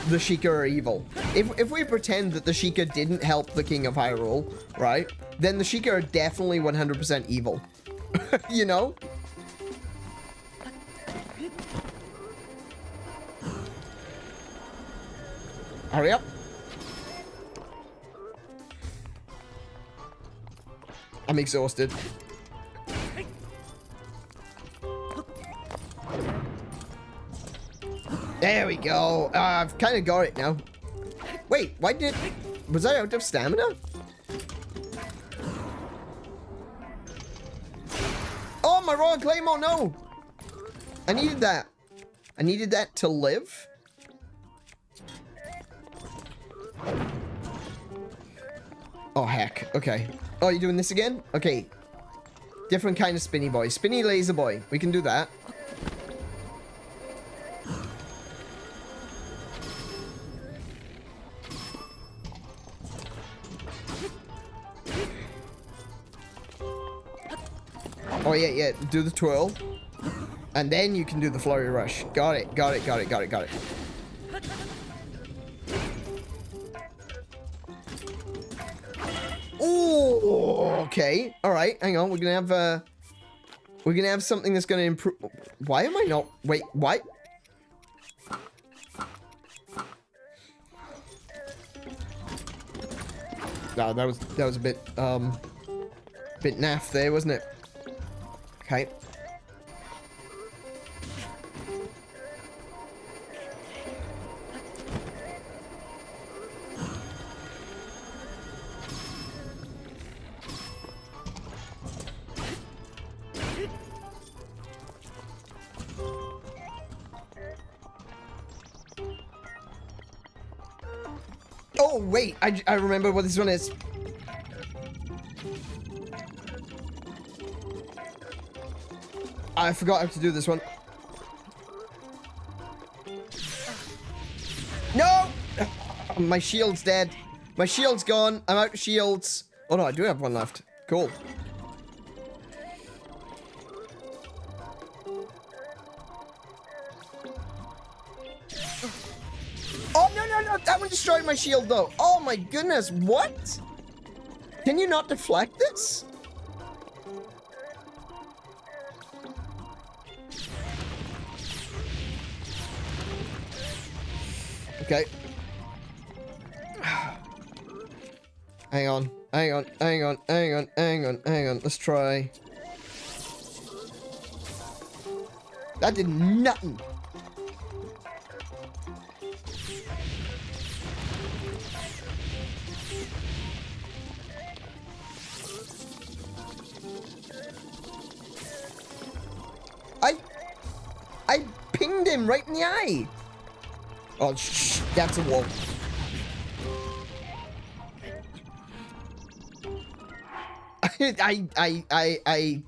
the Sheikah are evil. If we pretend that the Sheikah didn't help the King of Hyrule, right, then the Sheikah are definitely 100% evil. You know? Hurry up. I'm exhausted. There we go. I've kind of got it now. Wait, why did... Was I out of stamina? Oh, my Royal Claymore, no! I needed that. I needed that to live. Oh, heck. Okay. Oh, you're doing this again? Okay. Different kind of spinny boy. Spinny laser boy. We can do that. Oh, yeah, yeah. Do the twirl. And then you can do the flurry rush. Got it, got it, got it, got it, got it. Oh, okay. All right, hang on. We're gonna have something that's gonna improve. Why am I not? Wait, what? No, that was a bit naff there, wasn't it? Okay. Oh, wait, I remember what this one is. I forgot how to do this one. No! My shield's dead. My shield's gone. I'm out of shields. Oh no, I do have one left. Cool. Oh, no, no, no. That one destroyed my shield, though. Oh, my goodness. What? Can you not deflect this? Okay. Hang on. Hang on. Hang on. Hang on. Hang on. Hang on. Let's try. That did nothing. I pinged him right in the eye. Oh, shh, that's a wall. I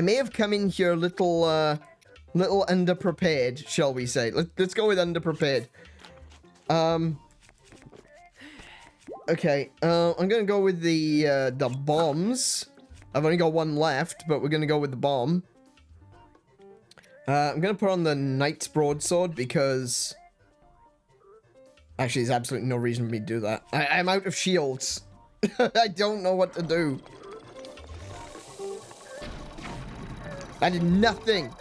may have come in here a little underprepared, shall we say. Let's go with underprepared. Okay, I'm gonna go with the bombs. I've only got one left, but we're gonna go with the bomb. I'm gonna put on the Knight's Broadsword because... Actually, there's absolutely no reason for me to do that. I'm out of shields. I don't know what to do. I did nothing.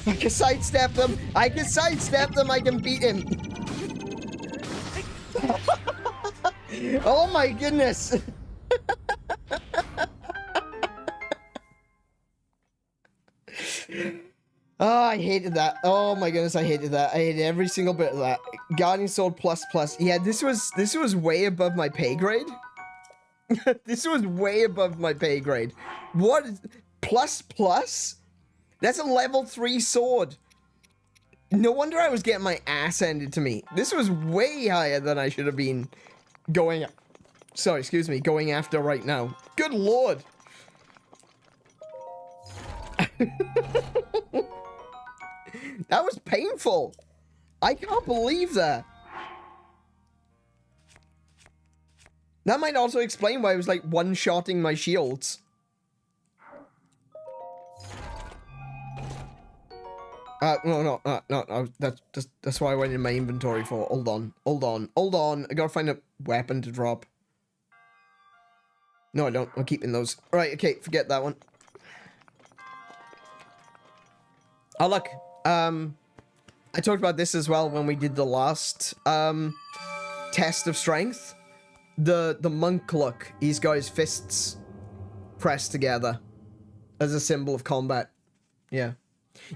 I can sidestep them. I can sidestep them. I can beat him. Oh my goodness. Oh, I hated that. Oh my goodness, I hated that. I hated every single bit of that. Guardian Sword plus plus. Yeah, this was way above my pay grade. This was way above my pay grade. What is plus plus? That's a level 3 sword. No wonder I was getting my ass handed to me. This was way higher than I should have been going sorry, excuse me, going after right now. Good lord. That was painful. I can't believe that. That might also explain why I was like one-shotting my shields. No, that's why I went in my inventory for. Hold on. I gotta find a weapon to drop. No, I don't. I'm keeping those. Right, okay, forget that one. Oh, look. I talked about this as well when we did the last, test of strength. The monk look. He's got his fists pressed together as a symbol of combat. Yeah.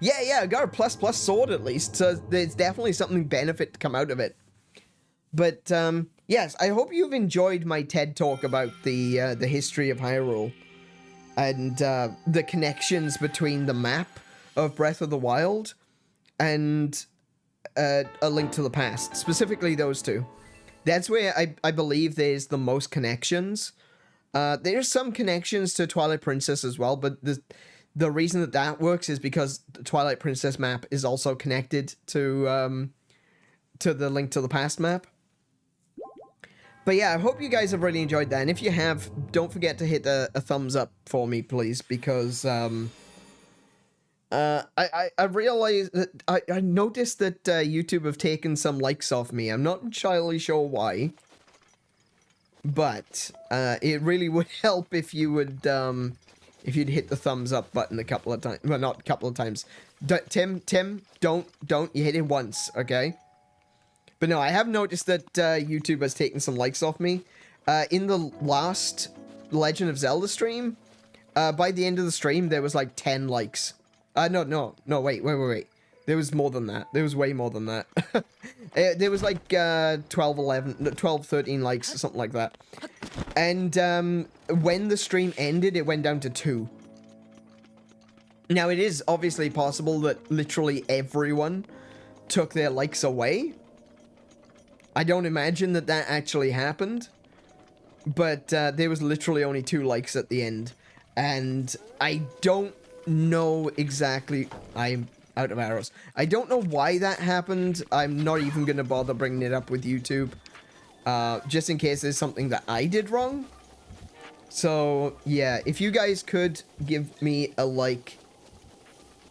Yeah, I got a ++ sword at least, so there's definitely something benefit to come out of it. But, yes, I hope you've enjoyed my TED talk about the history of Hyrule and, the connections between the map of Breath of the Wild and, A Link to the Past, specifically those two. That's where I believe there's the most connections. There's some connections to Twilight Princess as well, but the reason that works is because the Twilight Princess map is also connected to the Link to the Past map. But yeah, I hope you guys have really enjoyed that, and if you have, don't forget to hit a thumbs up for me, please, because I realized that I noticed that YouTube have taken some likes off me. I'm not entirely sure why, but it really would help if you would if you'd hit the thumbs up button a couple of times. Well, not a couple of times. Tim, don't. You hit it once, okay? But no, I have noticed that YouTube has taken some likes off me. In the last Legend of Zelda stream, by the end of the stream, there was like 10 likes. No, wait. There was more than that. There was way more than that. There was like 12, 13 likes, or something like that. And when the stream ended, it went down to 2. Now, it is obviously possible that literally everyone took their likes away. I don't imagine that actually happened. But there was literally only 2 likes at the end. And I don't know exactly. I'm out of arrows. I don't know why that happened. I'm not even going to bother bringing it up with YouTube. Just in case there's something that I did wrong. So, yeah, if you guys could give me a like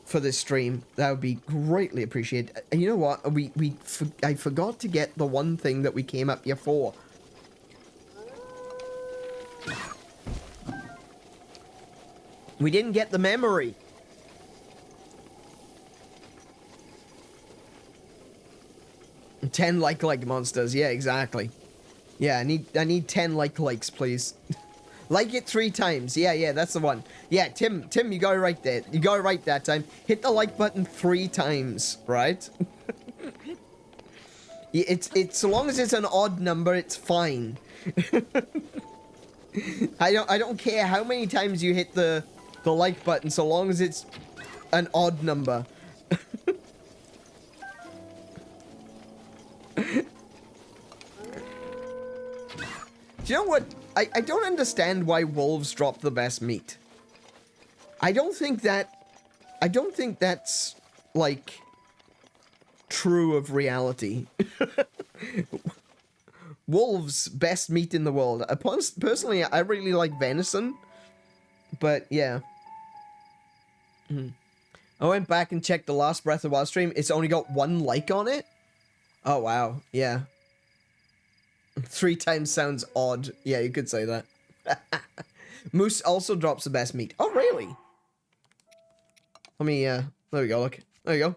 for this stream, that would be greatly appreciated. And you know what? I forgot to get the one thing that we came up here for. We didn't get the memory. Ten like monsters. Yeah, exactly. Yeah, I need 10 likes, please. Like it 3 times. Yeah, that's the one. Yeah, Tim, you got it right there. You got it right that time. Hit the like button 3 times, right? It's so long as it's an odd number, it's fine. I don't care how many times you hit the like button, so long as it's an odd number. Do you know what? I don't understand why wolves drop the best meat. I don't think that's, like, true of reality. Wolves, best meat in the world. Personally, I really like venison. But, yeah. I went back and checked the last Breath of the Wild stream. It's only got 1 like on it. Oh, wow. Yeah. 3 times sounds odd. Yeah, you could say that. Moose also drops the best meat. Oh, really? Let me, there we go, look. There you go.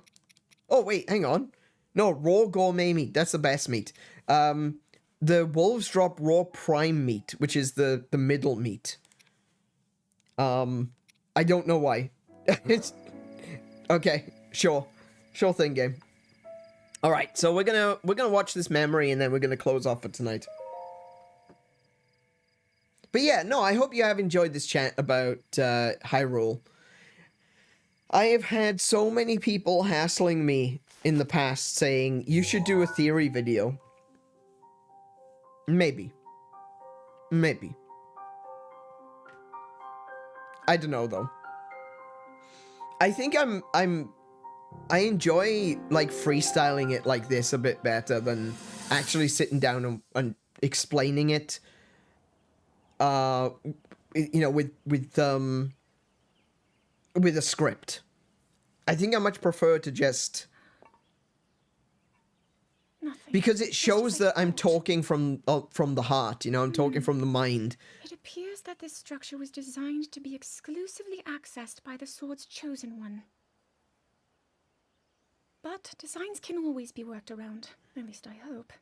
Oh, wait, hang on. No, raw gourmet meat. That's the best meat. The wolves drop raw prime meat, which is the middle meat. I don't know why. It's... Okay, sure. Sure thing, game. Alright, so we're gonna watch this memory and then we're gonna close off for tonight. But yeah, no, I hope you have enjoyed this chat about Hyrule. I have had so many people hassling me in the past saying, you should do a theory video. Maybe. Maybe. I don't know though. I think I enjoy like freestyling it like this a bit better than actually sitting down and explaining it. You know, with a script. I think I much prefer to just Nothing. because it Just shows as I that I'm thought. talking from the heart. You know, I'm talking from the mind. It appears that this structure was designed to be exclusively accessed by the sword's chosen one. But designs can always be worked around. At least I hope.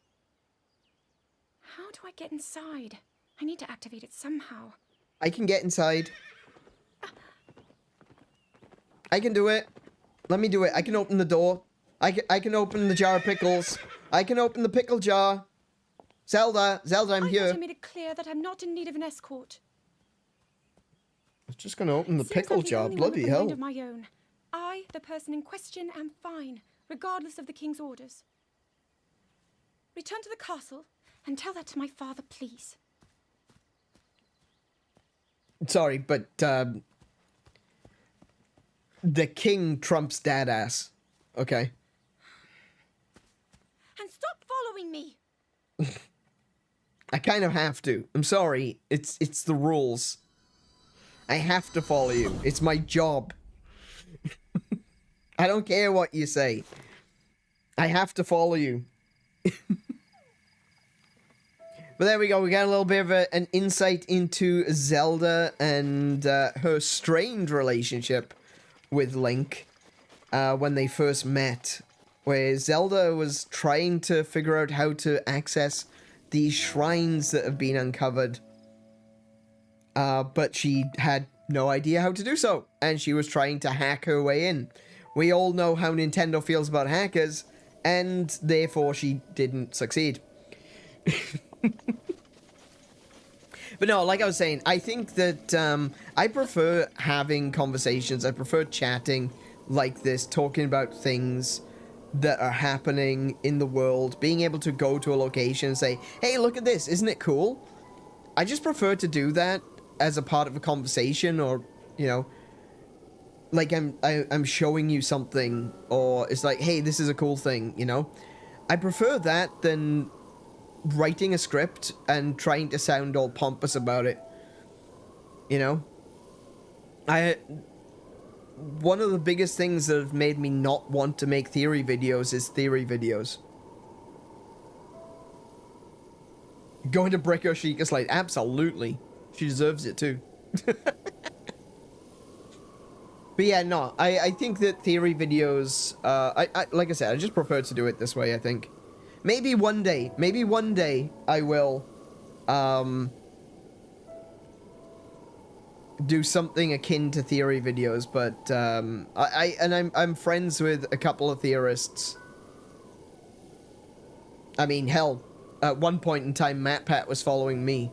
How do I get inside? I need to activate it somehow. I can get inside. I can do it. Let me do it. I can open the door. I can open the jar of pickles. I can open the pickle jar. Zelda, I'm I thought I here. made it clear that I'm not in need of an escort. I was just gonna open the Seems pickle I'm the jar. only one with Bloody a mind hell. of my own. I, the person in question, am fine, regardless of the king's orders. Return to the castle and tell that to my father, please. Sorry, but the king trumps dad ass. Okay. And stop following me! I kind of have to. I'm sorry. It's the rules. I have to follow you. It's my job. I don't care what you say. I have to follow you. But there we go. We got a little bit of an insight into Zelda and her strained relationship with Link when they first met. Where Zelda was trying to figure out how to access these shrines that have been uncovered. But she had no idea how to do so. And she was trying to hack her way in. We all know how Nintendo feels about hackers. And therefore she didn't succeed. But no, like I was saying, I think that I prefer having conversations. I prefer chatting like this, talking about things that are happening in the world, being able to go to a location and say, hey, look at this, isn't it cool? I just prefer to do that as a part of a conversation, or, you know, like I'm showing you something, or it's like, hey, this is a cool thing, you know? I prefer that than writing a script and trying to sound all pompous about it, you know? One of the biggest things that have made me not want to make theory videos is theory videos. Going to Brick Oshika's like, absolutely. She deserves it too. But yeah, no, I think that theory videos, I like I said, I just prefer to do it this way, I think. Maybe one day I will, do something akin to theory videos, but I'm friends with a couple of theorists. I mean, hell, at one point in time, MatPat was following me.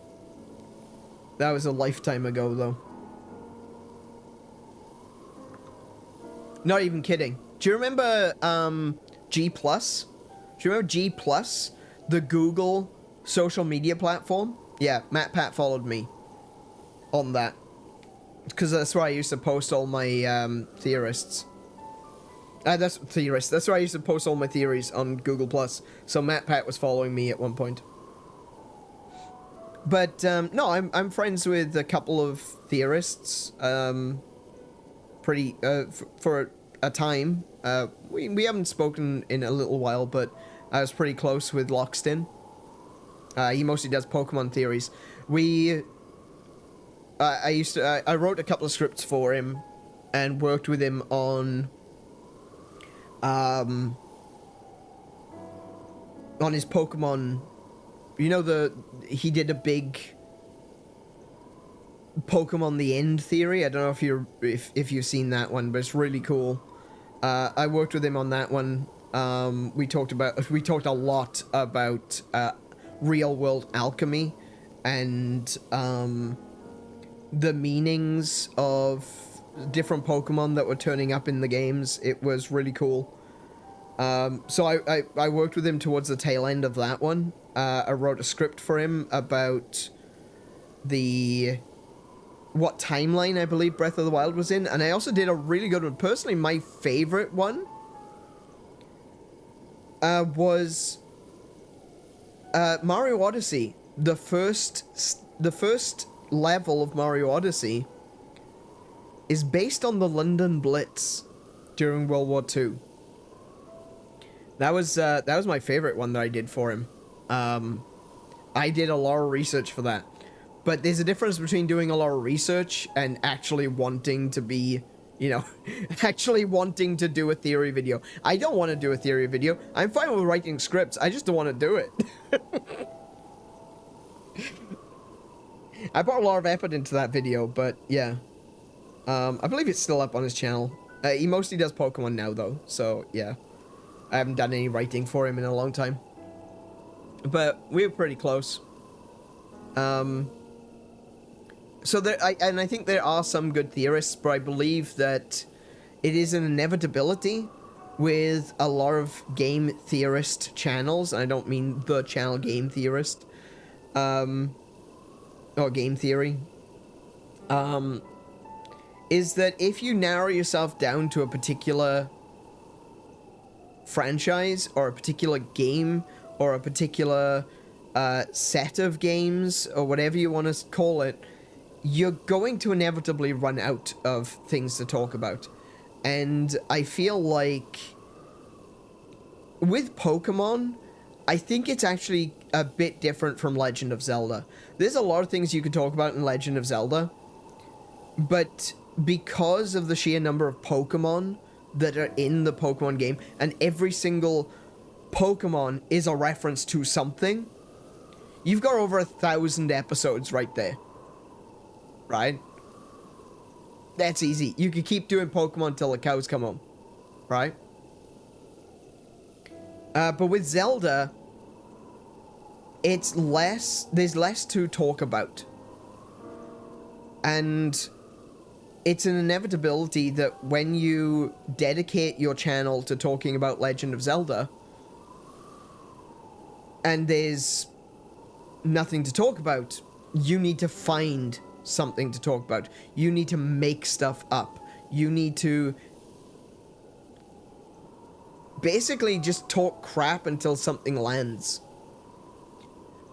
That was a lifetime ago, though. Not even kidding. Do you remember G+? Do you remember G+, the Google social media platform? Yeah, MatPat followed me on that. Because that's where I used to post all my theorists. That's theorists. That's where I used to post all my theories on Google+. So MatPat was following me at one point. But no, I'm friends with a couple of theorists. Pretty for a time. We haven't spoken in a little while, but I was pretty close with Lockstin. He mostly does Pokemon theories. I wrote a couple of scripts for him and worked with him on his Pokemon. You know, he did a big Pokemon the End theory. I don't know if you've seen that one, but it's really cool. I worked with him on that one. We talked a lot about real world alchemy and the meanings of different Pokemon that were turning up in the games. It was really cool. So I worked with him towards the tail end of that one. I wrote a script for him about what timeline I believe Breath of the Wild was in, and I also did a really good one. Personally, my favorite one was Mario Odyssey. The first level of Mario Odyssey is based on the London Blitz during World War II. That was my favorite one that I did for him. I did a lot of research for that. But there's a difference between doing a lot of research and actually wanting to be, you know, actually wanting to do a theory video. I don't want to do a theory video. I'm fine with writing scripts. I just don't want to do it. I put a lot of effort into that video, but yeah. I believe it's still up on his channel. He mostly does Pokemon now, though. So, yeah. I haven't done any writing for him in a long time. But we were pretty close. So I think there are some good theorists, but I believe that it is an inevitability with a lot of game theorist channels. And I don't mean the channel Game Theorist, or Game Theory. Is that if you narrow yourself down to a particular franchise or a particular game or a particular set of games or whatever you want to call it, you're going to inevitably run out of things to talk about. And I feel like with Pokemon, I think it's actually a bit different from Legend of Zelda. There's a lot of things you could talk about in Legend of Zelda, but because of the sheer number of Pokemon that are in the Pokemon game, and every single Pokemon is a reference to something, you've got over 1,000 episodes right there. Right? That's easy. You could keep doing Pokemon till the cows come home. Right? But with Zelda, there's less to talk about. And it's an inevitability that when you dedicate your channel to talking about Legend of Zelda, and there's nothing to talk about, you need to find something to talk about. You need to make stuff up. You need to basically just talk crap until something lands.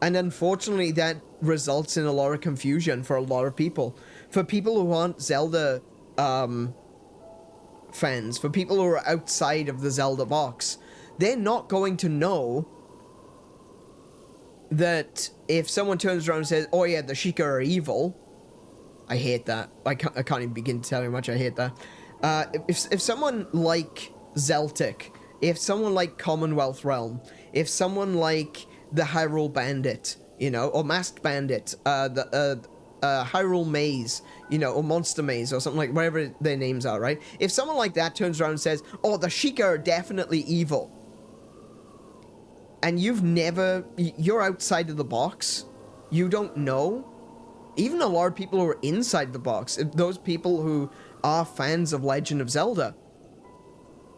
And unfortunately, that results in a lot of confusion for a lot of people. For people who aren't Zelda fans, for people who are outside of the Zelda box, they're not going to know that if someone turns around and says, oh yeah, the Sheikah are evil. I hate that. I can't even begin to tell you how much I hate that. If someone like Zeltic, if someone like Commonwealth Realm, if someone like the Hyrule Bandit, you know, or Masked Bandit, the Hyrule Maze, you know, or Monster Maze, or something like, whatever their names are, right? If someone like that turns around and says, oh, the Sheikah are definitely evil, and you're outside of the box, you don't know. Even a lot of people who are inside the box, those people who are fans of Legend of Zelda,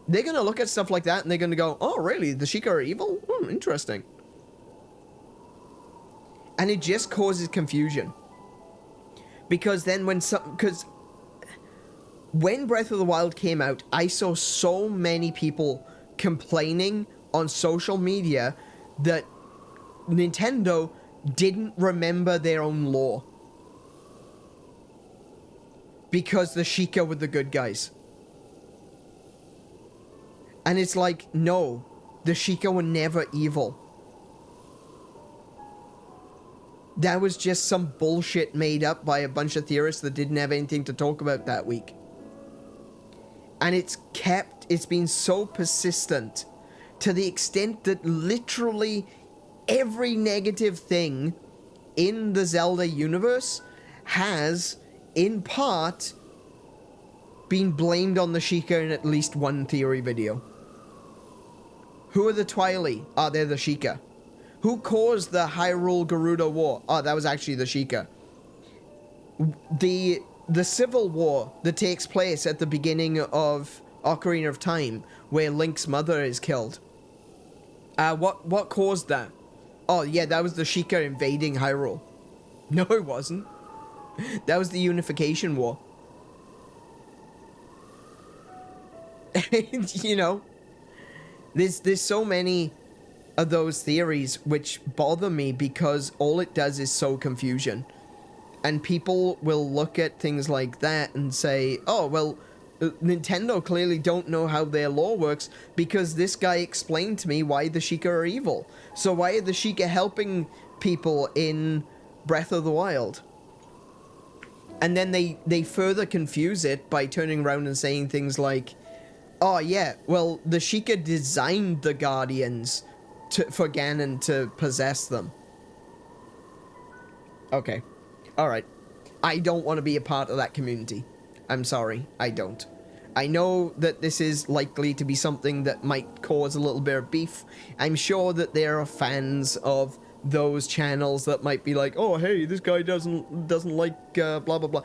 they're going to look at stuff like that and they're going to go, oh, really? The Sheikah are evil? Interesting. And it just causes confusion. Because then because when Breath of the Wild came out, I saw so many people complaining on social media that Nintendo didn't remember their own lore. Because the Sheikah were the good guys. And it's like, no, the Sheikah were never evil. That was just some bullshit made up by a bunch of theorists that didn't have anything to talk about that week. And it's been so persistent to the extent that literally every negative thing in the Zelda universe has, in part, been blamed on the Sheikah in at least one theory video. Who are the Twily? Oh, they're the Sheikah. Who caused the Hyrule Gerudo War? Oh, that was actually the Sheikah. The civil war that takes place at the beginning of Ocarina of Time, where Link's mother is killed. What caused that? Oh, yeah, that was the Sheikah invading Hyrule. No, it wasn't. That was the Unification War. You know, there's so many of those theories which bother me because all it does is sow confusion. And people will look at things like that and say, oh, well, Nintendo clearly don't know how their lore works because this guy explained to me why the Sheikah are evil. So why are the Sheikah helping people in Breath of the Wild? And then they further confuse it by turning around and saying things like, oh yeah, well, the Sheikah designed the Guardians for Ganon to possess them. Okay. Alright. I don't want to be a part of that community. I'm sorry, I don't. I know that this is likely to be something that might cause a little bit of beef. I'm sure that there are fans of those channels that might be like, oh, hey, this guy doesn't like blah blah blah.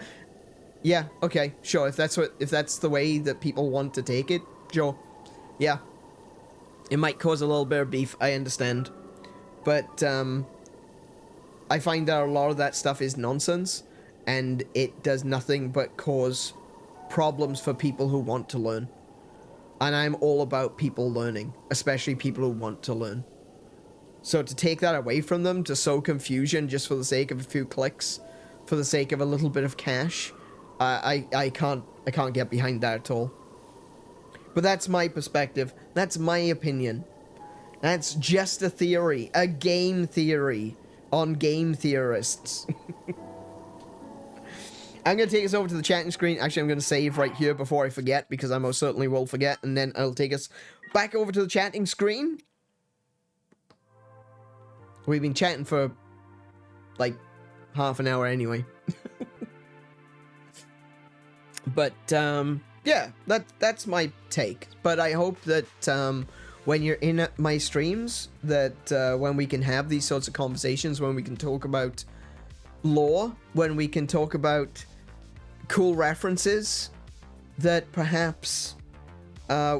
Yeah, okay, sure. If that's the way that people want to take it, sure. Yeah. It might cause a little bit of beef, I understand. But I find that a lot of that stuff is nonsense, and it does nothing but cause problems for people who want to learn. And I'm all about people learning, especially people who want to learn. So to take that away from them, to sow confusion just for the sake of a few clicks, for the sake of a little bit of cash, I can't get behind that at all. But that's my perspective. That's my opinion. That's just a theory, a game theory on game theorists. I'm going to take us over to the chatting screen. Actually, I'm going to save right here before I forget, because I most certainly will forget, and then I'll take us back over to the chatting screen. We've been chatting for, like, half an hour anyway. But, yeah, that's my take. But I hope that, when you're in my streams, that when we can have these sorts of conversations, when we can talk about lore, when we can talk about cool references, that perhaps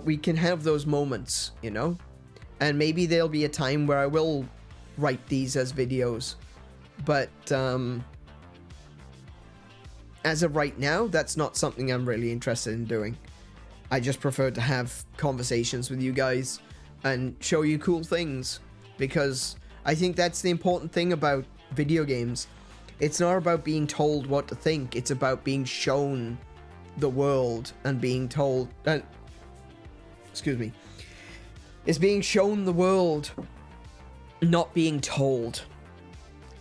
we can have those moments, you know? And maybe there'll be a time where I will write these as videos. But as of right now, that's not something I'm really interested in doing. I just prefer to have conversations with you guys and show you cool things, because I think that's the important thing about video games. It's not about being told what to think, it's about being shown the world and being told... excuse me. It's being shown the world, not being told.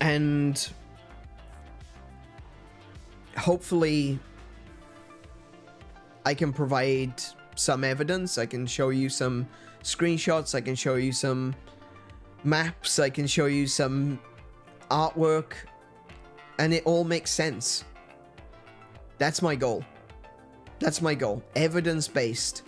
And hopefully I can provide some evidence. I can show you some screenshots, I can show you some maps, I can show you some artwork, and it all makes sense. That's my goal. That's my goal. Evidence-based.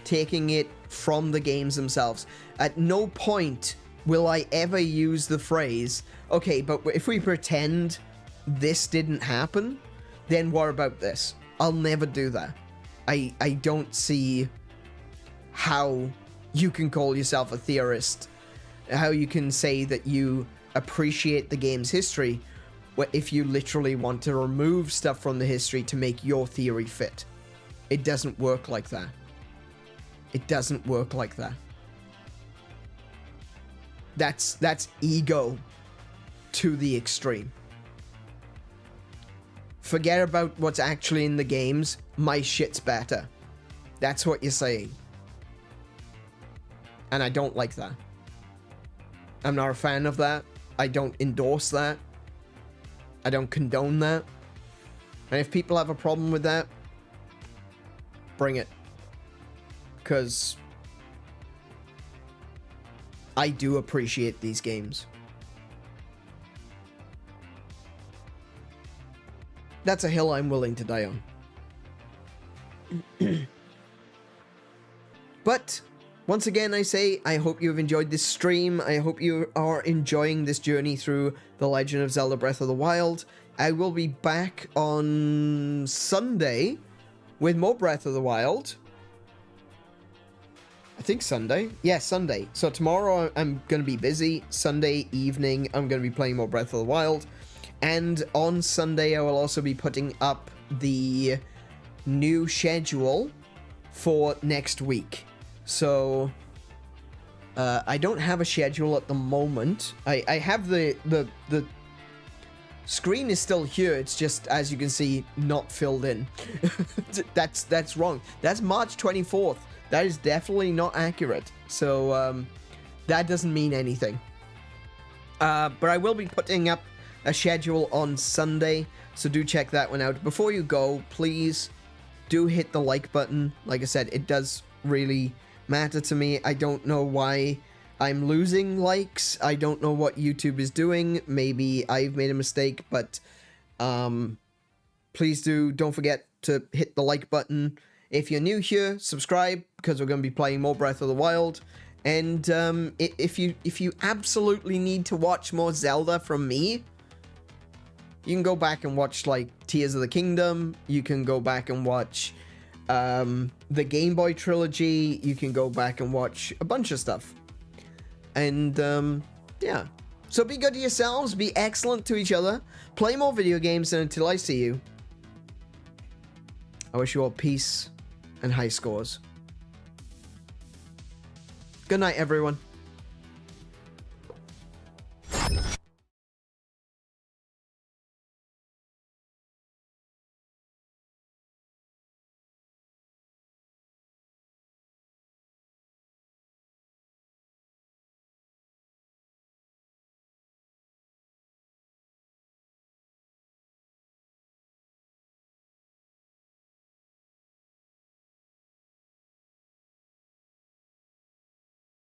Taking it from the games themselves. At no point will I ever use the phrase, okay, but if we pretend this didn't happen, then what about this? I'll never do that. I don't see how you can call yourself a theorist, how you can say that you appreciate the game's history if you literally want to remove stuff from the history to make your theory fit. It doesn't work like that. It doesn't work like that. That's ego to the extreme. Forget about what's actually in the games. My shit's better. That's what you're saying. And I don't like that. I'm not a fan of that. I don't endorse that. I don't condone that. And if people have a problem with that, bring it. Because I do appreciate these games. That's a hill I'm willing to die on. But once again, I say, I hope you've enjoyed this stream. I hope you are enjoying this journey through The Legend of Zelda Breath of the Wild. I will be back on Sunday with more Breath of the Wild. I think Sunday. Yeah, Sunday. So tomorrow I'm going to be busy. Sunday evening, I'm going to be playing more Breath of the Wild. And on Sunday, I will also be putting up the new schedule for next week. So I don't have a schedule at the moment. I have the screen is still here. It's just, as you can see, not filled in. That's wrong. That's March 24th. That is definitely not accurate. So that doesn't mean anything. But I will be putting up a schedule on Sunday, so do check that one out. Before you go, please do hit the like button. Like I said, it does really matter to me. I don't know why I'm losing likes. I don't know what YouTube is doing. Maybe I've made a mistake, but please don't forget to hit the like button. If you're new here, subscribe, because we're going to be playing more Breath of the Wild. And if you absolutely need to watch more Zelda from me, you can go back and watch, like, Tears of the Kingdom. You can go back and watch the Game Boy trilogy. You can go back and watch a bunch of stuff. And, yeah. So be good to yourselves. Be excellent to each other. Play more video games. And until I see you, I wish you all peace and high scores. Good night, everyone.